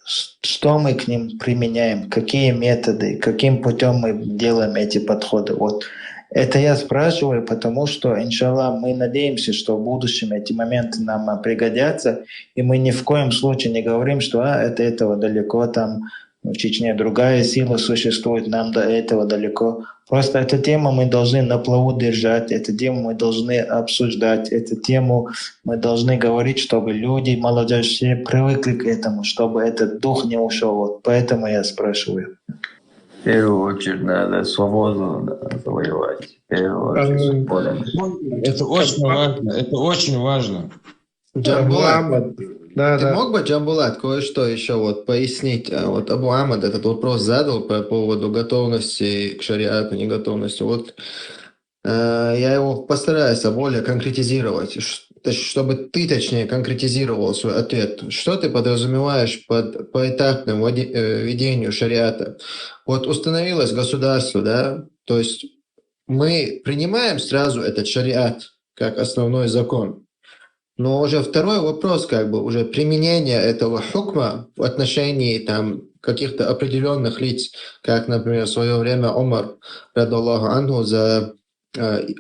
что мы к ним применяем, какие методы, каким путем мы делаем эти подходы. Вот это я спрашиваю, потому что, иншаллах, мы надеемся, что в будущем эти моменты нам пригодятся, и мы ни в коем случае не говорим, что это этого далеко, там в Чечне другая сила существует, нам до этого далеко. Просто эту тему мы должны на плаву держать, эту тему мы должны обсуждать, эту тему мы должны говорить, чтобы люди, молодежь, все привыкли к этому, чтобы этот дух не ушел. Вот поэтому я спрашиваю. В первую очередь надо свободу завоевать. В первую очередь свободу. Это очень важно, это очень важно. Джамбулат, Ты мог бы, Джамбулат, кое-что еще вот пояснить? Вот Абу Амад этот вопрос задал по поводу готовности к шариату, неготовности. Вот я его постараюсь более конкретизировать, чтобы ты, точнее, конкретизировал свой ответ. Что ты подразумеваешь под поэтапным введению шариата? Вот установилось государство, да, то есть мы принимаем сразу этот шариат как основной закон. Но уже второй вопрос, как бы уже применение этого хукма в отношении там каких-то определенных лиц, как, например, в свое время Омар, радаллаху анху,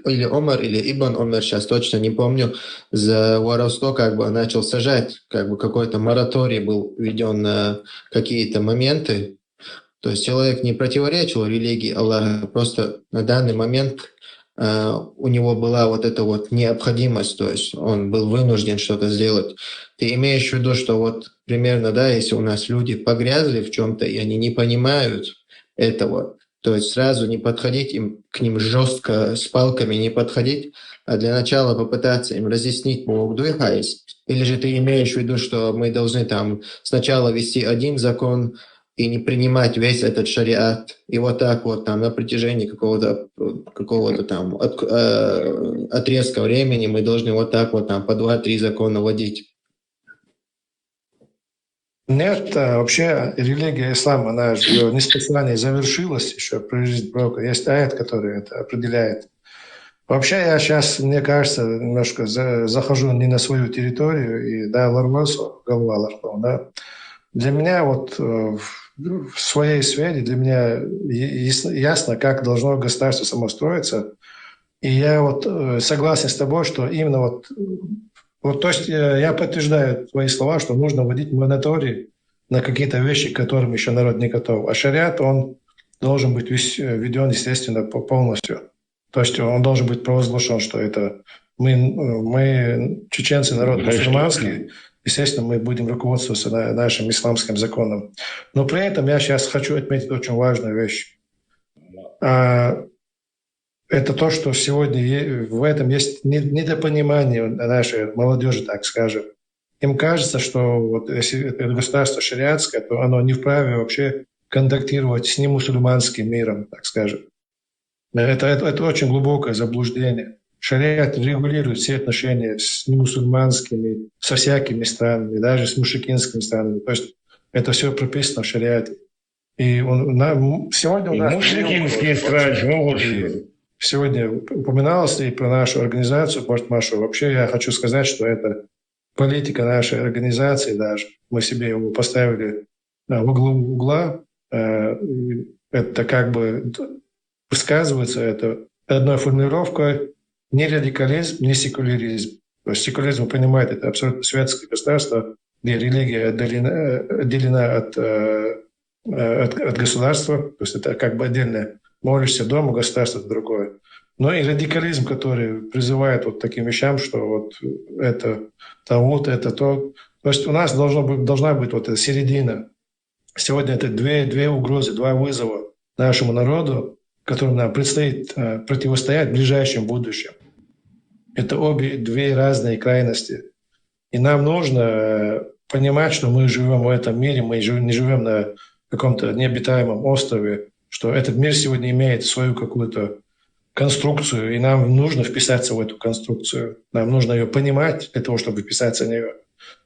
или Омар, или Ибн Омар, сейчас точно не помню, за воровство как бы начал сажать, как бы какой-то мораторий был введен на какие-то моменты. То есть человек не противоречил религии Аллаха, просто на данный момент у него была вот эта вот необходимость, то есть он был вынужден что-то сделать. Ты имеешь в виду, что вот примерно, да, если у нас люди погрязли в чем-то, и они не понимают этого, то есть сразу не подходить к ним жестко с палками, не подходить, а для начала попытаться им разъяснить или же ты имеешь в виду, что мы должны там сначала вести один закон, и не принимать весь этот шариат, и вот так вот там на протяжении какого-то там отрезка времени мы должны вот так вот там по 2-3 закона вводить. Нет, вообще религия ислама, она же не специально не завершилась еще при жизни пророка. Есть аят, который это определяет. Вообще я сейчас, мне кажется, немножко захожу не на свою территорию, и да, ларвасу, голова ларвасу, да. Для меня вот в своей сфере, для меня ясно, как должно государство самостроиться. И я вот согласен с тобой, что именно вот то есть я подтверждаю твои слова, что нужно вводить мораторий на какие-то вещи, к которым еще народ не готов. А шариат, он должен быть введен, естественно, полностью. То есть он должен быть провозглашен, что это мы чеченцы, народ мусульманский, естественно, мы будем руководствоваться нашим исламским законом. Но при этом я сейчас хочу отметить очень важную вещь. Это то, что сегодня в этом есть недопонимание нашей молодежи, так скажем. Им кажется, что вот если это государство шариатское, то оно не вправе вообще контактировать с немусульманским миром, так скажем. Это очень глубокое заблуждение. Шариат регулирует все отношения с немусульманскими, со всякими странами, даже с мушрикинскими странами. То есть это все прописано в шариате. И сегодня у нас... Мушрикинские страны, сегодня упоминалось и про нашу организацию, может, Машу. Вообще я хочу сказать, что это политика нашей организации даже. Мы себе его поставили в угла. Это как бы высказывается это одной формулировкой: не радикализм, не секуляризм. То есть секуляризм понимает, это абсолютно светское государство, где религия отделена от государства. То есть это как бы отдельное. Молишься дома, государство — это другое. Но и радикализм, который призывает вот таким вещам, что вот это вот это то. То есть у нас должна быть вот эта середина. Сегодня это две угрозы, два вызова нашему народу, которым нам предстоит противостоять в ближайшем будущем. Это две разные крайности. И нам нужно понимать, что мы живем в этом мире, мы не живем на каком-то необитаемом острове, что этот мир сегодня имеет свою какую-то конструкцию, и нам нужно вписаться в эту конструкцию. Нам нужно ее понимать для того, чтобы вписаться в нее.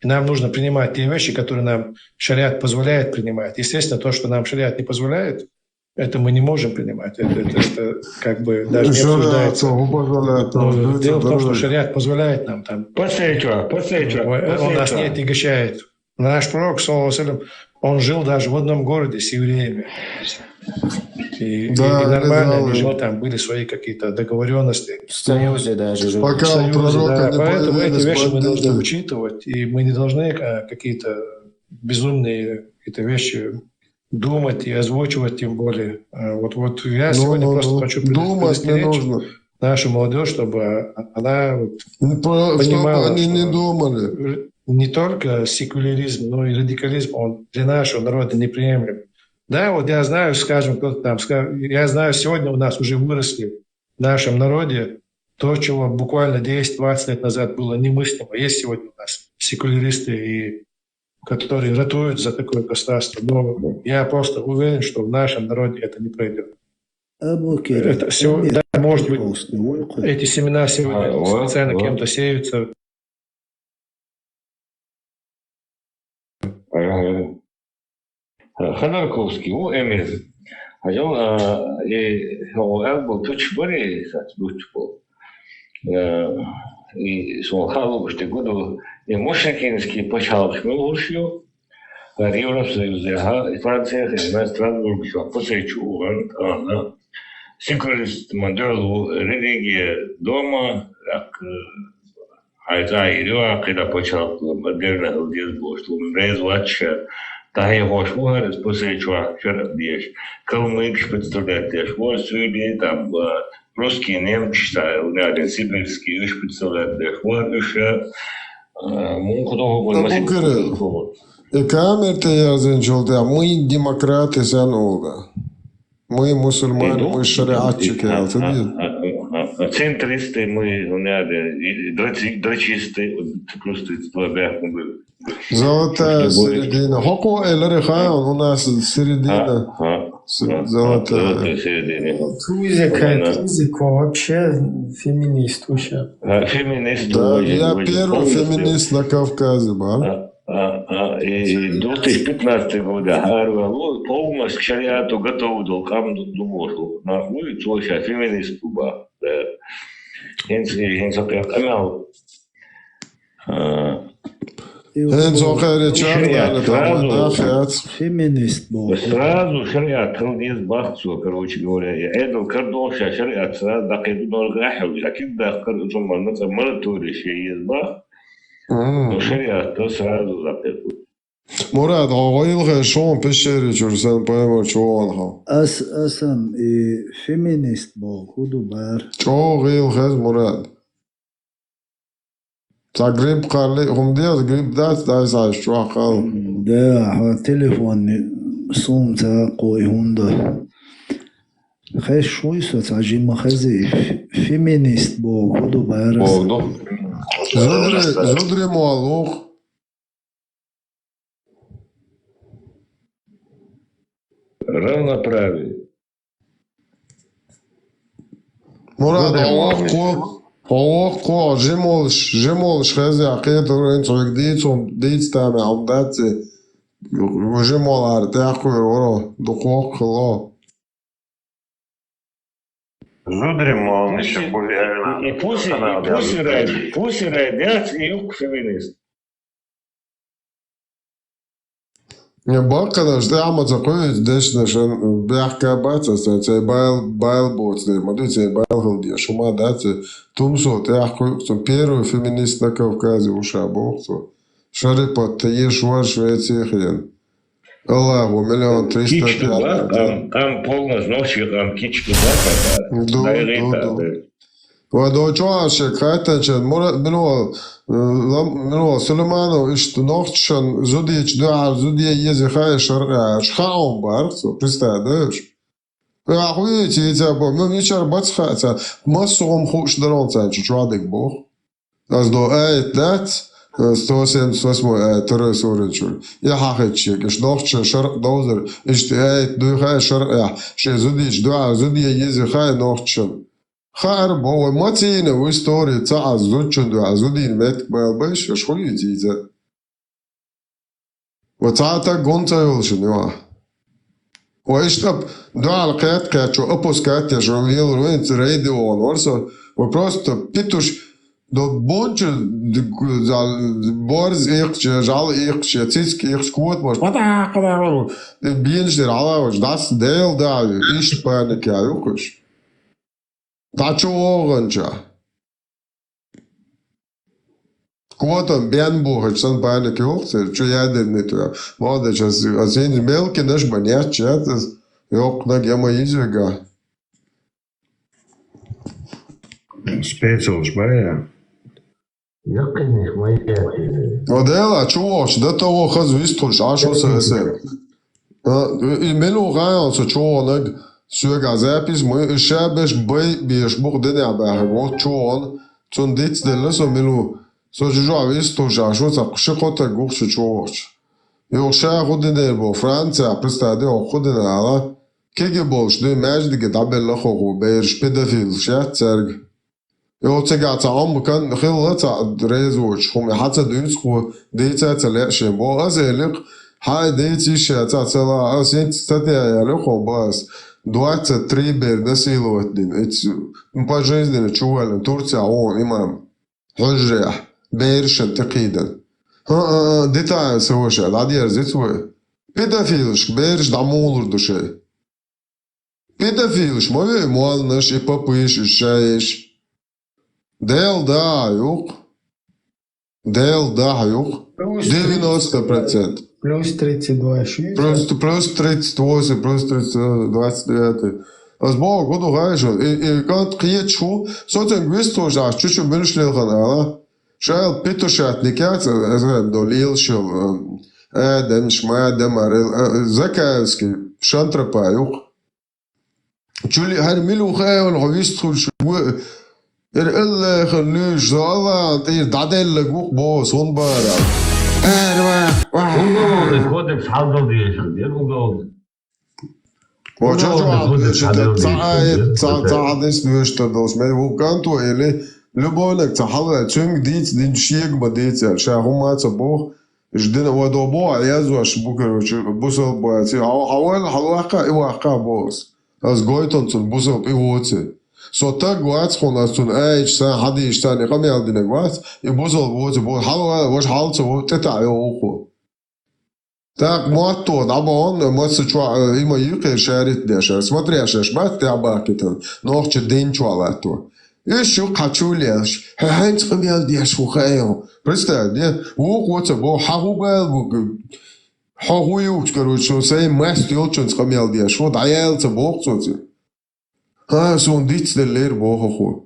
И нам нужно принимать те вещи, которые нам шариат позволяет принимать. Естественно, то, что нам шариат не позволяет, это мы не можем принимать. Это как бы даже не обсуждается. Дело в том, что шариат позволяет нам там. Он нас не отягощает. Наш пророк, он жил даже в одном городе с евреями. И нормально они жили, там были свои какие-то договоренности. В Союзе даже жил. Пока у пророка не Поэтому эти появились вещи мы должны бандиты. учитывать, и мы не должны какие-то безумные какие-то вещи думать и озвучивать, тем более. Вот я сегодня просто хочу Думать не нужно. нашу молодежь, чтобы она Чтобы понимала, они не что думали. не только секуляризм, но и радикализм, он для нашего народа неприемлем. Да, вот я знаю, скажем, кто-то там, я знаю, сегодня у нас уже выросли в нашем народе то, чего буквально 10-20 лет назад было немыслимо. Есть сегодня у нас секуляристы, которые ратуют за такое государство. Но я просто уверен, что в нашем народе это не пройдет. Это все, да, может быть, эти семена сегодня специально кем-то сеются. Ходорковский, у Эмез. Хотел, был туч бори, был. И слухал, что году и Мошенкинский почал шмелушью, Евросоюзе, и Франция, и Страсбург, что посечу, секурист моделу религия дома, как айта ирюа, когда почал модерна галдезбо, что он резвача, та его швар, посечу, вчера бьешь, калмык представляет, швар сюда, там, русские немцы, один сибирский, уж представляет, швар, еще, Камерте yazınca oldu ya. Мы демократы sen oldu. Мы мусульмане, мы шариатчики. Центристы, мы дрочисты, просто были. Золотая середина. Хоко элери хаан, у нас середина. Золотая середина. Тузик вообще феминист уже. Феминист. Да, я первый феминист на Кавказе, ба. И 2015 год, полностью шариату готов был, кам думал, нахуй, то сейчас феминист туба. Хенс опять амял. Хенс охере чарда, там нахят. Феминист был. Сразу шариат, хелдиз бахцу, короче говоря, я эдл кардоша шариат, сразу дакиду норгахил, акид дахкар, зуман, это мораторий, шеиз бах. Ну, шариат, то сразу запекут. Мурат, ağayılğı şoğun peşeri çürsen payamar çoğun ha. Asam feminist bol, hudu bar. Çoğayılğı Murat. Ta grip karlı, humdiyaz grip dat daysa çoğal. Da, telefon sumta koy hunda. Xeş şuysa tacima xezi feminist bol, hudu bar. Oldu. Zodre mualuq. Равноправие. Murat, Allah ko, jemolish xezi aqiyat urin çoğuk deyit tami amdatsi. Jemolar, taqur, oro, duqoq qilo. Зудрим, он еще более... И пусть родят, и юг феминист. Bak işte ama koyuyoruz deşne şun bırakka batsa sen bail botsne modu sen bail hıldiya şuma datse tumso te koyuyorsun первый феминист на Кавказе уша боксо шарипот те ешвар Швеция хрен Аллаху 1 300 Там полностью ночью, там кички да. ودوچوانش کاتنچن مراد منو سلمانو اشت نوختشن زودیچ دعا زودیه یزی خای شرقه شخاون بارسو پرستادش اخوی چیزا با من میچار بچ خاطر مسوم خوش درون سان چوادک بو از دو ایت دات 178 ترى سورنچول یا حقیقت چیکش نوختش شرق دوزر اشت ایت دو خای شرقه ش زودیچ دعا زودیه یزی خای نوختشن خارب هو ماتينا وستوري تاع زوتشندو عزودين مات باش شغل يجيزا وتاعتا قنتا يولشن واشتب دعا القيات كاتشو ابوس كاتيا شغل وين تريدي وانورسو وبروستو بيتوش Do bunche borz ich jal ich tsisk ich skot mos pata kada de biens der ala das deel da ist pane ka ukos da chorenja Quotam bien buch san pane ka ukos chu yader net moda as in melke nas banят chat yok na gema izega Spēcīgs bērns. Modela, čuvaš, da to haz vistuš, ašo se. Melu rajan se čuva neg suga zapis, mu šebeš bej bieš buh dene abah, go čuvan, cun dic dele so melu, so žuža vistuš, ašo sa kšikota guh se čuvaš. Jo še hodine bo Francija, pristade o hodine, ala, kege bolš, du majdige dabelle hogu, bejr pedofil, še cerg. Jo tega am kan khilata rezoch khum hatta dunsku data talash bo azelik ha dati shata tala asint stati yalu bas 23 бердасиловатдин по жизни чували Турция он имам хожja бершен тaqидан деталь соша ладер зитвы педофилш берш дамулурду şey педофилш мой молнаш и попыш шаеш Del da yok. Del da yok. 90%. Плюс 32 Плюс 38, плюс 29. Als morgen goed nog eens. Je kan het zo. Zo te gwisten zo. Als je wil snel gaan. Schijl Peter schat niet uit. Dolil schil. Dan schmaad maar. Zakalski. Chantrapa yok. Jullie haar milu gaan gewist goed. Elle geluid zal hier dat hele goed boos onbaar. Kодекс халдал дiyecek diye bu Wat je zo is dus dat met hoe kan toe ele любовник це хала цим діць дін шіг бадиться шагумаца бог ждена водобо я зуаш букерочу бусал баці авал халака і вака бос аз гойтонцун бусал і воце So tak gwats kon as tun age sa hadi ishtani qami aldine gwats i bozol boze bo halwa was halso teta yo ko Так мото дабон моц чва има юке шарит деш смотряш шмат табакитан нохч день чвалато Еще качулеш хэнц qamial деш ухаё Представь не у коца бо хагубал бу хагуюч короче сей маст ёлчон qamial деш вот аялца бохцоци сон дицлер бохо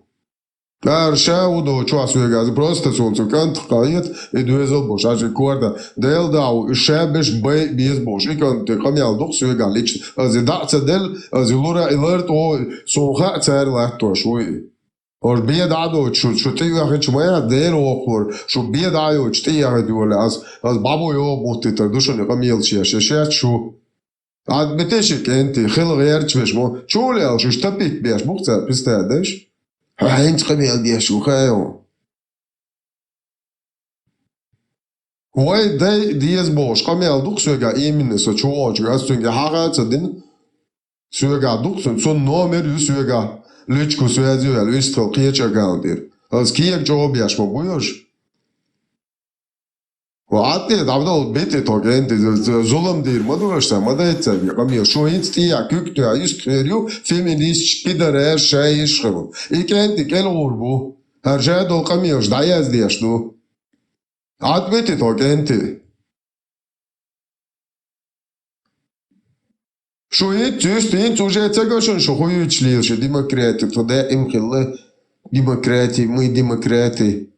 Шау до часуегаз просто солнце кант кает и дуэзал бош аж корда дел дау шебеш бей без бош и кант камял дох суега лич аз даца дел аз лура илерт о соха цар лахто шуи Or бие дадо шо ти яхе чмая дел окор шо бие даю ти яхе дуэле аз бабо ё мотитер душоне камил шеше шу Ад бетешик энти хил герчвеш мо чулел шо штапик беш мухца пистадеш Heinz qamial dias ukhayо. Hoy day dias bosh qamial duk suga emin so chuoj as tunga harat din suga duk son nomer suga lechku suazi vel istro qiyacha gandir. Az kiyak job yash mo buyosh. Ваате давно бете тогенте зулам дир мадурашта мадайца qamial sho insti aküktu istériu feminist pidare shay shkhum. Ikenti kel urbu. Harja do qamial dayaz diashdu. Ad bete тогенте. Sho just уже цагашон sho хуючлил sho демократик то да им хилла демократии мы демократы.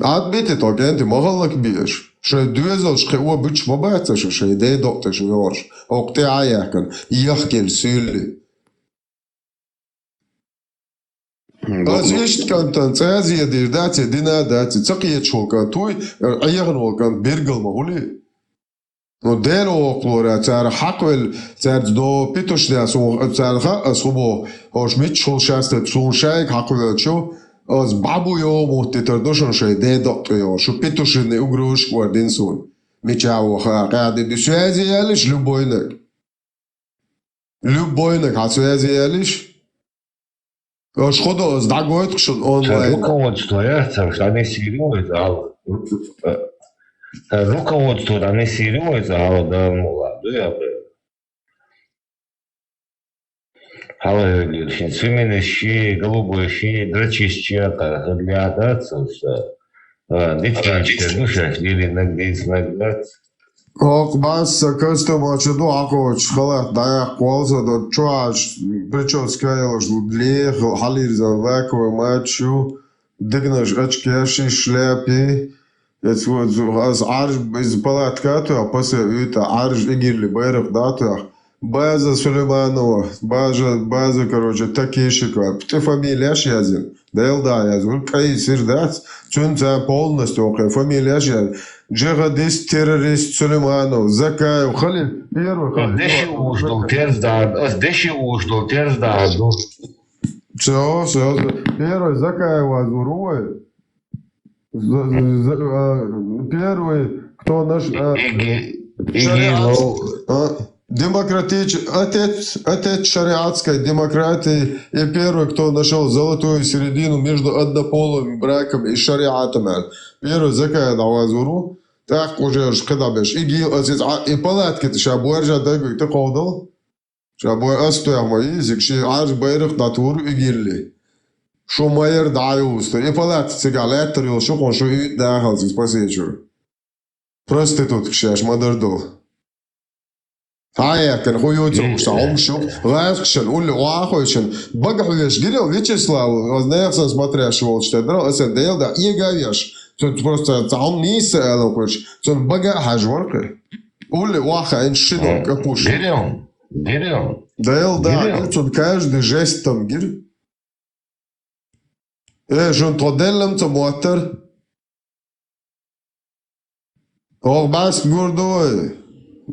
Ad bete тогенте могallak bish. Sho duezel shkhu bich mabata sho shay de dokter sho yorsh. Okte ayakan yakhkel sülli. Az ist kantan tsazi dirdati dinadati tsaqiyet shulkan tuy ayagn olkan bergal mahuli. No dero oklora tsar haqvel tsar do pitoshda so tsar kha ashubo hosh mit shul shastet shul shayk haqvel cho Az babu yo motiter doshon shay de doktor yo sho pitoshne ugrush gwardin son. Michao kha qadi dushazi yalish luboynak. Luboynak hatsazi yalish Что сдагоет, что онлайн. Руководство, они серьезно, руководство, они серьезно, да, молодые. Халай, свиные щи, голубые щи, дрочищата, для отца, дитячка душа, или нагнать. Ок, бас, костюм, очеду, акоч, халат, даяк, колза, до чуаш, прическа, длех, халирзан, вековый матчу, дыгнаш, очкеши, шляпи, это вот, арж, из палаткату, а после это арж, игирли, байрах, дату, база Сулейманова, база, короче, такишика, ты фамилия язин, да, язин, кай сирдац, цунца полностью, окей, фамилия язин. Джихадист, террорист Сулейманов, Закаев, Халил, первый Халил. Деши ушдал, терздаду. Все, первый Закаев Азуровой. Первый, кто наш... Отец шариатской демократии и первый, кто нашел золотую середину между однополым браком и шариатом. Первый Закаев Азуру. Так уже когда беш и палатки шабуаржа дагы ты ходил шабуар астоя мой язык ши арж байрах натур игилли шо майер даюст и палатки цыгалетер ил шо он шо и дахалс спасечу проститут шаш мадардо Хая кен хуюту шаум шо лайфшен улли уахойшен багахуеш гирел Вячеслав знаешь смотрящего что драл асен дейл да и гаешь просто там не сел, хочешь, он багаж ворка. Ули ваха иншину капуш. Берем. Да, он каждый жест там гир. Жон тоделлам то мотор. Бас гурдой.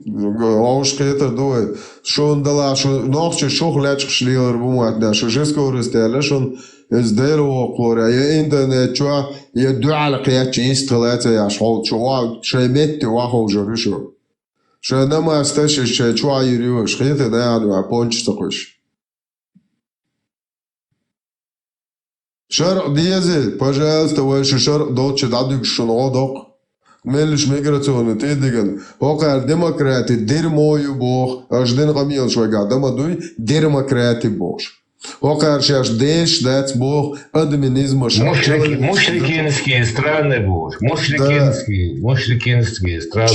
Оушка это дой. Шон дала, шо ночью шох лячк шлилер бумат, да, шо жеско растяля, шон ازدهروا قورا يا انترنت شو يدعو على قيادة ثلاثة يا شغل شو شيمت واخو جريشو شو نما استشش شو يريوش خيط ده يعني بونش تقش شرق ديزل пожалуйста وش شرق دوتش دادك شنو دوق ملش ميغراتيون تيدغن هوكار ديمقراطي ديرمويو بوخ اجدن قميل شو قاعد دوي ديمقراطي بوش Окар шаш деш дать бог админизма. Мушликинские страны бог. Мушликинские страны.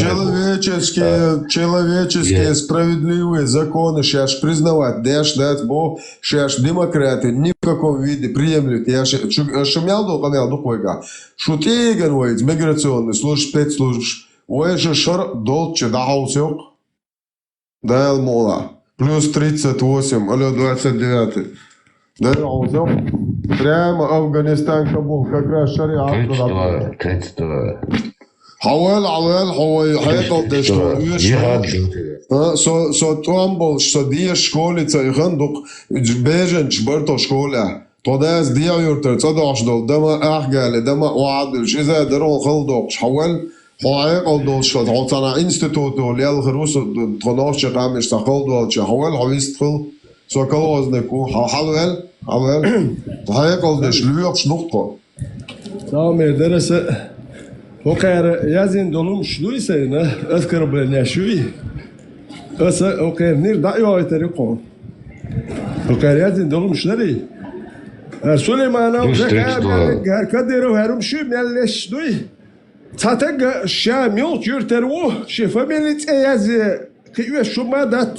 Человеческие справедливые законы шаш признавать. Деш дать бог шаш демократы ни в каком виде приемлют. Я шумел до камел до койга. Шутиган воец миграционный служб спецслужб. Ой же шар долче даусек. Дайл мола. Плюс 38, алло, 29. Да, прямо Афганистан, Кабул, как раз шариат. 32. Хавал, хайкал, да что, со томбол, что дия школица, и хандук, бежен, чберто школя. Тогда с дия юртер, цадашдал, дама ахгали, дама уадл, шиза дарон халдок, хавал, хайкал, долшат, халтана институт, лел хрус, тронавча камеш, сахалдвалча, хавал, хавистхил, соколознику, хавал, хайкал, да шлюк, шнухто. Саме дересе. وكان يازن دولم شلوي سينا أذكر بالناشوي وكان نير دعيو يتريقون وكان يازن دولم شلري سليمان وزكار كديرو هرم شو ملش دوي تاتق شاميل يرترو شفا ملت يازي كيوش شو ما دات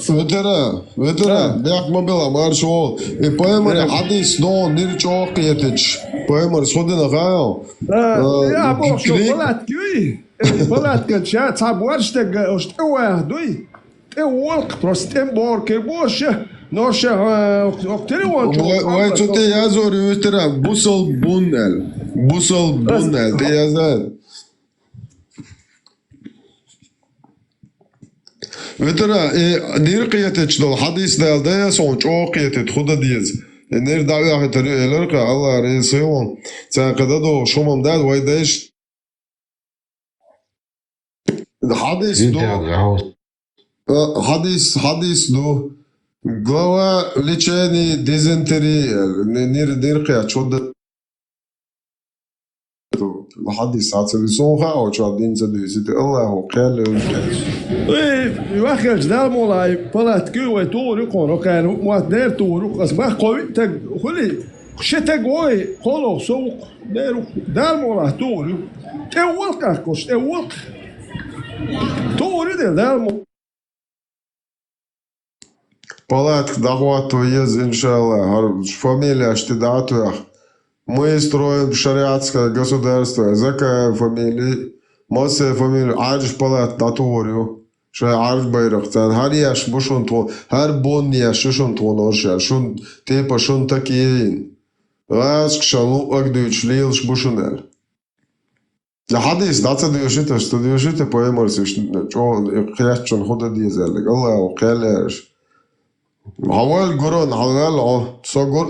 ветера бях мобила маршо и поемар хадис но нирчо киетич поемар сходина гао يا بو شوكولات كوي شوكولات كان شا تابورش تك اشتوا دوي تولق بروستيم بورك بوش نوش اوكتريون وای تو ته یازور ветера бусол буннел те язан ветера нир киетич дол хадис дал да сон чо киетет худа диез نير دعوة واحد تلقى الله رئيسهم تاقدادو شومم داد ويداش حديث دو Глава лечения дизентерии. نرقع شو لحد الساعة سلسوها أو شو دين سدوسيت الله قال واخر جدال مولاي بلات كيو تورو كونو كانوا موادير تورو أسمع قوي تج خلي شتا قوي قولو سوق ديرو دال مولاي تورو تقول كاكوش تقول تورو دال مو Палат дохвату ез иншаллах. Фамилия штидатуях. Мы строим шариатское государство. Закая фамилии. Масса фамилии. Арж палат датурю. Ша арж байрахтан. Харияш бушун тон. Хар бонияш шушун тон орша. Шун типа шун такиин. Раск шалу агдуч лилш бушунел. Хадис дата движите, что движите по эмоции. Что хрящон хода дизелик. Аллах калеш. حوال قرون حوال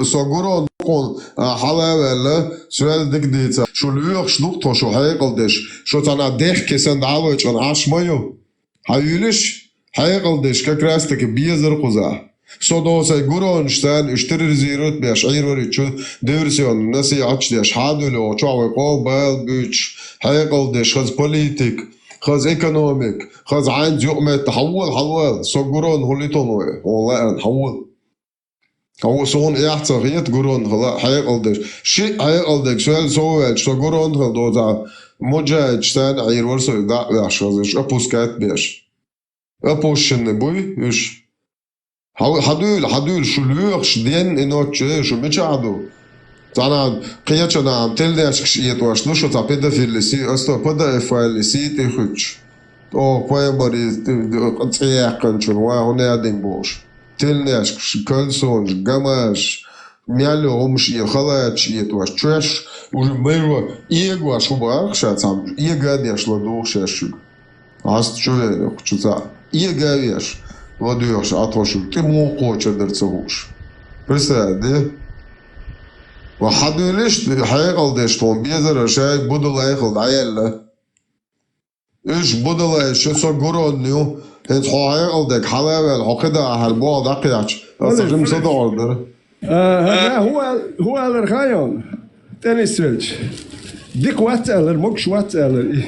صقرون قون حوال سؤال دك ديتا شو ليوخ شنوقتو شو حيقلدش شو تانا ديخ كسان دعوش عن عاش مايو حيولش حيقلدش كاكراستك بيزر قزا سو دوسي قرون شتان اشتري زيروت بيش عيروري شو ديورسيون نسي عطش ديش حادولو شاوي قوبال بيش حيقلدش خز بوليتيك خاز ايكونوميك خاز عند يؤمن تحول صقرون هوليتونوي والله حول هو صون احتريت قرون خلا حيقلدش شيء حيقلدك سؤال سؤال صقرون خلدوتا مجاهد شتان عير ورسو دا شازش ابوسكات بيش ابوشن بوي ايش حدول شو لوخش دين انوتش شو مچادو تانا قياتشنا عم تلداش كشيت واش نشو تا بيدافيل سي استو بدا فايل سي تخش او بايبري قطياقن شو هنا ادين بوش تلداش كلسونج جماش ميالو مش يخلات شيت واش تشش وميرو ايغوا شو باخشا تام ايغاديش لدوخ شش аст чувствую что ايغاويش ودوخش атрошу ты моко чедерцуш представь да وحدولش حيقلدش طون بيزر شاي بدل ياخد عيال ايش بدل شو صقرون نيو هت حيقلدك حلاوه الحقده هالبو دقيقش اصلا صدور هذا هو الرخايون تاني سويتش ديك واتل مكش واتل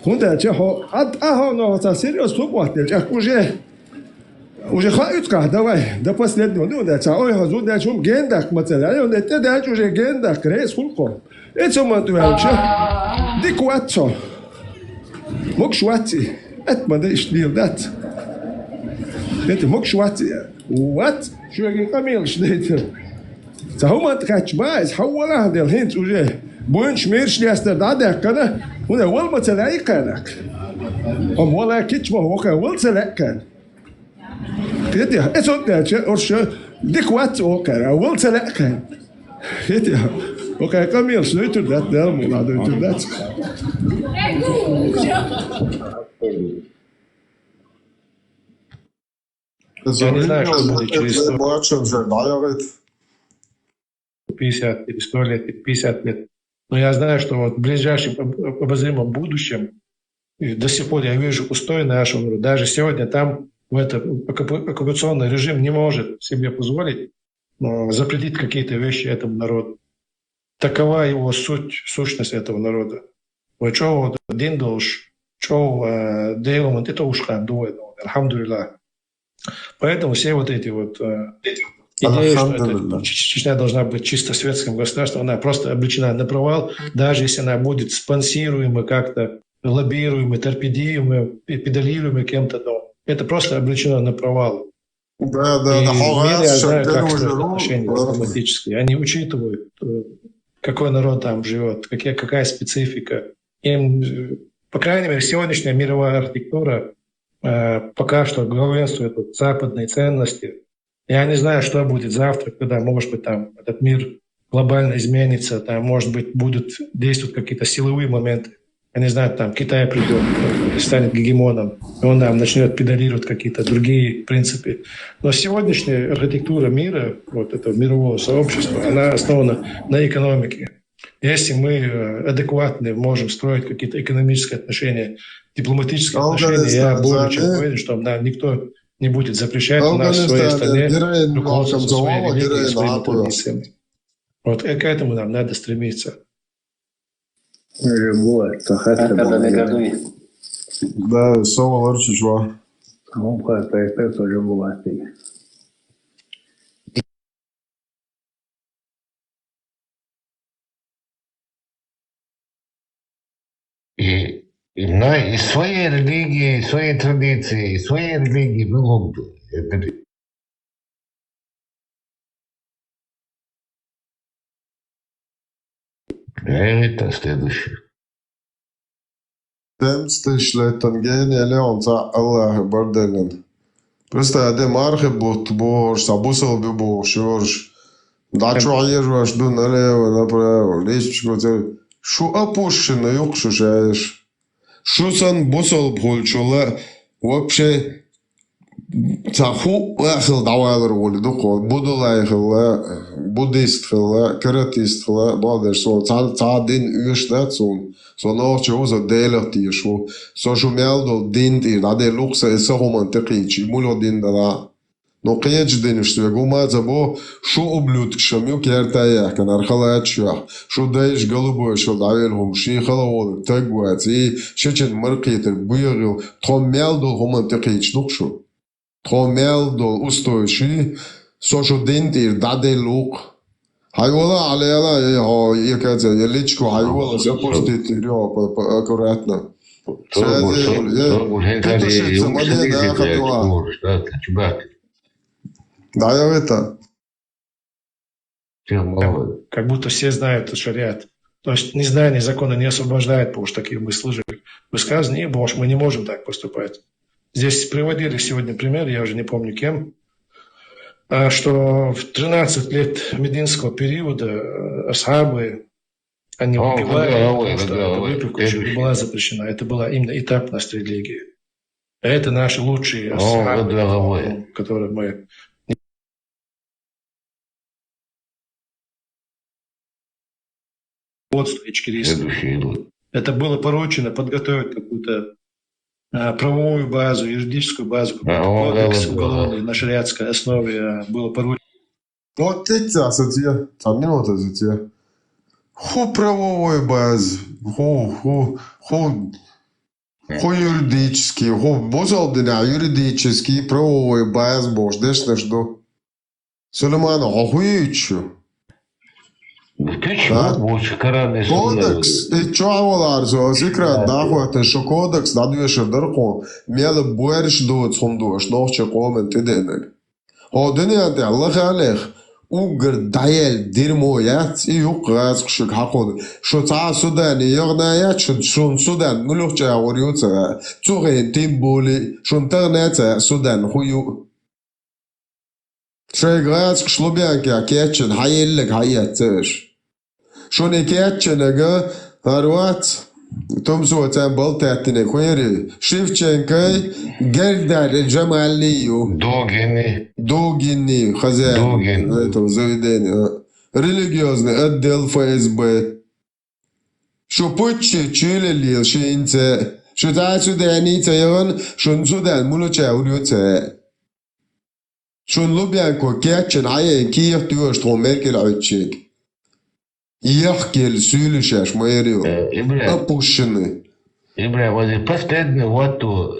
هوندا تشو اهو نو تا سيريوس تو واتل уже хаютка, давай, до последнего, ну да, ой, газу да чум гендак материал, да те да уже гендак рейс хулко. Это матуэлча. Дикватсо. Мокшвати. Это мада иштил дат. Это мокшвати. What? شو يجي كميل شديتر. فهم تكاتشبايز حولها ديال هنت уже بونش ميرش ليستر دادك كذا. هنا أول ما تلاقي كانك. هم ولا كتشبه هو كان أول تلاقي كان. كده إيش ده شيء أرش ديكوات أوكي أول تلاقي كان. كده أوكي كميل شديتر دات ده مولا شديتر دات. Я не знаю, что будет через 50 или 100 лет, или 50 лет. Но я знаю, что вот в ближайшем обозримом будущем до сих пор я вижу устой нашего народа. Даже сегодня там оккупационный режим не может себе позволить запретить какие-то вещи этому народу. Такова его сущность этого народа. Вот что один долж, что делаем, это уж дует. Алхамдулилlah. Поэтому все вот эти вот идеи, что Чечня должна быть чисто светским государством, она просто обречена на провал, даже если она будет спонсируема как-то, лоббируема, торпедируема, педалируема кем-то, но это просто обречено на провал. Да, и я знаю, как отношения дипломатические. Они учитывают, какой народ там живет, какая специфика. Им, по крайней мере, сегодняшняя мировая архитектура пока что главенствуют западные ценности. Я не знаю, что будет завтра, когда, может быть, там этот мир глобально изменится, там, может быть, будут действовать какие-то силовые моменты. Я не знаю, там Китай придет, станет гегемоном, и он нам начнет педалировать какие-то другие принципы. Но сегодняшняя архитектура мира, вот этого мирового сообщества, она основана на экономике. Если мы адекватно можем строить какие-то экономические отношения, дипломатические отношения, я более чем уверен, что нам никто не будет запрещать у нас в своей стране руководствоваться своей религией и своими традициями. Вот к этому нам надо стремиться. Да, Сова Ларчичва. И своей религии, своей традиции, своей религии много. Это следующее. Темстишлетан гения Леонца Аллах Барделин. Просто адем архе бот борш, абусал би борш, борш. Дачу аежваш ду налево, направо, лечечку те. Шу опущено, юкшу шаешь. Шусан бусал бхольчула. Вообще Цаху ахил давайлар воли духо, будулай хилла, буддист хилла, каратист хилла, бадер сон, цадин уштат сон, сон орче уза делert ишво, so shumeldo dint ir, ade luxa esa romantiqici, mulo dindala. No qiyaj dinishtu, guma zabo, shu oblut kshamyu kertayah, kan arxalayat shah, shu daish galubo shal davilhum, shi khalawod, tagwat, shichen marqitir, buyagil, txommeldo romantiqici dukshu. Тхомелдо устойчивый, сошодентир даде лук. Хайвола алеяла якаца личку хайвола запустить аккуратно. Да, я это. Как будто все знают шариат. То есть незнание закона не освобождает, потому что такие мысли же высказаны, потому что мы не можем так поступать. Здесь приводили сегодня пример, я уже не помню кем, что в 13 лет мединского периода асхабы, они выпивали, потому что эта выпивка еще не была запрещена. Это была именно этапность религии. Это наши лучшие асхабы, которые мы... Это было поручено подготовить какую-то правовую базу, юридическую базу, кодекс уголовный на шариатской основе было поручено. Вот эти асоция, там минута за тебя. Ху правовой базы, ху юридический, ху бозалдина юридический правовой баз, бож, дешно что. Сулейман, ахуючу. Кодекс, и чуавалар, so зикрат дахвата, что кодекс надвешер дырко, мелы буэрш дует сумдуаш, нохче комент иденек. О, дынянте, Аллах алех, угр даял дерьмо ят, и юқаз кшик хакод, что ца Судан, и йогна ят, шун Судан, нулюхче аурюца, цугэн тим боли, шун тернеца Судан, хую. Шейграз кшлубянки, а кетчен, хайеллек хайятцеш. شون كاتش نجا هروات توم سو تامبل تاتني كويري شيفچنكاي جلدار الجماليو دوغيني خزان это заведение религиозный отдел ФСБ شو بوتشي تشيلي شينتا شو تاسو دانيتا يون شون سودان مولو تشاوريوتا شون لوبيانكو كاتشن عين كيف تيوش تروميرك العوتشيك يحكي السولشاش ما يريو опущены. Ибра, вот и последний вату,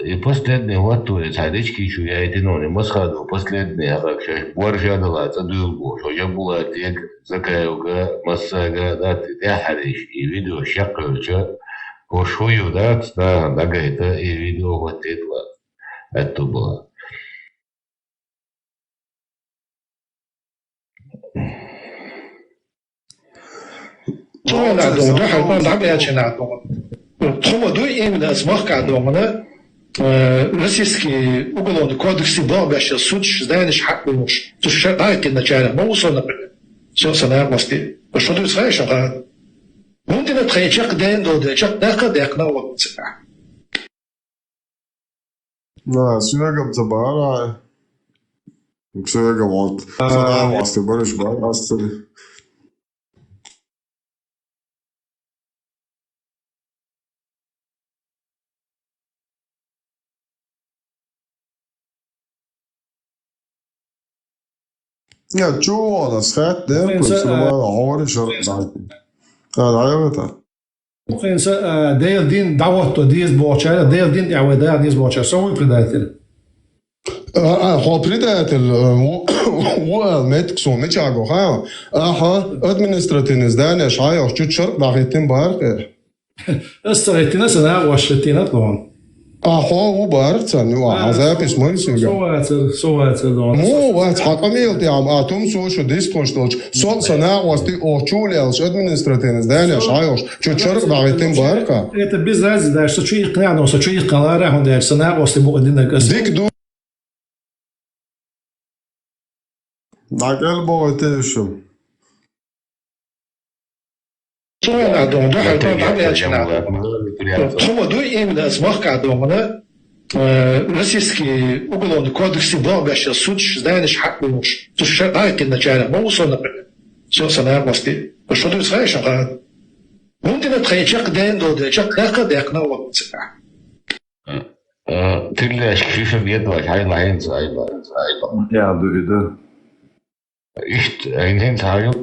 царички еще я эти ноги, масхаду, последний, а как сейчас, боржадала, цадулгу, что я была, як закаюга, массага, да, я хариш, и видео шакаются, кошую, да, на гайта, и видео вот это было. Российский уголовный кодекс Болгашил суд знаешь хак муж. То что дайте начало, могу сон например. Все санарности. Что ты знаешь, а? Мунтин это хайчак ден до чак даха дехна вот. Да, сюрегам забара. Сюрегам вот. Санарности, борешь, барасты. Ja, чего нас хат, да? Просто говори, что да. Deel din давот то диз боча, deel din я вы да диз боча. Сой предатель. هو предатель, هو متكسون نتشاقو ها administrativne zdanja šajo čut črk da hitim barke. استغيتنا سنة واشتينا طبعا. هو بارتن وعذابش منسوجة. سوات مو وقت حقميل دي عم اتم سوشو ديستونشتلش صوت سنة وستي اوچوليلش administrativne zdanja šajo čut črk da hitim barke. Это без разницы, да, что чуй княно, что чуй калара, он да сна ости бу один на газ. Nagal boğatışım. Именно смахка дома, российский уголовный кодекс долго сейчас суд знаешь хакнул, то что это начало, могу сон например, все сана мости, что ты знаешь, а мунти на тхайчак ден до чак как дек на вот. Ты лишь фифа ведла, хай лайн зай. Ja, du. Ich einen Tag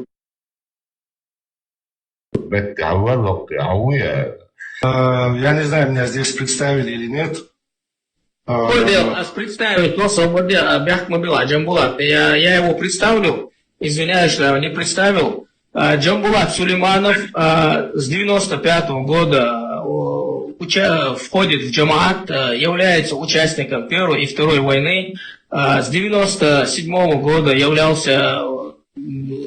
Я не знаю, меня здесь представили или нет. Представить, но свободе Бяхмабила Джамбулат. Я его представлю. Извиняюсь, что я его не представил. Джамбулат Сулейманов с 95 года входит в джамаат, является участником Первой и Второй войны. С 97 года являлся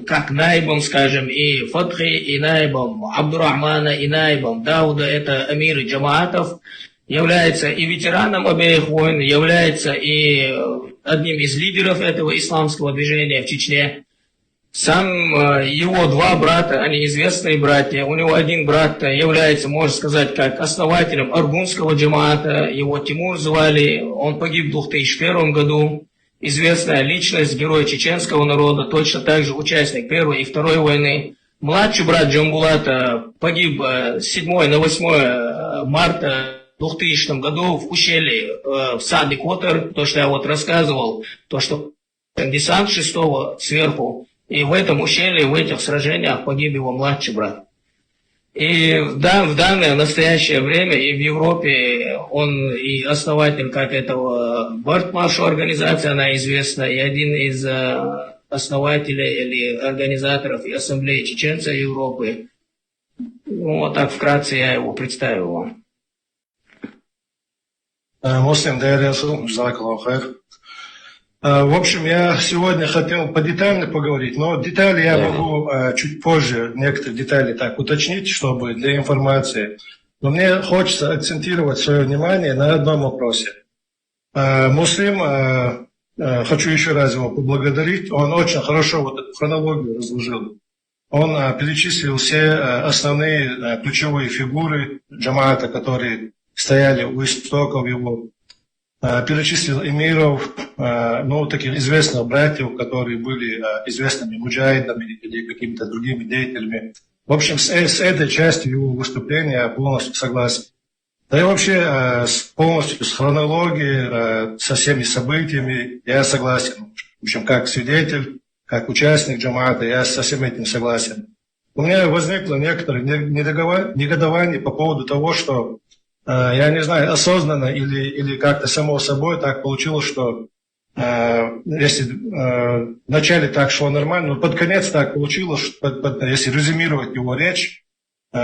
как наибом, скажем, и Фатхи, и наибом Абдурахмана, и наибом Дауда, это амиры джамаатов, является и ветераном обеих войн, является и одним из лидеров этого исламского движения в Чечне. Сам его два брата, они известные братья, у него один брат является, можно сказать, как основателем Аргунского джамаата, его Тимур звали, он погиб в 2001 году. Известная личность, герой чеченского народа, точно так же участник Первой и Второй войны. Младший брат Джамбулата погиб с 7 на 8 марта 2000 году в ущелье в Саде Котер, то, что я вот рассказывал, то, что десант 6-го сверху, и в этом ущелье, в этих сражениях погиб его младший брат. И в данное настоящее время и в Европе он и основатель как этого Бартмаршу организации, она известна, и один из основателей или организаторов и ассамблеи чеченцев Европы. Ну, вот так вкратце я его представил вам. Муслим Дайресу, Жзакаллаху. В общем, я сегодня хотел подетально поговорить, но детали я могу чуть позже, некоторые детали так уточнить, чтобы для информации. Но мне хочется акцентировать свое внимание на одном вопросе. Муслим, хочу еще раз его поблагодарить, он очень хорошо вот эту хронологию разложил. Он перечислил все основные ключевые фигуры джамаата, которые стояли у истоков его. Перечислил эмиров, ну, таких известных братьев, которые были известными муджахидами или какими-то другими деятелями. В общем, с этой частью его выступления я полностью согласен. Да и вообще полностью с хронологией, со всеми событиями я согласен. В общем, как свидетель, как участник джамаата, я со всем этим согласен. У меня возникло некоторое негодование по поводу того, что я не знаю, осознанно или как-то само собой так получилось, что если в начале так шло нормально, но под конец так получилось, что, если резюмировать его речь,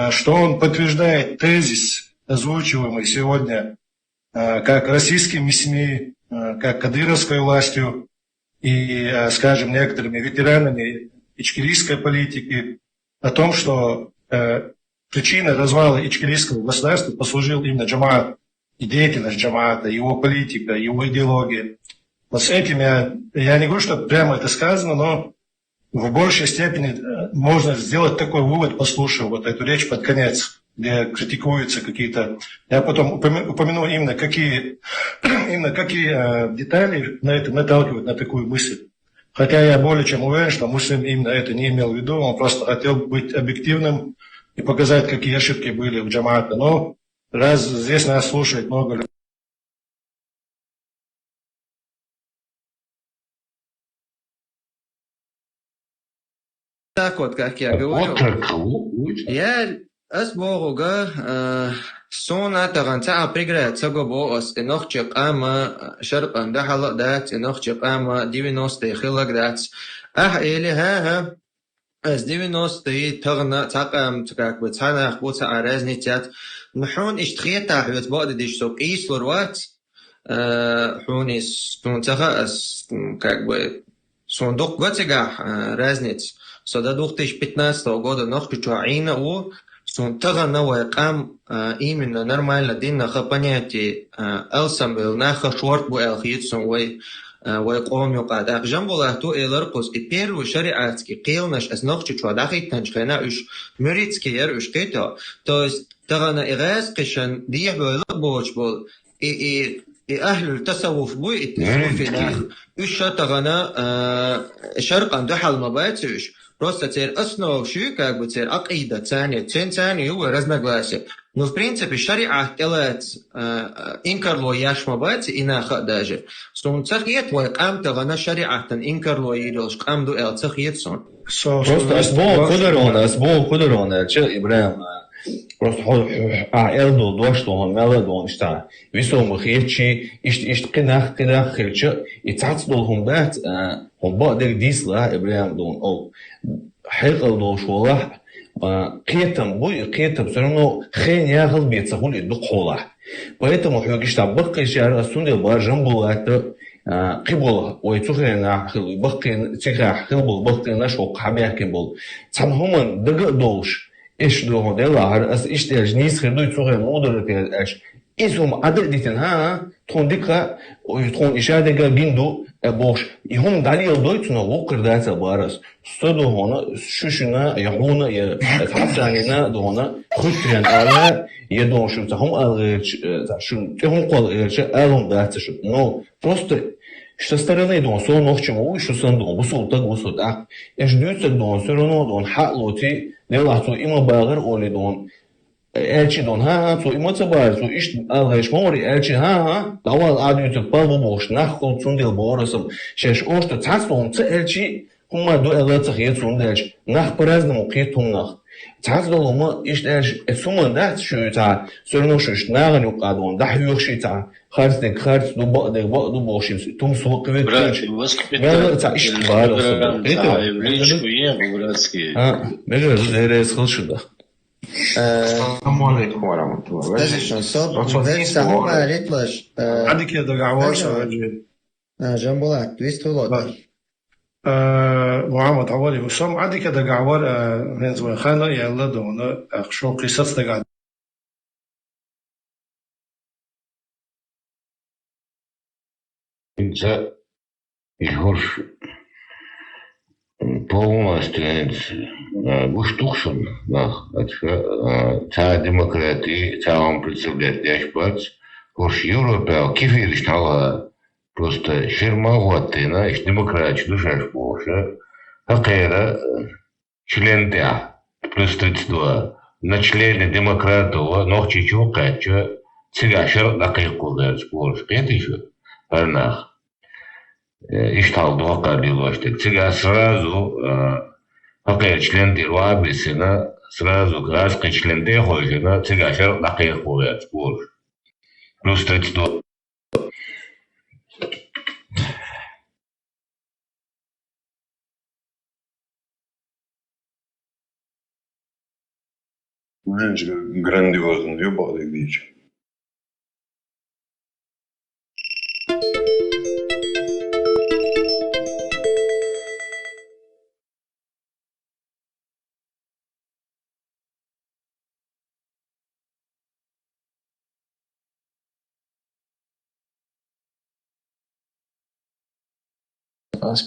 что он подтверждает тезис, озвучиваемый сегодня как российскими СМИ, как кадыровской властью и, скажем, некоторыми ветеранами ичкерийской политики, о том, что причиной развала ичкерийского государства послужил именно джамаат, и деятельность джамаата, его политика, его идеология. Вот с этим я не говорю, что прямо это сказано, но в большей степени можно сделать такой вывод, послушав вот эту речь под конец, где критикуются какие-то... Я потом упомяну именно какие детали на это наталкивают на такую мысль. Хотя я более чем уверен, что Муслим именно это не имел в виду, он просто хотел быть объективным и показать, какие ошибки были в джамаате. Но раз здесь нас слушает много людей, так вот, как я говорю, я Sona taganca приграет сагобо ос инохчик ама шарпан дахала дат инохчик ама 90 хилаг дат или ха с 90 тагна такам как бы цанах буца разницят мхун иштхита хвет бод диш сок ислорват хунис тунцага как бы сундук гатига разниц со до 2015 года нохчуаина у Тага новая кам именно нормально диннаха понятие элсамбел наха шорт бу элхитсон вой قوم قاد أخجم والله تو إلرقص إبيرو شريعتك قيلناش أز نخش شو داخل تنشخنا إش مريتك ير إش كيتا توس تغنا إغاز قشن ديه بولق بول أهل التصوف بو التصوف ناخ إش تغنا شرقا دحل مباتش Просто теперь основа ши, как бы теперь акида цени هو разногласия. Но в принципе шариат делает инкарло яшмабати и наха даже. Сон цахиет вой кам тагана шариатан инкарло ирилш кам ду эл цахиет сон. Просто асбол кударона, че Ибраим просто элду дошло он мелодон что. Висом хечи ишт кнах хечи и цацдолхум бат هم بقدر ديسلا إبراهيم دون أو حقل دوش والله قيتم بوي قيتم سرنا خين ياخذ بيتسهل الدخولة поэтому حقيقة تبقى شعر السنة بارجم بولات قبل ويتوخينا خل بقى تيجا خل بقى نشوق حبيكين بول تمهم دق دوش إيش دوه دلار أس إيش تجنيس خدو يتوخين مودر تيجاش إيشهم عدد ديتن ها تون دقة ويتون إشادة جندو boş. İhum dalil doytuna vokr data baras. Stodo ona şuşuna yahuna ya tafsanina dona khutren ala ya donşum tahum algıç şun tehum qol alım data şu. No просто что стороны дон со нохчему что сан дон бусул так бусул да. Я ждёт дон все равно дон хатлоти не лахту има багыр оли дон elçi don ha so imotsa bar so iş algayış mori elçi ha daval adiyutuk bal bu boş nah kolsun del borasım şeş oşta tasdon tı elçi kuma do elatsa yetsun delç nah праздному qitun nah tasdoluma iş elçi esuman da şu ta sorunu şu nah yok adon da yok şey ta xarsden xars do do boşim tum so kvet ya ta iş var ha meже zere skılşında السلام عليكم ورحمة الله عندك يا دقعوار جنبولات تويستولوت محمد عوالي وسام عندك يا دقعوار هنز وخانا يلا دونا أخشو قصص دقع انت يهرش полностью буш тухшун нах та демократии та он представляет яшпац хош Европа кифириш тала просто шермагуатына иш демократия душаш боша хакера членде плюс 32 на члене демократова нохчи чукача цигашер дакайкулдер спорш это еще парнах اشتغل دوقع دلوقتي تيجي сразу пока член дервабисина сразу граждан член дехойжина тига шер дакиq bo'ladi spor плюс 32 грандиозный ёбаный вечер.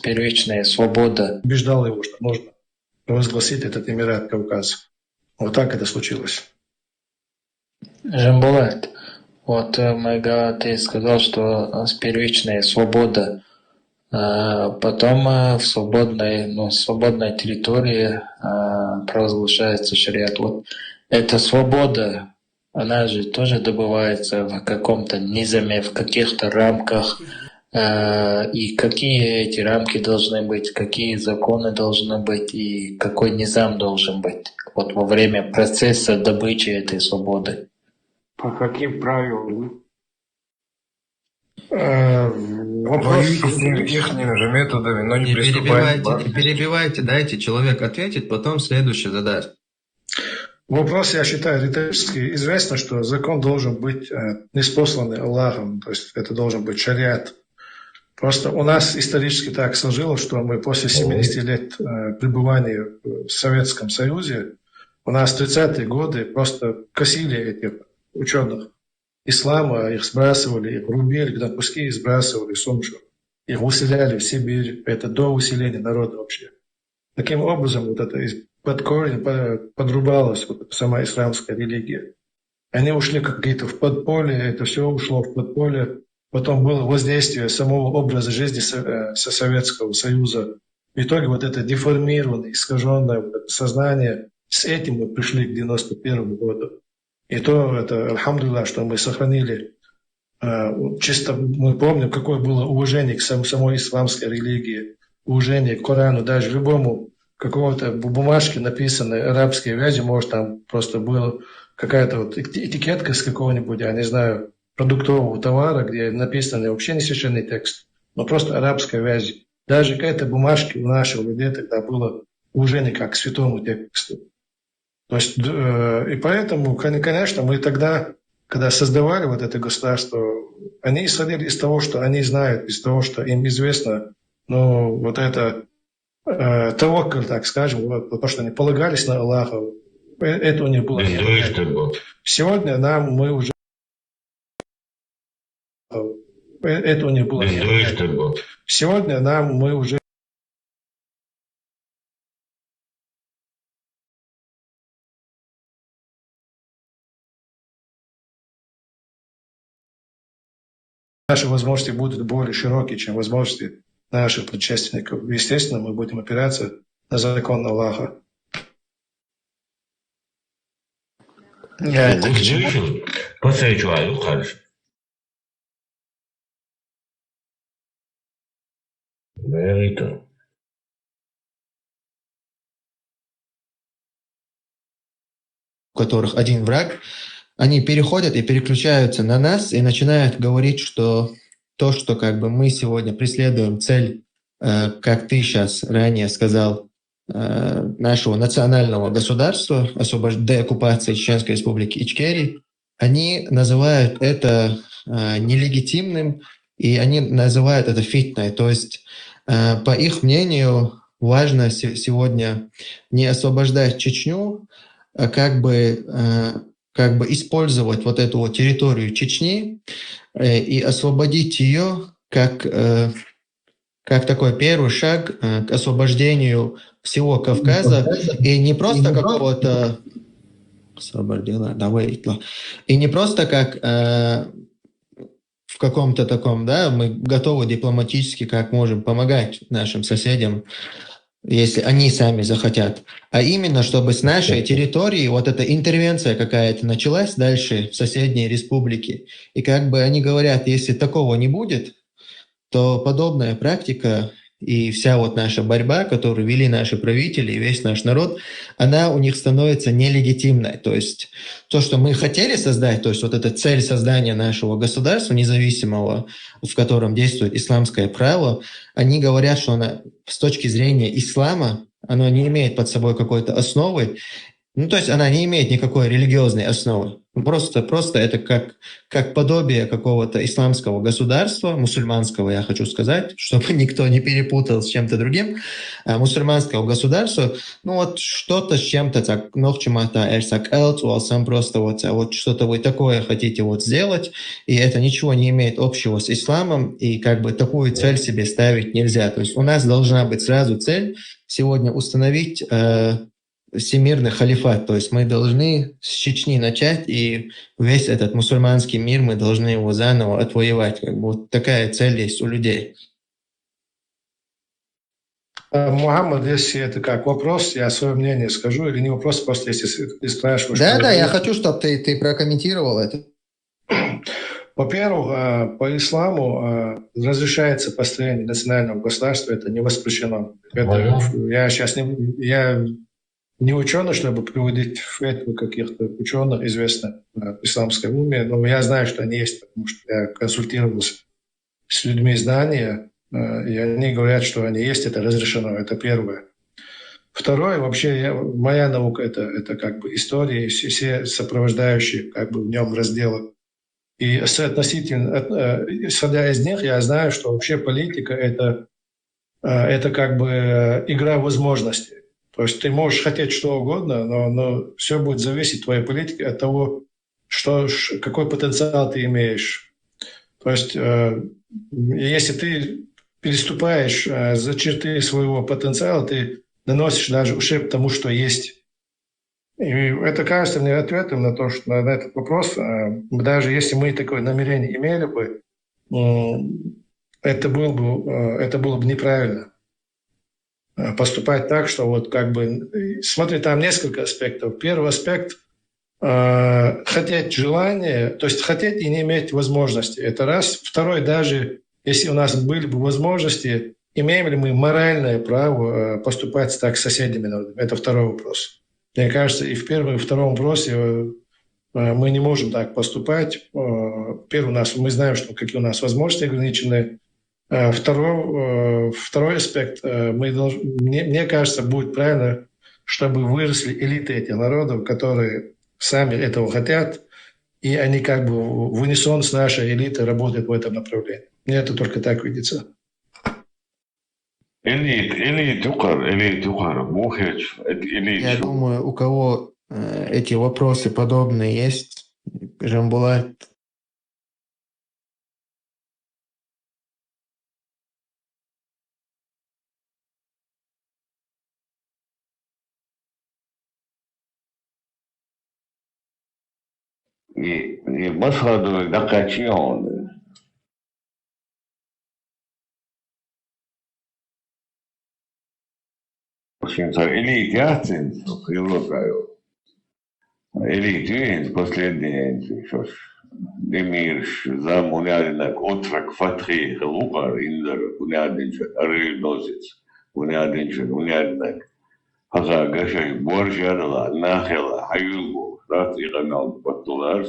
Первичная свобода. Убеждал его, что нужно возгласить этот Эмират Кавказ. Вот так это случилось. Жамбулат, вот ты сказал, что первичная свобода, потом в свободной территории провозглашается шариат. Вот эта свобода, она же тоже добывается в каком-то низаме, в каких-то рамках. и какие эти рамки должны быть, какие законы должны быть и какой низам должен быть вот во время процесса добычи этой свободы. По каким правилам? Вопрос ихними же методами, но не перебивайте, дайте человек ответить, потом следующий задаст. Вопрос, я считаю, риторический. Известно, что закон должен быть ниспосланный Аллахом, то есть это должен быть шариат. Просто у нас исторически так сложилось, что мы после 70 лет пребывания в Советском Союзе, у нас 30-е годы просто косили этих ученых ислама, их сбрасывали, их рубили на куски и сбрасывали в Сумшу. Их выселяли в Сибирь, это до усиления народа вообще. Таким образом, вот это под корень подрубалась вот сама исламская религия. Они ушли какие-то в подполье, это все ушло в подполье. Потом было воздействие самого образа жизни Советского Союза. В итоге вот это деформированное, искаженное вот это сознание, с этим мы пришли к 91 году. И то это, альхамдулилlah, что мы сохранили, чисто мы помним, какое было уважение к самой исламской религии, уважение к Корану, даже любому какого-то бумажке, написанной арабской вязью, может там просто была какая-то вот этикетка с какого-нибудь, я не знаю, продуктового товара, где написан вообще не священный текст, но просто арабская вязь. Даже к этой бумажке у наших людей тогда было уважение как к святому тексту. То есть, и поэтому, конечно, мы тогда, когда создавали вот это государство, они исходили из того, что они знают, из того, что им известно, но вот это таваккаль, так скажем, вот, то, что они полагались на Аллаха, это у них было. Сегодня мы уже это у них было. Сегодня мы уже наши возможности будут более широкие, чем возможности наших предшественников. Естественно, мы будем опираться на закон Аллаха. У которых один враг, они переходят и переключаются на нас и начинают говорить, что то, что как бы мы сегодня преследуем цель, как ты сейчас ранее сказал, нашего национального государства, деоккупации Чеченской республики Ичкерии, они называют это нелегитимным, и они называют это фитной. То есть, по их мнению, важно сегодня не освобождать Чечню, а как бы использовать вот эту вот территорию Чечни и освободить ее как такой первый шаг к освобождению всего Кавказа, и не просто какого-то и не просто как в каком-то таком, да, мы готовы дипломатически, как можем помогать нашим соседям, если они сами захотят, а именно, чтобы с нашей территории вот эта интервенция какая-то началась дальше в соседние республики. И как бы они говорят, если такого не будет, то подобная практика и вся вот наша борьба, которую вели наши правители и весь наш народ, она у них становится нелегитимной. То есть то, что мы хотели создать, то есть вот эта цель создания нашего государства независимого, в котором действует исламское право, они говорят, что она с точки зрения ислама, оно не имеет под собой какой-то основы, ну, то есть она не имеет никакой религиозной основы. Просто это как подобие какого-то исламского государства, мусульманского, я хочу сказать, чтобы никто не перепутал с чем-то другим, мусульманского государства, ну вот что-то с чем-то, так, нохчимата эрсак элт, сам просто вот что-то вы такое хотите вот сделать, и это ничего не имеет общего с исламом, и как бы такую цель себе ставить нельзя. То есть у нас должна быть сразу цель сегодня установить всемирный халифат, то есть мы должны с Чечни начать, и весь этот мусульманский мир мы должны его заново отвоевать. Как бы вот такая цель есть у людей. Мухаммад, если это как вопрос, я свое мнение скажу, или не вопрос, просто если ты спрашиваешь. Да, я хочу, чтобы ты прокомментировал это. Во-первых, по исламу разрешается построение национального государства, это не воспрещено. Я сейчас не ученый, чтобы приводить фетвы каких-то ученых, известных в исламской уме, но я знаю, что они есть, потому что я консультировался с людьми из Дании, и они говорят, что они есть, это разрешено, это первое. Второе, вообще, моя наука это как бы история, все сопровождающие как бы в нем разделы. И относительно, исходя из них, я знаю, что вообще политика это как бы игра возможностей. То есть ты можешь хотеть что угодно, но все будет зависеть, твоя политика, от того, какой потенциал ты имеешь. То есть если ты переступаешь за черты своего потенциала, ты наносишь даже ущерб тому, что есть. И это кажется мне ответом на этот вопрос. Даже если мы такое намерение имели бы, это было бы неправильно. Поступать так, что вот как бы... Смотри, там несколько аспектов. Первый аспект хотеть желание, то есть хотеть и не иметь возможности. Это раз. Второй, даже если у нас были бы возможности, имеем ли мы моральное право поступать так с соседними народами? Это второй вопрос. Мне кажется, и в первом, и в втором вопросе мы не можем так поступать. Первый, мы знаем, что какие у нас возможности ограничены. Второй аспект, мне кажется, будет правильно, чтобы выросли элиты этих народов, которые сами этого хотят, и они как бы в унисон с нашей элитой работают в этом направлении. Мне это только так видится. Я думаю, у кого эти вопросы подобные есть, Жанбулат. И масхаду дакачион. Элит яцин, Европа. Элит яцин, последний, что ж, Демирш, замунядинак, отрак фатхи, лукар, индер, унядинчат, арильнозец, унядинчат, Хаза гашай, боржарла, нахела, хаюлгу, рад и канал, батулар.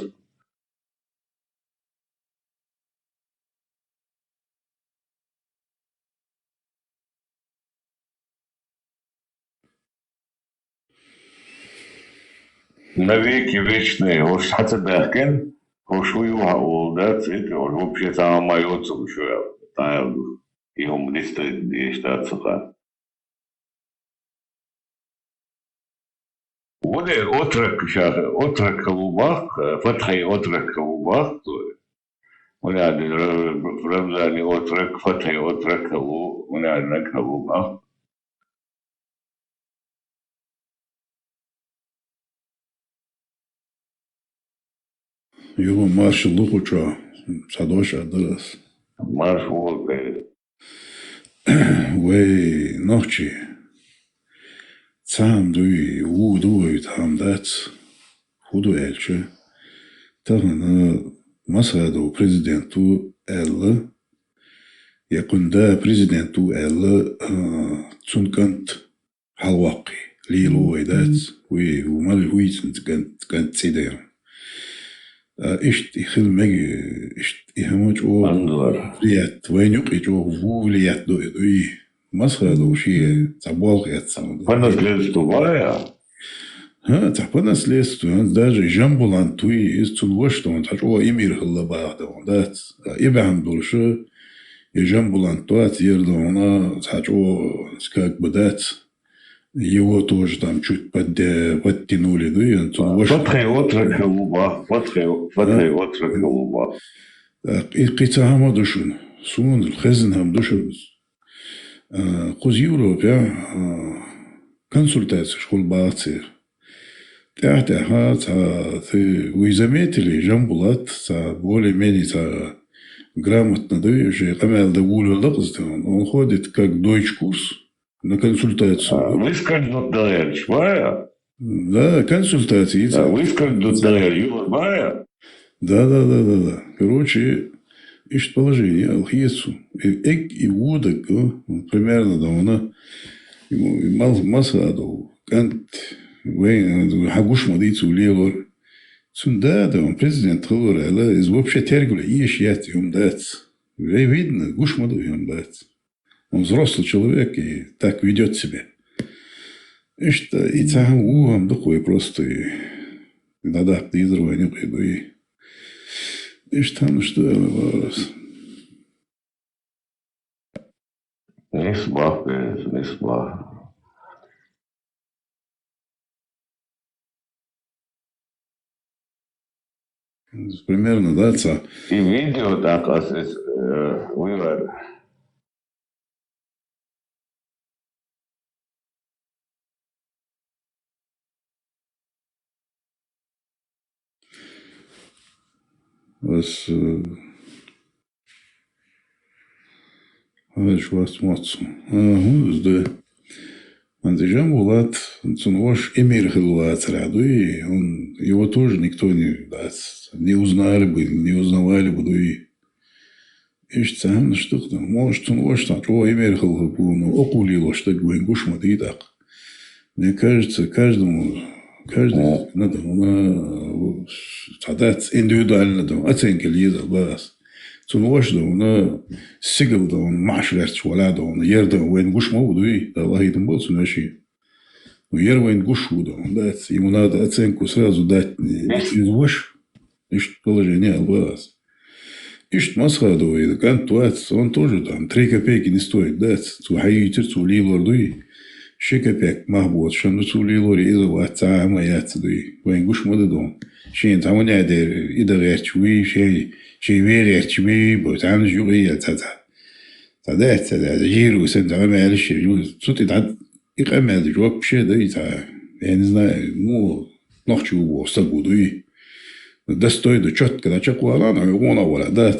Навеки вечные, уж хацадахкен, уж уюхал, да, цветы, уж вообще сама майотся, уж я, его мнисто, есть отсюда. Вот отрак колубах, фатхай отрак колубах, ونادي رمضاني أترك فتحي أتركه ونادي نكهه يوم مارش اللوخوشا صدوش أدرس مارش هو وي نوخشي تام دوي دوي تام دات خودو إلشة تغنى مسادو بريزيدنتو إلا يكون دا بريزيدنتو إلا تسون حلواقي ليلو ويدات ومال ويتن كانت سيدير إشت يخل مجي إشت يهموش ليات وين يقيجو ليات دوي مسادو شيء تبالغ يتسام فنس ليستو بايا تحبنا سليستو даже جنبولان توي استون وشتون تحجو إمير هلا بعدهم دات يبعم دولشة يجنبولان توات يردونا تحجو سكاك بدات его тоже там чуть подтянули, да, и он Фатхай отрак голуба. И قيتها دشون سون الخزن هم دشون قوز Европе консультация школ бацер تحتها вы заметили Жанбулат более-менее грамотно, да, уже камел да он ходит как дойч-курс на консультацию. Выскользнут далеч, бая? Да, консультации. Выскользнут далеч, бая? Да. Короче, ищет положение, алхиесу. И водок, примерно, да, она масаду, кант, хагуш мадицу левор. Да, он президент говорил, из вообще тергуля, ешь яти, он дается. Видно, гуш маду, он дается. Он взрослый человек и так ведет себя. И что, и там уам такой просто иногда изрывание приду и что там что вопрос. Не слаб. Примерно, да, це. И видео так, вывод. Was мацу. Да. Андижан Булат, он ваш эмир хилуат ряду, и его тоже никто не узнали бы, не узнавали бы, и что что там, может он ваш там, о эмир хилуат, ну окулило, что гуин гушмат и так. Мне кажется, каждый надо задать индивидуально оценки лиза бас. Цунваш да сигал да машверт вала да ерда вен гуш мовдуи Аллах идем был цунаши. Но ер вен гушу да ему надо оценку сразу дать из ваш ищет положение бас. Ищет масхаду и кантуац он тоже там 3 копейки не стоит да цухаитер цули лордуи 6 копеек махбот шанду цули лори из ватца маят дуи вен гуш моддом шин там не дер идерчуи شيء ويريح شوي بوتعامل جوية تدا جيرو سنتا ما على الشيء صوتي تعد يقام جواب شيء ده يتع يعني زنا مو نخشوا وصلوا ده ستوي ده شت كده شكوا لا أنا يقونا ولا ده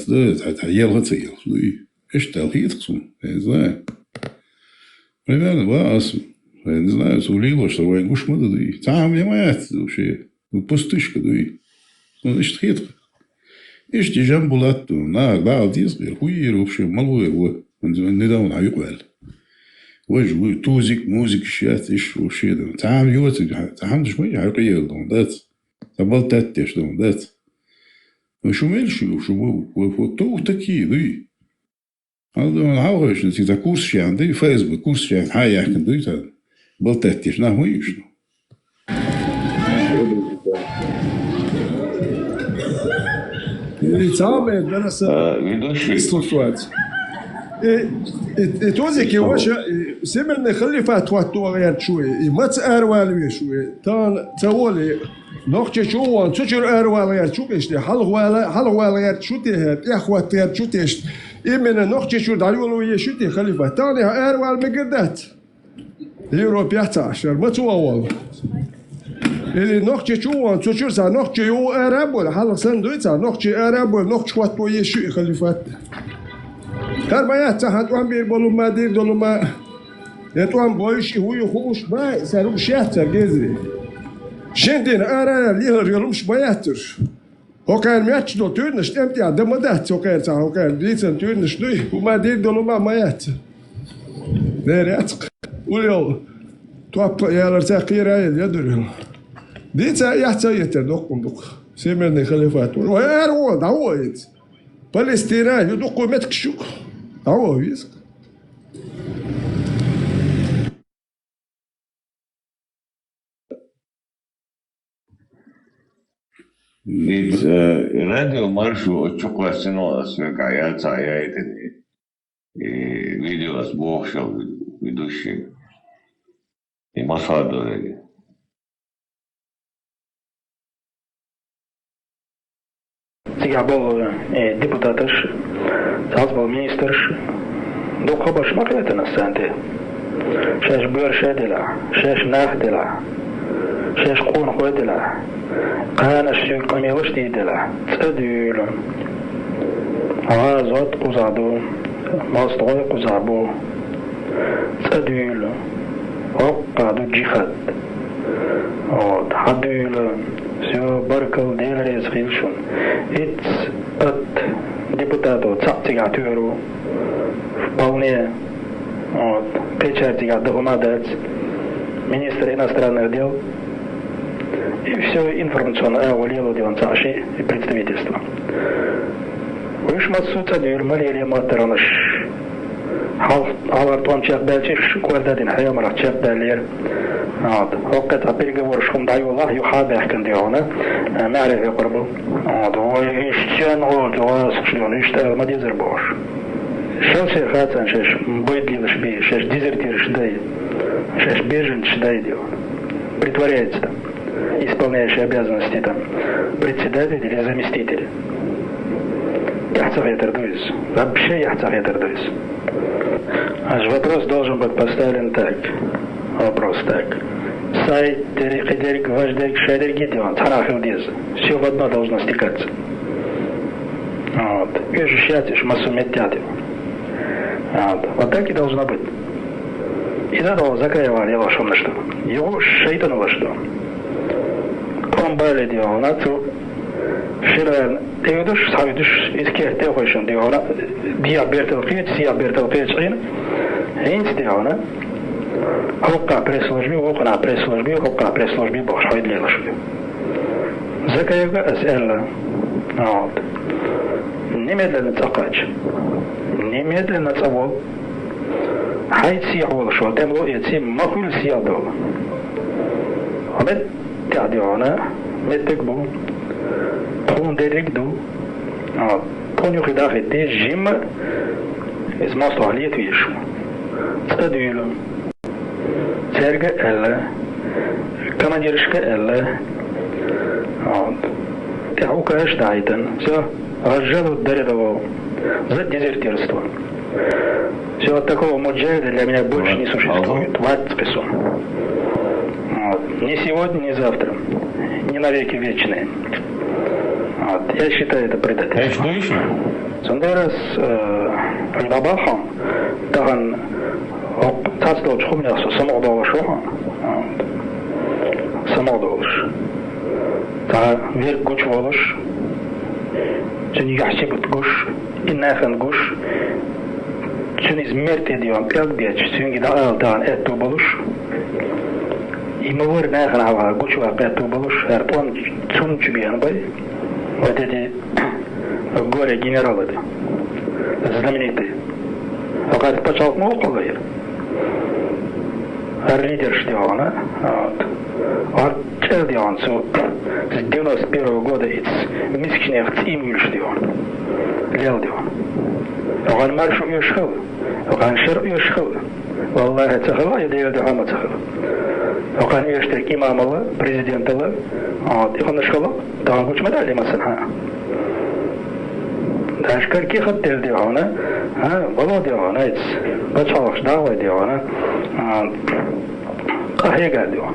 يلغى تيل إيش تلخيط خصوم يعني زنا примерно вас я не знаю сулило что вы гуш модды там не моят вообще пустышка да ну значит хитро إيش تجمع بلاد نا عاديز غير خوير وبشي مالوي هو نداون عيقبل وجه توزيك موزيك شيات إيش وشي ده تعام يوتك تعام شوية عيقية دون دات تبال تاتيش دون دات وشو ملشي وشو تو تكي دي هذا من عاوش نتي كورس شي عندي فيسبوك كورس شي هاي يحكي دي تا بال تاتيش نا هو يشنو Лицами درس слушать. И توزيك يواش سمرنا خلي فاتواتو غير شوي ما تأروال شوي تان تولي نقطة شو تشجر أروال غير شو كشتي حلوال غير شو تهت إخوات غير شو تشت إمنا نقطة شو دعيولو يشتي خلي فاتاني أروال مقدات يوروبيا 11 ما تواول اللي نقطة شو تشجر سا نقطة يو أرابول حلق سندويتsa نقطة أرابول نقطة واتو يشوي خلي فات كربايات تحت وان بير بولو ما دير دولو ما يتوان بويش هو يخوش ما سروم شاتر جزري شندين أرا ليه يلومش باياتر هو كان ماتش دو تورنش تمتع دمدات هو كان هو كان ديتن تورنش دوي وما دير دولو ما مايات نيرياتق وليو تواب يالر تاقير عيد يدرهم ديتا يحتاجت دوقم دوق سيمرني خليفات ويرو دعويت فلسطين يدقوا متكشوك دعوه يسك Ведь радио маршу чуквасино свекаяца яйты и видео с богшал ведущий и масадовый. Сигабол депутатыш, сазбол министрыш, докобаш маклетана санте. Шеш бършедела, шеш нахдела, шеш кун ходела. قانش كم يوشتي دلا تديل عازت قزادو ماستوي قزابو تديل وقادو جيخد حديل Все, баркал, делали, схилшун. It's от депутату цаптигатуру вполне вот, печатига докумадец, министр иностранных дел, и все информационное уволило деванцаши и представительство. Выш мацуца дюр малили матаранаш. Алартон чакдальчиш квардадин хайомарах чакдалир. وقت переговор шум даю Аллах юхабах кандиона معرف يقربوا ويشتغل ويشتغل يشتغل ما ديزربوش شو شيء خاطر شش будет шби шеш дезертир шдай шеш бежен шдай дел притворяется там исполняющий обязанности там председатель или заместитель вообще яхцаветердуис. Вопрос должен быть поставлен так. Вопрос так. Сайт, терик, важдерик, шадерик, гидеон, царахилдиз. Все в одно должно стекаться. Вот. И же счатишь, массу метят его. Вот так и должно быть. И до того закаивали его шумно что. Его шейтануло что. Комбали делал, нацу. Ширен, ты видишь, савидишь, искер, ты хочешь, он делал, диа бертел пьет, сия бертел пьет, инс делал, Хокка пресс-службе, окна пресс-службе, хокка пресс-службе, бог шойдли лошади. Закаева эсэлла. Вот. Немедленно цакач. Немедленно цавол. Хайт сиявол шо, темло яци махул сиядол. Амет тядиона, метекбу. Тон дерекду. Тон юхидахите, жим из мосту алиет вишу. Стадюлю. Серга Элла, командиршка Элла, вот. Тяука Штайтен, все, разжалуют до рядового за дезертирство. Все, от такого муджахида для меня больше не существует. Вот. Ни сегодня, ни завтра, ни навеки вечные. Вот. Я считаю это предательством. Сондерас Рабахан, Таган Тацло чхумнясу самодоваш охан. Самодоваш. Та вер гуч волаш. Чүн яхшибут гуш. Иннахан гуш. Чүн измерт едион пяк бияч. Чүн гида алтан эту болуш. Имавыр нахан ава гуч вак эту болуш. Эртуан чүн чубиян бай. Вот эти горе генералы. Знаменитые. А как почал молколайер. Лидер Штиона, вот Челдион, с 91 года из Мискнехт Имюль Штион, Лелдион. Он маршу юшхал, он шер юшхал, Валлахи цахала, я даю дхама цахала. Он юштрик имамала, президентала, вот, и он шхала, да он кучма дали масанха. Даже каких отдел Диона, Володиона, это начало ждало Диона, Ахега Дион.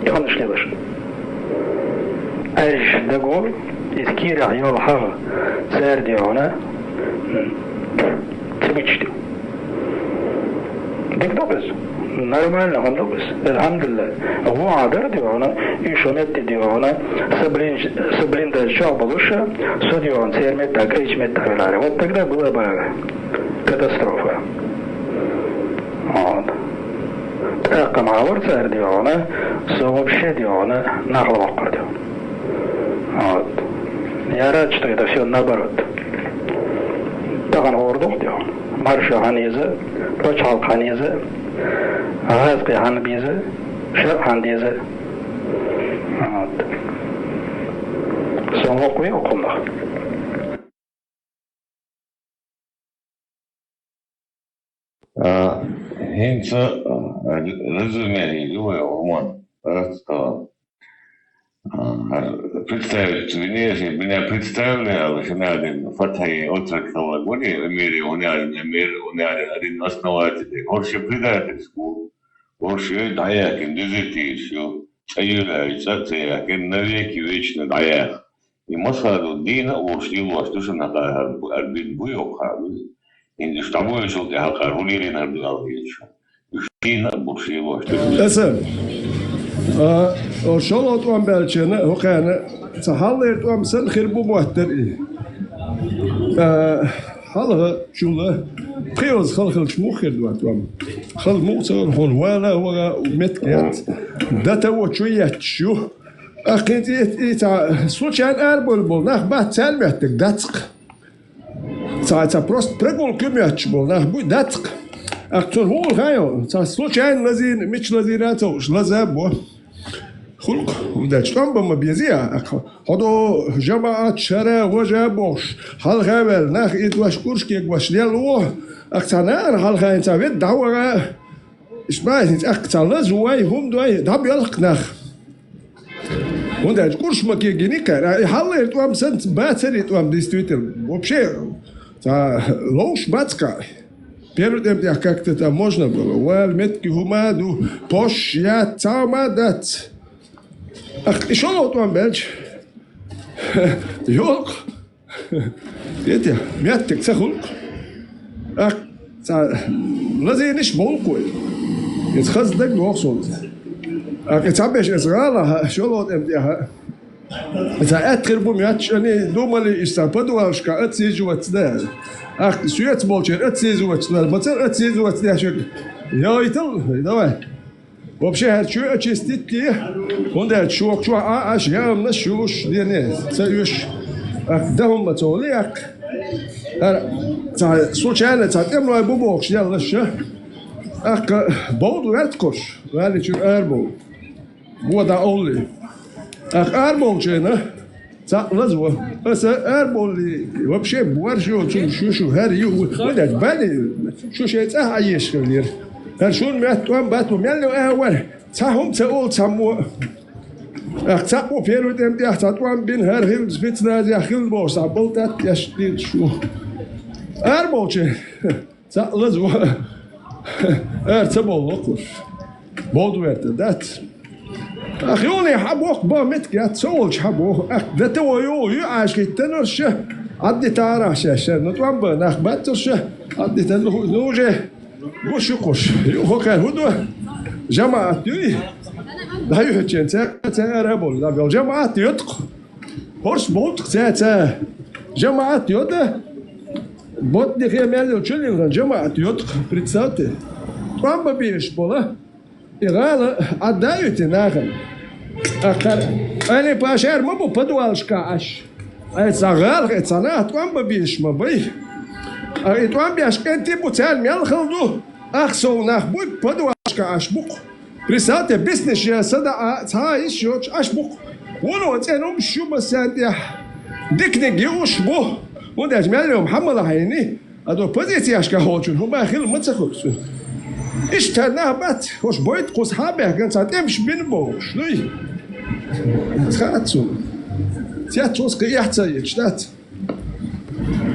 И он шли лишь. Айш Дагор, из Кира Йолхава, царь Диона, Цибичти. Так добрый. Нормально, он добрый. Алхамдулилlah. Вуадер Диона, и шуметти Диона, саблинда Чалбалуша, Судион, Сермета, Кричмета, Вилари. Вот тогда была бы катастрофа. Вот. Так, Амаур, царь Диона, вообще Диона, нагло Диона. Вот. Я рад, что это все наоборот. Таган Ордух Дион, Марша Ханиза, Прочал Ханиза, Газки Ханбиза, Шер Хандиза. Вот. Солокуи окумах. Хинца разумели любой роман, что представить Венеции, меня представили, а начинали Фатхи отракала горе, мире один основатель, горше предательству, горше даяк, дезертирству, является цеях, навеки вечно даяк. И Масаду Дина ушли власть, что на Арбин Буйохави. И с тобой жил я Харулили Нардуал Вечер. И Дина ушли власть. شلوت وام بلشنا هو كان تحليت وام سن خربو موتر حلقة شو خيوز خلق شموخر دوات وام خل موتر هون ولا هو متكات ده تو شوية شو أكيد إتا سوتش عن أربول نخ بعد سلمتك دتق تا بروست برجول كمياتش بول نخ بو دتق أكتر هو غايو تا سوتش عن لذين مش لذيناتوش لذابو خلق ومداش طنبا ما بيزيع هادو جماعة شرا وجابوش هل غابل نخ إدواش كورشكي إدواش ليلوه أكتنار هل غاين تابيت دعوة إسمعي أكتر لزواي هم دوي دعب يلق نخ ونداش كورش ما كيجينيكا هل يتوام سنت باتر يتوام ديستويتر وبشي تا لوش باتكا Перед тем, как это можно было, метки хумаду, пош я тама дат. Ах, и что вот вам бельч? Йолк. Видите, метки цехулк. Ах, лазиниш молкой. Jetzt kannst du denken, auch so. Jetzt habe ich es gerade, schon laut MDH. Jetzt hat er mir jetzt schon думали, ist ein Подвалшка, это сиживать да. Ах, свет молчит, это сиживать да. Мацер, это сиживать да. Я и то, давай. Вообще, хочу очистить те. Он да, чувак, аж я на шуш, не, союз. Ах, да, он мацоли, ах. Случайно, затем лой бубок, я лише. Ach, bouwde wertkos, waar is je aardbol? Wat daar olie? Ach, aardboltje, ne? Dat is wat. Als een aardbol, wat je boert, je her, je wat dat bijna, je het echt aan je schilderen. En zo'n met twaalf baten, met een wel, zahom te oud samen. Ach, zat op hier met hem, dat twaalf bin her, heel spits naar je gilbos, dat bouwt dat, ja, stilt zo. Aardboltje, dat is wat. ارتبوا بودو ارتدات اخيوني حبوك با متكات سولش حبوك ده تو يو عاش كتنرش عدي تعرف شاشه نطوان بناخ باترش عدي تنوجه وش هو كان هدو جماعة يوي ده يهتشن تاربول ده جماعة يدق هورس بوت تا جماعة يده بوت دي خيمال تشيلين جماعة يدق представьте Памба бишь была, играла, отдают и нахрен. Они пошер, мы бы подвалшка аж. А это загал, это санат, памба бишь мы бы. А это памба бишь, кен типу царь мелхалду, ах солнах будет подвалшка аж бук. Представьте, бизнес я сада, а еще аж бук. Вон вот это шуба сандя, дикник юш бу. Вот это мелем хамала хайни, а то позиция аж кахочун, хуба хил мацахоксун. اشتناه بات وش بويت قوس حابه كان ساعتين مش بينبو شنو تخاتسو تياتوس قيحتي اشتات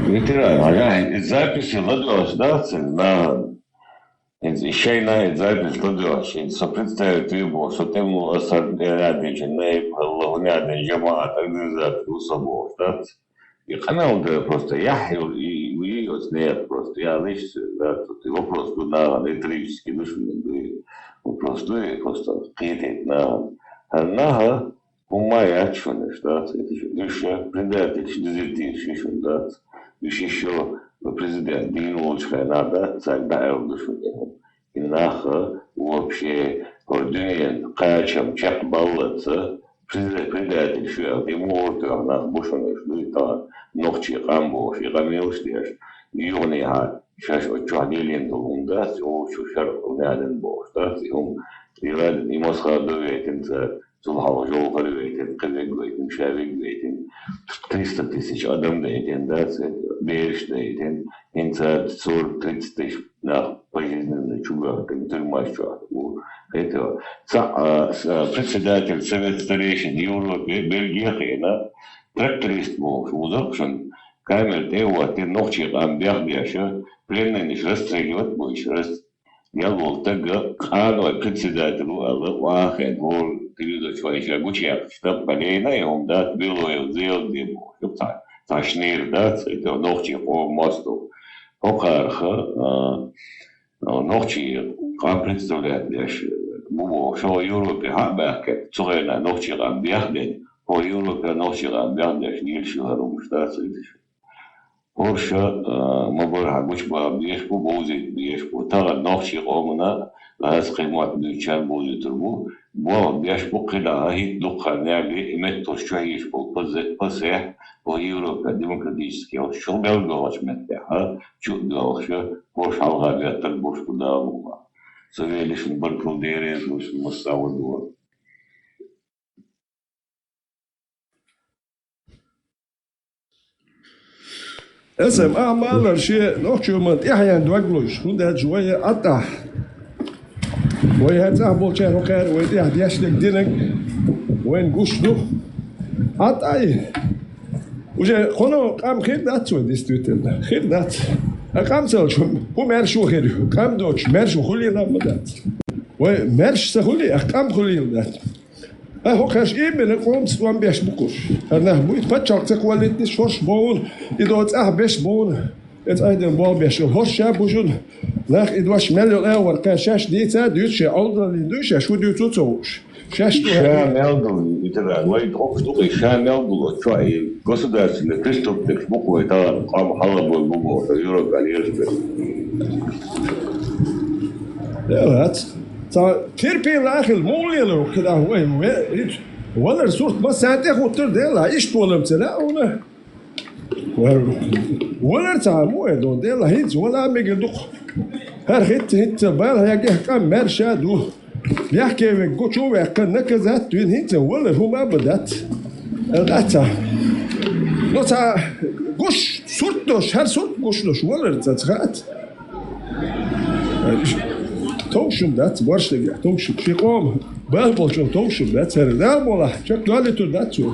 Витирай, записи ладош, да, еще и на запись ладош, со представит его, что тему осадный не половинный жамат, организация усобов, да. И канал да просто я и ее нет просто я лишь да тут вопрос на электрический душный вопрос просто какие-то на умая что да это еще предатель дезертир да еще президент Диночка надо тогда душный и нахо вообще орден качам чак баллаться предатель что ему на бушный что это نوختي قامبو في قاميوش ديش يونيها شاش وتشعديلين دوم داس او شو شرق ونادن بوش داس هم يراد يمسخر دويتن صلحوا جو قلويتن قلويتن شابيتن 300,000 adam дейтен дас береш дейтен инца 40-30 на пожизненный чугак тюрьма что это председатель Совета старейшин Европы Бельгия тракторист был удобен, камер тео, ты ночи амбиах бьяша, пленный расстреливать будешь раз. Я был тогда, председателю, Аллах, был период человека гучек, что полейна, и он да, было и сделал демо, ташнир, да, это ночи по мосту, по карха, ночи, как представляет бьяша, بو شو يوروبي هابك صغيرنا نوشيغان بيخدن هو يوروبي نوشيغان بيخدن نيل شهر ومشتاق هورشا مبارها مش بيشبو بوزي بيشبو ترى نوشيغومنا لهذا قيمات بيشان بوزي تربو بو بيشبو قلا هي لقا نالي متو شوي يشبو بزح هو يوروبي ديمقراطيسكي شو بيلقاش متها شو بيلقاش هورش هالغابيات تلبوش قدامه سويلش بركو ديريز وش مستوى الدول اسم أعمال شيء نوع من إحيان دوغلوش هنده شوية قطع ويهات أعمل شيء ركار ويدي أحدياش لك دينك وين قشلو قطعي وجه قنو قام خير دات سوى ديستويتل خير دات قام سالشو هو مرشو خيريو قام دوش مرشو خلي لما دات ومرش سخلي قام خلي دات هو كاش من القوم سوام بيش بكوش أنا بويت بتشاق تقولت شوش بون إدوات بيش بون أيضا بول بيش هوش شابوجون ناخ إدواش مليو الأول كاشاش ديتا دوتش أولد ليندوش شو دوتو توش شاش Meldu, itera, vai doktor işe meldu, çay, государственный преступник, буквы это там халабой бубо, Европа алиерbe. Evet. Kirpi lahil moğliyalı keda huay ولا صورت ما ساعتها خطر ديلا ايش طولم تلا ولا تعمو دو ديلا هيت ولا ميجي دوق هر هيت بال هي كان مرشادو بيحكي بقوشو وكان نكزات وين هيت ولا هو ما بدات الاتا نوتا قش صورتوش هر صورت قشلوش ولا تتخات توشم دات برشلي توشم في قوم بالبولشو توشم دات هردا ولا شك دالي تو داتو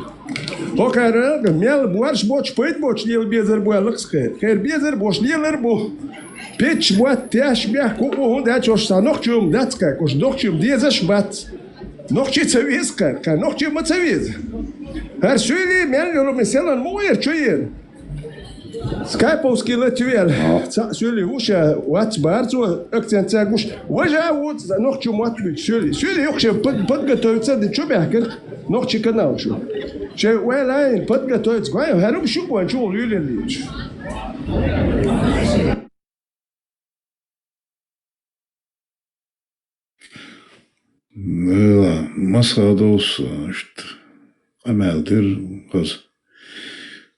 هوكارا ميل بوارش بوش بيت بوش ليل بيزر بوالكس خير بيزر بوش ليلر بو بيتش بوات تاش بيح كوكو هون داتش نوخشوم داتكا كوش نوخشوم ديزش بات نوخشي تسويز كان نوخشي ما تسويز هر سويلي ميل يلو مثلا موير تشوير سكايبوسكي لاتويل سولي وشا وات بارزو اكتن تاغوش وجا وات نوخشو مواتبي سولي يوخشا بدغتويتس دي تشوبيهكر نوخشي كناوشو شي ويلاين بدغتويتس غاي هارو شو بوانشو ليليش لا مسخدوس شت امالدر قز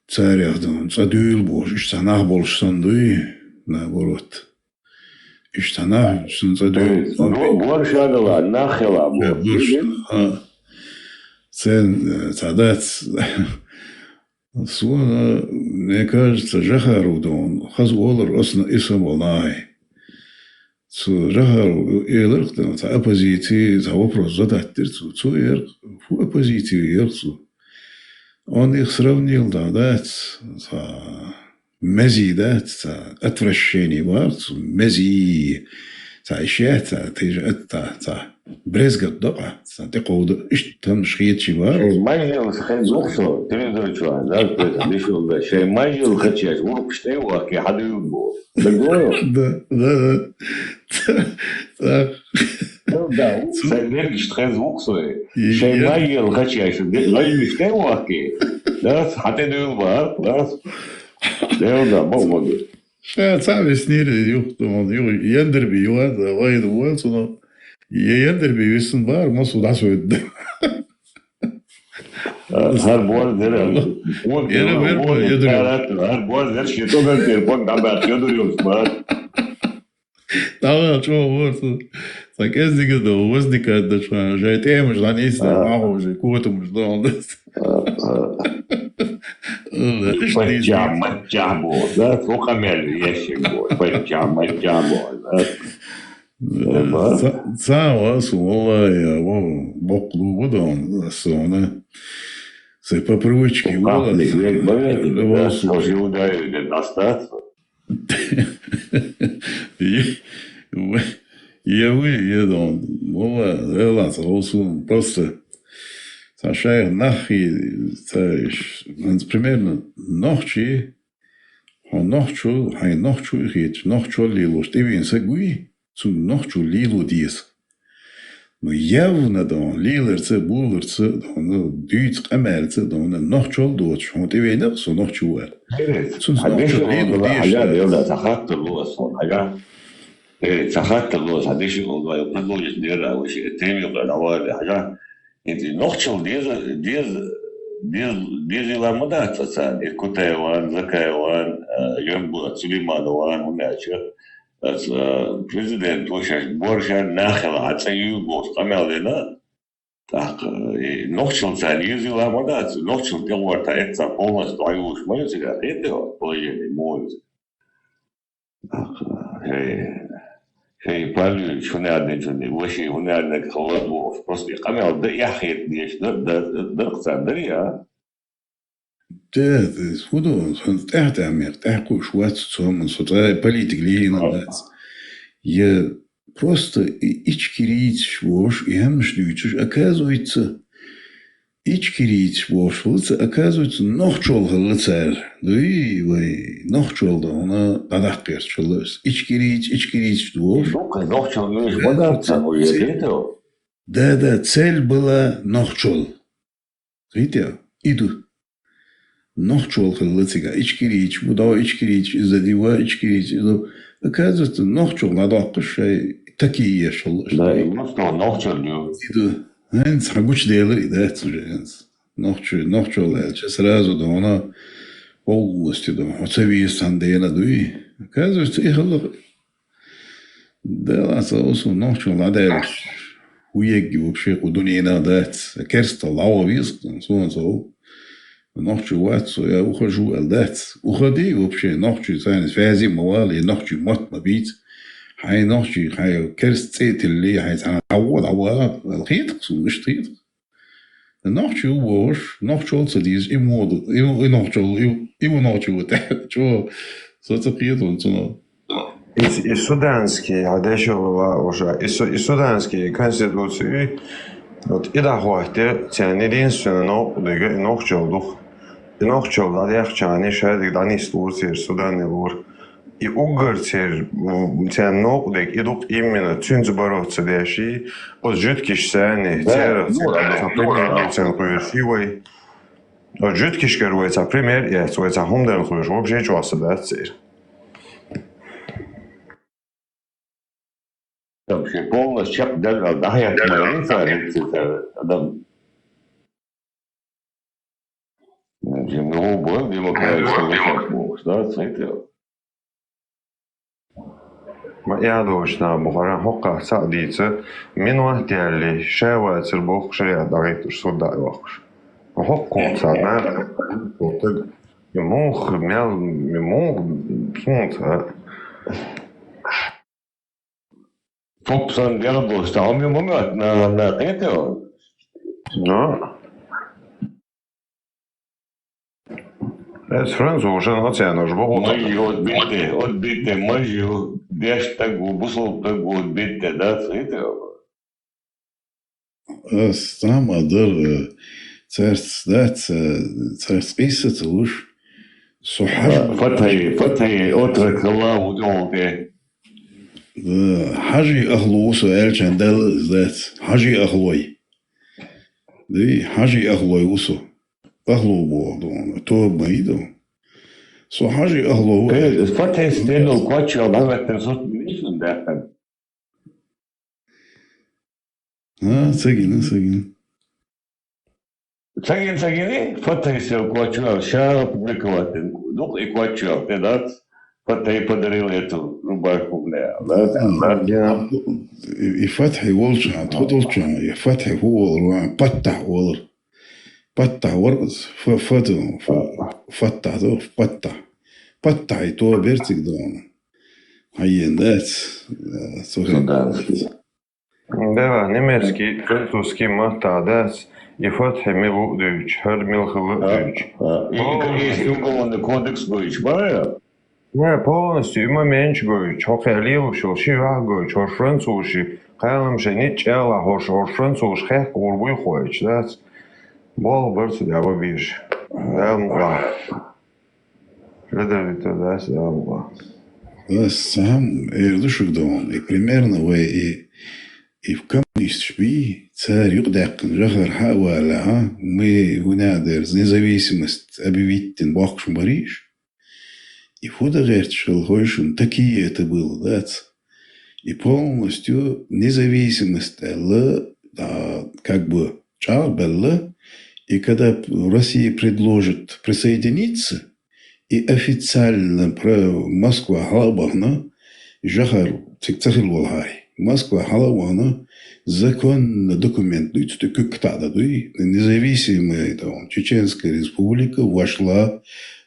царяхдын цадюйл бош иштанах болшсанды наоборот иштанах цадюйл боршадала нахела цен цадат суна мне кажется жахарудон хаз олар осна исамолай цу жахару элэрхтэн ца оппозиции за вопрос задаттер цу эр фу оппозиции эрцу Он их сравнил, да, мези, да, отвращение, мези, ещё, ты же это, брезгот, да, ты коуд, там шхиет чего? Майжил, хай зухсо, передача, да, пришел, да, шей майжил хачать, урок что его, ки хадю бо. Да. Да, садерги что зухсо, шей майжил хачать, лайми что его, ки, да, хатеду бо, да, бо. Сами снили, ендерби, вайд уэлсуно. Ендерби висен бар, мосу да söyledi. Her boğaz der. Her boğaz der. Şeto ben telefon da bakıyor duruyoruz bak. Tamam, çok varsa. Sakezdik de uvoznika da şu an. Jayteymiş lan iyisi. Maho, kuvvetimiz da onda. Пачаму, да, сухомелю, ящик бой, пачаму, Цава сула я боклу водон сона. C'est pas привычки. Може ударили достаточно. Я выеду, просто Саша нахи, примерно ночи, ночью лило, что вин сагуи, цу ночью лило диес. Но явно да он лилерце, булерце, да он дюйц камерце, да он нохчол доч, он ты вейнер, со нохчуэр. حديش والله حاجات يلا تخطط لوس حاجات تخطط لوس حديش والله يقولوا يدير أو شيء تاني يقول أول حاجات أنت نخشل ديز لا مدة تصان الكتايوان زكايوان ينبو سليمان وان وناشر بس بريزيدنت وش بورشان ناخل عتسيو بوس قمل لنا так нохчил царизил амадат нохчил делает это полностью аюш мы сега это поели мой хей пали шунаден жуни вообще унаден холодов просто камел да яхет деш да цандрия ده خودو تحت امیر تحقو شوات من صوتا политик лина я просто ичкирить швош и хемшнючиш оказывается ичкирить швош оказывается нохчол халцер да и вы нохчол да она адахкер чолос ичкирить швош нохчол не вода да цель была нохчол видите иду нохчол халцега ичкирить муда ичкирить из-за дива ичкирить оказывается нохчол надахкш такие шел. Да, и ну что, нохчол дю. Иду, энс хагуч делали, да, энс нохчол, сразу да она полностью да, оцеви сандена дуи. Оказывается, их аллах, да, ласа осу нохчол надеешь, уеги вообще кудунина дать, керста лава виск, so. Нохчу ватсу, я ухожу алдать, уходи вообще, нохчу сайнс фази мавали, нохчу мот мабит. هاي نحكي هاي كرستيت اللي هاي تعود على الخيط مش خيط نحكي وش نحكي also dies imod نحكي شو صوت خيط وانتنا И суданские, а дальше уже и суданские конституции вот и дохвате тяни единственно нохчел да я чани шади да не стурсер Судан его и угорцер тянно дек идут именно цюнз бороться деши от жуткиш сани цера например цен хуйсивой от жуткиш керуется пример я суется хумден хуйш вообще чувasa датцер вообще полностью да я говорю адам ну бог демократический да цветет Я точно бухара хока садится минуа телли шева цербов шея дарит суда вахш хокком садна вот ему сунт Фоксан гербо стал ему на это да Es franzūši nacionāls bohota. Odbite, mažu, deš tagu, busol tagu, odbite, da, цвете. Там адар царц قيسة لوش صحر فتحي أترك الله ودعوته حاجي أخلو سؤال شندل ذات حاجي أخلوي دي حاجي أخلوي وسو أخلو بوضون تو بعيدو سو حاجي أخلو فتحي ستينو كواتشو بعد تنصت منيشن داخل سجن Цагин, فتحي сел квачу, ща опубликовать. Ну и квачу, да? فتحي подарил эту рубашку мне. فتحي والجع تخطلجع يا فتحي هو الروان فتح والر فتح ورقص فتح ذو فتح يتو بيرتك دون هاي الناس Да, немецкий, французский матадас, и фатхи милу дыч, хар милхылы дыч. Есть уголовный кодекс дыч, правильно? Не, полностью, има меньше дыч, хоке лилу шел, шива дыч, хош французши, кайлам же не чела, хош француз, хек урбуй хоч, да? Бол бърцу да го биш. Да, муа. Ледовито, да, муа. Да, сам, ердушек дон, и примерно, и И в коммунист шби, царь югдакн жахар хавала, мы вынадер независимость объявить тен бахшм Париж. И фудагерт шелхойшун, такие это было, да? И полностью независимость как бы чарбелла. И когда Россия предложит присоединиться, и официально про Москва халабахна, жахар цикцахил волхай. Москва халавана законный документ, независимая Чеченская республика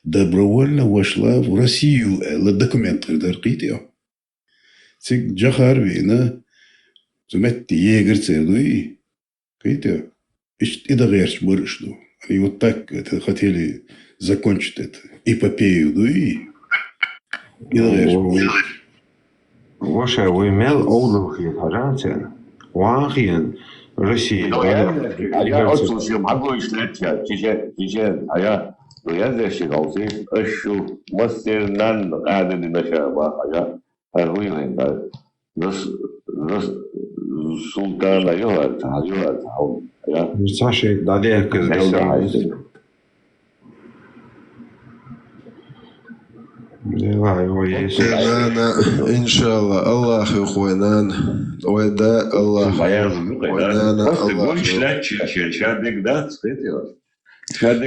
добровольно вошла в Россию. Документ цик жахар вина, заметьте, егер цердуи, видите, и догерч барышду. Они вот так это хотели закончить это эпопею, дуи, и догерч. Ваша вымел оулухи харанцен, вахиен Россия. Я отсутствие могу исследовать, я доядешь голцы, ашу мастернан аден нашаба, я арвилен да. Нас султана юлат, я. Саша дадерка сделал. Иншалла, Аллах юхуэнан, ойда Аллах.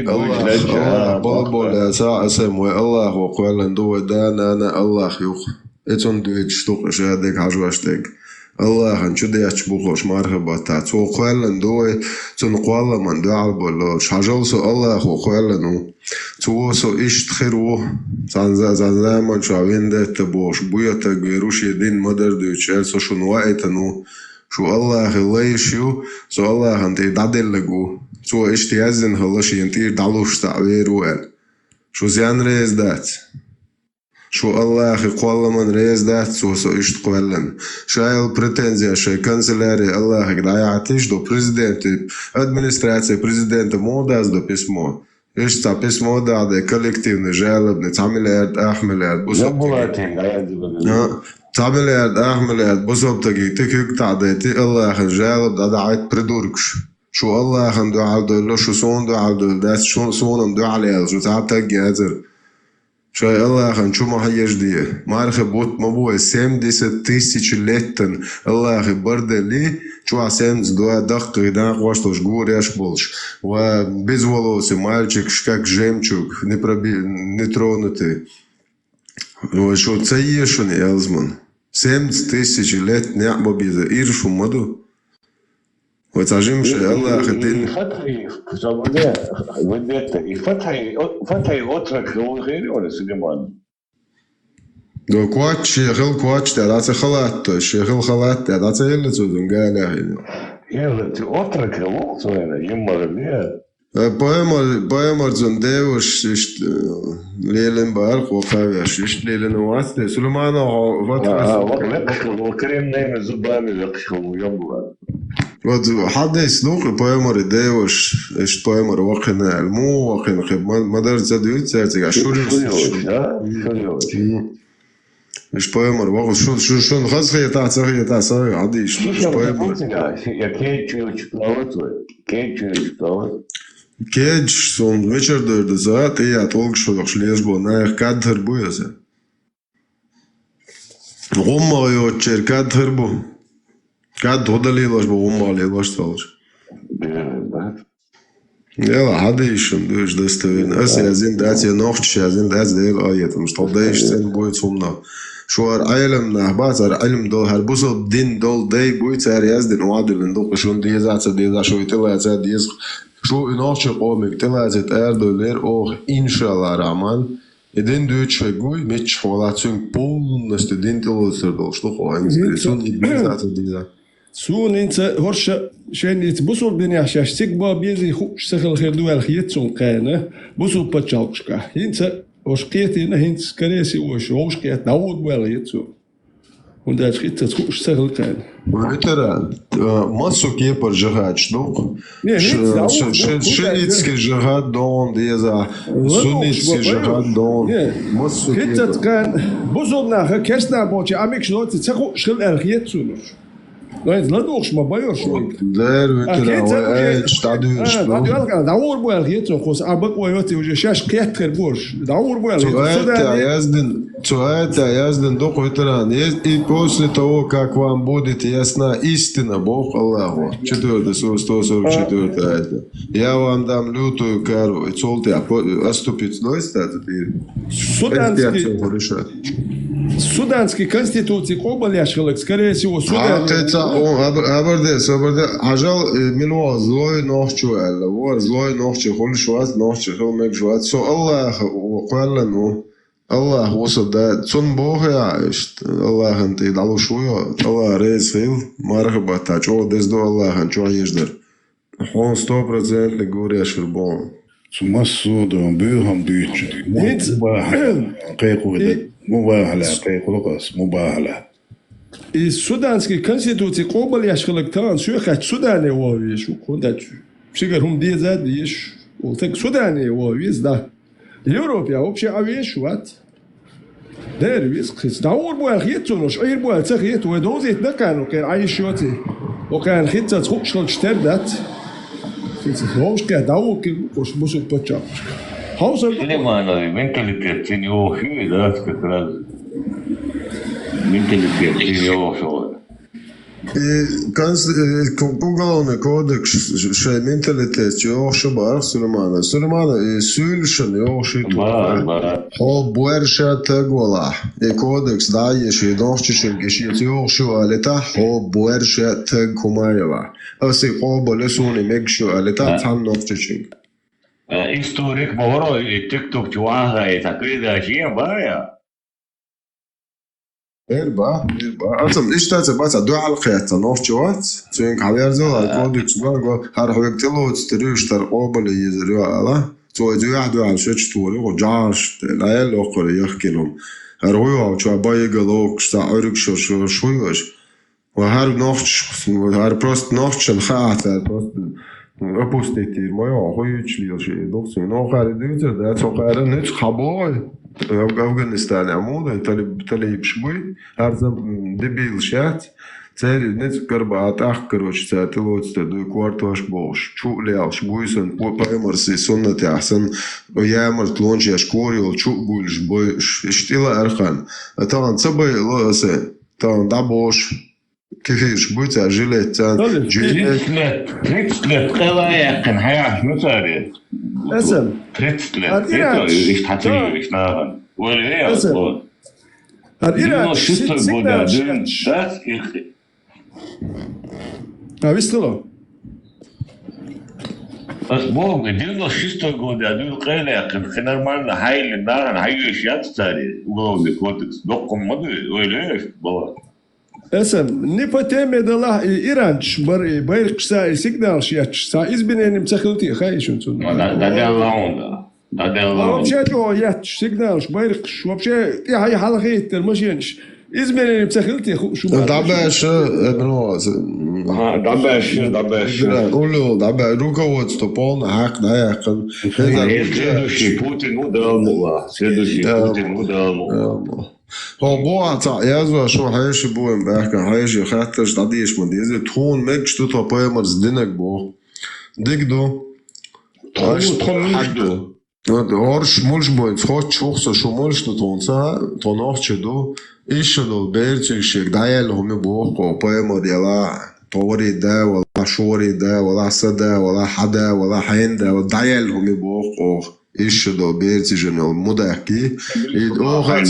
Allah, bolbola sa'asem wa Allah wa qalan do da na Allah yuh. Etson duet stok shadek hajwashtek. Allah han chudech bukhos marhaba ta so qalan do son qala man do albolo shajal so Allah wa qalan so isht khiru zanza man shawinde tabosh buyata gwerush yedin madar do chel so shunwa etanu شو الله ليشيو سو الله أنت دادلجو سو اشتيازن هلاش ينتير دالوش تعبير وقال شو زين ريز دات شو الله يقول من ريز دات سو اشت قولن شايل بريتنزيا شاي كانسلاري الله يعطيش دو بريزيدنت ادمنسترация президента модаз до письмо اشتا письмо да коллективный жалобный تعمل احمل تعمل أحمل بصوبتكي تكيك تعديتي الله خجال بدأ عيد بريدوركش شو الله خندو عبدالله شو صون دو عبدالله داس شو صونم دو عليه شو تعبتك جازر شو الله خن شو ما هيش دي مارخ بوت مبوه 70,000 لتن الله برد لي شو عسامز دو دق غداق واشتوش гуряш болш و безволосый мальчик как жемчуг нетронутый شو تسيشون يا أزمن 70,000 لت نعمة بيذا إيرشو مدو وتعجم شيء الله خدين فتحي فتحي أترك هو غيري ولا سليمان دو كواتش شيخل كواتش تعطي خلات شيخل خلات تعطي اللي تودن قال يلا أترك هو صوينا يمر ليه Поемар зондевош лелен барх вафавяш ишт лелен васте Сулеймана وكريم نايم الزبان اللي يقشوا يمبوا вот حد يسلوق поемар девош ишت поемар وقنا المو وقنا خب مدار زادويت زاتي عشور ишт поемар وقت شو خاص خي تاع صار عادي ишт поемар يا كيتش Кедж сон вечер дойде за те я толк шо дошлез бо на кадр буязе. Гомма ё чер кадр бо. Кад одали лош бо гомма ле лош толш. Яла хади шон душ дастевин. Ас я зин дат я нохч я зин дат дел аят мстадеш сен буйт сумна. شوار علم نهبات علم دول هربوسو دين دول داي بويت ارياز دين وادل دول شون ديزات ديزا شو يتلات ديز شو إناش قومك تلازت أردولر أو إن شاء الله رحمن إدين دوتش فجوي مش حالاتون полностью دين تلوسردول شلو خواهن سون إبنزات ديزا سون إنت هرش شين يتبصل بني عشاش سكبا بيزي خوش سخل خير دوال خيتسون قانة بصل بتشالشكا إنت هرش قيتنا هنت كريسي وش هرش قيت نعود بوال يتسون Und der Schritt das gut sagen kann. Ветеран, массу кепар жигат штук. Шиитский жигат дон, деза суннитский жигат дон. Массу кепар. Kann, бузом нахер, кесна бочи, амик шлоти, цеху шхил эрхиет сунуш. Noiz ladoks ma bajor šoik. Der veterā, štaduješ. Daur boel hietro, kos abak vajoti uđe šeš ketker boš. Daur boel Цуэта язден док ветеран. И после того, как вам будет ясна истина, Бог Аллаху. 144 аята. Я вам дам лютую кару. И цолти оступить. Ну, это Суданский конституции кобаляшкалык, скорее всего, Судан. Абардес. Ажал минуа злой нохчу элла. Вот злой нохчу, холь шуат нохчу, холь мек шуат. Со Аллах, уқалла ну. Allah وصل ده تون بوه عشت الله انت يدعو شوية الله رئيس فيل مرحبا تاجو دز دو الله انجو يجدر حون 100% لقوري شربون ثم السود بيهم ديتش مباهلة قيقو مباهلة قيقو لقص مباهلة السودانسكي конституции قبل يشغلك تان شو خد سوداني وويش وكونت شجر هم دي زاد يش وتك سوداني وويش ده Европе, а вообще авиеш вот. Der ويسقس دور بو الخيتو مش غير بو التخيت ودوزيت نكانو كان عايش شوتي وكان خيتة تخوشل شتردت فيتس كان داو كي مش مش بتشا هاوس Немало менталитет его хи, да, как раз менталитет его шо. Уголовный кодекс, что менталитет, что шабар Сулеймана. Сулеймана сюльшен, его шиту. Хо буэрша тагвала. И кодекс да еши дохчишен гешит его шо алита хо буэрша тагкумаева. Аси хо болесуни мегшо алита там нохчишен. Историк моро и тикток чуага и такие да бая. إربا أصلاً إيش تاتبات دو على الخيط نوف جوات تين كعبير زول الكودك سبان هارح ويقتلوا تستريوش ترقوبة يزريوا على تو دو على شيء تقولي وجاش العيال أخرى يحكي لهم هرويوا وشو بايقلوك شتاعرك شويش وهار نوفش هار بروست نوفش الخاط هار بروست أبوستيتي ما هو يجلي شيء دوكسي نوخار ديوتر ده سوكار نت خباي أفغانستان عمودا تلي بشوي هرزم دبيل شات تالي نت كربات كروش تاتلوت تدو كوارتوش بوش شو ليال شبويسن بايمرسي سنة أحسن ويامر تلونش يشكوري وشو بولش بوش اشتيلا أرخان طبعا صبي لأسي طبعا دابوش كيفيش بويتا جيليت تان جيليت 30 لет قوايا كان حياة نصاري اسم 30 لет это их хотели их на ولا اسم الإيران 96 года да их вистело Бог 96 года дул قيلا كان нормально حيل النار حيش ياتساري уголовный кодекс доком моды ولا было اسم نيبوتيمي دالله إيرانش بايرق ساي سيجنال شياتش سا إزبنين مسخلتي خايشون تون да вообще то ятش سيجنالش بايرقش вообще هاي حلقيت المشينش إزبنين مسخلتي شو داباش ابنواز داباش قولوا دابا руководство полное حق да яқын следующий Путин удал هو بوع تاع يازو شو حيش بو امبارح كان حيش خاطرش داديش من ديزي تون ميكش تو بايمرز دينك بو ديكدو تون Орш мулш боин хоч чухса шумулш тонца тонохче до ишдо берчик дайл хоме бохо поэмо дела тори да вала шори да вала сада вала хада вала хайнда дайл хоме бохо ишдо берчижен мудаки и огат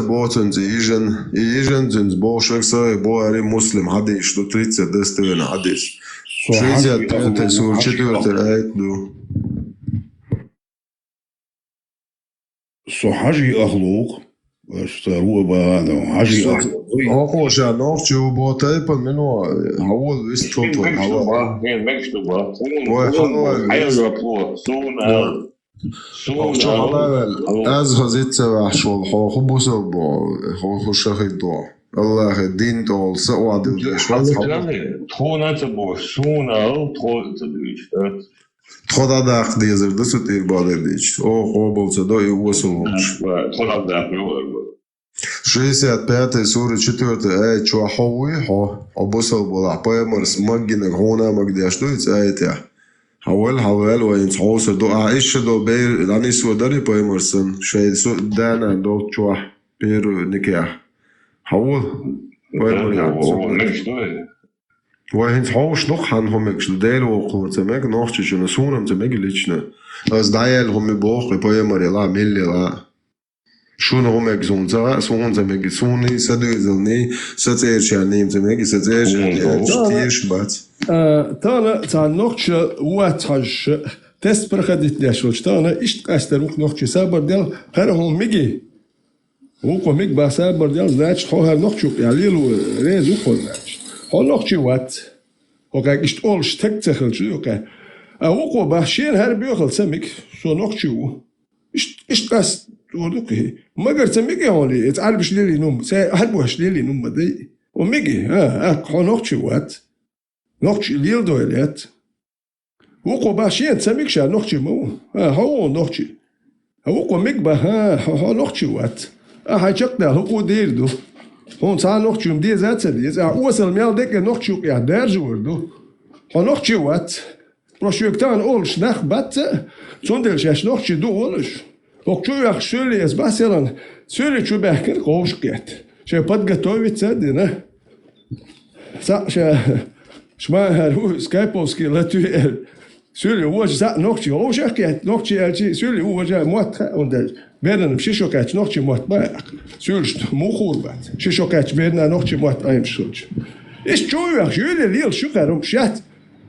ботент ижен зинс бошекса боари муслим хадиш до 30 дестевен хадиш 64 آية دو سو حاجي أخلوق اشتروا بهذا حاجي أخلوق هو شانوخ جو بوتاي بل منو هو ويست توتو هو از هزيت وحشول هو بوسو هو شاخي دو الله الدين دول سواد الشوات تخونات بو سونا تخودا داخ ديزر دسوت إربادر ديش أو قابل صداي وصل تخودا داخ 65 سورة 4 آية شو حوي أبوصل بولا بيمرس مجنك هنا مجديش دويت آية حول وين حوصر دو عايش دو بير لاني سوداري بيمرسن شيء سو دانا دو شو بير نكيح حول بيمر يعني وين حوش نخ عن هم يكشل ديل وقوة تمك نخش شنو سونم تمك ليشنا از دايل هم بوخ بيمر لا ملي لا شون هم يكزون زا سون تمك سوني سدوزلني ستيرشانيم تمك ستيرش بات تانا تا نخش واتش تست برخدت داشوش تانا اشت قاستر وخ نخش سابر ديال هر هم ميجي وكو ميج با سابر ديال زاش خو هر نخش ياليلو ريز وخو زاش خو نخش وات وكاك اشت اول شتك تخل شو وكا وكو باشين هر بيوخل سمك سو نخش اشت قاست ودوكي ما قرت ميجي هوني اتعربش ليلي نوم سي هربوش ليلي نوم دي وميجي خو نخش وات نخش ليل دويلات وقو باشين سميك شا نخشي مو هو نخشي وقو ميك هو نخشي وات هاي شقنا هو دير دو هون سا نخشي مدي زات سديز وصل ميال ديك نخشي يا درج وردو هو نخشي وات بروشيكتان اولش نخ بات سوندل شاش نخشي دو اولش وقتو يخ سولي از باسيلان سولي شو بحكي قوش قيت شا بدقتوي تصدينا سا شا شما هرو سكايبوسكي لاتويل سولي هو جزاء نوكتي هو شاكيت نوكتي الجي سولي هو جا موت وندل بيرنا مشي شوكات نوكتي موت باق سولش مو خوربات شي شوكات بيرنا نوكتي موت ايم شوج ايش جوي جولي ليل شو كارم شات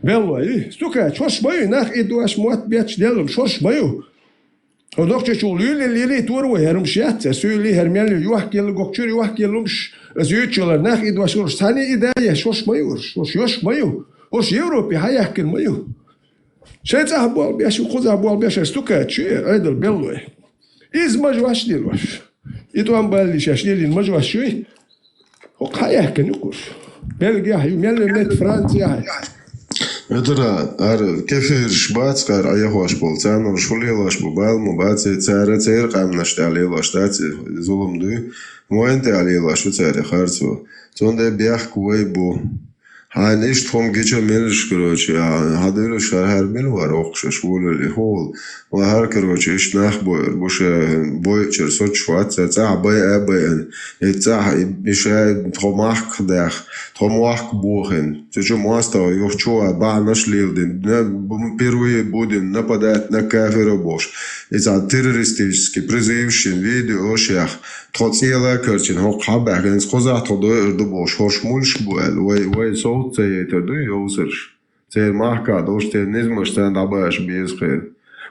بيلو اي سوكات شوش بايو ناخ ادواش موت بياتش ديالهم شوش بايو ونوكتي شو ليلي تورو هرم شات سولي هرميل يوحكي لغوكتوري يوحكي لمش زيوتشولر ناخ ادواش ورش ثاني ادايه شوش بايو شوش يوش بايو وش يوروبي هيحكي المايو شيء أبوال بيش وخذ أبوال بيش استوكات شيء هذا البلوه إز مجواش ديلوش يتوان باليش أشيلين مجواش شوي هو خياه كنيكوش بلغيا هيو ميل نت فرنسا هاي ترى هر كيف شبات كار أيهواش بولتان ورشولي لاش ببال مبات تارة تير قام نشتعلي لاش تات ظلم دو موين تعلي لاش وتاري خارتو تون ده بيح كوي بو هانيش تهم جيتشا ميلش كروتشي هاديلو شهر ميلوار اوخش شول اللي هول وهر كروتشي ايش نخبوير بوش بويتشر صوت شوات تاع باي ابين تاع ايش تخماخ داخ تخماخ بوخن تجو ماستو يوخشوا با نش ليلدين بيروي بودين нападать на каферо бош это террористический призывший видео шах троцела кърчин хо хабагэн скоза тодо эрдо бош хошмулш буэл way so театр ду ёсерш те марка доште низмоштан дабаш бизхэр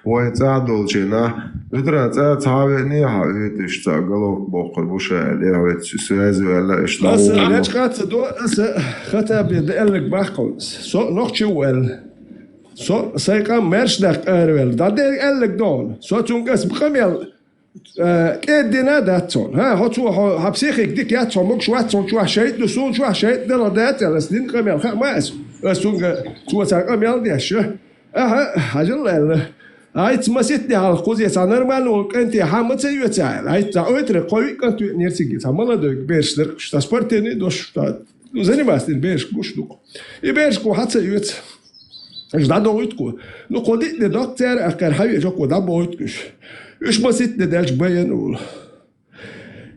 way цадолчена утран цавени хавэтиш цагалок бохор бушэл явэт связывала что بس ليش قات دو خطاب يدلك باقول سو نوخشوال سو سيقام مرشدك ارول دا دلك دون سو تونقس بخميل كدنا داتون ها هو هبسيخك ديك ياتون مك شوات شو شيء دسون شو شيء دلا دات السنين قميل ما اسم سون شو قميل ديش هاجل ايت مسيتني على القوزي سانرمال وكنت حامد سيوتال ايت اوتر قوي كنت نيرسيجي سامالا دوك بيرشلر شتاسبورتيني دوش занимаستين بيرش كوش دوك يبيرش كو حتى يوت اش دا دويتكو لو قديت دكتور اخر حاجه جوكو دا بويتكش اش مسيتني داش بينول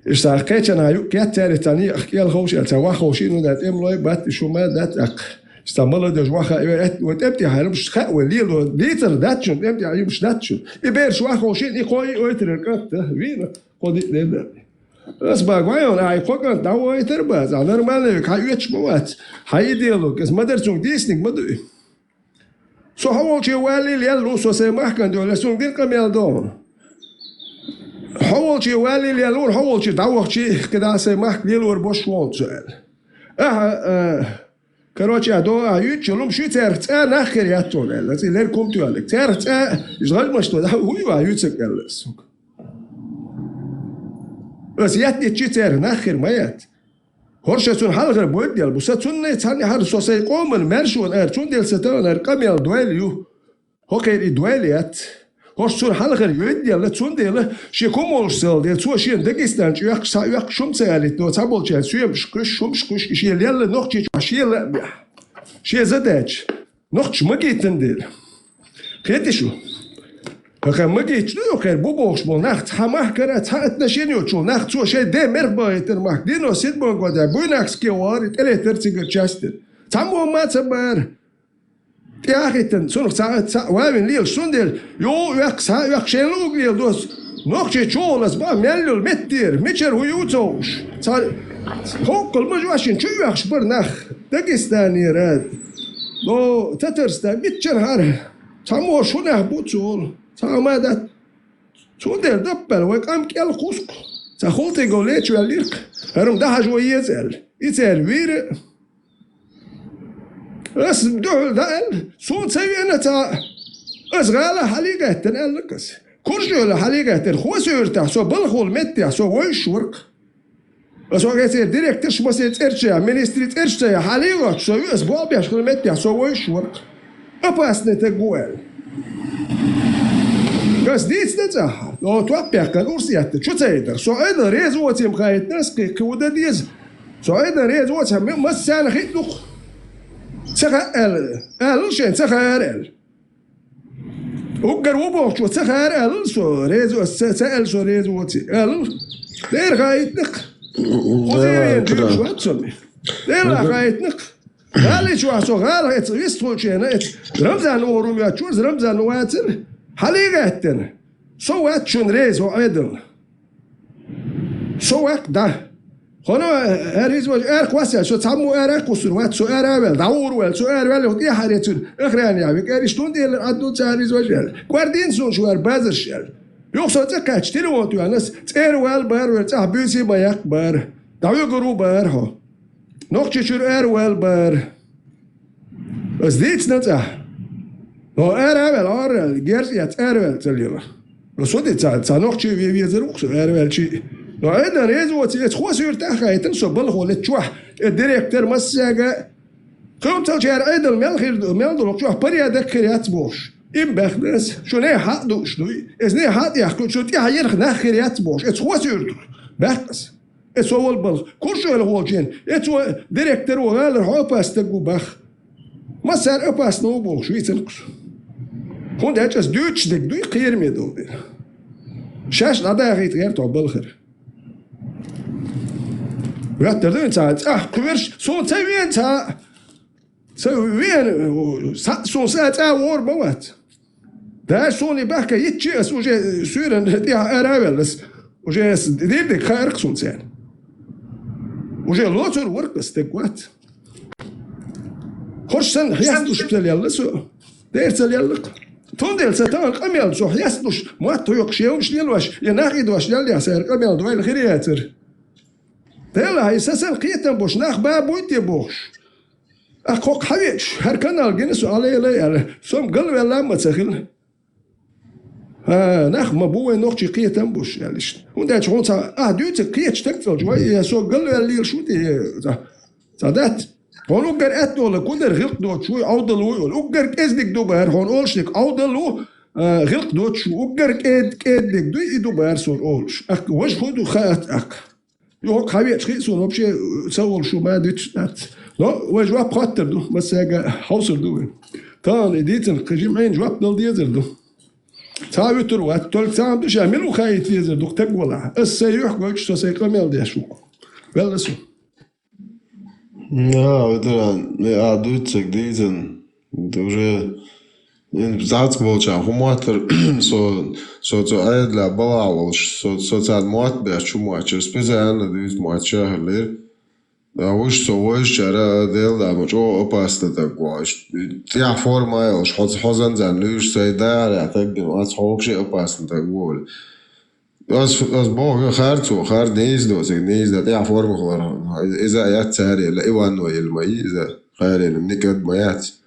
اش ساكيت انا يو كاتر تاني اخيال خوش التوا خوشين دات املوي بات شو ما دات اخ استعمل ده جواخا وتبتي هرمش خا وليلو ليتر داتشون تبتي مش داتشون يبير شو خوشين يقوي ويتر كات فينا قديت ده بس باغوايون اي فوكن داو ويتر باز انا نورمال كايوتش موات هايديلو كس مدرسون ديسنيك مدو سو هو شي والي ليلو سو سي محكن دو لسون دين كامل دون هو شي والي ليلو هو شي داو شي كدا سي محك ليلو بوش وونت سؤال كروتشي هدو يوتش لهم شو تعرف ناخر ياتون لازم ليركم تقولك تعرف يشغل مش ده هو يوتسك قالس بس ياتني تشي تعرف ناخر ما يات هرشتون حلقه بود ديال بوساتون ثاني هذا سوسي قوم المرشون ارتون ديال ستون ارقام يال دواليو هو كاين دواليات Hoş sur halkır yöndeli çundeli şey komolsal de çu şey Dagestan yak şum sayalit do tabolçel suymuş kuş şumş kuş şeylerle nokçe şey zadeç nokç mı gittin değil. Kete şu. Bakın mı geçti yok her bu boş bol nacht hamah kara taatna şeniyor çu nacht çu şey demer baytır mak dino sit bon goda bu nakski var elektrik sigorçastır. Tam o matsabar. Tiagetten sonuç waven lil sundel yo yak şenlug lil dos nokçe çoğulas ba mellul mettir meçer huyutoş sar hokol majwaşin çu yak şbar nakh Dagestani rad no Tatarstan bitçer har tam o şuna bu çol Samadat sundel dappel ve kam kel kusk sa holte golet velik herum daha joyezel itzel wir بس دول ده صوت سوينا تا أزغالة حليقة تنقلقس كرجولة حليقة تنخوص يرتاح سو بالخول متى سو ويش ورق سو كيسير ديريكتر شو بس يترجع مينستري ترجع حليقة سو أسبوع بيشغل متى سو ويش ورق أباسنة تقول بس ديت نتاح لو توقع كان أرسيات شو تقدر سو أيضا ريز واتي مخايت ناس كودا ديز سو أيضا ريز واتي مسانا خيطلق سخال شين سخال وقر وبوش وسخال سو ريزو سأل سو ريزو وتي دير غايتنق خذين دير شو تسمي دير غايتنق غالي شو عسو غال يستوي شين رمزان ورم يا شو رمزان واتر حليقتن سو واتشون ريزو عدل سو ده خنا هريز وج كواسع شو تعمو كوسر وات سو ويل داور ويل سو ويل ودي حريتون اخران يا بيرشتون ديال عدو تاريز وجل كواردين سون شوار بازرشل يوكسو تكاتش تيلو تو انس تير ويل بار وتا بيسي بايق بار داوي غرو بار هو نوكتش شور ويل بار بس ديتس نتا هو ويل اور جيرس يات ويل تليلا لو دي تا نوكتش في زروكس ويل شي لو أيضا ريزو تخوص يرتاح خايتن سو بلغو لتشوح الديريكتر مساقا قوم تلجير أيضا ملدو لتشوح بريا دكريات بوش إم بخنس شو نيه حق دوش دوي إز نيه حق يحكو شو تيها يرخ ناخريات بوش اتخوص يرتاح بخنس اتسو البلغ كل شو الهو جين اتسو ديريكتر وغالر حوبا استقو بخ مسار أباس نو بوش ويتنقص هون ده اجاز دوتش دك دوي قير ميدو بير شاش نادا يغيت غير تو بلغر ويعتردون تا كبرش صون تاوين تا سوين صون ساعة وور موات ده صوني بحكا يتشيس وجه سورن ديها أراولس وجه ديردك خارق صون سان وجه لوتر ورقس تقوات خش سن حياستوش بتال يلسو ديرتال يلق تندل ستان قميل شو حياستوش مواتو يقشيوش ليلوش يناقي دوش يلي سير قميل دويل خيرياتر تلا هاي ساسل قيتن بوش ناخ با بويتي بوش أخوك حويش هر كنال جنسو عليه لي سوم قلب يلا ما تسخل ناخ ما بوي نوقتي قيتن بوش يعني ونداش هون تا دوت قيتش تكتل جوي سو قلب اللي شو دي صدات هون اوجر اتو ولا كودر غلق دوت شوي اودلو اوجر كزدك دو بار هون اولشنك اودلو غلق دوت شو اوجر كدك دو يدو بار سور اولش اك وش خدو خات اك يو خاوي شخي سو نوبشي سوول شو ما ديتش نات لا وجوا بخاطر دو بس هاجا حوصل دو تان اديتن قجمعين جواب دل ديزر دو تاوي تروات تول تام دش عملو خايت ديزر دو تقولا السيوح قوش سو سيقمل دي شو ولا سو Ja, dutsek dizen. Det уже Zatsbolčā humātar so ēdlā balāvalš, so tād motbēs čumāčar spizēna dīz motčāhar lir. Uš so ušķara dēldā moč o opasna takvāš. Tjā formā elš, hozanzān līš sai dārā takdim, ats hokšī opasna takvāli. Az boga harcu, har neizdat, jā forma hlara. Iza jāt cēri, la ivanno ilmai, iza khairin, nikad majāts.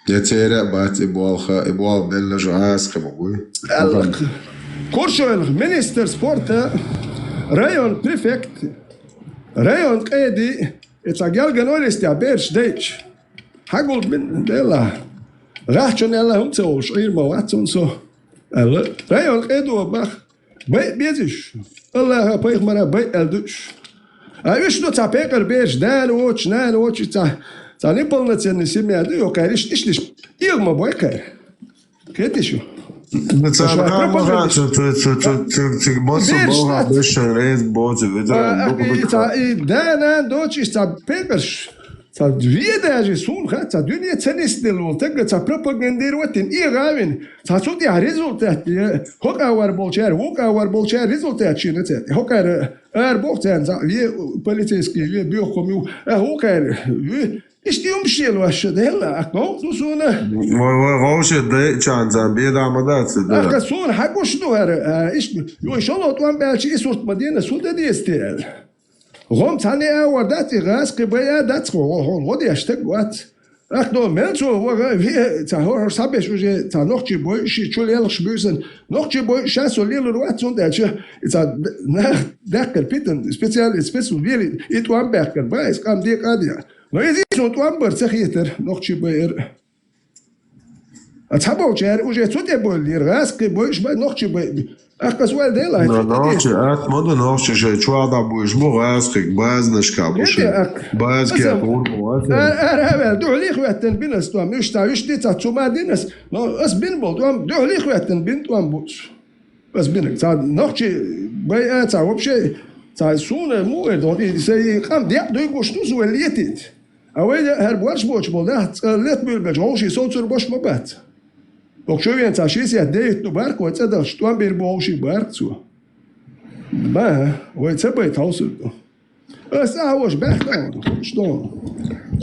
يتيرا بات إبوال بيلا جهاز خموي كورشو مينستر سبورتا رايون بريفكت رايون قيدي اتاقيال جنوليس تاع بيرش ديتش حقول من بيلا راحشون يلا هم تسوش غير مواتون سو الله رأيون قدوا بخ بيزش الله بيخ مرا بي ألدش أيش نو تابيكر بيش دان وش تا نيبلنا تسني سمي هذا يوكاريش إيش يغمى بويكار كده شو בצעדך מראה שבוסו בואו הרבה שרז בוזו דן דוץ' צה פגש צה דווידה ג'סון צה דוניה צניסטלו תגע צה פרופגנדירו אתן איראבין צה צודי הרזולטט הוקה וואר בולצ'ר רזולטט שינצט הוקה בוקצן צה פוליטייסקי ביוכומיו הוקה İşte yumuşayalım aşağıda hella akno sonra. Roşe de çanzan bir damadat. Akka sonra hakoş duvar işte yo inşallah tuan belki isort madine suda diyestel. Rom tane avardat gas ki baya dat hon hodi yaştak wat. Akno menso var ta sabes hoje ta noche boy shi chulel shbusen noche boy shaso lilo wat und der ta dacker pitten spezial wir it wan berger weiß kam dir gerade. No existe un tuan bărță hiter, noch ce băier. Ați habau cer, uje țute bălir, rască băi și băi noch ce băi. Aka suel de la. No, ce at modo no ce çoada bu iş bu rască, baznışka bu şey. Baz ki bu. Ara duhli khwaten binas tuam, ishta ishti ta tsumadines. No, as bin bol tuam, duhli khwaten bin tuam bu. As bin, ta noch ce băi ta вообще ta sune muer don se kam diap do goshtu zuelietit. Away her boş bol da let bölbej hoşi sotsur boş mabat. Bok şöyen ta şisi de tu barko etsa da shtuan bir boşi bark su. Ba, o etsa bay tausu. Asa hoş baktan. Shton.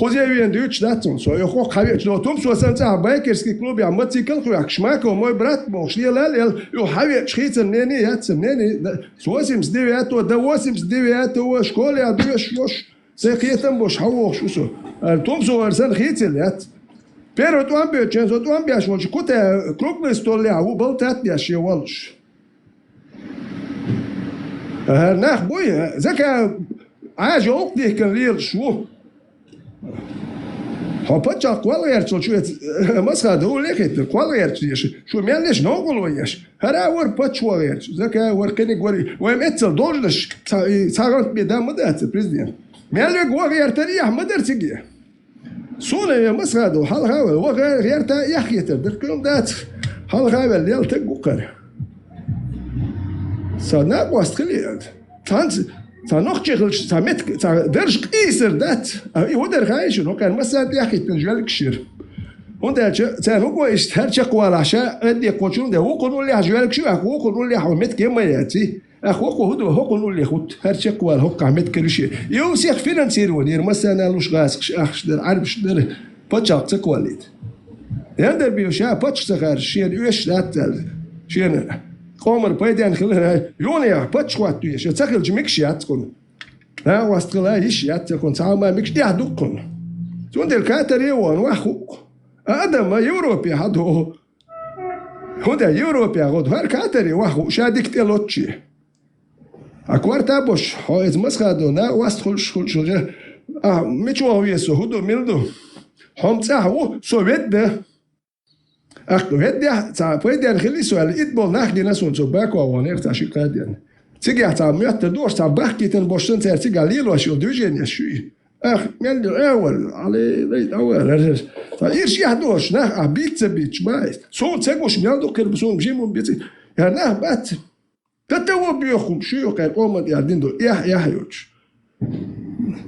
Khozeyen de 3 datson so yo khok khavet no tum so san ta bikerski klub ya matsikal khyak shmak o moy brat boş lelal yo havet shkhitsen neni yatsem neni sosim sdeviato da wosim sdeviato o shkol ya duş yosh سيقيتم بوش حوخ شو سو توم سو ارسن خيتل يات بيرو توام بيتشن سو توام بياش ولش كوتا كروك نستولي هو بلتات بياش يولش ناخ بوي زكا عاج اوقدي كان ليل شو هو باتشا قوال يرتل شو مسخا دو ليخيت قوال يرتل شو ميالش نوغلو يش هرا ور باتشو يرتل زكا ور كني غوري ويم اتل دولش ساغنت بيدام مدات بريزيدنت مالك وغيرتني أحمد أرتقي صونة يا مسخادو حال خاوي وغيرتا يحكيتر دركم دات حال خاوي اللي يلتقوكر صناق واستخليت تانس صنوخ شغل صمت درج قيسر دات يودر خايش إنه كان مسات يحكيتر جالك شير وده تانو كويس هرشق ولا عشاء أدي قوتشون ده هو كنول لي جالك شو هو كنول لي حمت كم ياتي أخوكو هدو هو نقول لي خد هرشق وال هو عمد كل شيء يوسخ فينانسيرون ير مثلا لوش غاسق أخش در عرب شدر بتشاق تقوليد يندر بيوشا بتش تغير شيء يوش داتل شيء قامر بيدان خلنا يونيا بتش وات يش تسخل جمكشيات كون ها واستغلا يشيات كون ساما مكش دي هدوكون تون الكاتر يوان واخوك هذا ما يوروبي هذا هذا يوروبي هذا هر كاتر واخو شادك تلوتشي أكوارتا بوش هو إذا مسخادو نا واستخل شغل ميشو هو يسو هدو ميلدو هم تساهو سوفيت ده أخوات ده تابويد يعني خلي سؤال إتبول ناخدي ناسون سو باكو وانير تاشي قادين تيجي تاميات تدوش تابحكي تنبوشتن تيجي ليلو أشيل دوجين يشوي ميلدو أول على ليت أول إيرش يهدوش ناخ أبيت بيتش بايت سون تسجوش ميلدو كربسون بجيمون بيتي يعني ناخ بات تتوه بيخم شيء قوم يعدين دو يحيوش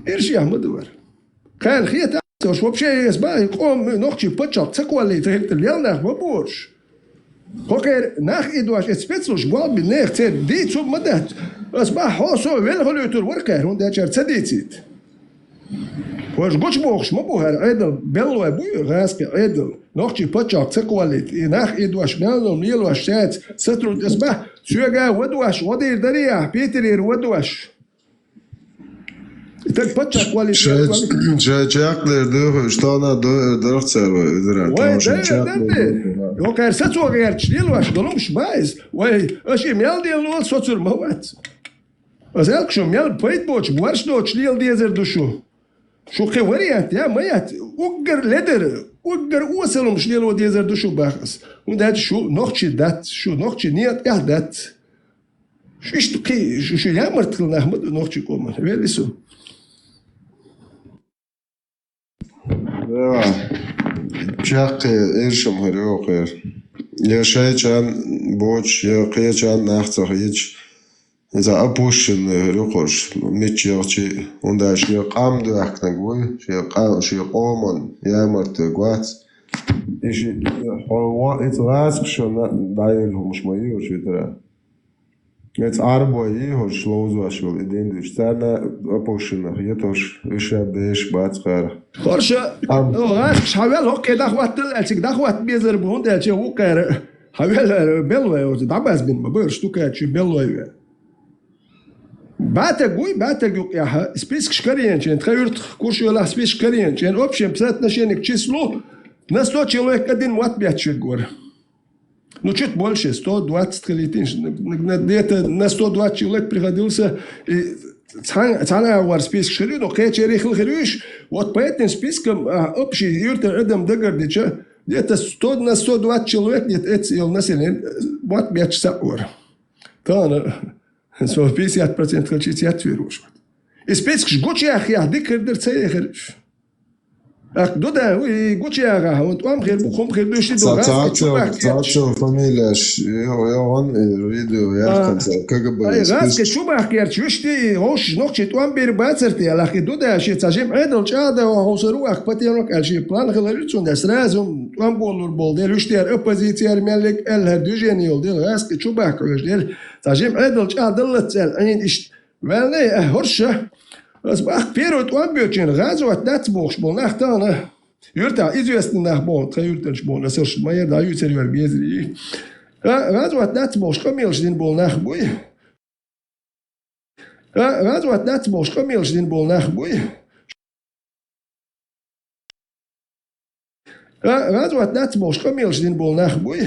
إيش يعمل دوار كان خيط وش وبشيء يسبق يقوم نخشي بتشق تقولي تهيك الليل ناخ ببورش هوكر ناخ إدواش إسبتسوش قال بناخ تير دي تسوب مدات أسبق حوسو ويلغلو يتور وركه هون ده شر تديتيت وش قوش بوخش ما بوهر عدل بلو أبوي غاسك عدل نخشي بتشق تقولي ناخ إدواش مالهم يلواش شات سترو أسبق سيجا ودواش ودير دريا بيترير ودواش تك بتشق ولي شاكلر ده شتانا درخت سر يو كارساتو غير تشيل واش دلومش بايز واي اشي ميل ديال لو سوتر موات ازالك شو ميل بيت بوش بورش دو تشيل ديزر دوشو شو خوريات يا ميات وقر لدر وقر وصلهم شليل وديزر دوشو باخس und dat scho noch nicht dat شو يعمرت لنا أحمد نوختي كوما ويلي سو Чак иршам хорёхэр. Я чан боч я чан нахцах ич. За апушин хорёхош меччи онда ши камду ахнагвой ши qomon ямарт гвац. Иши хова итвас шо дайл мушмаи шитра. Jetzt arbeite ich, hast du was schon in den Sterne abwaschen, hier tausch, ich habe es Batzgar. Horsche, حاول هوك دخوات الأشياء دخوات بيزر بهون الأشياء هو كار حاول بلوي وتدبس بين ما بيرش تو كاتش بلوي. بعد جوك يا سبيس كشكريان شين تخيرت كورش ولا سبيس كشكريان شين أوبشن بسات نشينك تشيسلو ناس تو تشيلو كدين وات بيتش جور. Ну, чуть больше, 120 летин. Где-то на 120 человек приходился. И цана вар список шири, но когда черехал хирюш, вот по этим спискам общий юртер эдем дагардича, где-то 100 на 120 человек нет эцел населения, вот 5 часа ор. То, 50% хочу отвернуть. И список жгучий ахья, дикардер цеехерюш. Ach, du da, gut ja, und umgehen, buchum, durch die Zacho, Familie, ja, Video, ja, KGB. Раз, шубах, чушти, хош, ночи, туам бер бацерти, алах, du da, ши, цажим, эдл, чада, хосруах, патенок, алши, план, хларицун, да, сразу, туам болур бол, дел, уштер, оппозиция, мелик, элхер, дюжениол, дел, раз, шубах, дел, цажим, эдл, чада, лацел, они, вэлне, хорша, Ach, Pierrot Wambötchen, Razot, Natzbuchsbon, nach da, Jurta, izvestni nach Trajurtenšbon, das ist mal da Jützerjör Biezri. Razot, Natzbuchs, Kamilsdin bol nach Bui. Razot, Natzbuchs, Kamilsdin bol nach Bui. Razot, Natzbuchs, Kamilsdin bol nach Bui.